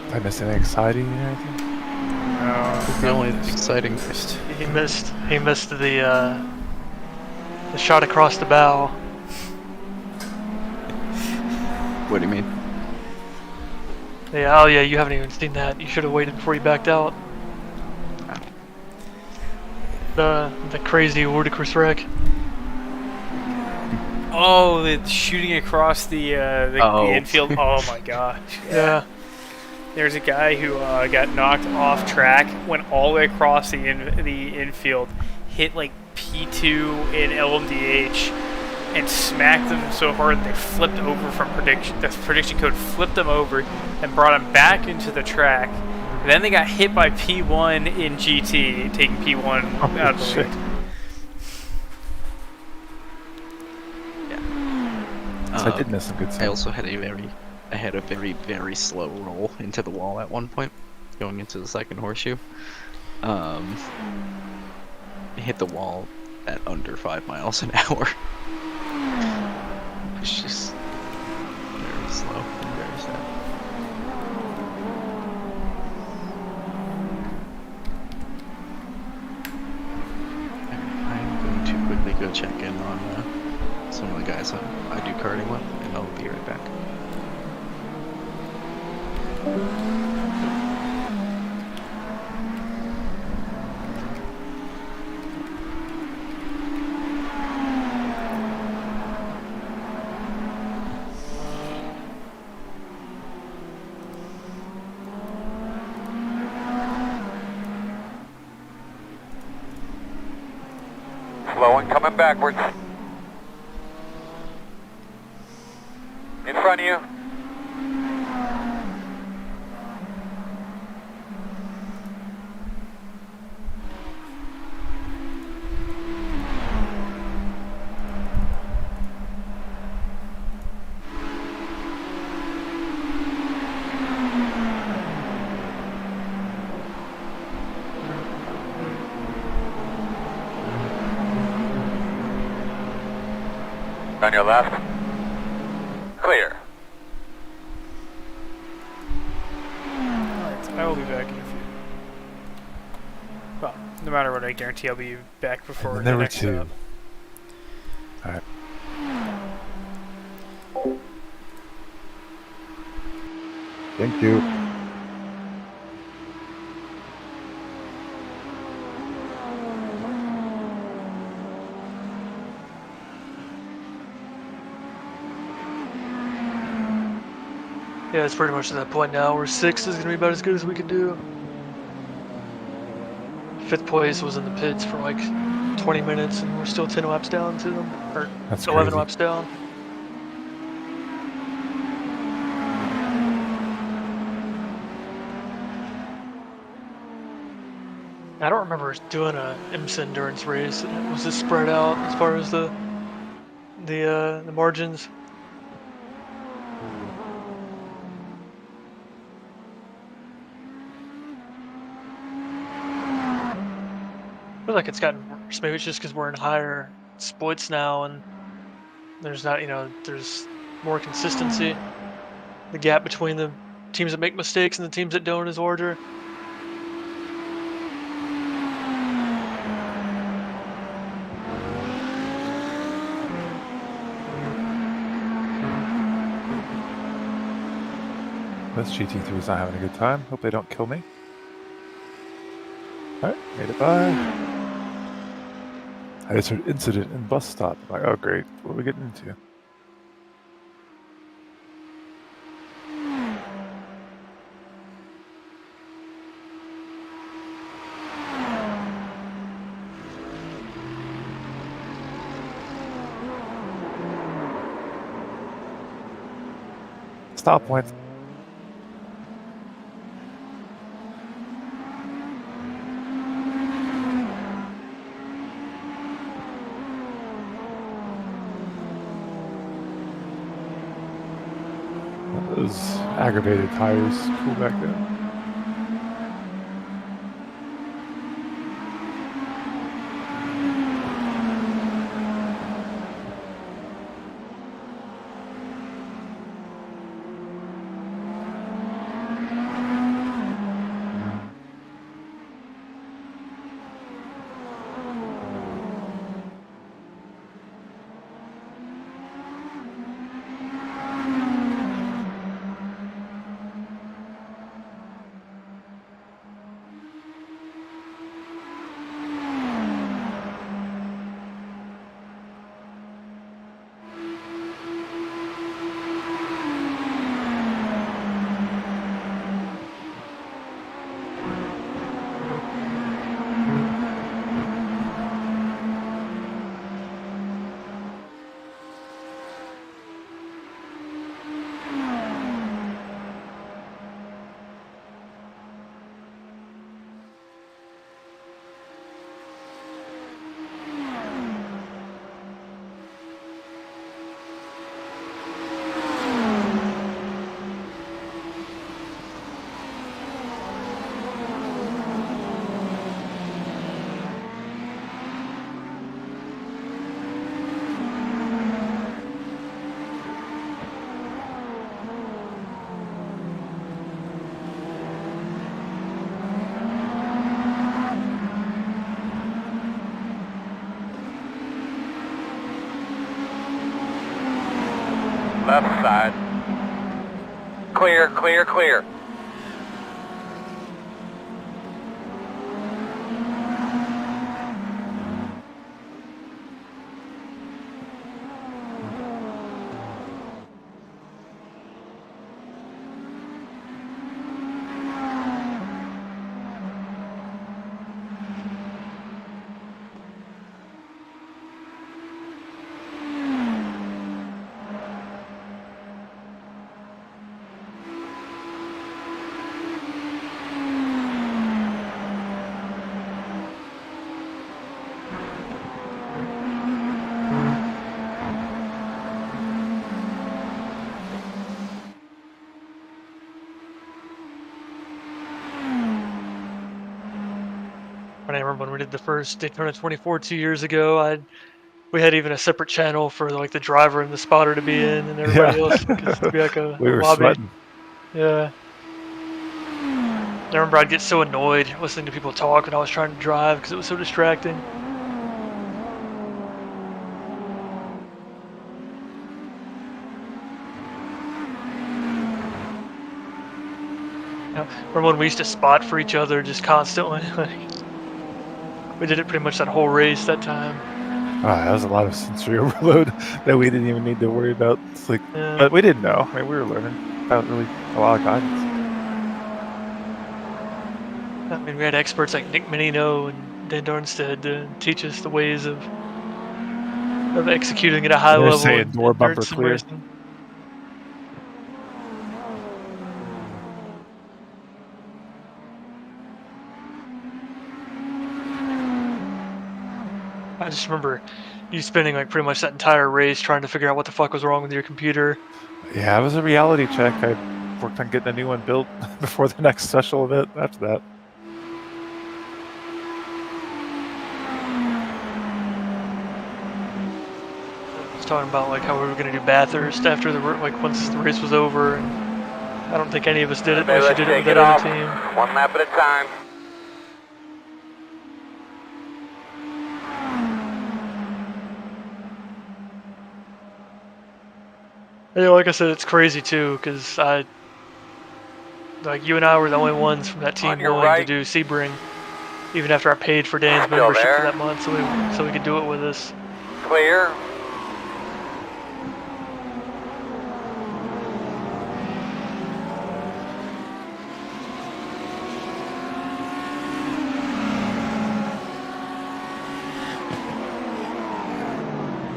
Did I miss anything exciting or anything? It's the only exciting. He missed the shot across the bow. What do you mean? Yeah, oh yeah, you haven't even seen that. You should have waited before you backed out. The crazy ludicrous wreck. Oh, the shooting across the infield. Oh my gosh. Yeah. There's a guy who got knocked off track, went all the way across the infield, hit like P2 in LMDH, and smacked them so hard they flipped over from prediction. The prediction code flipped them over and brought them back into the track. And then they got hit by P1 in GT, taking P1 out of the lead. So I did miss some good stuff. I also had a very slow roll into the wall at one point, going into the second horseshoe. Hit the wall at under 5 miles an hour. It's just very slow and very sad. I'm going to quickly go check in on some of the guys I do karting with, and I'll be right back. Slow and coming backwards. In front of you. On your left. Clear. Alright, I will be back in a few. Well, no matter what, I guarantee I'll be back before the next stop. Alright. Thank you. Yeah, it's pretty much to that point now where 6 is going to be about as good as we can do. 5th place was in the pits for like 20 minutes and we're still 10 laps down to them. Or That's 11 crazy. laps down. I don't remember doing a IMSA endurance race. It was just spread out as far as the margins. I feel like it's gotten worse. Maybe it's just because we're in higher splits now and there's not, there's more consistency. The gap between the teams that make mistakes and the teams that don't is larger. This GT3's not having a good time. Hope they don't kill me. Alright, made it by. I just heard incident in bus stop. I'm like, oh great, what are we getting into? Stop point. Those aggravated tires cool back there. Left side. Clear, clear, clear. I remember when we did the first Daytona 24 2 years ago. We had even a separate channel for like the driver and the spotter to be in, and everybody else like to be like a We were lobby. sweating. Yeah. I remember I'd get so annoyed listening to people talk when I was trying to drive because it was so distracting. Remember when we used to spot for each other just constantly? We did it pretty much that whole race that time. That was a lot of sensory overload that we didn't even need to worry about. It's like, Yeah. but we didn't know. I mean, we were learning without really a lot of guidance. I mean, we had experts like Nick Menino and Dan Darnstead to teach us the ways of executing at a high They're level saying in door dirt bumper sim clear. racing. I just remember you spending like pretty much that entire race trying to figure out what the fuck was wrong with your computer. Yeah, it was a reality check. I worked on getting a new one built before the next special event after that. I was talking about like how we were going to do Bathurst after once the race was over, and I don't think any of us did it Maybe unless you let's did it shake with it that off. other team. One lap at a time. Yeah, like I said, it's crazy too, because you and I were the only ones from that team On your willing to right. do Sebring, even after I paid for Dan's Still membership there. for that month, so we could do it with us. Clear.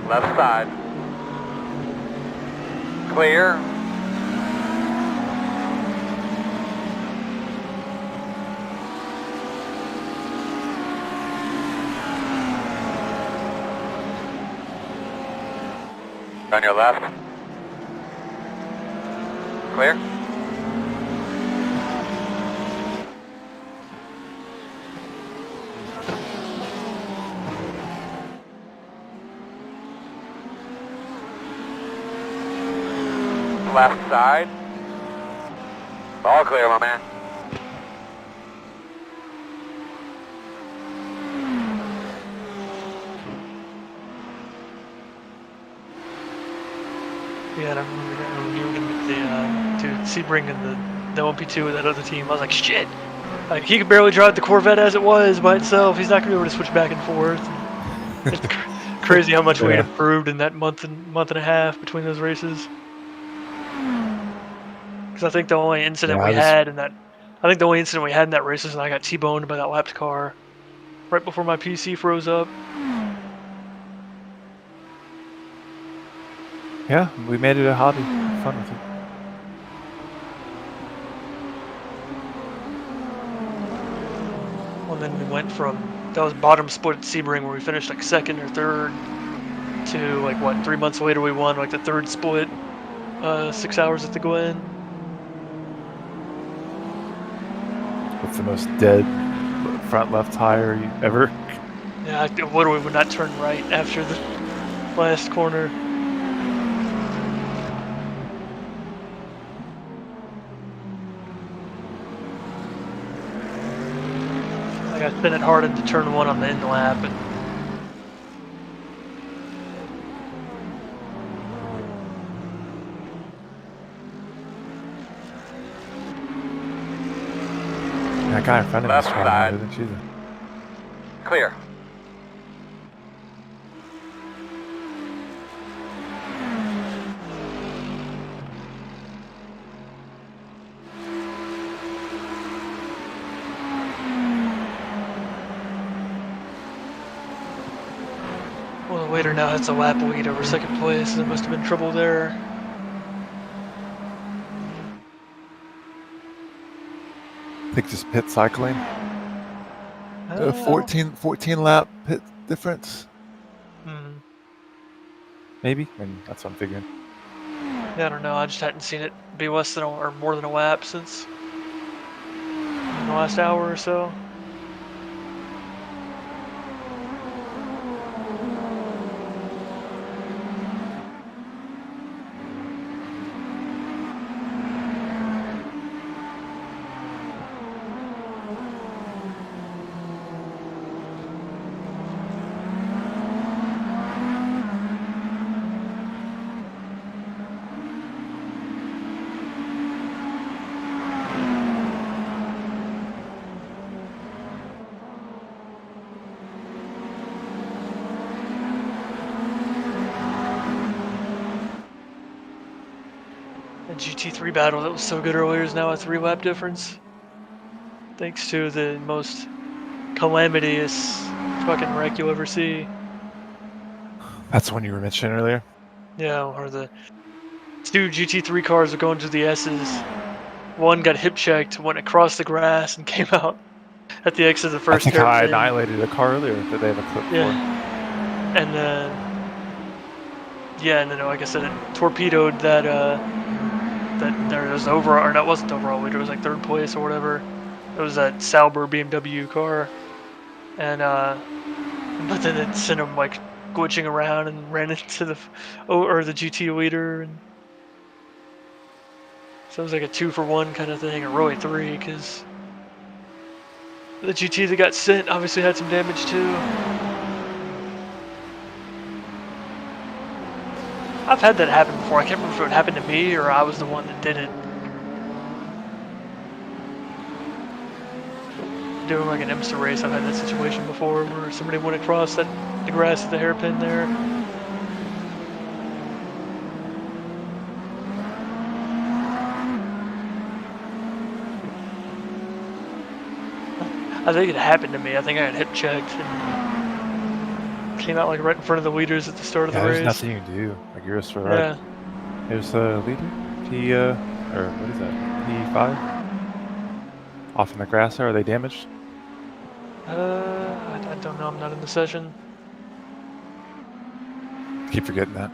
Left side. Clear. On your left. Clear. Left side. All clear, my man. Yeah, and I remember that when you were going to Sebring and the 1P2 with that other team. I was like, shit! Like, he could barely drive the Corvette as it was by itself. He's not going to be able to switch back and forth. It's crazy how much we had improved in that month and a half between those races. Because I think the only incident we had in that race is when I got T-boned by that lapped car right before my PC froze up. Yeah, we made it a hobby. Fun with it. Well, then we went from that was bottom split at Sebring where we finished like second or third to like what 3 months later we won like the third split, 6 hours at the Glen. With the most dead front left tire you ever. Yeah, I literally would not turn right after the last corner. I spin it hard into turn one on the end lap, and That guy in front of me is Left trying side. harder than she did. Clear. Well, the waiter now has a lap lead over second place. There must have been trouble there. I think just pit cycling. Oh. 14 lap pit difference. Hmm. Maybe? That's what I'm figuring. Yeah, I don't know. I just hadn't seen it be less than or more than a lap since the last hour or so. The GT3 battle that was so good earlier is now a 3-lap difference. Thanks to the most calamitous fucking wreck you'll ever see. That's the one you were mentioning earlier. Yeah, or the 2 GT3 cars are going to the S's. One got hip checked, went across the grass, and came out at the exit of the first I think I hairpin. annihilated a car earlier that they have a clip Yeah. And then, yeah, and then like I said, it torpedoed that that there was overall, or no, it wasn't overall leader, it was like third place or whatever. It was that Sauber BMW car, and but then it sent him like glitching around and ran into the the GT leader, and so it was like a 2-for-1 kind of thing, or really 3, because the GT that got sent obviously had some damage too. I've had that happen before. I can't remember if it happened to me or I was the one that did it. Doing like an IMSA race, I've had that situation before where somebody went across the grass at the hairpin there. I think it happened to me. I think I got hip checked and came out like right in front of the leaders at the start of the race. There's nothing you can do. Like yours for Yeah. Here's the leader. Or what is that? P5? Off in the grass there. Are they damaged? I don't know. I'm not in the session. Keep forgetting that.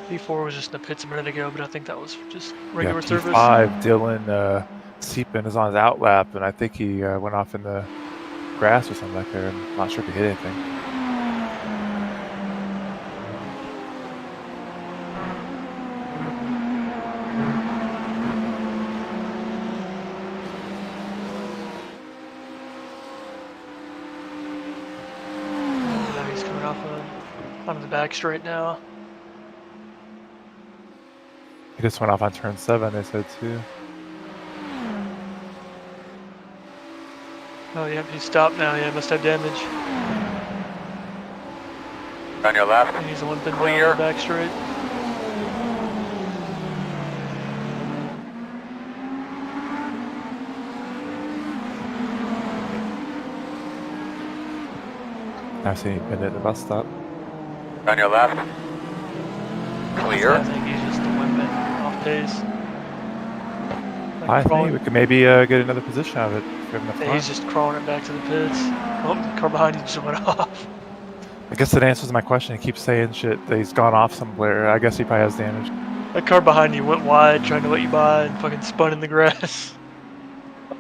P4 was just in the pits a minute ago, but I think that was just regular yeah, service. P5, Dylan Seepin is on his outlap, and I think he went off in the grass or something back there. I'm not sure if he hit anything. Now he's coming off onto the back straight now. He just went off on turn 7, they said too. Oh, yep, he stopped now. Yeah, must have damage. On your left. And he's limping down Clear. the back straight. I've seen him at the bus stop. On your left. Clear. I think he's just limping off pace. Like I crawling- think we could maybe get another position out of it. If we have enough Yeah, time. he's just crawling it back to the pits. Oh, the car behind you just went off. I guess that answers my question. He keeps saying shit that he's gone off somewhere. I guess he probably has damage. That car behind you went wide, trying to let you by, and fucking spun in the grass.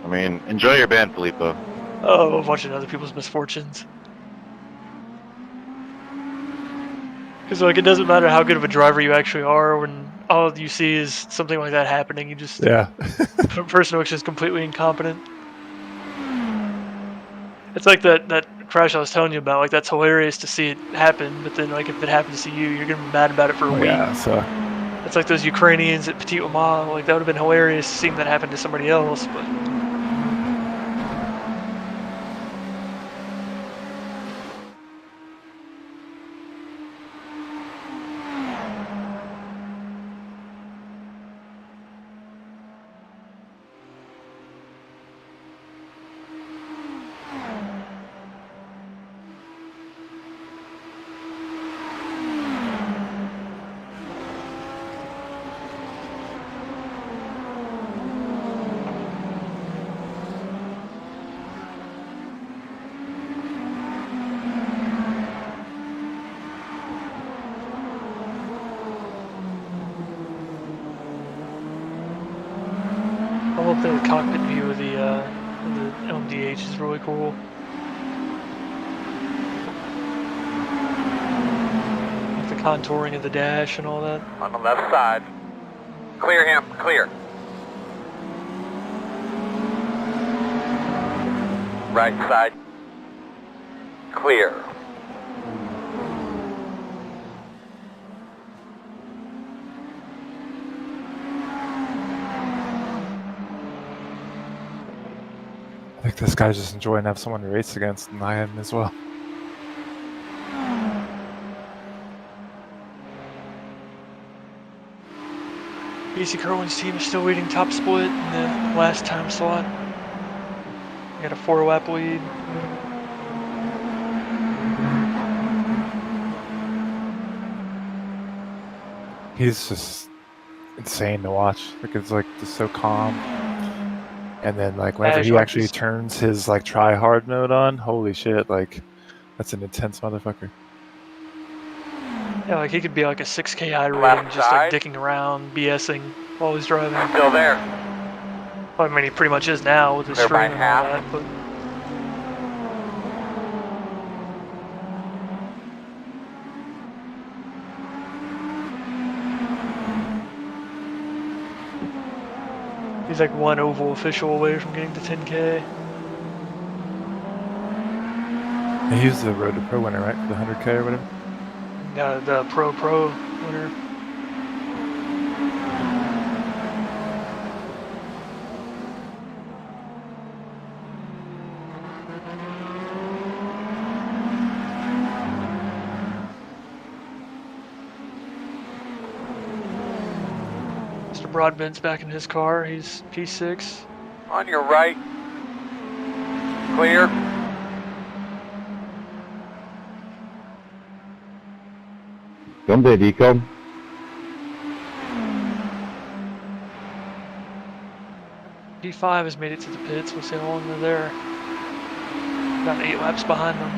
I mean, enjoy your band, Filippo. Oh, watching other people's misfortunes. Because like it doesn't matter how good of a driver you actually are when all you see is something like that happening. You just Yeah. a person looks just completely incompetent. It's like that crash I was telling you about. Like that's hilarious to see it happen, but then like if it happens to you, you're gonna be mad about it for a week. Yeah, so It's like those Ukrainians at Petit Oma. Like that would have been hilarious seeing that happen to somebody else, but. I love the cockpit view of the LMDH is really cool. Like the contouring of the dash and all that. On the left side. Clear him, clear. Right side. Clear. I think this guy's just enjoying to have someone to race against, and I am as well. BC Kerwin's team is still leading top split in the last time slot. We got a 4-lap lead. He's just insane to watch. Like it's like just so calm. And then like whenever he actually turns his like try hard mode on, holy shit, like that's an intense motherfucker. Yeah, like he could be like a 6K iRacing, just like dicking around, BSing while he's driving. Still there. Well, I mean, he pretty much is now with his Clear by stream and all half. that, but. He's like one oval official away from getting to 10K. And he was the Road to Pro winner, right? For the 100K or whatever? Yeah, the Pro winner. Mr. Broadbent's back in his car. He's P6. On your right. Clear. Someday, Deco. P5 has made it to the pits. We'll see how long they're there. About 8 laps behind them.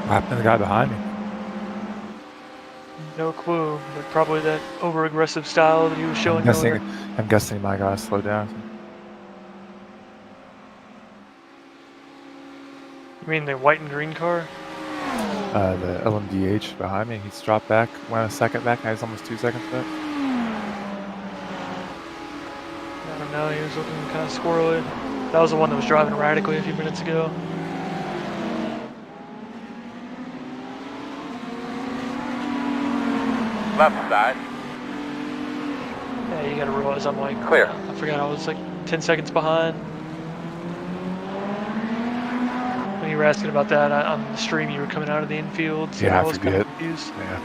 What happened to the guy behind me? No clue, but probably that over-aggressive style that he was showing earlier. I'm guessing my guy slowed down. You mean the white and green car? The LMDH behind me, he's dropped back, went a second back, now he's almost 2 seconds back. I don't know, he was looking kind of squirrely. That was the one that was driving erratically a few minutes ago. Left side. Yeah, you gotta realize I'm like, Clear. I forgot I was like 10 seconds behind. When you were asking about that on the stream, you were coming out of the infield, so Yeah, I was kind of forget. confused. Yeah.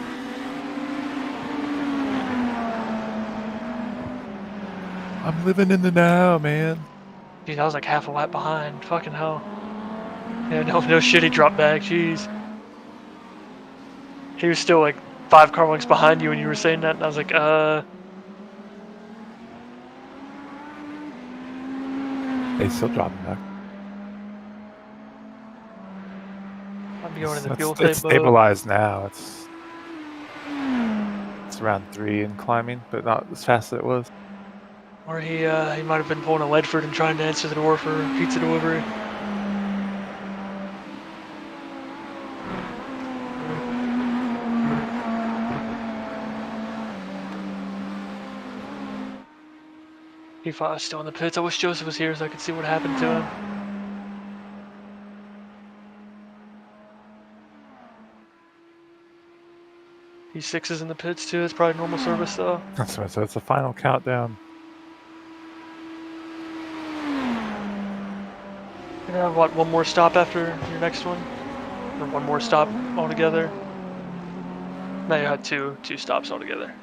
I'm living in the now, man. Dude, I was like half a lap behind. Fucking hell. Yeah, no shit, he dropped back. Jeez. He was still like 5 car lengths behind you when you were saying that, and I was like, He's still dropping back. I'm going in the fuel It's tape mode. stabilized now. It's around 3 and climbing, but not as fast as it was. Or he might have been pulling a Ledford and trying to answer the door for pizza delivery. P5 is still in the pits. I wish Joseph was here so I could see what happened to him. P6 is in the pits too. It's probably normal service though. That's right. So it's the final countdown. You're gonna have what, one more stop after your next one? Or one more stop altogether? No, you had two stops altogether.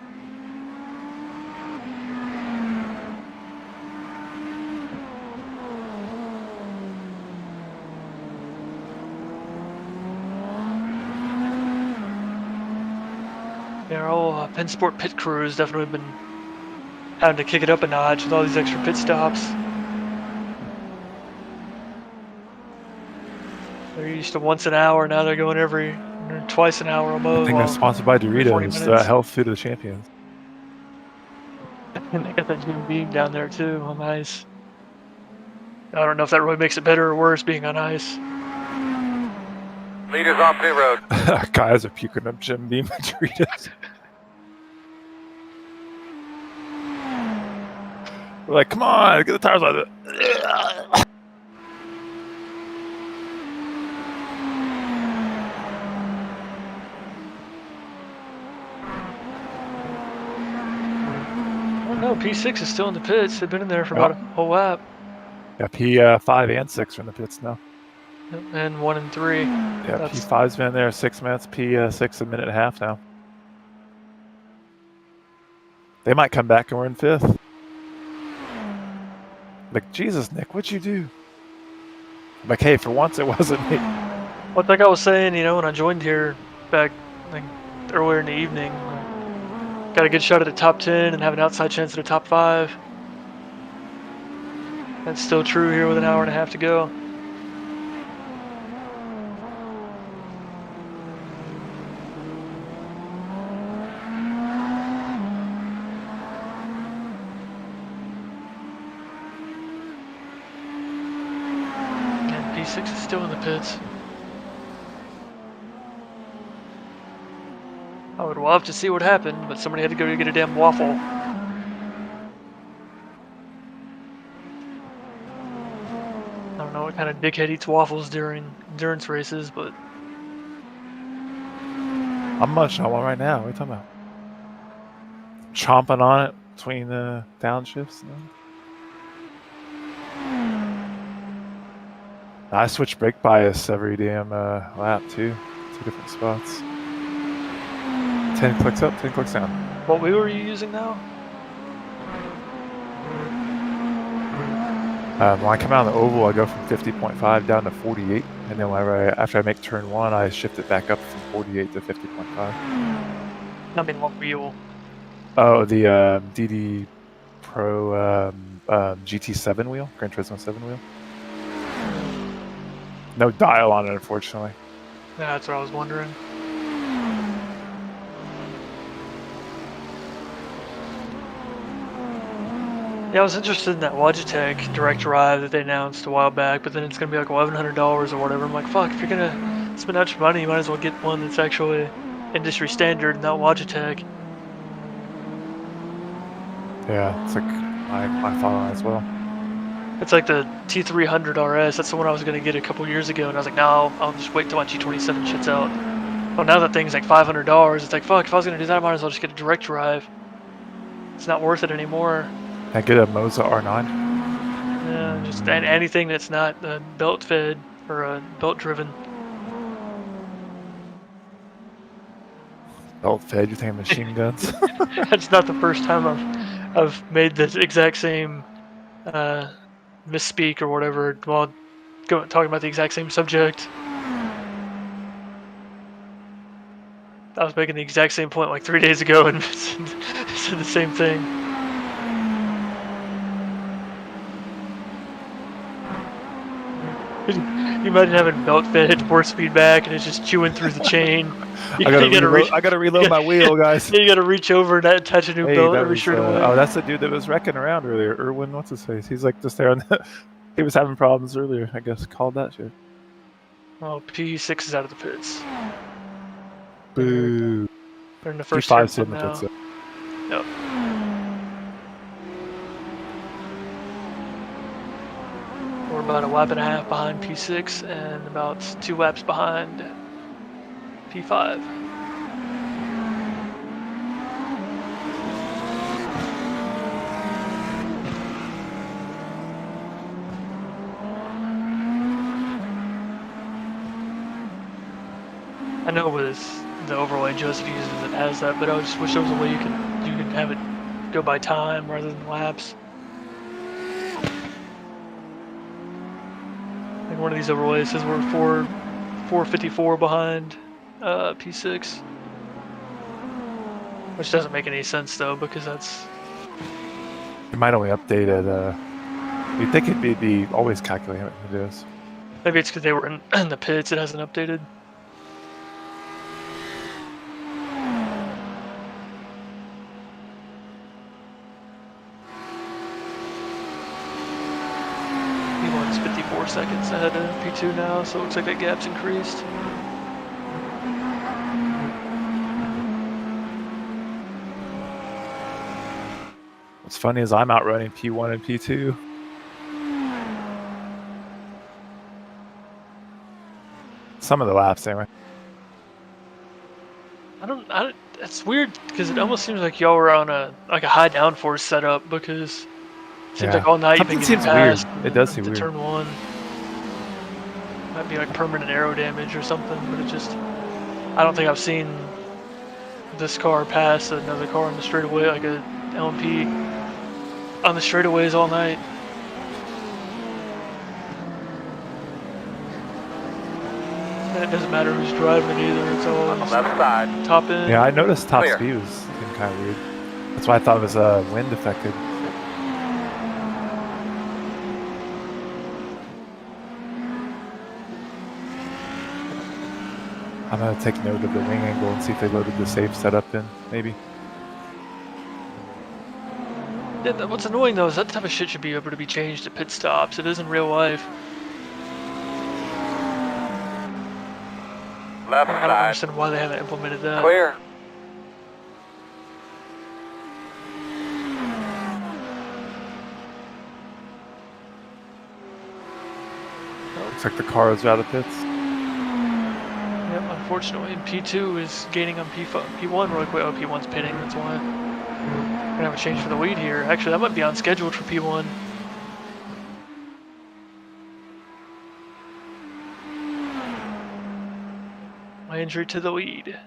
Yeah, our whole PennSport pit crew has definitely been having to kick it up a notch with all these extra pit stops. They're used to once an hour, now they're going twice an hour almost. I think they're sponsored by Doritos, health food of the champions. And they got that Jim Beam down there too on ice. I don't know if that really makes it better or worse being on ice. Leaders on pit road. Guys are puking up Jim Beam and Doritos. We're like, come on, get the tires out of it. No, P6 is still in the pits. They've been in there for about a whole lap. Yeah, P5 and 6 are in the pits now. And 1 and 3. Yeah, P5's been there 6 minutes, P6 a minute and a half now. They might come back and we're in 5th. Like, Jesus, Nick, what'd you do? I'm like, hey, for once it wasn't me. Well, like I was saying, you know, when I joined here back like earlier in the evening, got a good shot at the top 10 and have an outside chance at the top 5. That's still true here with an hour and a half to go. And P6 is still in the pits. I would love to see what happened, but somebody had to go get a damn waffle. I don't know what kind of dickhead eats waffles during endurance races, but... I'm munching on one right now. What are you talking about? Chomping on it between the downshifts. I switch brake bias every damn lap too. 2 different spots. 10 clicks up, 10 clicks down. What wheel are you using now? When I come out of the oval, I go from 50.5 down to 48, and then after I make turn 1, I shift it back up from 48 to 50.5. I mean, what wheel? Oh, the DD Pro GT7 wheel, Gran Turismo 7 wheel. No dial on it, unfortunately. Yeah, that's what I was wondering. Yeah, I was interested in that Logitech direct drive that they announced a while back, but then it's gonna be like $1,100 or whatever. I'm like, fuck, if you're gonna spend that much money, you might as well get one that's actually industry standard, not Logitech. Yeah, it's like my thought on it as well. It's like the T300 RS. That's the one I was gonna get a couple years ago, and I was like, no, I'll just wait till my G27 shit's out. Well, now that thing's like $500. It's like, fuck, if I was gonna do that, I might as well just get a direct drive. It's not worth it anymore. I get a Moza R9. Yeah, just anything that's not belt fed or belt driven. Belt fed? You think machine guns? That's not the first time I've made the exact same misspeak or whatever while talking about the exact same subject. I was making the exact same point like 3 days ago and said the same thing. You imagine having belt fed force feedback and it's just chewing through the chain. I gotta reload my wheel, guys. You gotta reach over and attach a new belt every straight away. Oh, that's the dude that was wrecking around earlier. Erwin, what's his face? He's like just there on the... He was having problems earlier, I guess. Called that shit. Oh, P6 is out of the pits. Boo. They're in the first P5's now. in the pits. Yep. We're about a lap and a half behind P6 and about 2 laps behind P5. I know with the overlay Joseph uses it has that, but I just wish there was a way you could have it go by time rather than laps. Like one of these overlays says we're 454 behind P6, which doesn't make any sense though because that's. It might only update it. You'd think it'd be always calculating what it is. Maybe it's because they were in the pits. It hasn't updated. P1's 54 seconds ahead of P2 now, so it looks like that gap's increased. What's funny is I'm outrunning P1 and P2. Some of the laps, anyway. I don't. It's weird because it almost seems like y'all were on a high downforce setup because it seems like all night you've been getting seems past. weird. It does seem to weird. Turn 1. Might be like permanent aero damage or something, but it just. I don't think I've seen this car pass another car on the straightaway, like a LMP on the straightaways all night. And it doesn't matter who's driving it either, it's all On the left side. top end. Yeah, I noticed top Clear. speed was seemed kind of weird. That's why I thought it was wind affected. I'm gonna take note of the wing angle and see if they loaded the safe setup in, maybe. Yeah, what's annoying though is that type of shit should be able to be changed at pit stops. It is in real life. Left I don't side. understand why they haven't implemented that. Clear. Looks like the car is out of pits. Yep, unfortunately, and P2 is gaining on P1 really quick. Oh, P1's pitting, that's why. We're gonna have a change for the lead here. Actually, that might be unscheduled for P1. My injury to the lead.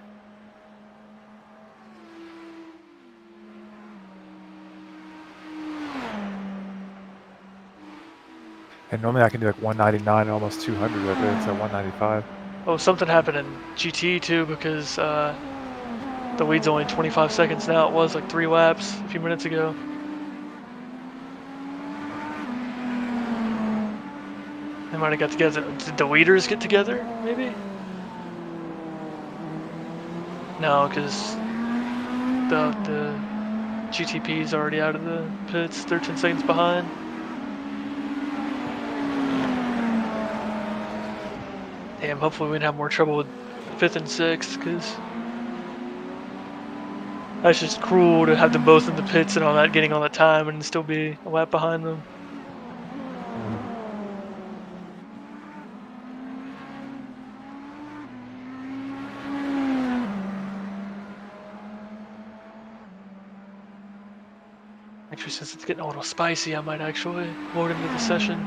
And normally I can do like 199 and almost 200 right there. It's at 195. Oh, something happened in GT too because the lead's only 25 seconds now. It was like 3 laps a few minutes ago. They might have got together. Did the leaders get together, maybe? No, because the GTP is already out of the pits, 13 seconds behind. Damn, hopefully we didn't have more trouble with 5th and 6th, because that's just cruel to have them both in the pits and all that, getting all that time and still be a lap behind them. Actually, since it's getting a little spicy, I might actually load into the session.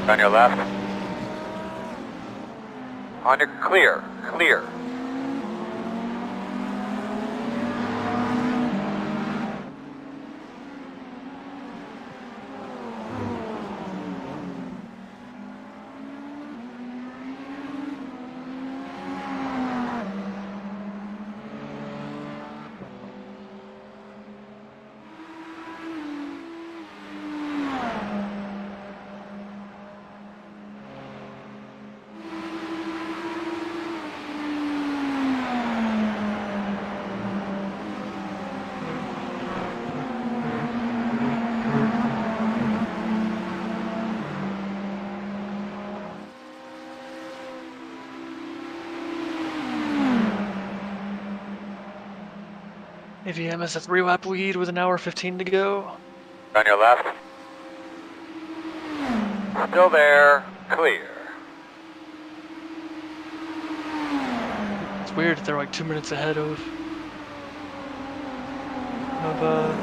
On your left. On your clear. Clear. AVM has a 3-lap lead with an hour 15 to go. On your left. Still there. Clear. It's weird that they're like 2 minutes ahead of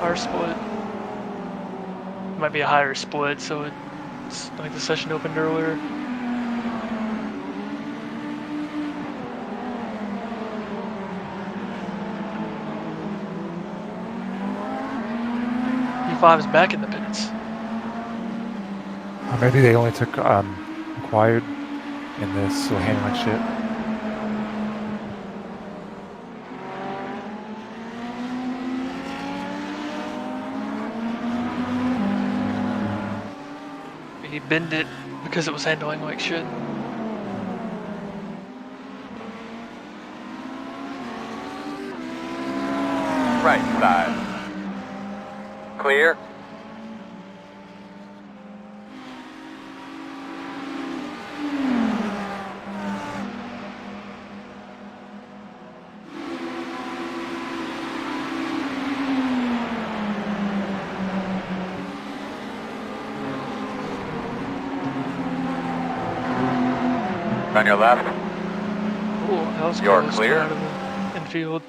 our split. Might be a higher split, so it's like the session opened earlier. P5 is back in the pits. Or maybe they only took acquired in this, so handling shit. He binned it because it was handling like shit. Right side. Clear. On your left. Cool, that was You're close clear. out of the infield.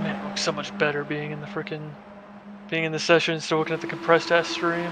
Man, it looks so much better being in the session, still looking at the compressed ass stream.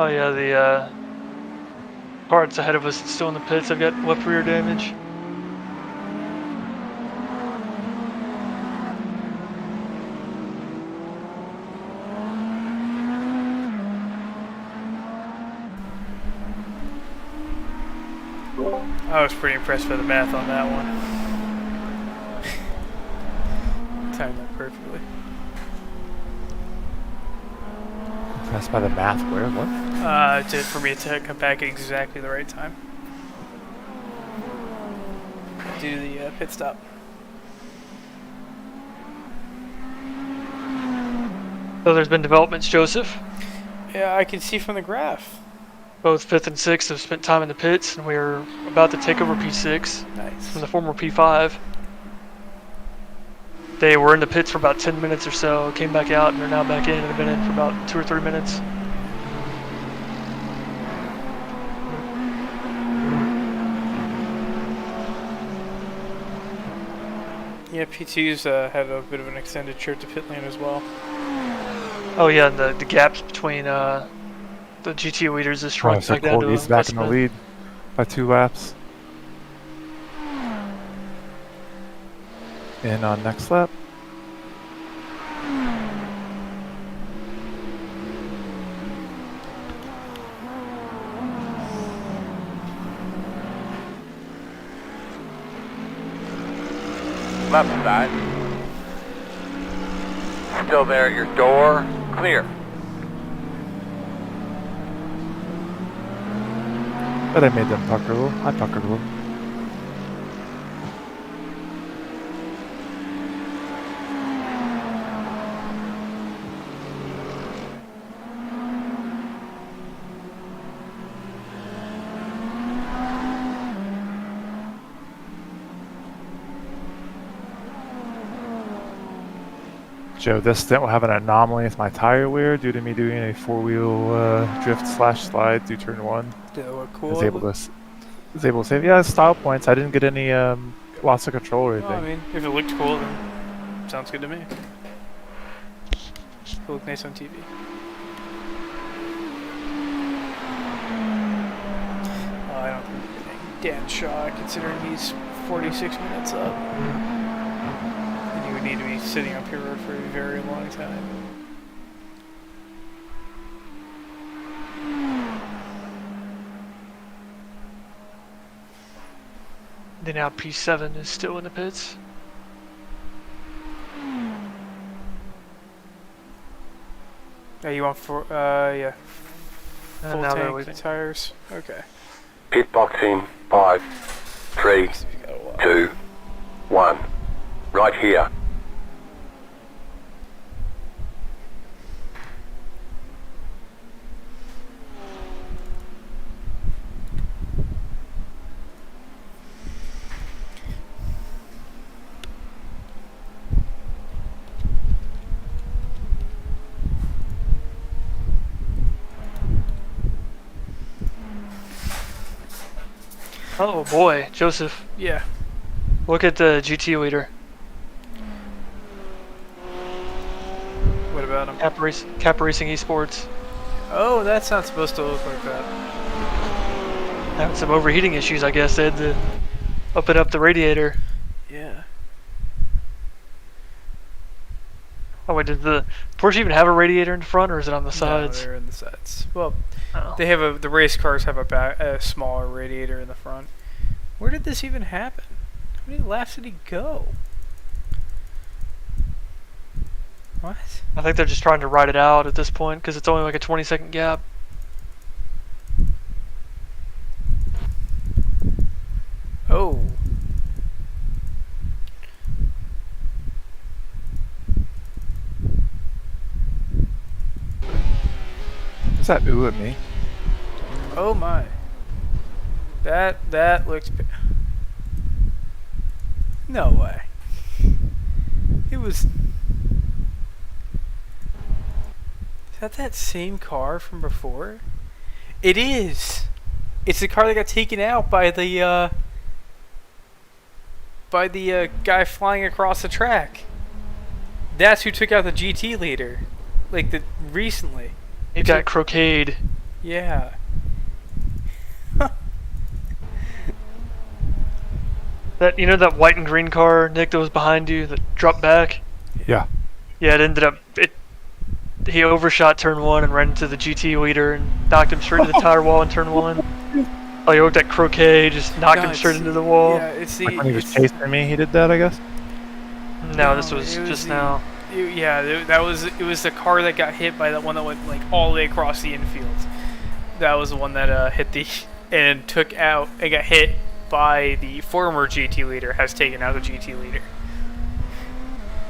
Oh yeah, the parts ahead of us still in the pits. I've got left rear damage. I was pretty impressed by the math on that one. Timed that perfectly. Impressed by the math. Where? What? For me to come back at exactly the right time. Do the pit stop. So there's been developments, Joseph. Yeah, I can see from the graph. Both 5th and 6th have spent time in the pits, and we're about to take over P6 Nice. from the former P5. They were in the pits for about 10 minutes or so, came back out, and they're now back in, and they've been in for about 2 or 3 minutes. Yeah, P2's had a bit of an extended trip to pit lane as well. Oh yeah, and the gaps between the GT leaders is shrunk So back down to Colby's less back in the than- lead by 2 laps. And on next lap. Left side. Still there at your door. Clear. But I made them pucker a little. I puckered a little. Joe, this stint will have an anomaly with my tire wear due to me doing a four-wheel drift slash slide through turn 1. Did it look cool? Was able to save. Yeah, style points. I didn't get any loss of control or anything. Well, I mean, if it looked cool, then sounds good to me. It looked nice on TV. I don't think we're getting Dan Shaw, considering he's 46 minutes up. And you would need to be sitting up here for a very long time. Then now P7 is still in the pits. Yeah, you want yeah. Full now they're tank leaving. tires? Okay. Pit boxing. 5, 3, 2, 1. Right here. Oh boy, Joseph, Yeah. look at the GT leader. What about him? Cap Racing Esports. Oh, that's not supposed to look like that. Having some overheating issues, I guess. They had to open up the radiator. Yeah. Oh wait, did the Porsche even have a radiator in front, or is it on the sides? No, they're in the sides. Well, Oh. they have the race cars have a smaller radiator in the front. Where did this even happen? How many laps did he go? What? I think they're just trying to ride it out at this point because it's only like a 20-second gap. Oh. Is that ooh at me? Oh my. That looks. No way. It was. Is that same car from before? It is. It's the car that got taken out by the guy flying across the track. That's who took out the GT leader, like recently. It got croqueted. Yeah. That that white and green car, Nick, that was behind you that dropped back. Yeah. Yeah, it ended up he overshot turn 1 and ran into the GT leader and knocked him straight into the tire wall in turn 1. Oh, he looked at croquet, just knocked him straight into the wall. Yeah, it's the. Like when he was chasing me, he did that, I guess. No, this was just now. It was the car that got hit by that one that went like all the way across the infield. That was the one that hit and took out and got hit by the former GT leader, has taken out the GT leader.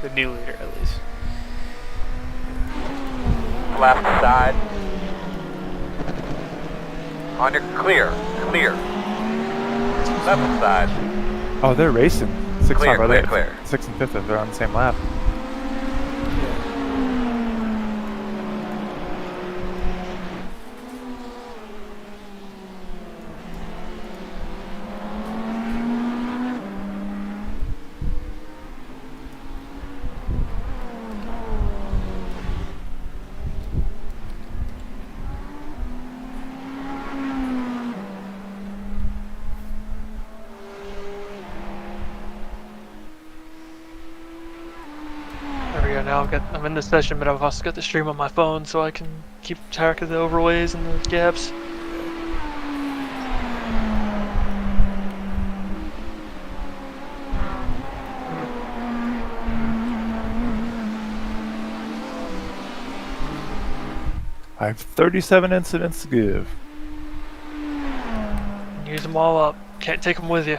The new leader, at least. Left side. On your clear. Clear. Left side. Oh, they're racing. Clear, Are clear, they? clear. 6th and 5th, they're on the same lap. There we go. Now I'm in the session, but I've also got the stream on my phone, so I can keep track of the overlays and the gaps. have 37 incidents to give. Use them all up. Can't take them with you.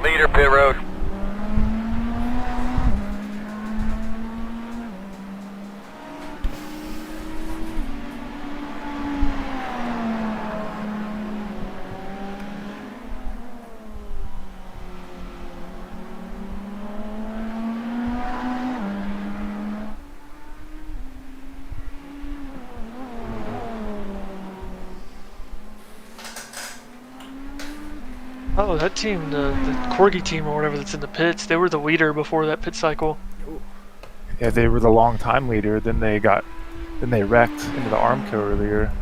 Leader, pit road. Oh, that team, the Corgi team or whatever that's in the pits, they were the leader before that pit cycle. Yeah, they were the long time leader. Then they wrecked into the Armco earlier,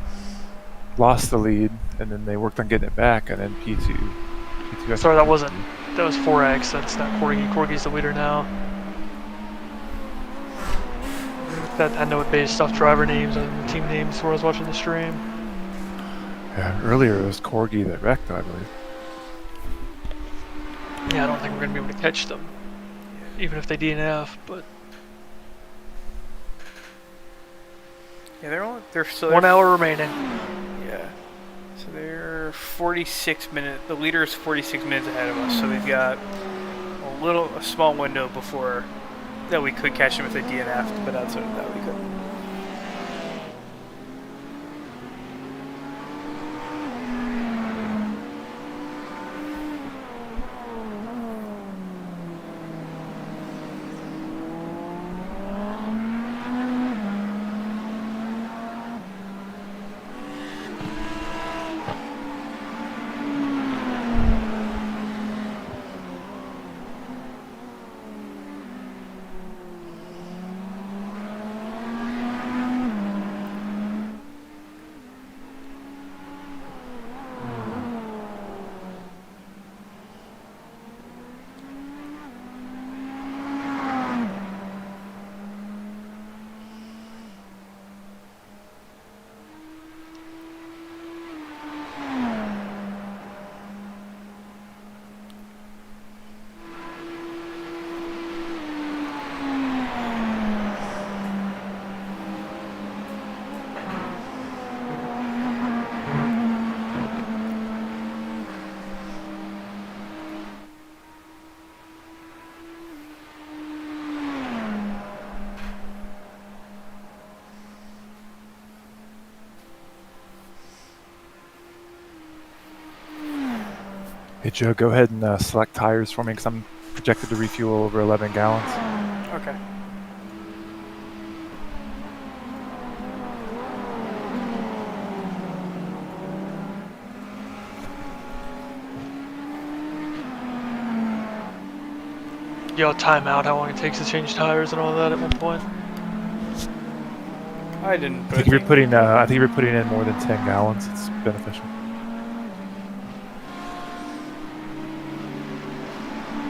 lost the lead, and then they worked on getting it back. And then P2. Sorry, that was 4X. That's not Corgi. Corgi's the leader now. That I know it based off driver names and team names where I was watching the stream. Yeah, earlier it was Corgi that wrecked, I believe. Yeah, I don't think we're gonna be able to catch them, even if they DNF. But Yeah, they're still 1 hour remaining. Yeah. So they're 46 minutes. The leader is 46 minutes ahead of us. So we've got a small window before that we could catch them if they DNF'd, but outside of that we couldn't. Hey Joe, go ahead and select tires for me because I'm projected to refuel over 11 gallons. Okay. Y'all time out how long it takes to change tires and all that at one point. I didn't. I think if you're putting in more than 10 gallons, it's beneficial.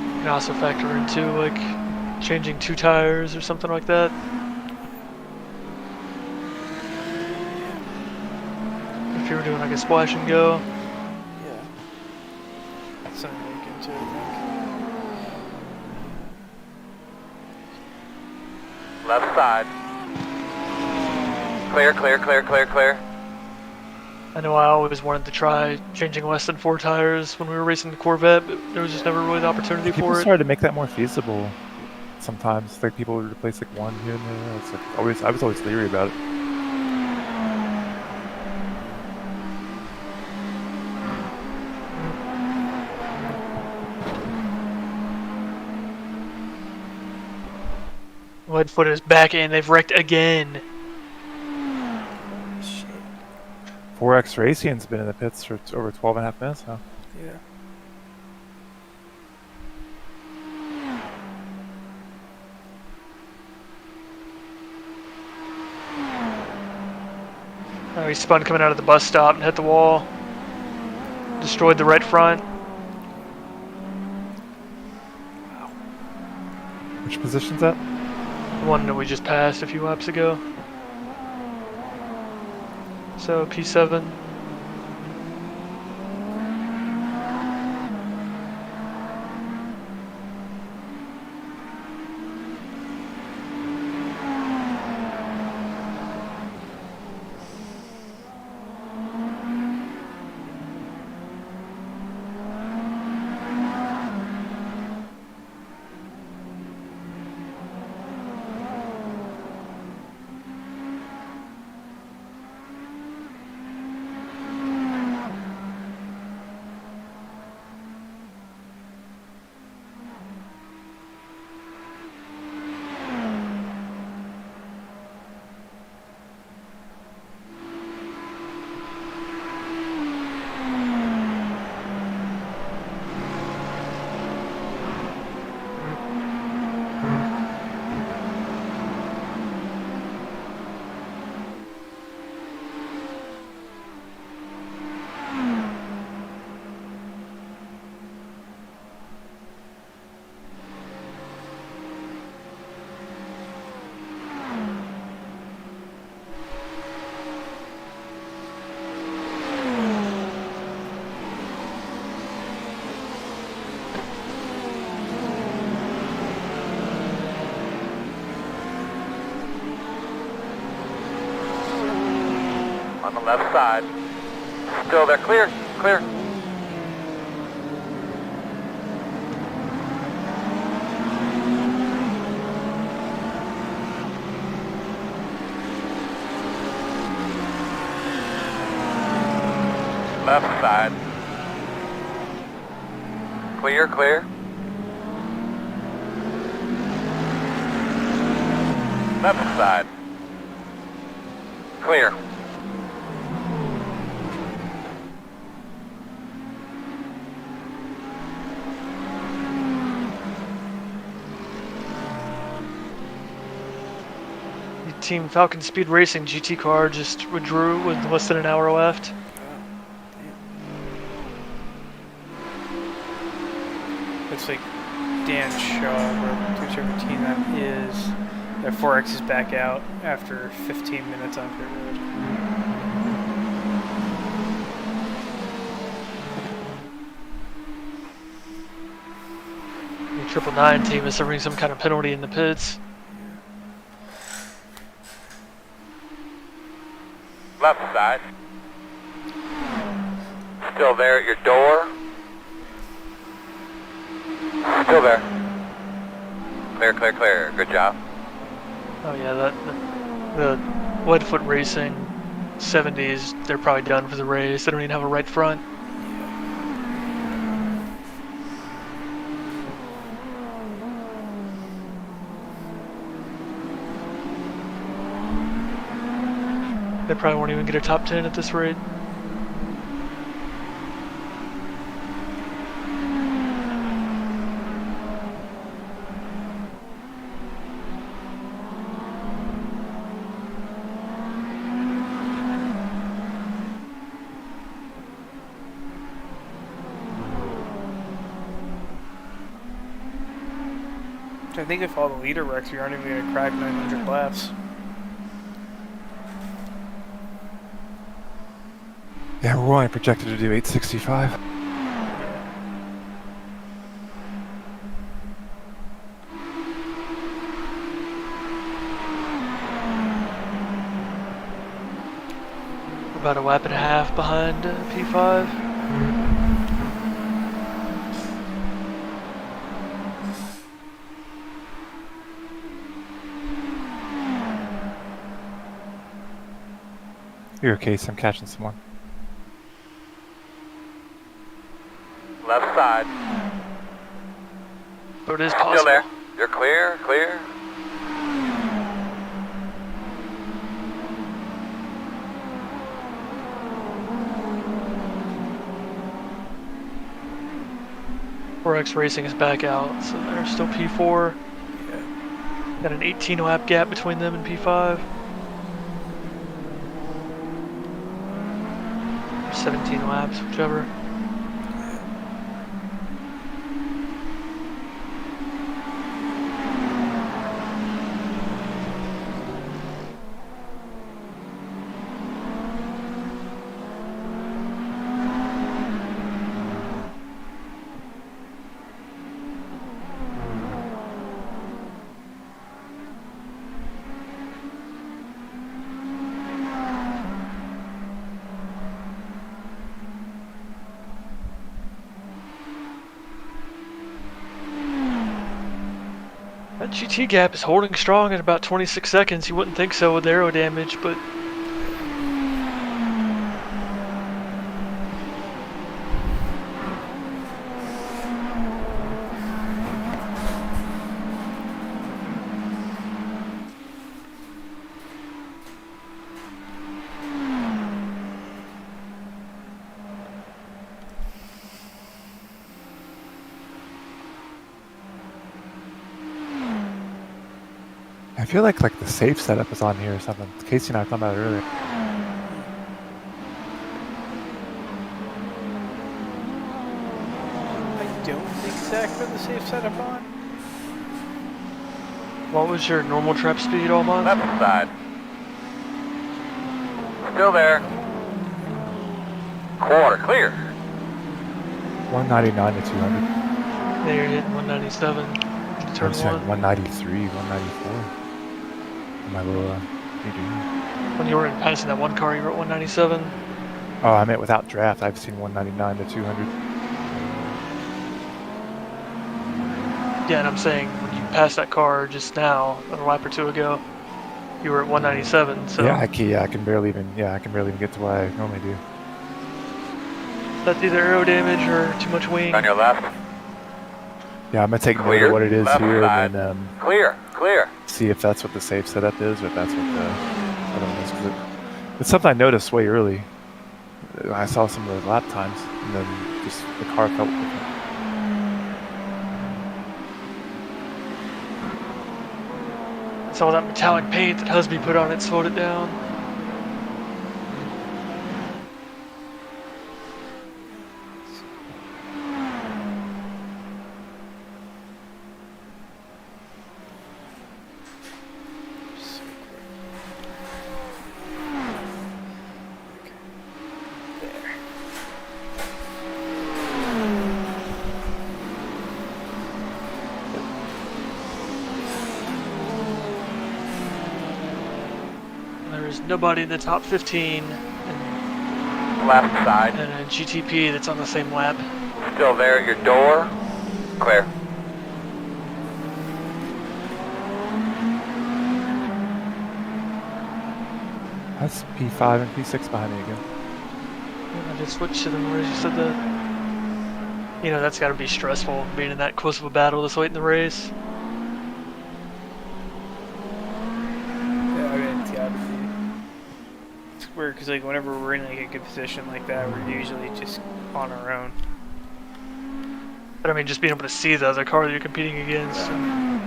You can also factor into like changing 2 tires or something like that. If you were doing like a splash and go. Yeah. That's something to look into, I think. Left side. Clear, clear, clear, clear, clear. I know I always wanted to try changing less than 4 tires when we were racing the Corvette, but there was just never really the opportunity People for it. started to make that more feasible. Sometimes, like people would replace like one here and there. It's like I was always leery about it. Leadfoot is back in. They've wrecked again. 4X Racing's been in the pits for over 12.5 minutes now. Yeah. Oh, he spun coming out of the bus stop and hit the wall. Destroyed the right front. Which position's that? The one that we just passed a few laps ago. So P7. On the left side. Still there. Clear. Clear. Left side. Clear, clear. Left side. Clear. Team Falcon Speed Racing GT car just withdrew with less than an hour left. Looks like Dan Shaw, or 217 that is, that 4X is back out after 15 minutes on pit road. The 999 team is suffering some kind of penalty in the pits. Left side. Still there at your door. Still there. Clear, clear, clear. Good job. Oh yeah, the Leadfoot Racing 70s, they're probably done for the race. They don't even have a right front. They probably won't even get a top 10 at this rate. I think if all the leader wrecks, you aren't even going to crack 900 laps. Yeah, we're only projected to do 865. About a lap and a half behind P5. You're okay, so I'm catching someone. Left side. But it is possible. Still there. You're clear, clear. X Racing is back out, so they're still P4. Got an 18 lap gap between them and P5. 17 laps, whichever. That GT gap is holding strong at about 26 seconds. You wouldn't think so with aero damage, but I feel like the safe setup is on here or something. Casey and I were talking about it earlier. I don't think Zach put the safe setup on. what was your normal trap speed, Almond? Left side. Still there. Quarter clear. 199 to 200. Yeah, you're hitting 197 to turn I'm saying 1. 193, 194. My little When you were passing that one car, you were at 197. Oh, I meant without draft. I've seen 199 to 200. Yeah, and I'm saying when you passed that car just now, a lap or two ago, you were at 197. So Yeah, I can barely even get to what I normally do. that's either aero damage or too much wing. On your left. Yeah, I'm gonna take note Clear. of what it is Left here side. and then Clear. Clear. see if that's what the safe setup is or if that's what the other one is. 'Cause it's something I noticed way early. I saw some of those lap times and then just the car felt different. It's all that metallic paint that Husby put on it slowed it down. There's nobody in the top 15 and Left side. a GTP that's on the same lap. Still there. Your door. Clear. That's P5 and P6 behind me again. I just switched to them where you said that. You know, that's got to be stressful being in that close of a battle this late in the race. Yeah, I mean, it's gotta be. It's weird because like whenever we're in like a good position like that, we're usually just on our own. But I mean, just being able to see the other car that you're competing against. And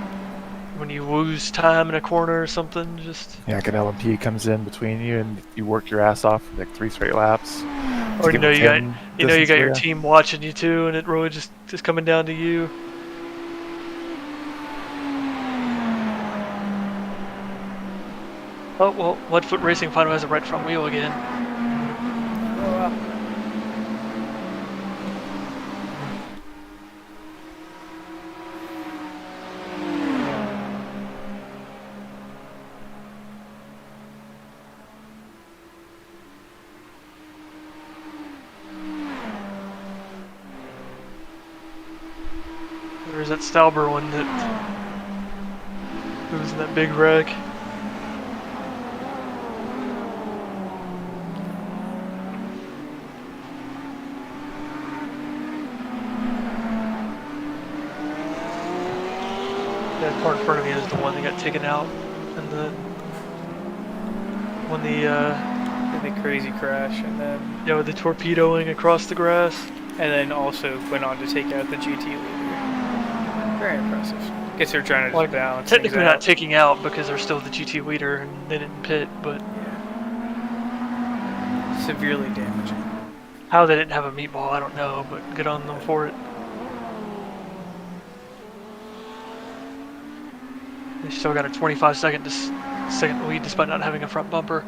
when you lose time in a corner or something, just. Yeah, like an LMP comes in between you and you work your ass off for like 3 straight laps. Or you know you got your Yeah. team watching you too, and it really just coming down to you. Oh well, Leadfoot Racing finally has a right front wheel again. Oh wow. There's that Stauber one that was in that big wreck. That car in front of me is the one that got taken out, and when The crazy crash, and then with the torpedoing across the grass. then also went on to take out the GT leader. Very impressive. Guess they're trying to just balance Technically things not out. taking out because they're still the GT leader and they didn't pit, but Severely damaging. How they didn't have a meatball, I don't know, but good on them for it. They still got a 25-second second lead despite not having a front bumper.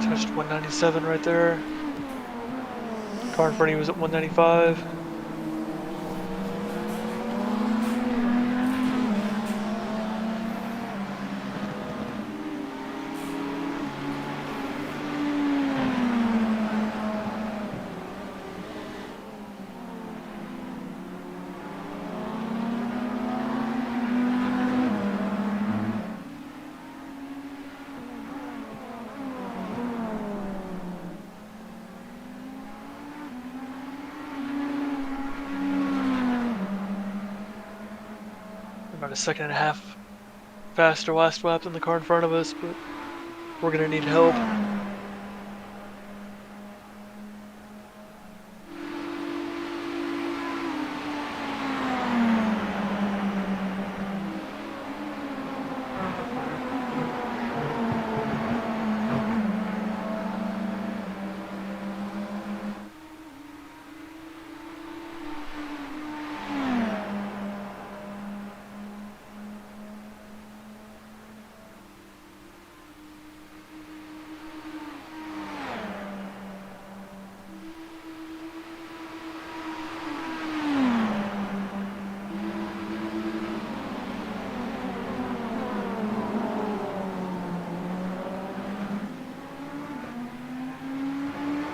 Touched 197 right there. Car in front of you was at 195. About a second and a half faster last lap than the car in front of us, but we're gonna need help.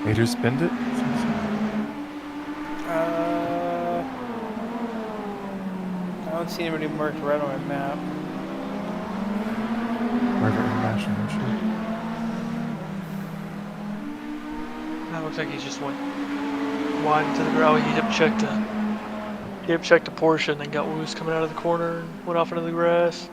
Later spinned it? I don't see anybody marked red on my map. River International, shit. That looks like he just went wide into the ground. He hip checked a Porsche and then got loose coming out of the corner and went off into the grass.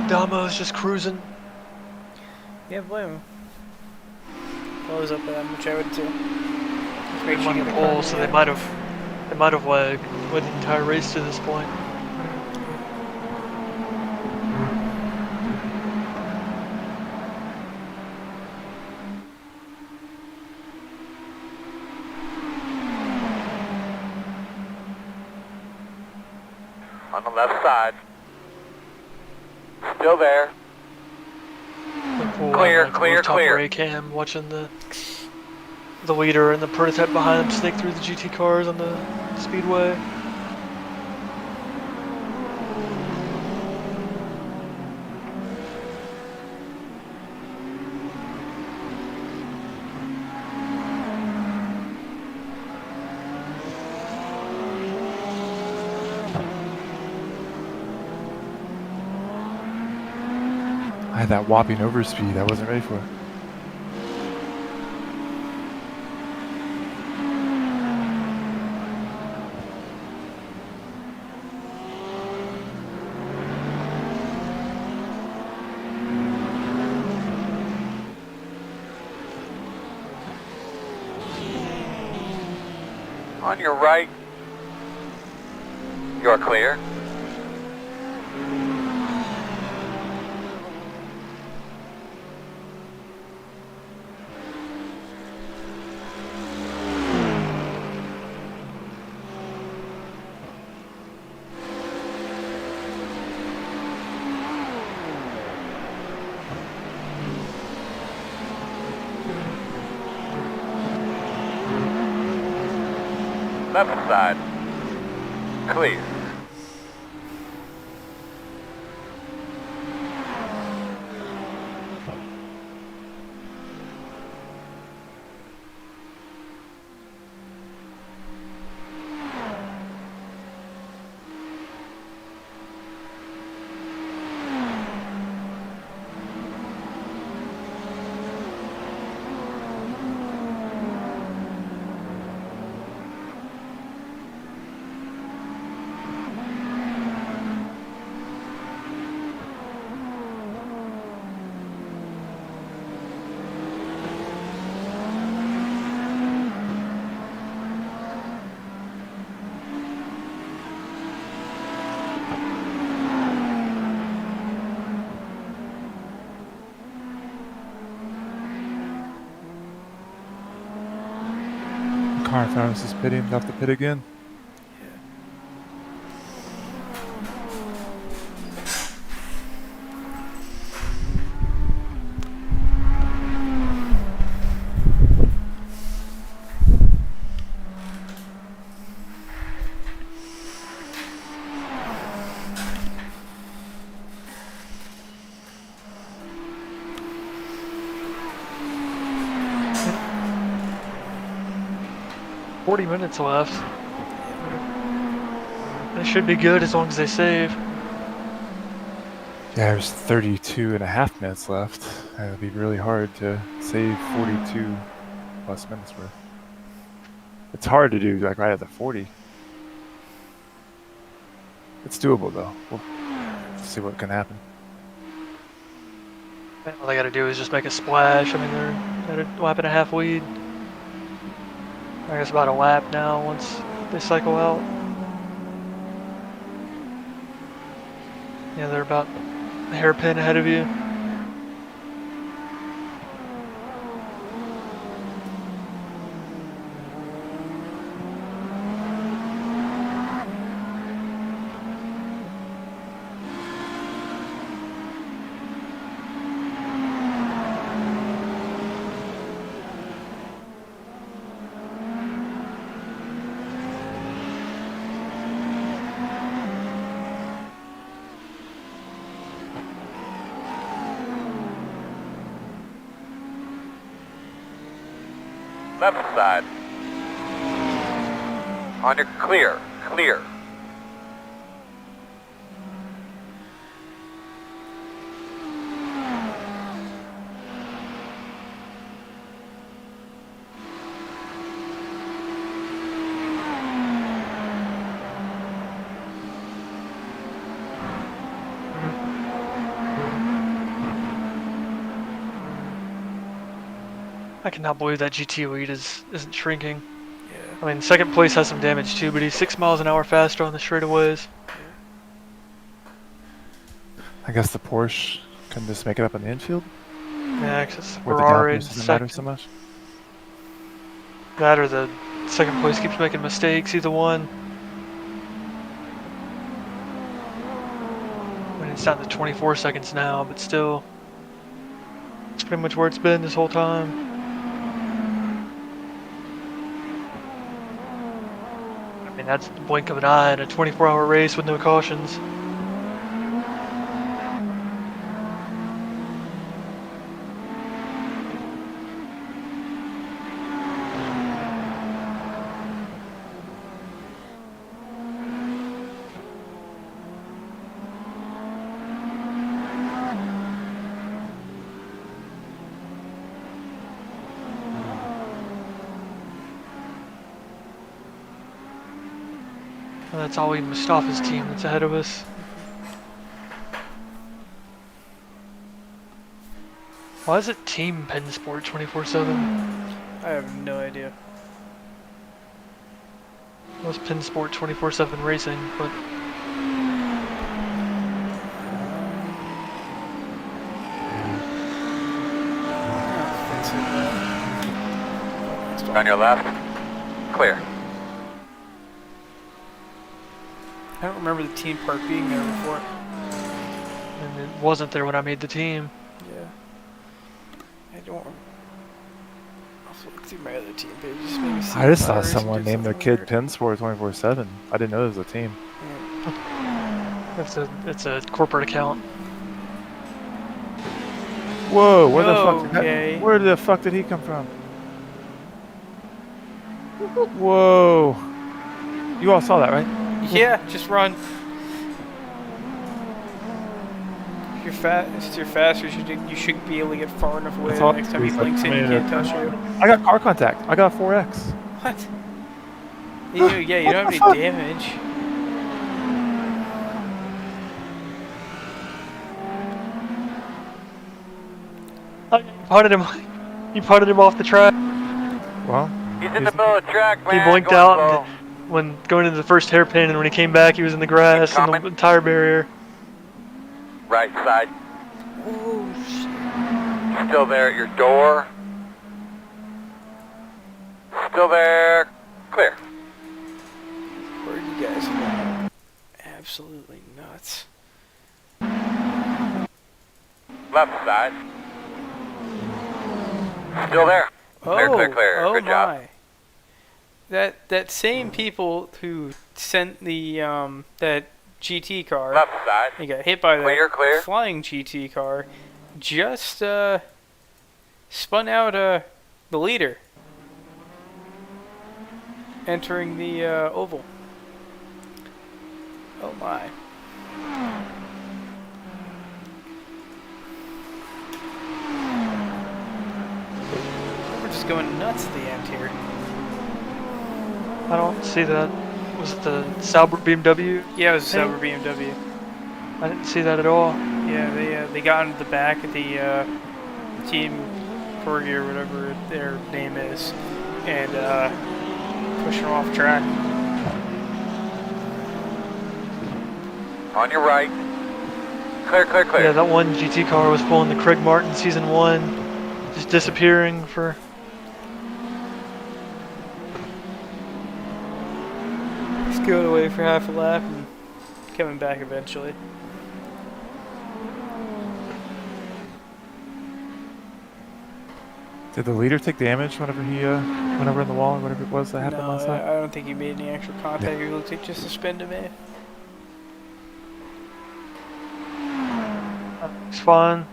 Damo's just cruising. Yeah, blame him. If I was up there, which I would too. They won the pole, so they might have led the entire race to this point. On the left side. Still there. Clear, clear, clear. Ray cam watching the leader and the prototype behind him snake through the GT cars on the speedway. I had that whopping overspeed I wasn't ready for. On your right. You're clear. Left side. Clear. Car in front of us is pitting. Left the pit again. Yeah. 40 minutes left. They should be good as long as they save. Yeah, there's 32 and a half minutes left. It would be really hard to save 42 plus minutes worth. It's hard to do like right at the 40. It's doable though. We'll see what can happen. All they gotta do is just make a splash. I mean, they're at a lap and a half lead. I guess about a lap now once they cycle out. Yeah, they're about a hairpin ahead of you. Left side. On your clear. Clear. I cannot believe that GT lead isn't shrinking. Yeah. I mean, second place has some damage too, but he's 6 miles an hour faster on the straightaways. I guess the Porsche can just make it up on the infield. Yeah, because Where the Ferrari gap doesn't matter so much. That or the second place keeps making mistakes, either one. I mean, it's down to 24 seconds now, but still, it's pretty much where it's been this whole time. I mean, that's the blink of an eye in a 24-hour race with no cautions. That's Ali Mustafa's team that's ahead of us. Why is it Team PennSport 24/7? I have no idea. It was PennSport 24/7 Racing, but On your left. Clear. I don't remember the team part being there before. and it wasn't there when I made the team. Yeah. I don't. I'll Look through my other team pages. Maybe see I just if saw iRacing someone did name their something kid weird. PennSport 24/7. I didn't know it was a team. It's a corporate account. Whoa! Where the fuck? Okay. Where the fuck did he come from? Whoa! You all saw that, right? Yeah, just run. If you're faster, you should be able to get far enough away That's the all. next time he He's like, blinks in, he "Man, can't touch you. I got car contact. I got 4x. What? Yeah, you don't have any damage. You punted him off the track. Well, He's in the middle of the track, man. He blinked going out slow. and when going into the first hairpin, and when he came back, he was in the grass and the tire barrier. Right side. Oh, shit. Still there at your door. Still there. Clear. Where are you guys going? Absolutely nuts. Left side. Still there. Clear, clear, clear. Oh Good job. my. That same people who sent the that GT car Left side. and got hit by that Clear. flying GT car just spun out the leader entering the oval. Oh my. We're just going nuts at the end here. I don't see that. Was it the Sauber BMW? Yeah, it was a Hey. Sauber BMW. I didn't see that at all. Yeah, they got into the back of the team Corgi or whatever their name is, and pushed them off track. On your right. Clear, clear, clear. Yeah, that one GT car was pulling the Craig Martin Season 1, just disappearing for... Just going away for half a lap and coming back eventually. Did the leader take damage whenever he went over in the wall or whatever it was that happened No, last night? I don't think he made any actual contact. He looked like just a spin to me. It's fine.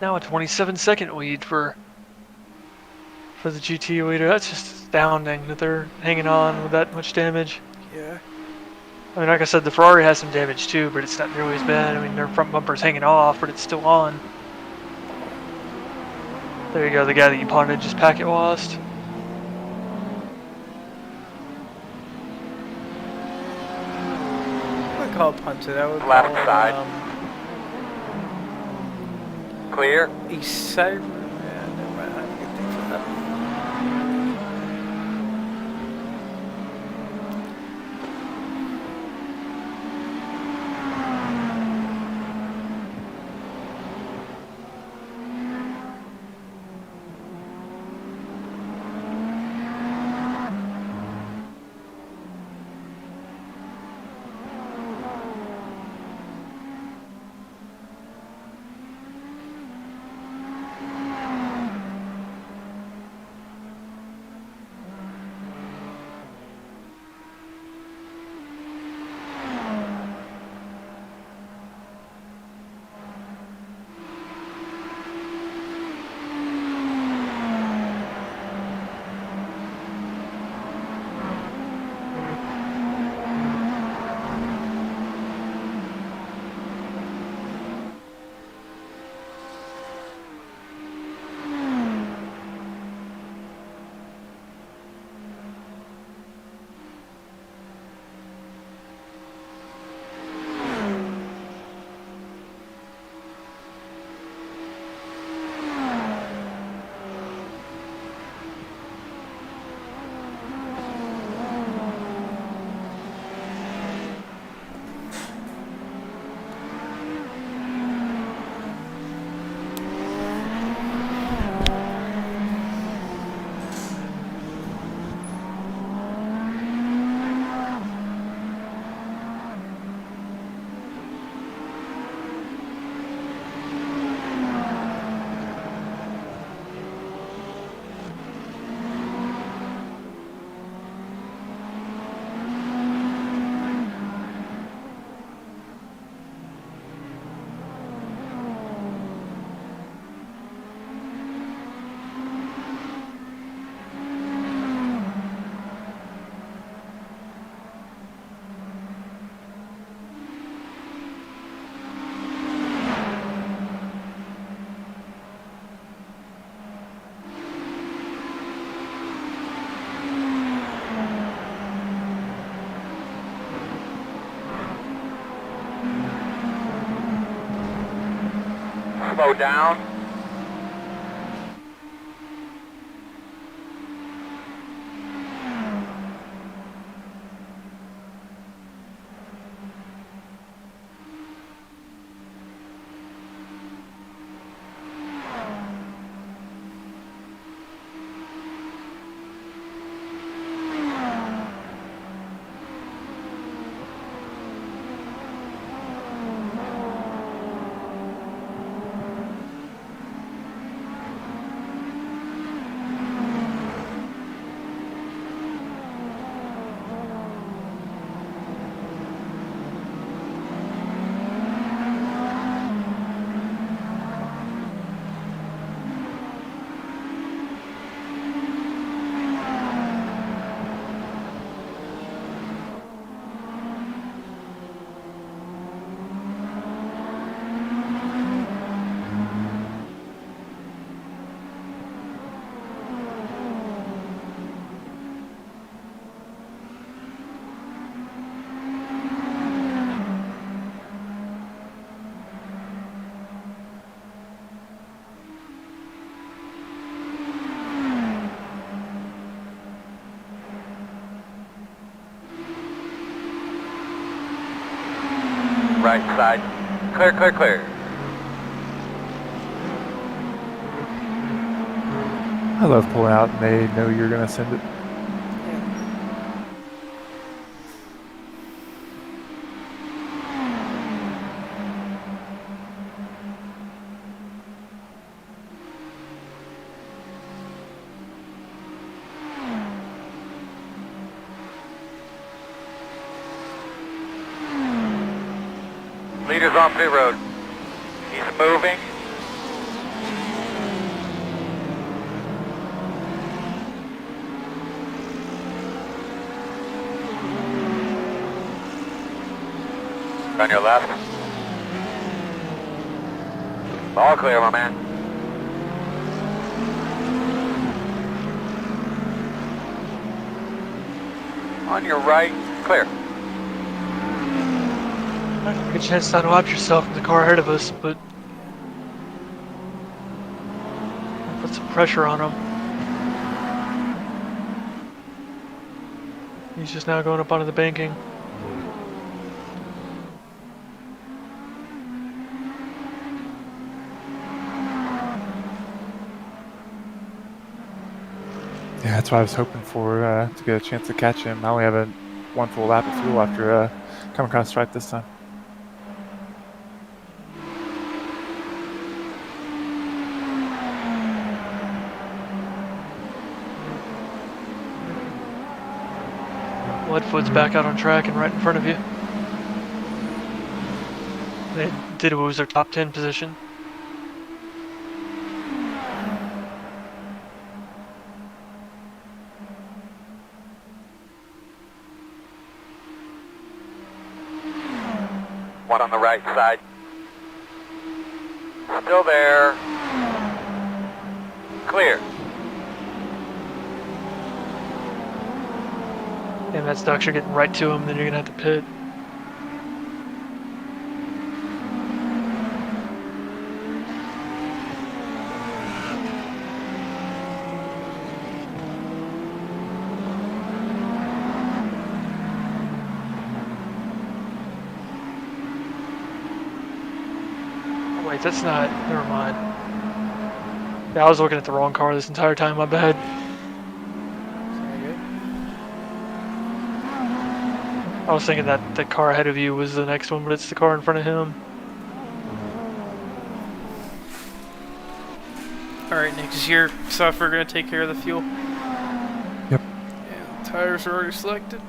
Now a 27-second lead for the GT leader. That's just astounding that they're hanging on with that much damage. Yeah. I mean, like I said, the Ferrari has some damage too, but it's not nearly as bad. I mean, their front bumper's hanging off, but it's still on. There you go, the guy that you punted just packet lost. I would call punted. I would Left call it, side. Clear. a cyber. Yeah, never mind. I have a good thing for that. down. Right side. Clear, clear, clear. I love pulling out and they know you're gonna send it. Leader's on pit road. He's moving. On your left. All clear, my man. On your right, clear. I don't get a chance to unwrap yourself in the car ahead of us, but put some pressure on him. He's just now going up onto the banking. Yeah, that's what I was hoping for, to get a chance to catch him. I only have one full lap of fuel after coming across stripe this time. Leadfoot's back out on track and right in front of you. They did lose their top 10 position. One on the right side. Still there. Clear. Damn, that Stux are getting right to him, then you're gonna have to pit. Oh, wait, that's not, never mind. Yeah, I was looking at the wrong car this entire time, my bad. I was thinking that the car ahead of you was the next one, but it's the car in front of him. Alright, Nick, is your software going to take care of the fuel? Yep. Yeah, the tires are already selected.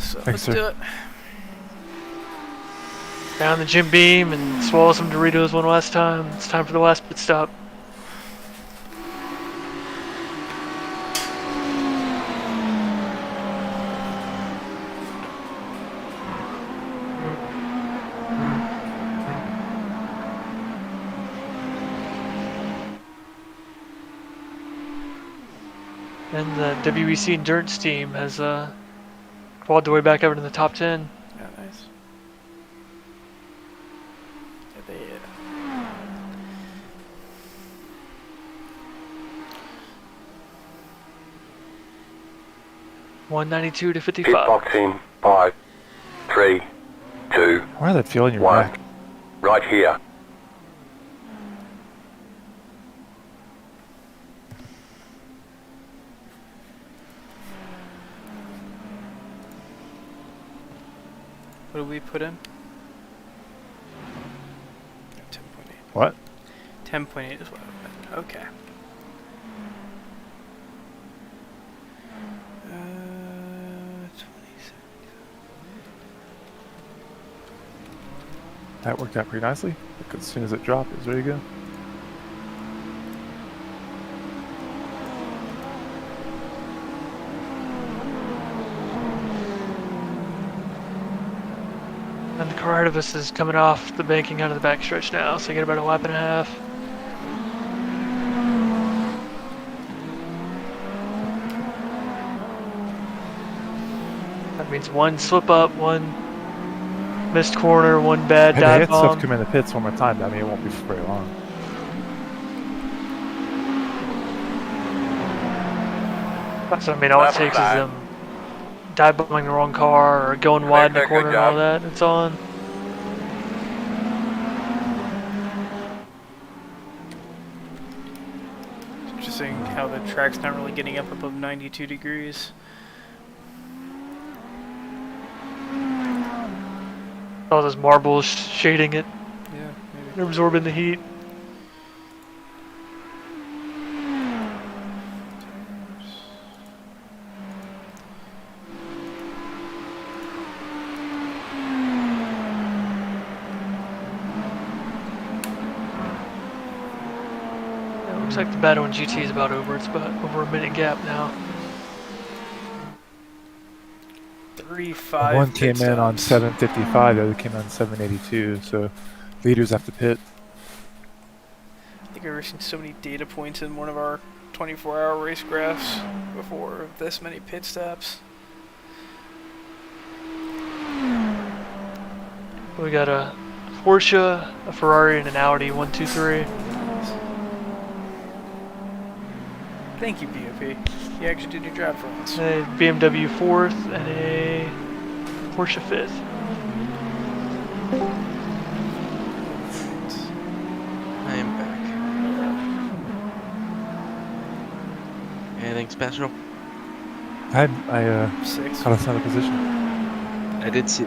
So Thanks, let's sir. do it. Down the Jim Beam and swallow some Doritos one last time. It's time for the last pit stop. And the WEC Endurance team has clawed their way back over to the top 10. Yeah, nice. 192 to Pit 55. box in 5, 3, 2, Why did that feel in your 1. neck? Right here. What did we put in? 10.8. What? 10.8 is what I meant. Okay. Uh, 27. That worked out pretty nicely. Like, as soon as it dropped, it was ready to go. And the car ahead of us is coming off the banking out of the backstretch now, so you get about a lap and a half. That means one slip up, one missed corner, one bad Had they dive had stuff bomb. come in the pits one more time, but I mean, it won't be for very long. That's what I mean, all it takes is them dive bombing the wrong car or going wide in the corner and all that. It's on. It's interesting how the track's not really getting up above 92 degrees. All those marbles shading it, Yeah, maybe. they're absorbing the heat. Looks like the battle in GT is about over. It's about over a minute gap now. 35. One came pit in on stops. 7:55, the other came in on 7:82. So leaders have to pit. I think I've ever seen so many data points in one of our 24-hour race graphs before. This many pit stops. We got a Porsche, a Ferrari, and an Audi. 1, 2, 3. Thank you, BOP. You actually did your job for once. A BMW 4th and a Porsche 5th. I am back. Anything special? I 6. got us another position. I did see.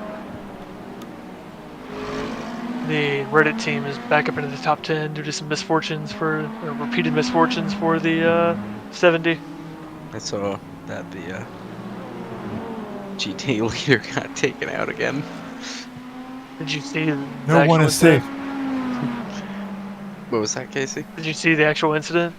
The Reddit team is back up into the top 10 due to some misfortunes or repeated misfortunes for the 70. I saw that the GT leader got taken out again. Did you see the No actual one is incident? safe. What was that, Casey? Did you see the actual incident?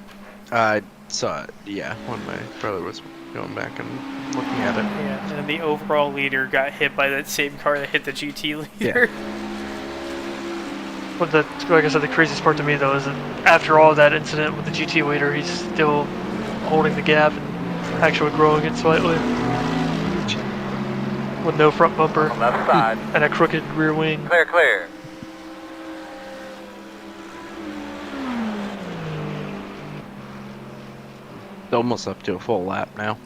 I saw it, yeah, when my brother was going back and looking at it. Yeah, and then the overall leader got hit by that same car that hit the GT leader. But like I said, the craziest part to me though is that after all that incident with the GT leader, he's still holding the gap and actually growing it slightly. With no front bumper On left side. and a crooked rear wing. Clear, clear. It's almost up to a full lap now.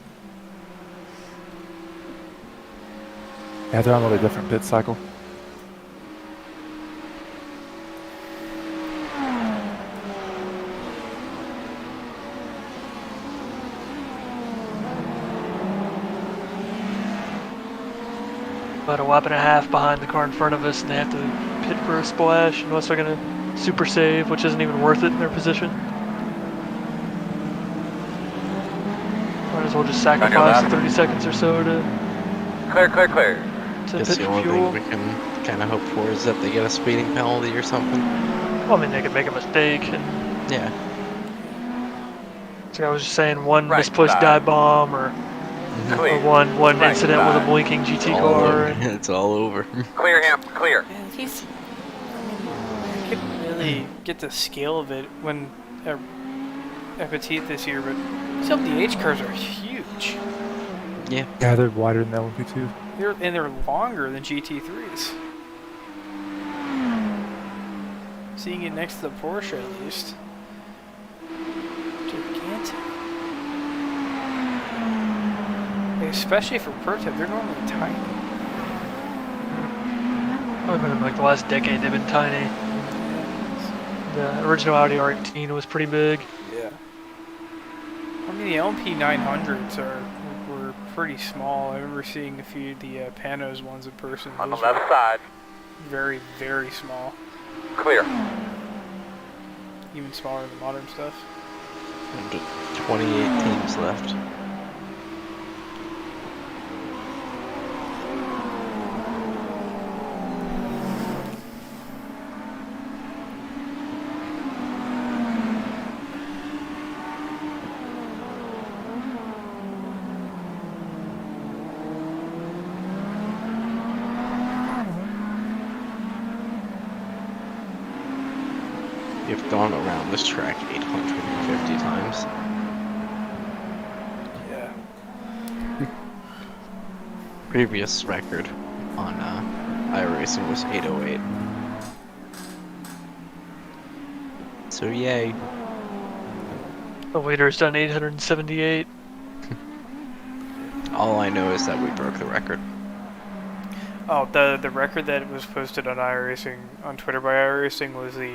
Yeah, they're on a little different pit cycle. About a lap and a half behind the car in front of us, and they have to pit for a splash unless they're going to super save, which isn't even worth it in their position. Might as well just sacrifice the 30 seconds or so to Clear, clear, clear. Guess pit the for only fuel. thing we can kind of hope for is that they get a speeding penalty or something. Well, I mean, they could make a mistake. And Yeah. so I was just saying, one Right misplaced side. dive bomb or Clear. one Right incident with a side. blinking GT All car. over. And It's all over. Clear him, clear. And he's, I couldn't really get the scale of it when at Petite this year, but some of the H cars are huge. Yeah. Yeah, they're wider than LMP2. They're longer than GT3s. Seeing it next to the Porsche, at least. Gigantic. Especially for prototype, they're normally tiny. Probably been in like the last decade they've been tiny. The original Audi R18 was pretty big. Yeah. I mean, the LMP 900s were pretty small. I remember seeing a few of the Panos ones in person. On the Those left were side. very, very small. Clear. Even smaller than modern stuff. 28 teams left. You've gone around this track 850 times. Yeah. Previous record on iRacing was 808. So yay. The leader's done 878. All I know is that we broke the record. Oh, the record that was posted on iRacing, on Twitter by iRacing, was the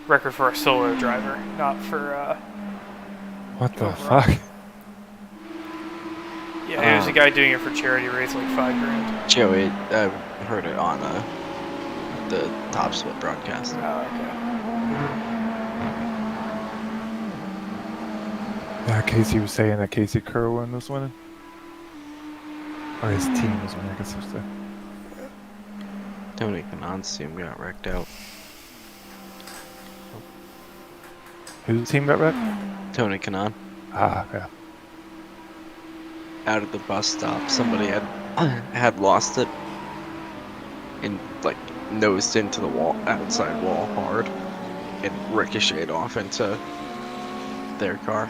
record for a solo driver, not for, What the overall. fuck? Yeah, he was a guy doing it for charity rates, like $5,000. Joey, I heard it on the Top Split broadcast. Oh, okay. Yeah, Casey was saying that Casey Kerwin was winning. Or his team was winning, I guess I should say. Tony Kanon's team got wrecked out. Whose team got wrecked? Tony Kanon. Ah, yeah. Out of the bus stop, somebody had lost it and like nosed into the wall, outside wall hard, and ricocheted off into their car.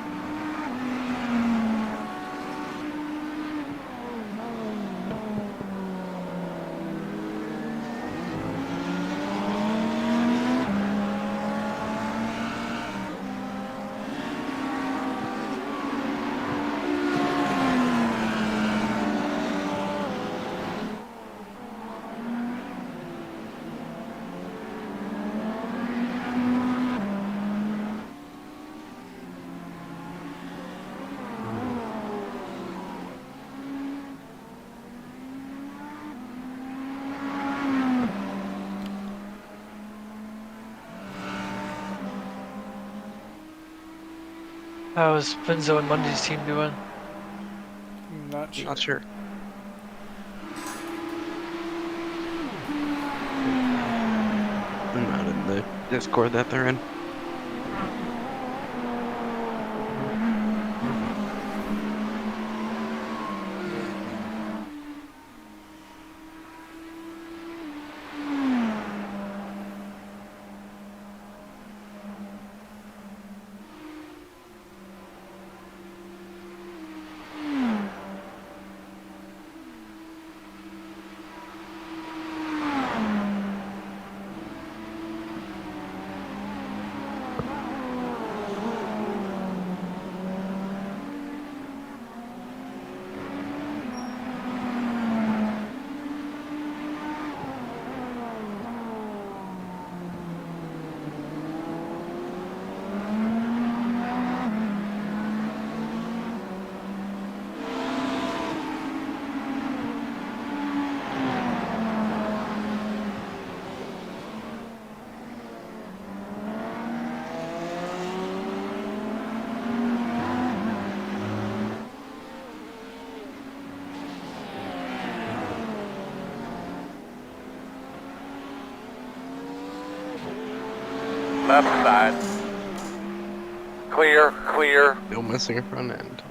How's Benzo and Mundy's team doing? Not sure. Not sure. I'm not in the Discord that they're in. Left side. Clear, clear. No missing a front end.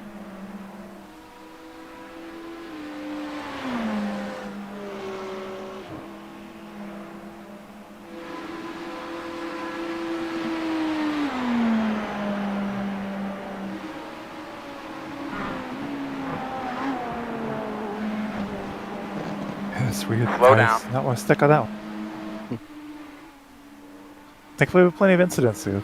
Yeah, it's weird. Slow Guys down. not want to stick on that one. Thankfully, we have plenty of incidents too.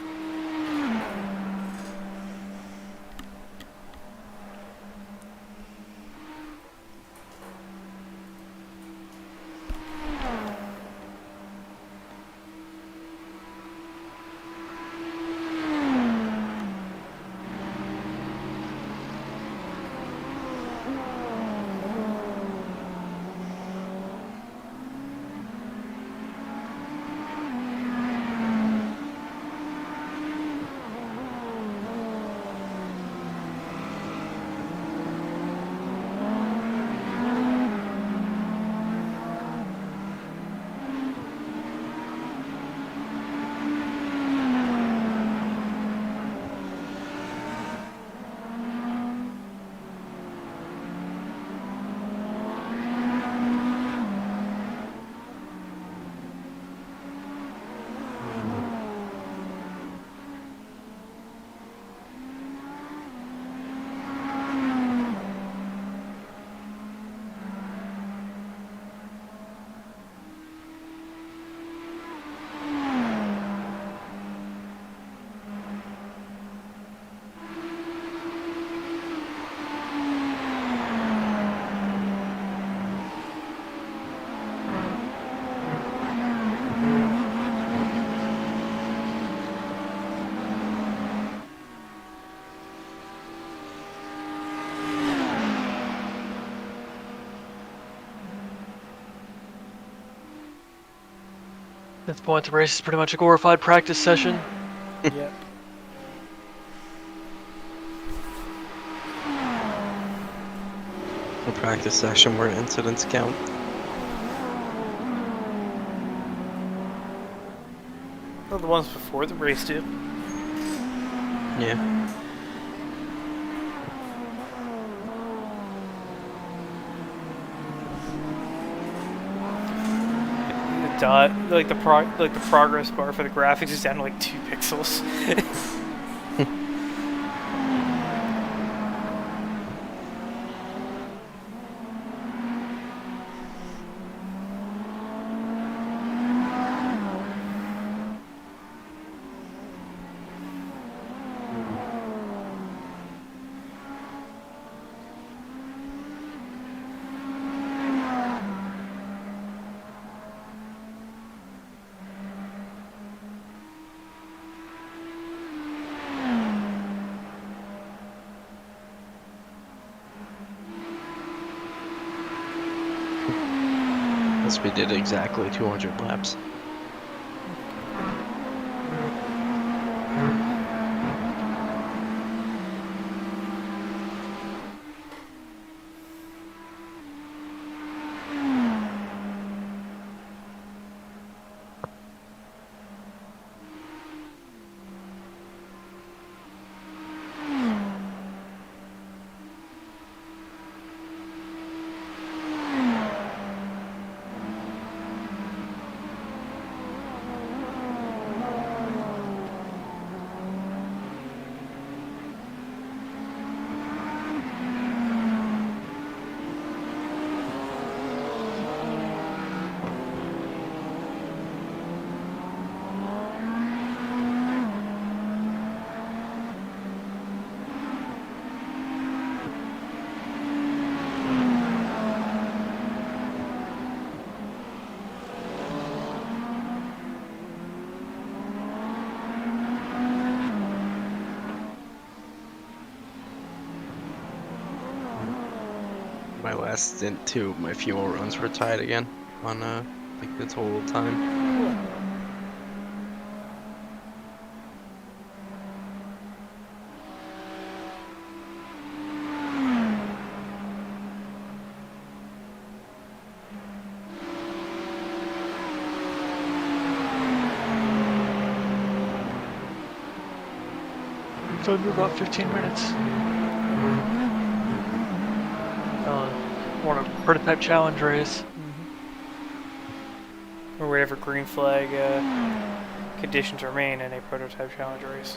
this point, the race is pretty much a glorified practice session. Yep. A practice session where incidents count. Well, the ones before the race do. Yeah. The dot, like the progress bar for the graphics is down to like 2 pixels. Guess we did exactly 200 laps. My last stint too, my fuel runs were tied again on like the total time. So it'll be about 15 minutes. Want a prototype challenge race. Or whatever green flag conditions remain in a prototype challenge race.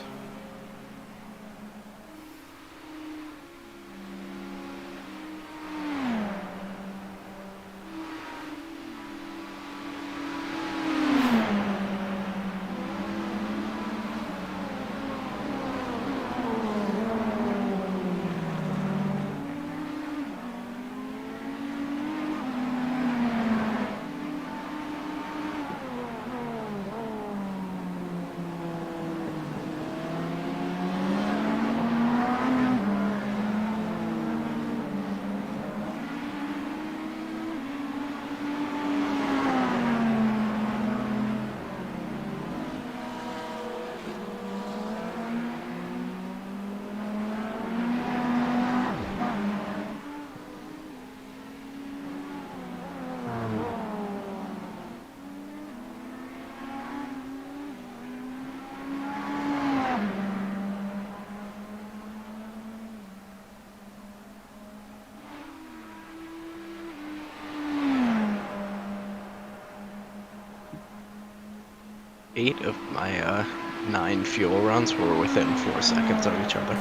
Eight of my 9 fuel runs were within 4 seconds of each other.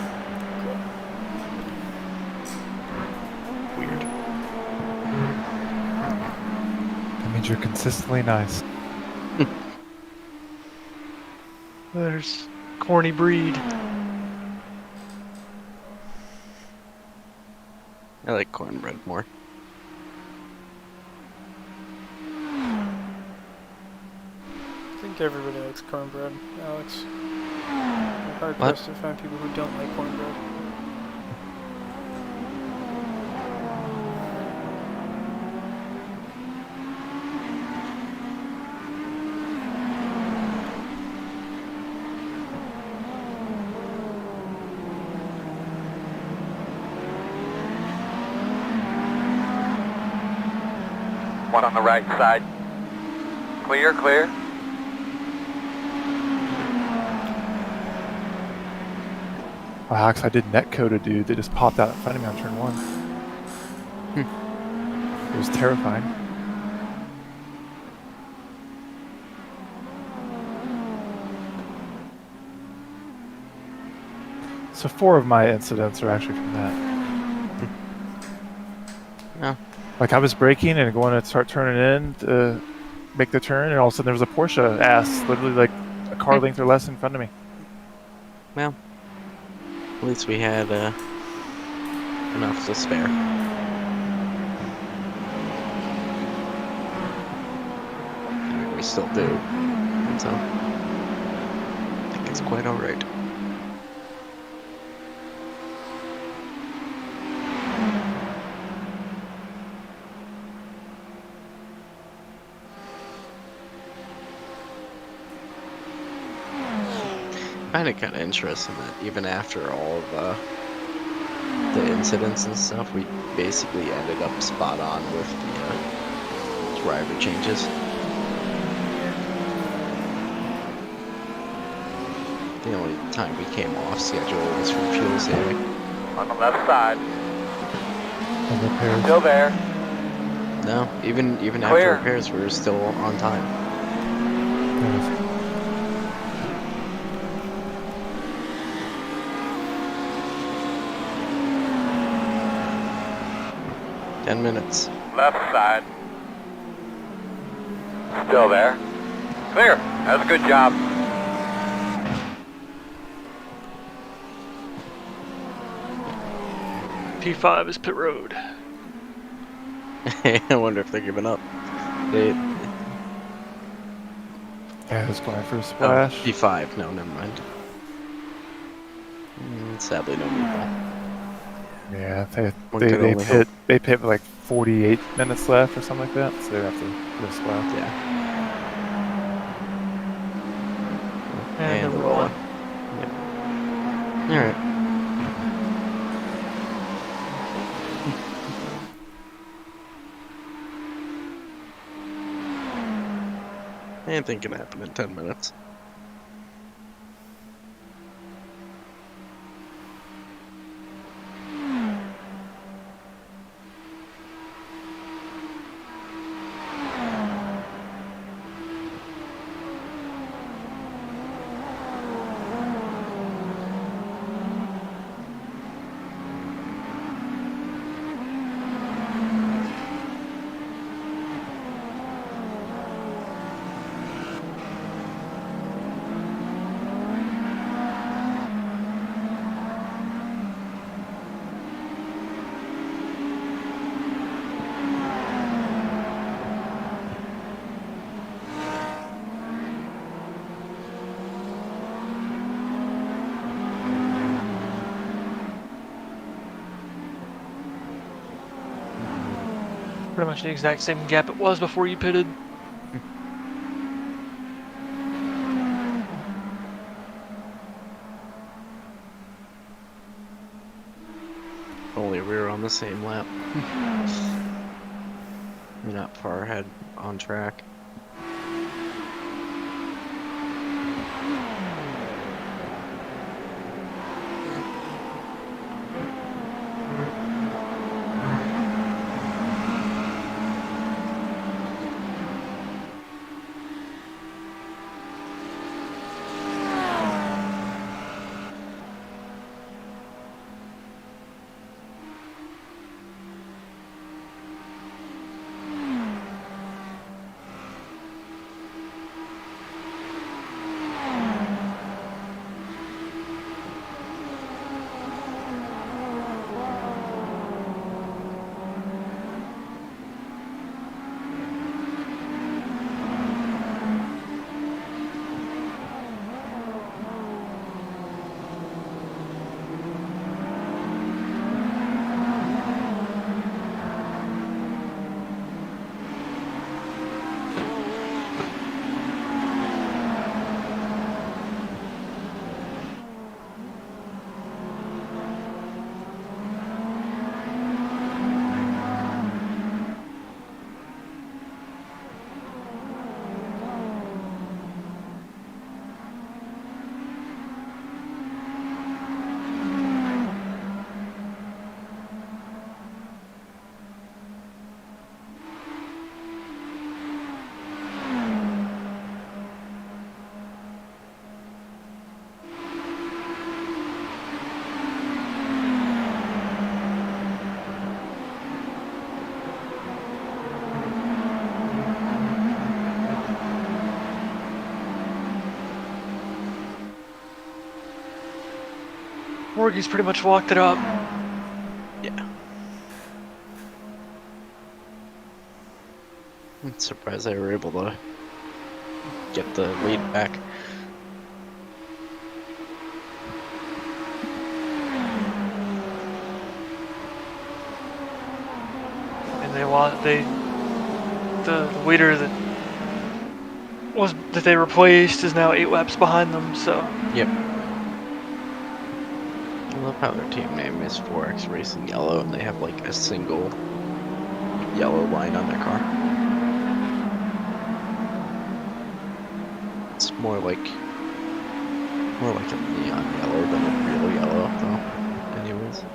Weird. That means you're consistently nice. There's corny breed. I like cornbread more. I think everybody likes cornbread, Alex. I'm hard pressed to find people who don't like cornbread. One on the right side. Clear, clear. Wow, because I did netcode a dude that just popped out in front of me on turn 1. It was terrifying. So 4 of my incidents are actually from that. Yeah. Like I was braking and going to start turning in to make the turn, and all of a sudden there was a Porsche ass, literally like a car length or less in front of me. Well, at least we had enough to spare. I mean, we still do. So, I think it's quite alright. I find it kind of interesting that even after all of the incidents and stuff, we basically ended up spot on with the driver changes. The only time we came off schedule was from fuel saving. On the left side. And repairs. Still there. No, even Clear. after repairs, we were still on time. Yes. 10 minutes. Left side. Still there. Clear. That's a good job. P5 is pit road. I wonder if they're giving up. Yeah, it's going for a Oh, splash. P5. No, never mind. Sadly, no meatball. Yeah, One could only hope. they pit with like 48 minutes left or something like that, so they have to do a splash. Yeah. And the they're rolling. Yep. Alright. Anything can happen in 10 minutes. Pretty much the exact same gap it was before you pitted. Only we were on the same lap. We're not far ahead on track. Morgie's pretty much walked it up. Yeah. I'm surprised they were able to get the lead back. And the leader that they replaced is now 8 laps behind them, so. Yep. I love how their team name is 4X Racing Yellow and they have like a single yellow line on their car. It's more like a neon yellow than a real yellow though. Anyways. Yep.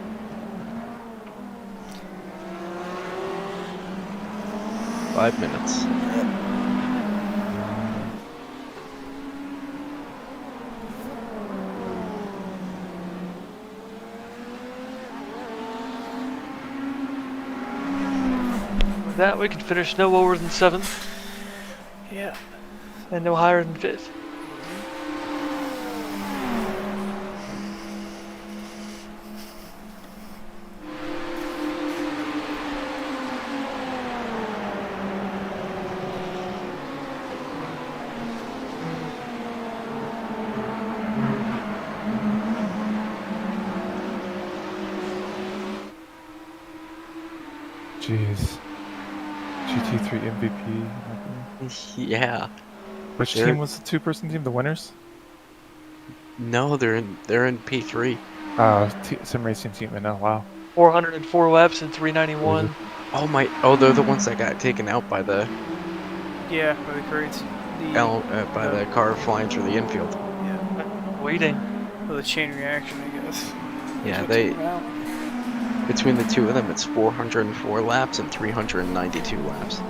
5 minutes. With that, we can finish no lower than 7th. Yeah. And no higher than 5th. Jeez. GT3 MVP. Yeah. Which team was the two-person team? The winners? No, they're in P3. Sim racing team. I know. Wow. 404 laps and 391. Oh, they're the ones that got taken out by the Yeah, by the crates. by the car flying through the infield. Yeah. Waiting. Well, the chain reaction, I guess. Yeah, Took them out. between the two of them, it's 404 laps and 392 laps.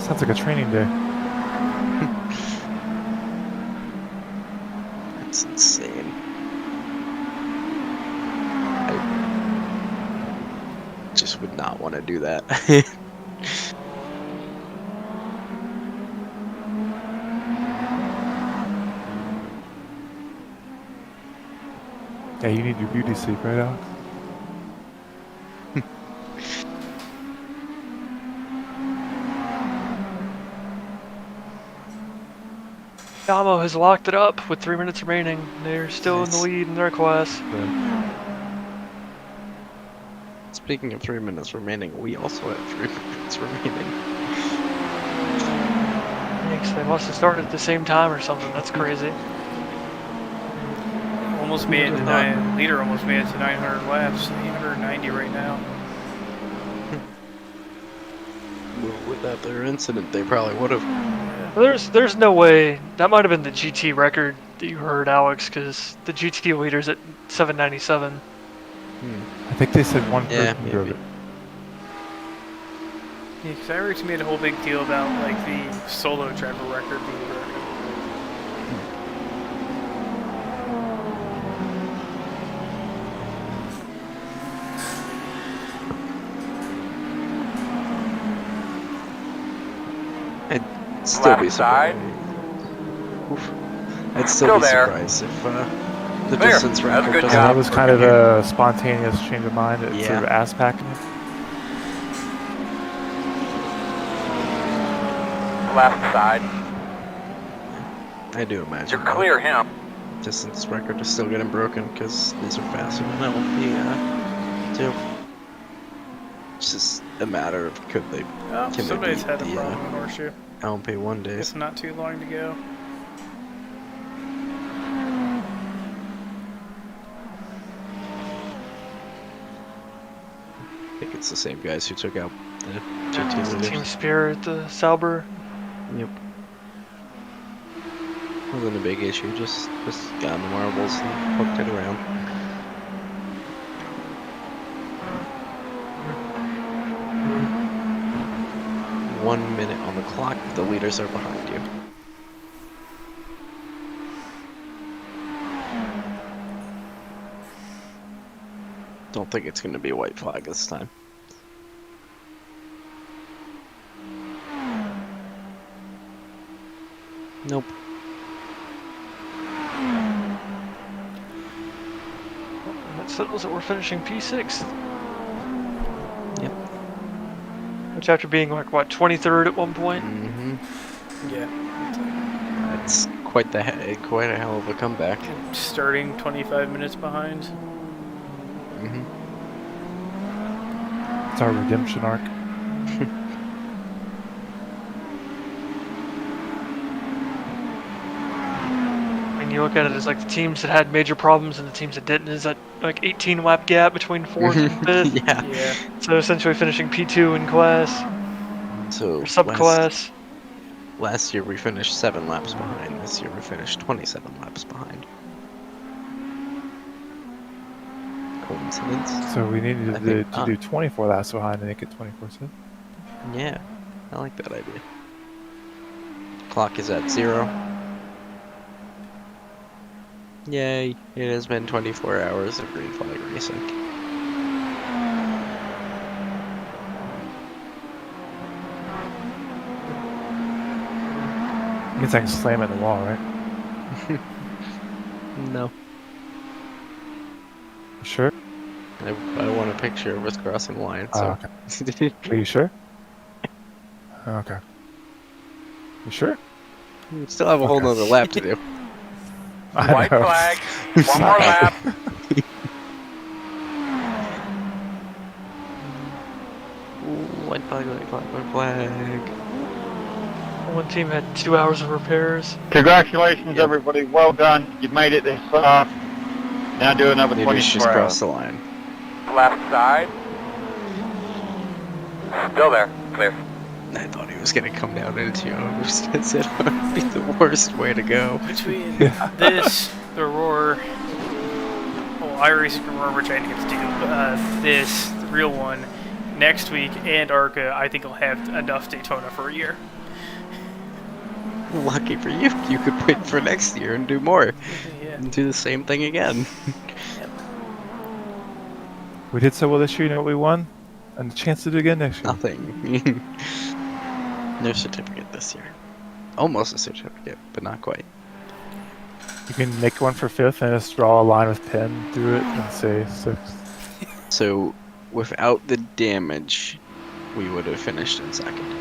Sounds like a training day. That's insane. I just would not want to do that. Yeah, you need your beauty sleep, right, Alex? Damo has locked it up with 3 minutes remaining. They're still in the Nice. lead in their class. Speaking of 3 minutes remaining, we also have 3 minutes remaining. Thanks. They must have started at the same time or something. That's crazy. Almost made it to leader almost made it to 900 laps. 890 right now. Without their incident, they probably would have. There's no way. That might have been the GT record that you heard, Alex, because the GT leader's at 797. I think they said one person Yeah, drove maybe. it. Yeah, because iRacing made a whole big deal about like the solo driver record being broken. I'd still be Left side. surprised. Oof. I'd still Still be there. surprised if the There. distance That's a record good doesn't. job. That was kind of a spontaneous change of mind. It's sort of Yeah. ass packing. Left side. I do imagine. You're clear him. Distance record is still getting broken because these are faster than LP too. It's just a matter of could they Oh, can somebody's they had a beat the problem in Horseshoe. LP 1 days. It's not too long to go. I think it's the same guys who took out the Team GT leaders. Spirit, the Sauber. Yep. Wasn't a big issue, just got on the marbles and hooked it around. One minute on the clock, the leaders are behind you. Don't think it's gonna be a white flag this time. Nope. hospitals that we're finishing P6. Yep. Which after being like, what, 23rd at one point? Mm-hmm. Yeah. That's quite a hell of a comeback. Starting 25 minutes behind. Mm-hmm. It's our redemption arc. And you look at it as like the teams that had major problems and the teams that didn't is that like 18 lap gap between 4th and 5th. Yeah. Yeah. So essentially finishing P2 in class, So or subclass. last year we finished 7 laps behind. This year we finished 27 laps behind. Coincidence? So we needed I to think do 24 laps behind and make it 24/7. Yeah, I like that idea. Clock is at 0. Yay, it has been 24 hours of green flag racing. Means I can slam it in the wall, right? No. You sure? I want a picture of us crossing the line, so... Okay. Are you sure? Okay. You sure? We still have a whole nother lap to do. I White know. flag. One more lap. White flag, white flag, white flag. One team had 2 hours of repairs. Congratulations, everybody. Well done. You made it this far. Now do another Maybe we should 24 just cross hours. the line. Left side. Still there. Clear. I thought he was gonna come down into ours. I said it would be the worst way to go. Between this, the Roar, iRacing Roar, which I think it's due, this, the real one, next week, and ARCA, I think I'll have enough Daytona for a year. Lucky for you, you could wait for next year and do more. Yeah. And do the same thing again. We did so well this year, you know what we won? And the chance to do it again next year. Nothing. No certificate this year. Almost a certificate, but not quite. You can make one for 5th and just draw a line with pen through it and say 6th. So, without the damage, we would have finished in 2nd.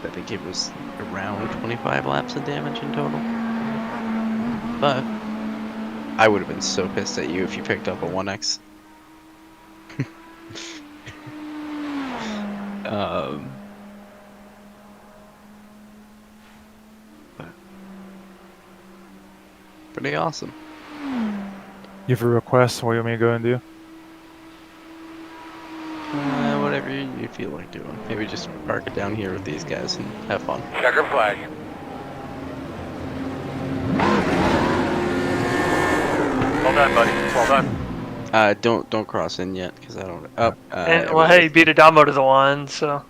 I think it was around 25 laps of damage in total. But I would have been so pissed at you if you picked up a 1x. But pretty awesome. You have a request, what do you want me to go and do? Whatever you feel like doing. Maybe just park it down here with these guys and have fun. Checker flag. Well done, buddy. Well done. Don't cross in yet, because I don't. And, well, hey, beat Adamo to the line, so.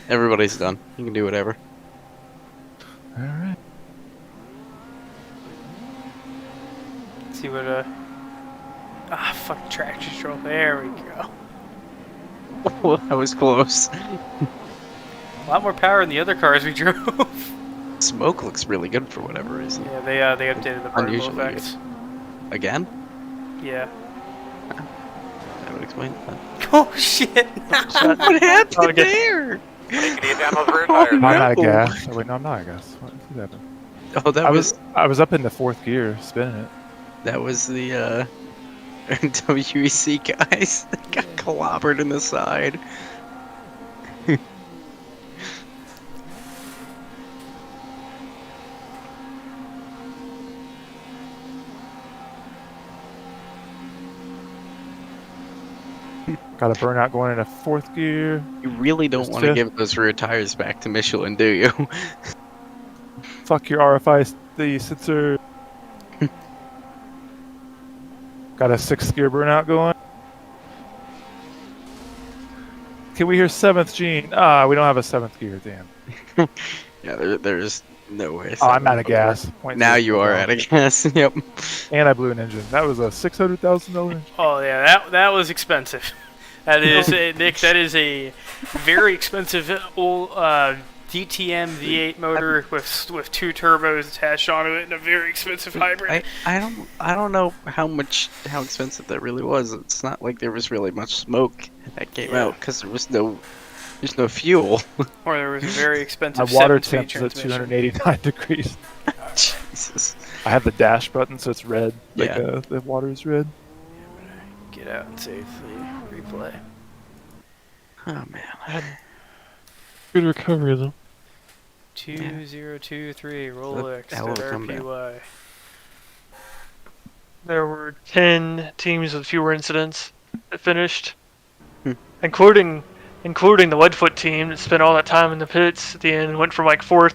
Everybody's done. You can do whatever. Alright. See what, fuck, traction control. There we go. Well, that was close. A lot more power in the other cars we drove. Smoke looks really good for whatever reason. Yeah, they updated the particle Unusually effects. Again? Yeah. That would explain that. Oh shit! What happened there? Can you demo for tires? I'm out of no. gas. Oh, wait, no, I'm not out of gas. What happened? Oh, that was I was up in the 4th gear, spinning it. the WEC guys that got clobbered in the side. Got a burnout going into 4th gear. You really don't Just want to fifth. give those rear tires back to Michelin, do you? Fuck your RFID sensor. Got a 6th gear burnout going. Can we hear 7th, Gene? Ah, we don't have a 7th gear, damn. Yeah, there's no way. Oh, I'm out of gas. Now you are out of gas. Yep. And I blew an engine. That was a $600,000 engine. Oh yeah, that was expensive. That is Nick. That is a very expensive old DTM V8 motor with 2 turbos attached onto it and a very expensive hybrid. I don't know how expensive that really was. It's not like there was really much smoke that came out because there's no fuel. Or there was a very expensive My water 7-speed temp is at transmission. 289 degrees. Jesus. I have the dash button, so it's red. Like, Yeah. the water is red. Get out and save the replay. Oh man. Good recovery though. 2023 Rolex hell of a at comeback. RPY. There were 10 teams with fewer incidents that finished, Hmm. including the Leadfoot team that spent all that time in the pits at the end, went from like 4th